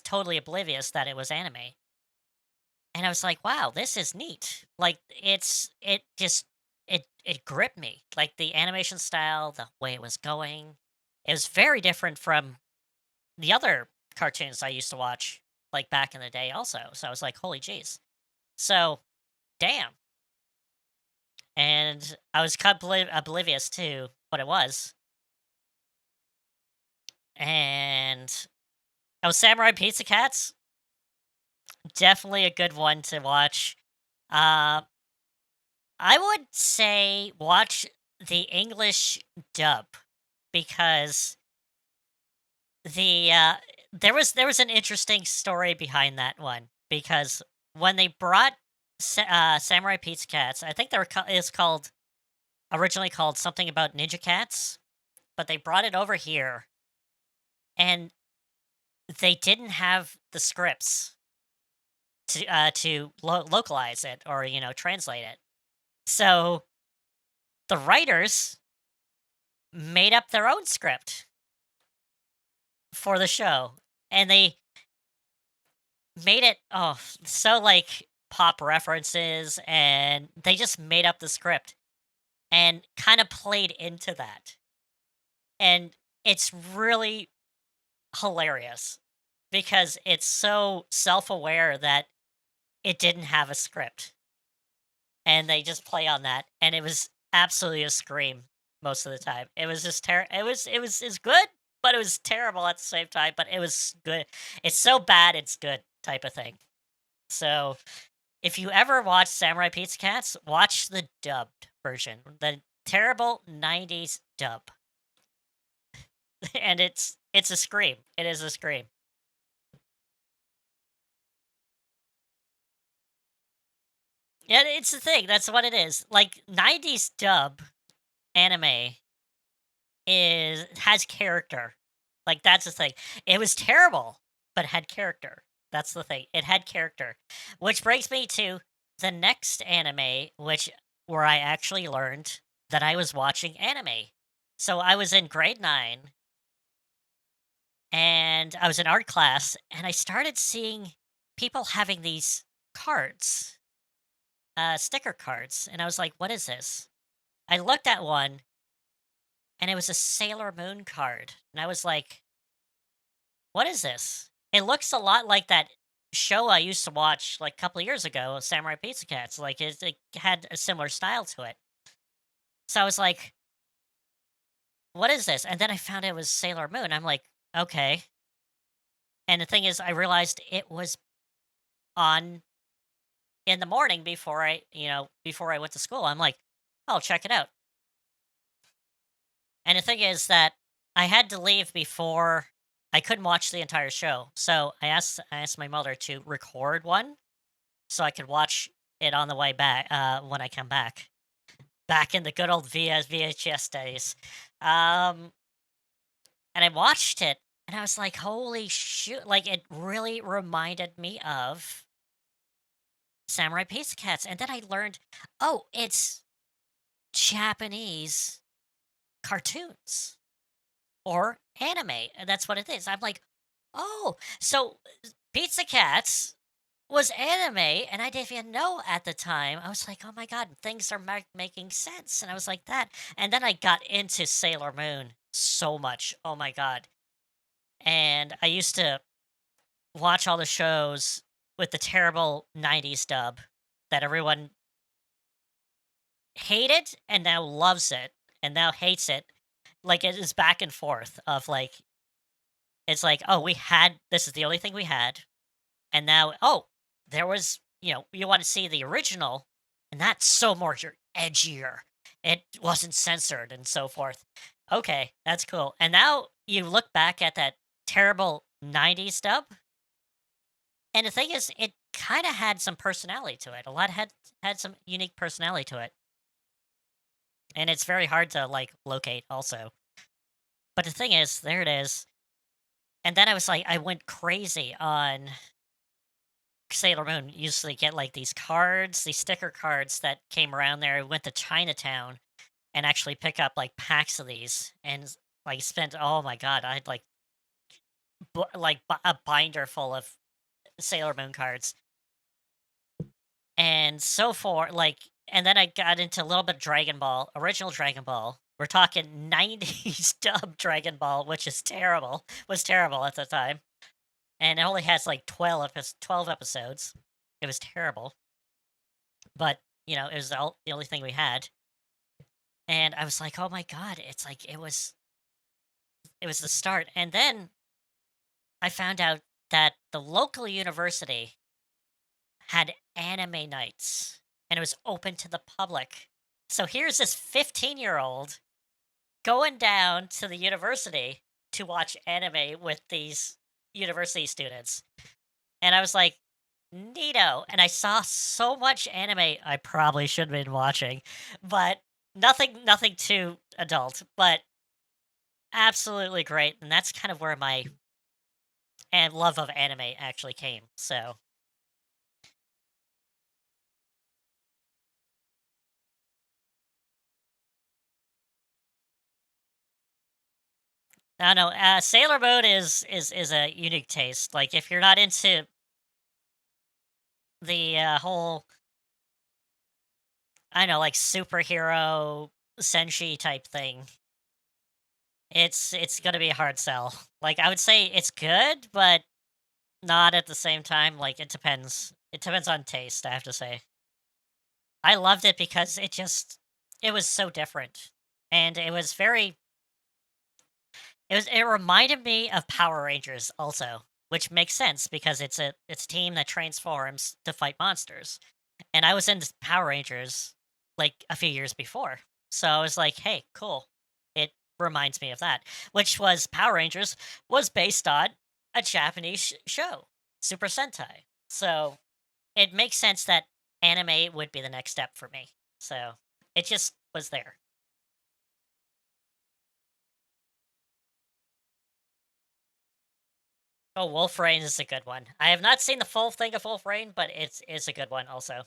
totally oblivious that it was anime. And I was like, "Wow, this is neat." Like it just it gripped me. Like the animation style, the way it was going. It was very different from the other cartoons I used to watch like back in the day also. So I was like, "Holy jeez." So, damn. And I was oblivious to what it was. And oh, Samurai Pizza Cats, definitely a good one to watch. Uh I would say watch the English dub because there was an interesting story behind that one because when they brought Samurai Pizza Cats, I think it's called originally called something about Ninja Cats, but they brought it over here and they didn't have the scripts to localize it or translate it. So the writers made up their own script for the show, and they made it so like pop references, and they just made up the script and kind of played into that. And it's really hilarious because it's so self-aware that it didn't have a script and they just play on that, and it was absolutely a scream most of the time. It was just it's good, but it was terrible at the same time, but it was good. It's so bad it's good type of thing. So, if you ever watch Samurai Pizza Cats, watch the dubbed version, the terrible 90s dub. And it's a scream. It is a scream. Yeah, it's the thing. That's what it is. Like 90s dub anime has character. Like that's the thing. It was terrible, but had character. That's the thing. It had character. Which brings me to the next anime, which where I actually learned that I was watching anime. So I was in grade 9 and I was in art class and I started seeing people having these cards, sticker cards, and I was like, "What is this?" I looked at one and it was a Sailor Moon card. And I was like, "What is this?" It looks a lot like that show I used to watch like a couple of years ago, Samurai Pizza Cats. Like it had a similar style to it. So I was like, what is this? And then I found it was Sailor Moon. I'm like, okay. And the thing is, I realized it was on in the morning before before I went to school. I'm like, oh, check it out. And the thing is that I had to leave before I couldn't watch the entire show. So I asked my mother to record one so I could watch it on the way back when I come back. Back in the good old VHS days. Um and I watched it and I was like, holy shoot, like it really reminded me of Samurai Pizza Cats. And then I learned, oh, it's Japanese cartoons or anime. And that's what it is. I'm like, oh, so Pizza Cats was anime, and I didn't even know at the time. I was like, oh my god, things are making sense. And I was like that. And then I got into Sailor Moon so much. Oh my god. And I used to watch all the shows with the terrible 90s dub that everyone hated and now loves it and now hates it. Like it is back and forth of like, it's like, oh, we had this is the only thing we had. And now, oh, there was, you want to see the original, and that's so more edgier. It wasn't censored and so forth. Okay, that's cool. And now you look back at that terrible 90s dub, and the thing is, it kind of had some personality to it. A lot had some unique personality to it. And it's very hard to like locate also. But the thing is, there it is. And then I was like, I went crazy on Sailor Moon. Used to get like these cards, these sticker cards that came around there. I went to Chinatown and actually pick up like packs of these and like spent, oh my god, I had like a binder full of Sailor Moon cards. And so forth, like, and then I got into a little bit of Dragon Ball, original Dragon Ball. We're talking 90s dub Dragon Ball, which is terrible. Was terrible at the time. And it only has like 12 episodes. It was terrible. But, it was the only thing we had. And I was like, "Oh my god, it's like it was the start." And then I found out that the local university had anime nights and it was open to the public. So here's this 15-year-old going down to the university to watch anime with these university students. And I was like, neato. And I saw so much anime I probably should have been watching, but nothing too adult, but absolutely great. And that's kind of where my and love of anime actually came. So I don't know. Sailor Moon is a unique taste. Like if you're not into the whole, I don't know, like superhero senshi type thing, it's gonna be a hard sell. Like I would say it's good, but not at the same time. Like it depends. It depends on taste. I have to say. I loved it because it was so different, and it reminded me of Power Rangers also, which makes sense because it's a team that transforms to fight monsters. And I was into Power Rangers like a few years before. So I was like, "Hey, cool." It reminds me of that, which was Power Rangers was based on a Japanese show, Super Sentai. So it makes sense that anime would be the next step for me. So it just was there. Oh, Wolf Rain is a good one. I have not seen the full thing of Wolf Rain, but it's a good one also.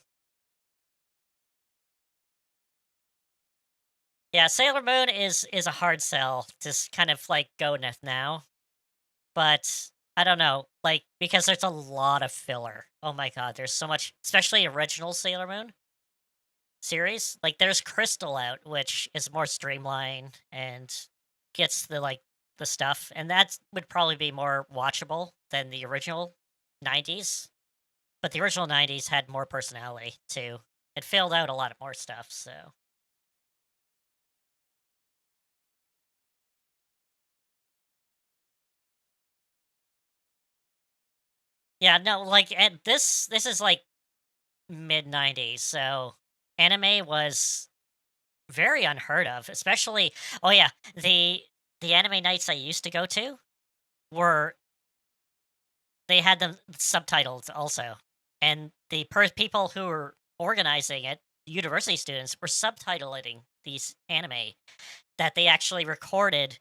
Yeah, Sailor Moon is a hard sell to kind of like go with now, but I don't know, like because there's a lot of filler. Oh my god, there's so much, especially original Sailor Moon series. Like there's Crystal out, which is more streamlined and gets the stuff, and that would probably be more watchable than the original 90s, but the original 90s had more personality too. It filled out a lot of more stuff, so. Yeah, no, like at this is like mid 90s, so anime was very unheard of, especially oh yeah, the the anime nights I used to go to were they had them subtitled also. And the people who were organizing it, university students, were subtitling these anime that they actually recorded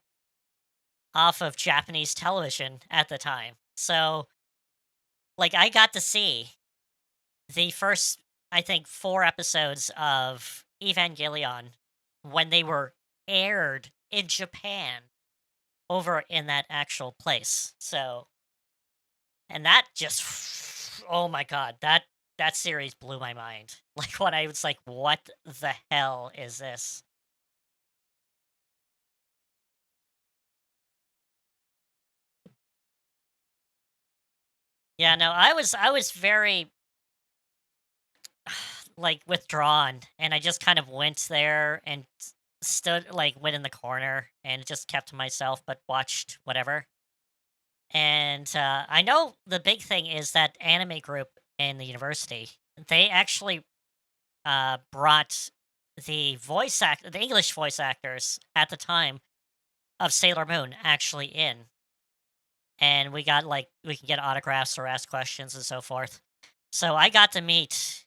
off of Japanese television at the time. So, like, I got to see the first, I think, 4 episodes of Evangelion when they were aired in Japan over in that actual place. So, and that just oh my god, that series blew my mind. Like, when I was like, "What the hell is this?" Yeah, no, I was very, like, withdrawn, and I just kind of went there and stood like, went in the corner and just kept to myself, but watched whatever. And, I know the big thing is that anime group in the university, they actually, brought the English voice actors at the time of Sailor Moon actually in, and we can get autographs or ask questions and so forth. So I got to meet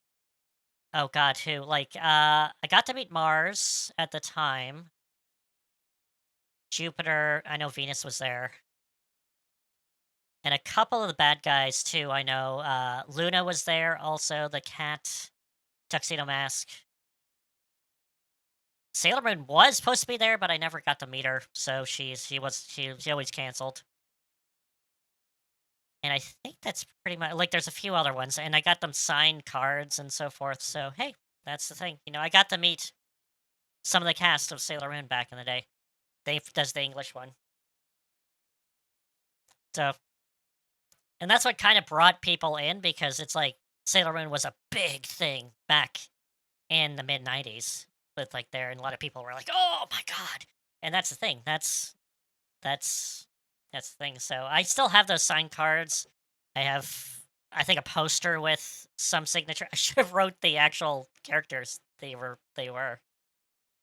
oh god, who? Like, I got to meet Mars at the time, Jupiter, I know Venus was there, and a couple of the bad guys too, I know, Luna was there also, the cat, Tuxedo Mask. Sailor Moon was supposed to be there, but I never got to meet her, so she always canceled. And I think that's pretty much like there's a few other ones, and I got them signed cards and so forth. So hey, that's the thing. I got to meet some of the cast of Sailor Moon back in the day. Dave does the English one. So, and that's what kind of brought people in because it's like Sailor Moon was a big thing back in the mid '90s with like there, and a lot of people were like, "Oh my god!" And that's the thing. That's that's the thing. So I still have those signed cards. I have, I think, a poster with some signature. I should have wrote the actual characters they were.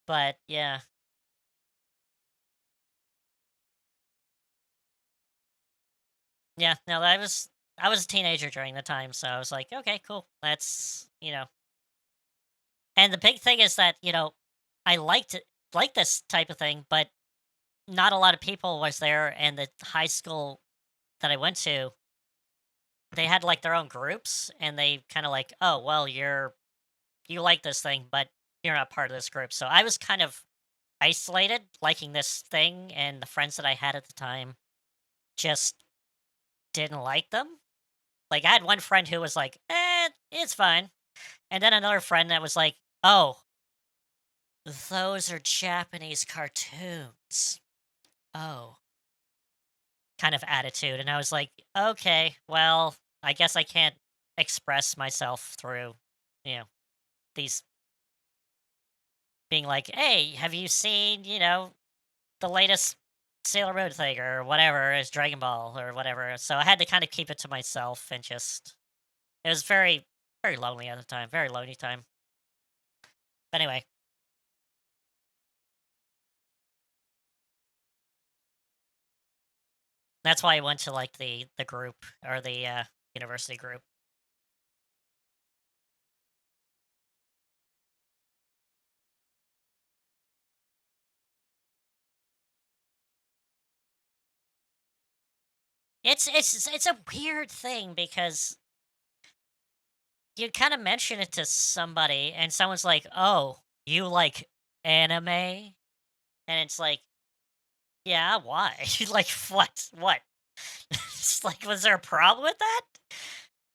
But yeah, yeah. No, I was a teenager during the time, so I was like, okay, cool. That's. And the big thing is that I like this type of thing, but not a lot of people was there, and the high school that I went to, they had like their own groups, and they kind of like, oh well, you like this thing, but you're not part of this group. So I was kind of isolated, liking this thing, and the friends that I had at the time just didn't like them. Like I had one friend who was like, it's fine. And then another friend that was like, oh, those are Japanese cartoons. Oh, kind of attitude. And I was like, okay, well, I guess I can't express myself through, you know, these being like, hey, have you seen, the latest Sailor Moon thing or whatever is Dragon Ball or whatever. So I had to kind of keep it to myself and just it was very very lonely at the time, very lonely time. But anyway, that's why I went to like the group or the university group. It's a weird thing because you kind of mention it to somebody and someone's like, "Oh, you like anime?" And it's like, "Yeah, why?" Like, what? What? It's like, was there a problem with that?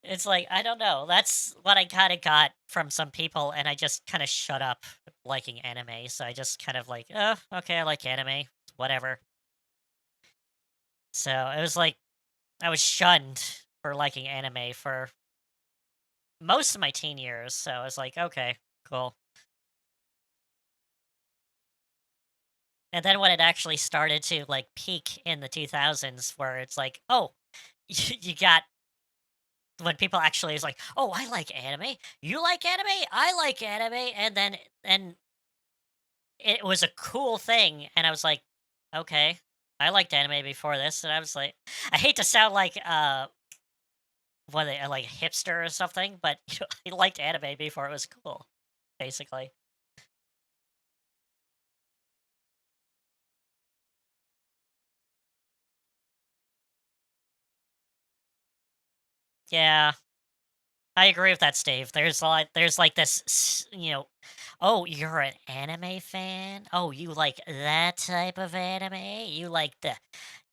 It's like, I don't know. That's what I kinda got from some people, and I just kinda shut up liking anime, so I just kind of like, "Oh, okay, I like anime, whatever." So, it was like I was shunned for liking anime for most of my teen years, so I was like, "Okay, cool." And then when it actually started to, like, peak in the 2000s where it's like, "Oh, you got" when people actually is like, "Oh, I like anime. You like anime? I like anime." And it was a cool thing, and I was like, "Okay, I liked anime before this," and I was like I hate to sound like, what they like, a hipster or something, but, I liked anime before it was cool, basically. Yeah, I agree with that, Steve. There's, like, this "Oh, you're an anime fan? Oh, you like that type of anime? You like the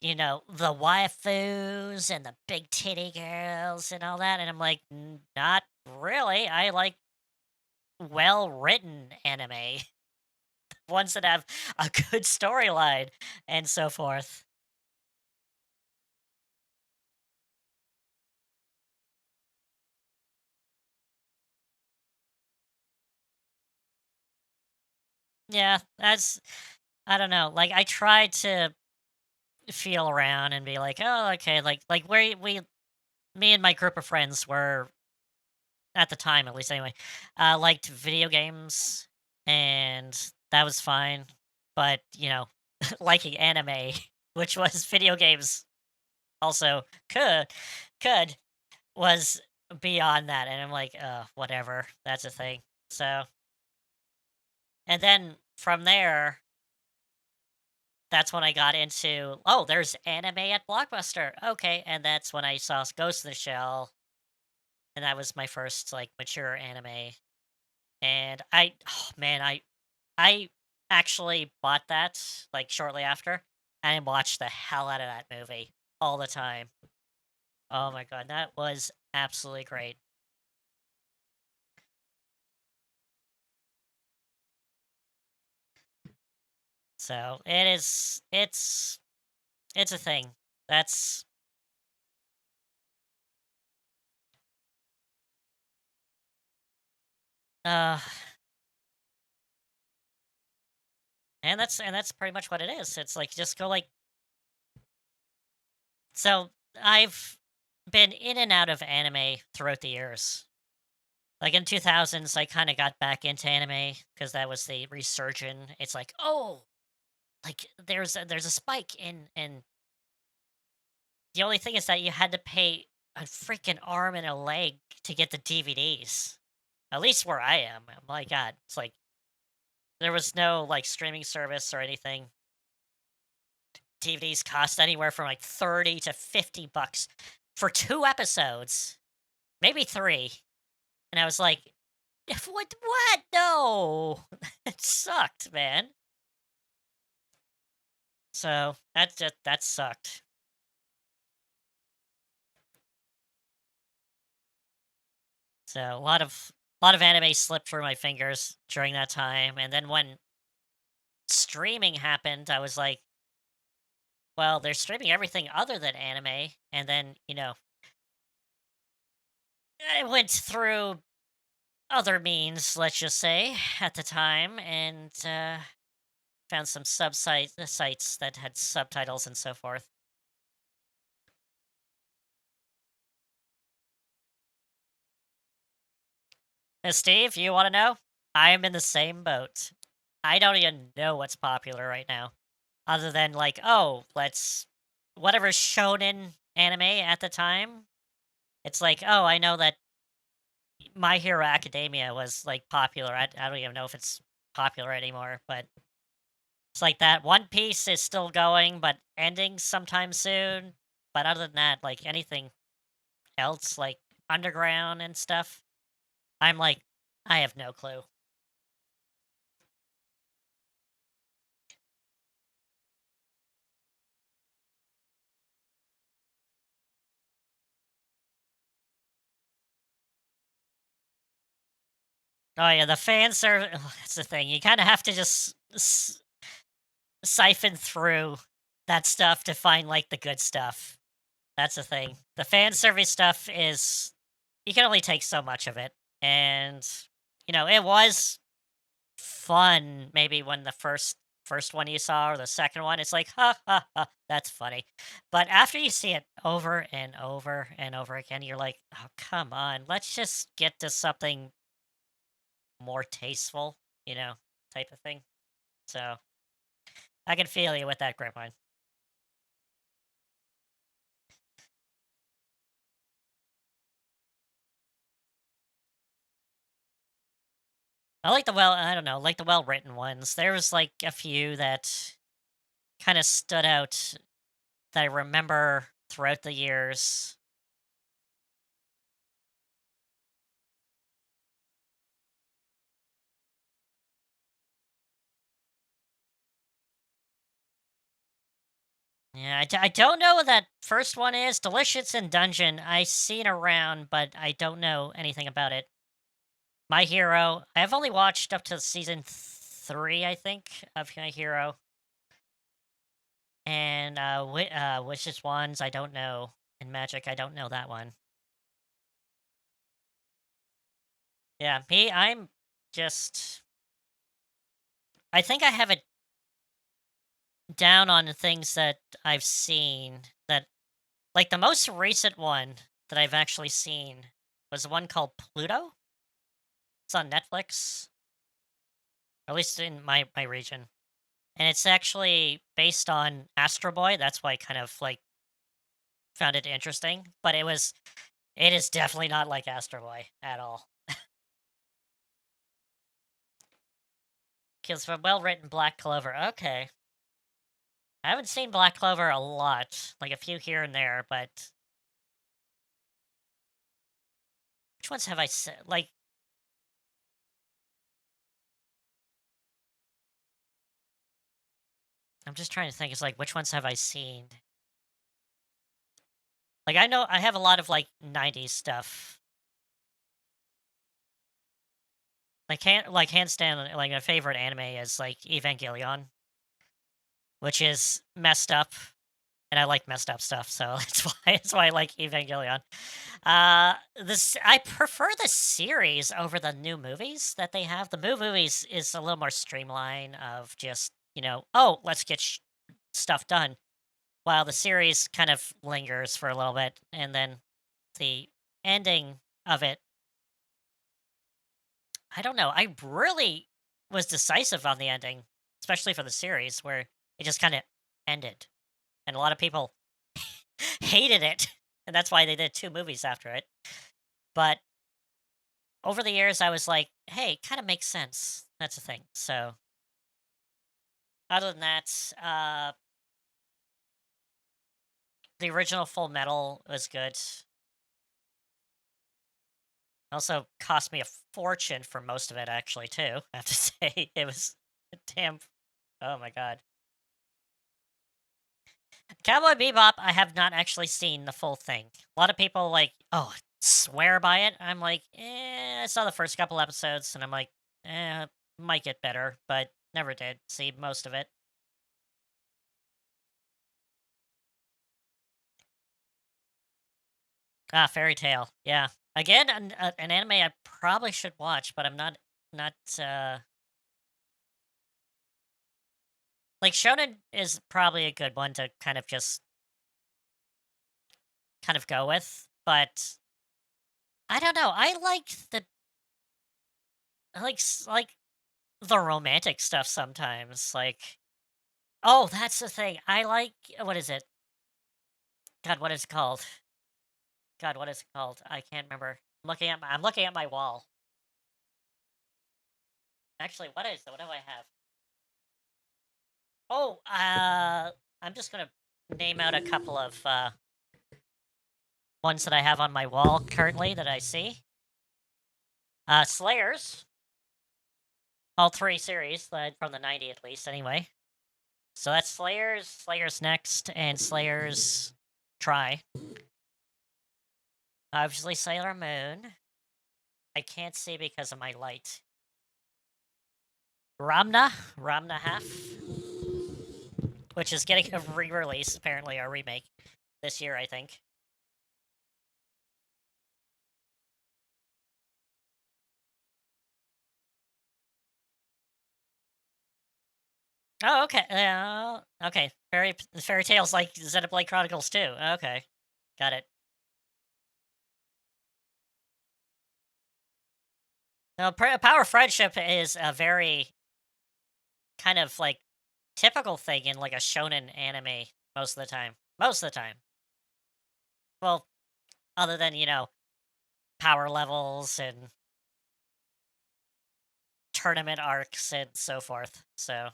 waifus and the big titty girls and all that?" And I'm like, Not really. I like well-written anime, ones that have a good storyline and so forth." Yeah, that's I don't know, like, I tried to feel around and be like, "Oh, okay," like, we me and my group of friends were at the time, at least anyway, liked video games, and that was fine. But liking anime, which was video games, also could was beyond that, and I'm like, whatever, that's a thing. So, and then from there, that's when I got into, oh, there's anime at Blockbuster, okay, and that's when I saw Ghost in the Shell, and that was my first like mature anime. And oh man, I actually bought that, like, shortly after, and watched the hell out of that movie all the time. Oh my god, that was absolutely great. So, it's a thing. That's uh and that's pretty much what it is. It's like just go like so I've been in and out of anime throughout the years. Like in 2000s, I kind of got back into anime because that was the resurgent. It's like, oh, like there's a spike in the only thing is that you had to pay a freaking arm and a leg to get the DVDs. At least where I am. My god, it's like there was no like streaming service or anything. DVDs cost anywhere from like 30 to $50 for 2 episodes, maybe 3. And I was like, what? No. It sucked, man. So that sucked. So a lot of anime slipped through my fingers during that time, and then when streaming happened, I was like, well, they're streaming everything other than anime, and then I went through other means, let's just say, at the time, and found some sites that had subtitles and so forth. Steve, you want to know? I am in the same boat. I don't even know what's popular right now, other than like, oh, let's whatever's shonen anime at the time. It's like, oh, I know that My Hero Academia was like popular. I don't even know if it's popular anymore, but it's like that. One Piece is still going, but ending sometime soon. But other than that, like anything else, like underground and stuff, I'm like, I have no clue. Oh yeah, the fans are. That's the thing. You kind of have to just siphon through that stuff to find like the good stuff. That's the thing. The fan service stuff is you can only take so much of it. And it was fun maybe when the first one you saw or the second one, it's like, ha ha ha, that's funny. But after you see it over and over and over again, you're like, oh come on, let's just get to something more tasteful, type of thing. So I can feel you with that grapevine. I don't know, like the well written ones. There was like a few that kind of stood out that I remember throughout the years. Yeah, I don't know what that first one is. Delicious in Dungeon. I seen around, but I don't know anything about it. My Hero. I've only watched up to season 3, I think, of My Hero. And Wishes Wands, I don't know. And Magic, I don't know that one. Yeah, I'm just. I think I have it down on the things that I've seen that like the most recent one that I've actually seen was the one called Pluto. It's on Netflix, at least in my region. And it's actually based on Astro Boy. That's why I kind of like found it interesting. But it is definitely not like Astro Boy at all. Because for well written Black Clover, okay. I haven't seen Black Clover a lot, like a few here and there, but which ones have I seen? Like, I'm just trying to think. It's like, which ones have I seen? Like, I know I have a lot of like '90s stuff. Like hands down, like my favorite anime is like Evangelion, which is messed up, and I like messed up stuff, so that's why I like Evangelion. This I prefer the series over the new movies that they have. The new movies is a little more streamlined of just oh, let's get stuff done, while the series kind of lingers for a little bit, and then the ending of it, I don't know. I really was decisive on the ending, especially for the series, where it just kind of ended, and a lot of people hated it, and that's why they did 2 movies after it. But over the years, I was like, hey, kind of makes sense. That's the thing. So, other than that, the original Full Metal was good. Also, cost me a fortune for most of it, actually, too. I have to say, it was a damn. Oh my god. Cowboy Bebop, I have not actually seen the full thing. A lot of people like, oh, swear by it. I'm like, I saw the first couple episodes, and I'm like, might get better, but never did see most of it. Ah, Fairy Tale, yeah. Again, an anime I probably should watch, but I'm not like shonen is probably a good one to kind of just kind of go with, but I don't know. I like the romantic stuff sometimes. Like, oh, that's the thing. I like what is it? God, what is it called? God, what is it called? I can't remember. I'm looking at my wall. Actually, what do I have? Oh, I'm just gonna name out a couple of ones that I have on my wall currently that I see. Slayers, all 3 series from the '90s at least, anyway. So that's Slayers, Slayers Next, and Slayers Try. Obviously, Sailor Moon. I can't see because of my light. Ramna Half, which is getting a re-release apparently, or remake. this year, I think. Oh, okay. Okay. Fairy tales like Xenoblade Chronicles too. Okay, got it. No, Power Friendship is a very kind of like typical thing in like a shonen anime most of the time. Most of the time. Well, other than power levels and tournament arcs and so forth. So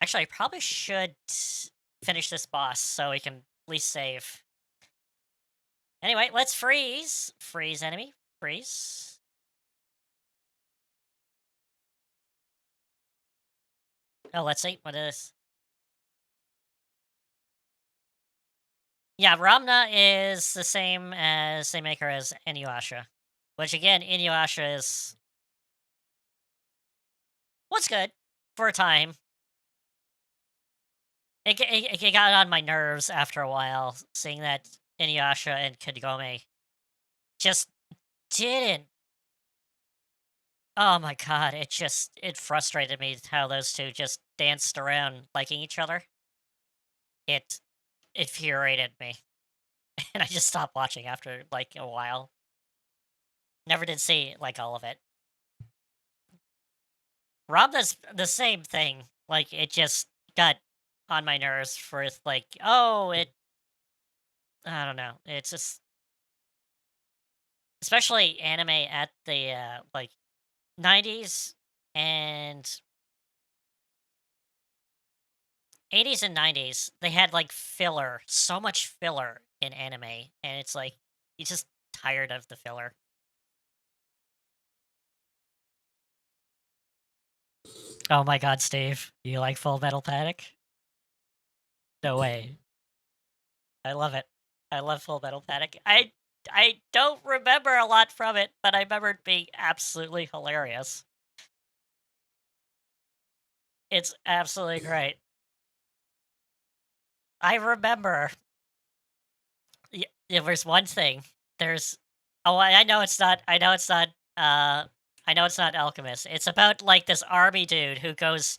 actually, I probably should finish this boss so we can at least save. Anyway, let's freeze. Freeze enemy. Freeze. Oh, let's see. What is? Yeah, Ramna is the same maker as Inuyasha. Which again, Inuyasha is what's good for a time. It got on my nerves after a while, seeing that Inuyasha and Kagome just didn't. Oh my god, it frustrated me how those two just danced around liking each other. It infuriated me, and I just stopped watching after like a while. Never did see like all of it. Rob does the same thing. Like it just got on my nerves for like, oh, I don't know. It's just especially anime at the like 90s and 80s and 90s. They had like filler, so much filler in anime, and it's like you just tired of the filler. Oh my god, Steve, you like Full Metal Panic? No way. I love it. I love Full Metal Panic. I don't remember a lot from it, but I remember it being absolutely hilarious. It's absolutely great. I remember there's one thing. There's oh, I know it's not. I know it's not. I know it's not Alchemist. It's about like this army dude who goes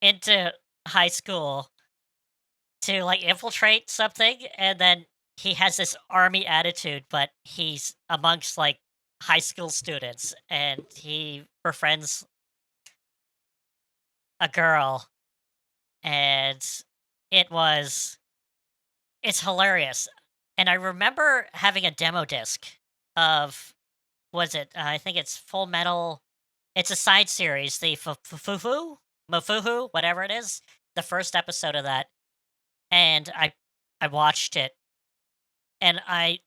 into high school to like infiltrate something, and then he has this army attitude, but he's amongst like high school students, and he befriends a girl, and it was it's hilarious. And I remember having a demo disc of was it? I think it's Full Metal. It's a side series, the Mafufu, whatever it is. The first episode of that, and I watched it, and I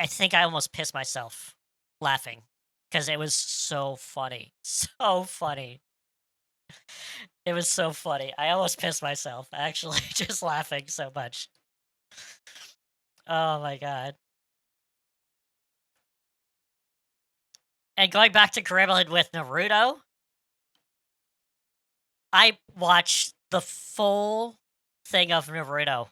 think I almost pissed myself laughing because it was so funny, so funny. It was so funny. I almost pissed myself actually just laughing so much. Oh my god. And going back to Gremlin with Naruto, I watched the full thing of Naruto,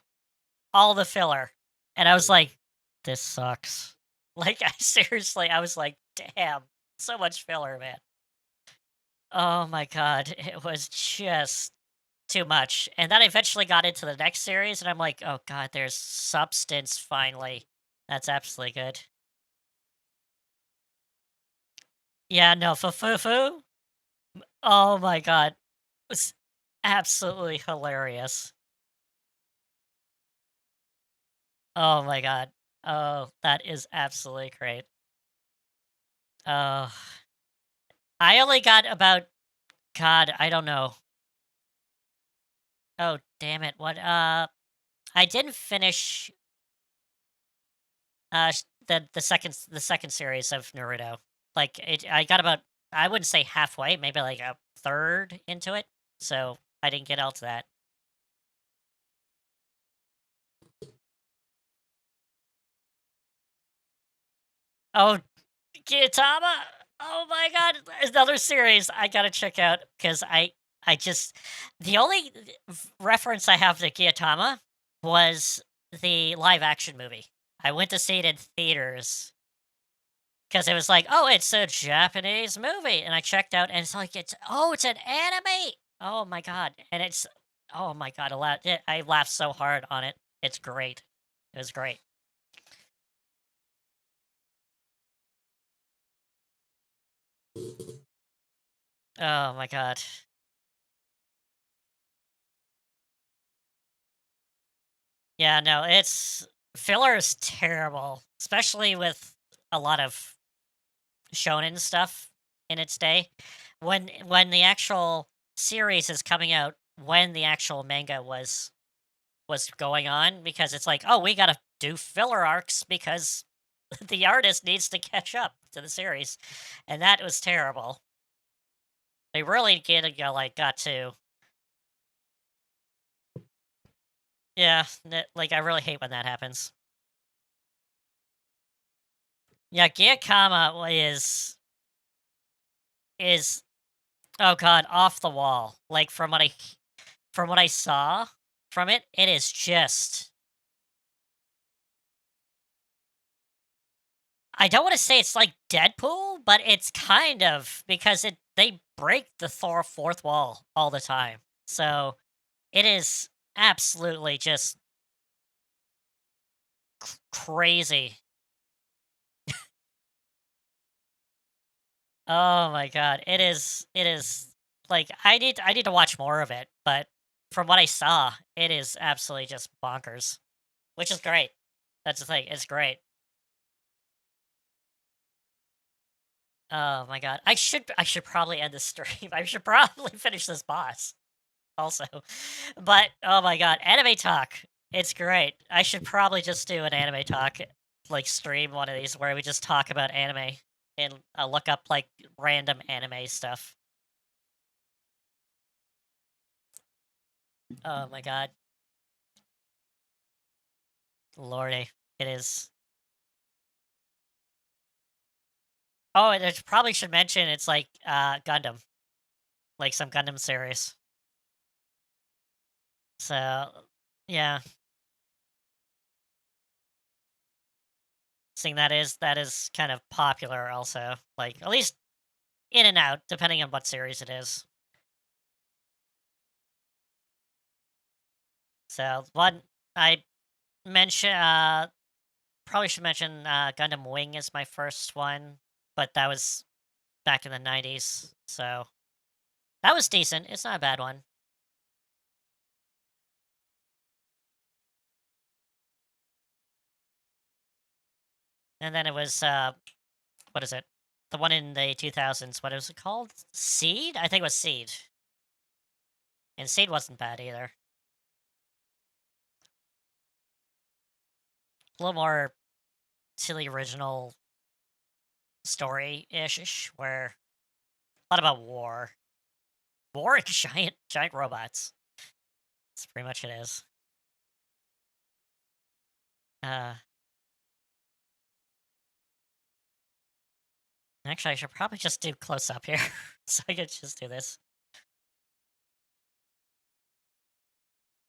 all the filler, and I was like, "This sucks." Like, I seriously, I was like, "Damn, so much filler, man." Oh my god, it was just too much. And then I eventually got into the next series, and I'm like, "Oh god, there's substance finally." That's absolutely good. Yeah, no, Fufufu? Oh my god, was absolutely hilarious. Oh my god. Oh, that is absolutely great. Oh, I only got about God, I don't know. Oh, damn it. What I didn't finish the second series of Naruto. Like I got about I wouldn't say halfway, maybe like a third into it. So, I didn't get all to that. Oh, Gintama? Oh my god, another series I gotta check out because I just the only reference I have to Gintama was the live action movie. I went to see it in theaters because it was like, oh, it's a Japanese movie, and I checked out, and it's like it's an anime. Oh my god, and it's oh my god, I laughed so hard on it. It's great. It was great. Oh my god. Yeah, no, it's filler is terrible, especially with a lot of shonen stuff in its day. When the actual series is coming out, when the actual manga was going on, because it's like, oh, we gotta do filler arcs because the artist needs to catch up to the series, and that was terrible. They really got to. Yeah, like I really hate when that happens. Yeah, Gintama is oh god, off the wall. Like from what I saw from it, it is just I don't want to say it's like Deadpool, but it's kind of because they break the Thor fourth wall all the time. So it is absolutely just crazy. Oh my god, it is like I need to watch more of it, but from what I saw, it is absolutely just bonkers, which is great. That's the thing. It's great. Oh my god. I should probably end the stream. I should probably finish this boss also. But oh my god, anime talk. It's great. I should probably just do an anime talk like stream one of these where we just talk about anime and look up like random anime stuff. Oh my god. Lordy. It is. Oh, and I probably should mention it's like Gundam. Like some Gundam series. So yeah. Seeing that is kind of popular also. Like at least in and out, depending on what series it is. So one I mention probably should mention Gundam Wing is my first one, but that was back in the 90s. So that was decent. It's not a bad one. And then it was what is it? The one in the 2000s, what was it called? Seed? I think it was Seed. And Seed wasn't bad either. A little more to the original story-ish, where a lot about war. War and giant robots. That's pretty much it is. Uh, actually, I should probably just do close up here, so I could just do this.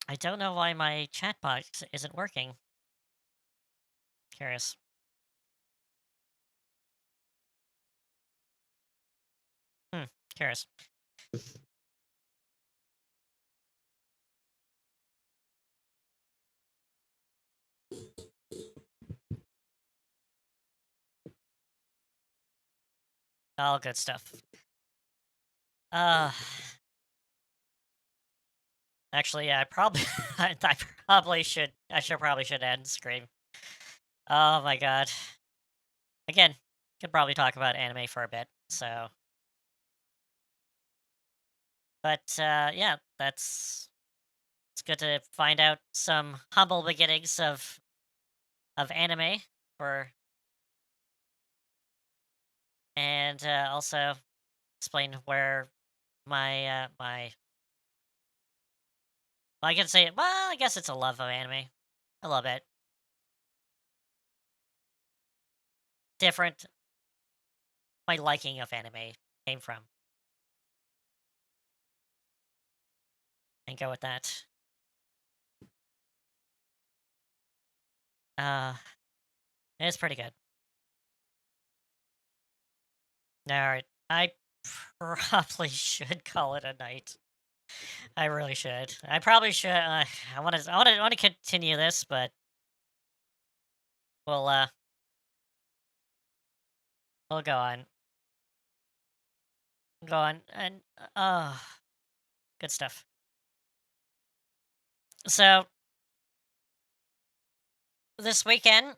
I don't know why my chat box isn't working. Curious. Hmm, curious. All good stuff. Uh, actually, yeah, I probably, I should end scream. Oh my god. Again, could probably talk about anime for a bit. So, but yeah, it's good to find out some humble beginnings of anime for, and also explain where my well, I can say well, I guess it's a love of anime. I love it. Different my liking of anime came from. And go with that. It's pretty good. Alright, I probably should call it a night. I really should. I probably should, I wanna continue this, but we'll we'll go on. Go on, and, good stuff. So, this weekend,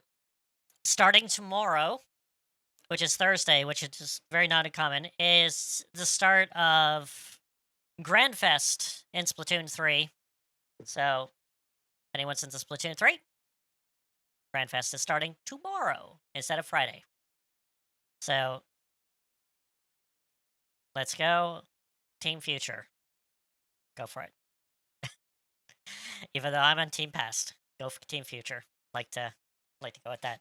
starting tomorrow, which is Thursday, which is just very not uncommon, is the start of Grand Fest in Splatoon 3. So, if anyone's into Splatoon 3, Grand Fest is starting tomorrow instead of Friday. So, let's go, Team Future. Go for it. Even though I'm on Team Past, go for Team Future. Like to go with that.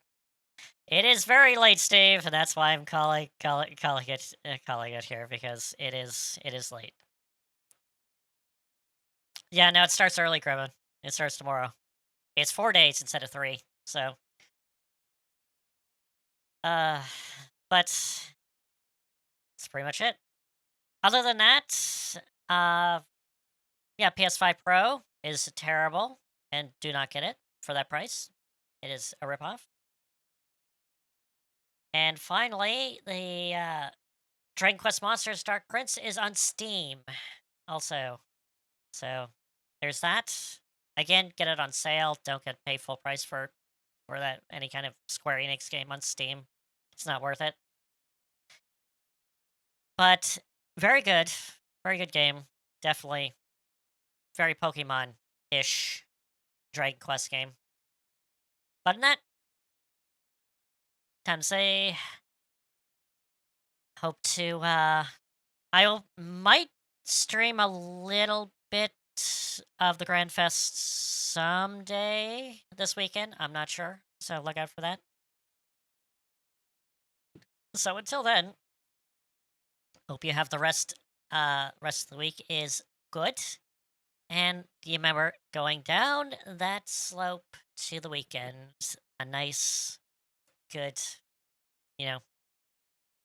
It is very late, Steve, and that's why I'm calling it here because it is late. Yeah, no, it starts early, Grimmon. It starts tomorrow. It's 4 days instead of 3, so. But that's pretty much it. Other than that, yeah, PS5 Pro is terrible, and do not get it for that price. It is a ripoff. And finally, the Dragon Quest Monsters Dark Prince is on Steam also. So there's that. Again, get it on sale. Don't get paid full price for that any kind of Square Enix game on Steam. It's not worth it. But very good. Very good game. Definitely very Pokemon-ish Dragon Quest game. But in that, time to say, hope to, might stream a little bit of the Grand Fest someday this weekend. I'm not sure, so look out for that. So until then, hope you have the rest of the week is good. And you remember going down that slope to the weekend, a nice, good,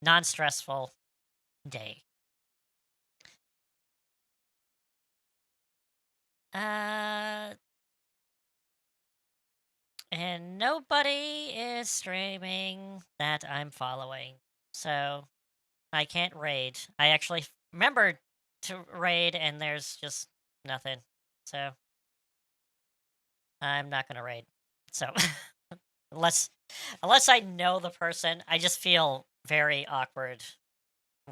non-stressful day. And nobody is streaming that I'm following, so I can't raid. I actually remembered to raid, and there's just nothing, so I'm not gonna raid. So unless I know the person, I just feel very awkward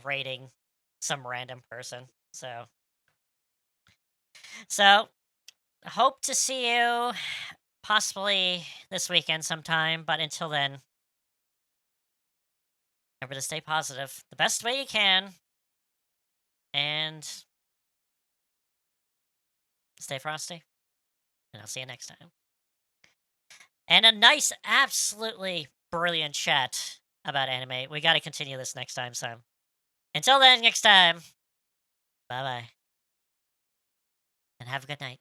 raiding some random person. So hope to see you possibly this weekend sometime, but until then, remember to stay positive the best way you can, and stay frosty, and I'll see you next time. And a nice, absolutely brilliant chat about anime. We got to continue this next time, so until then, next time, bye-bye, and have a good night.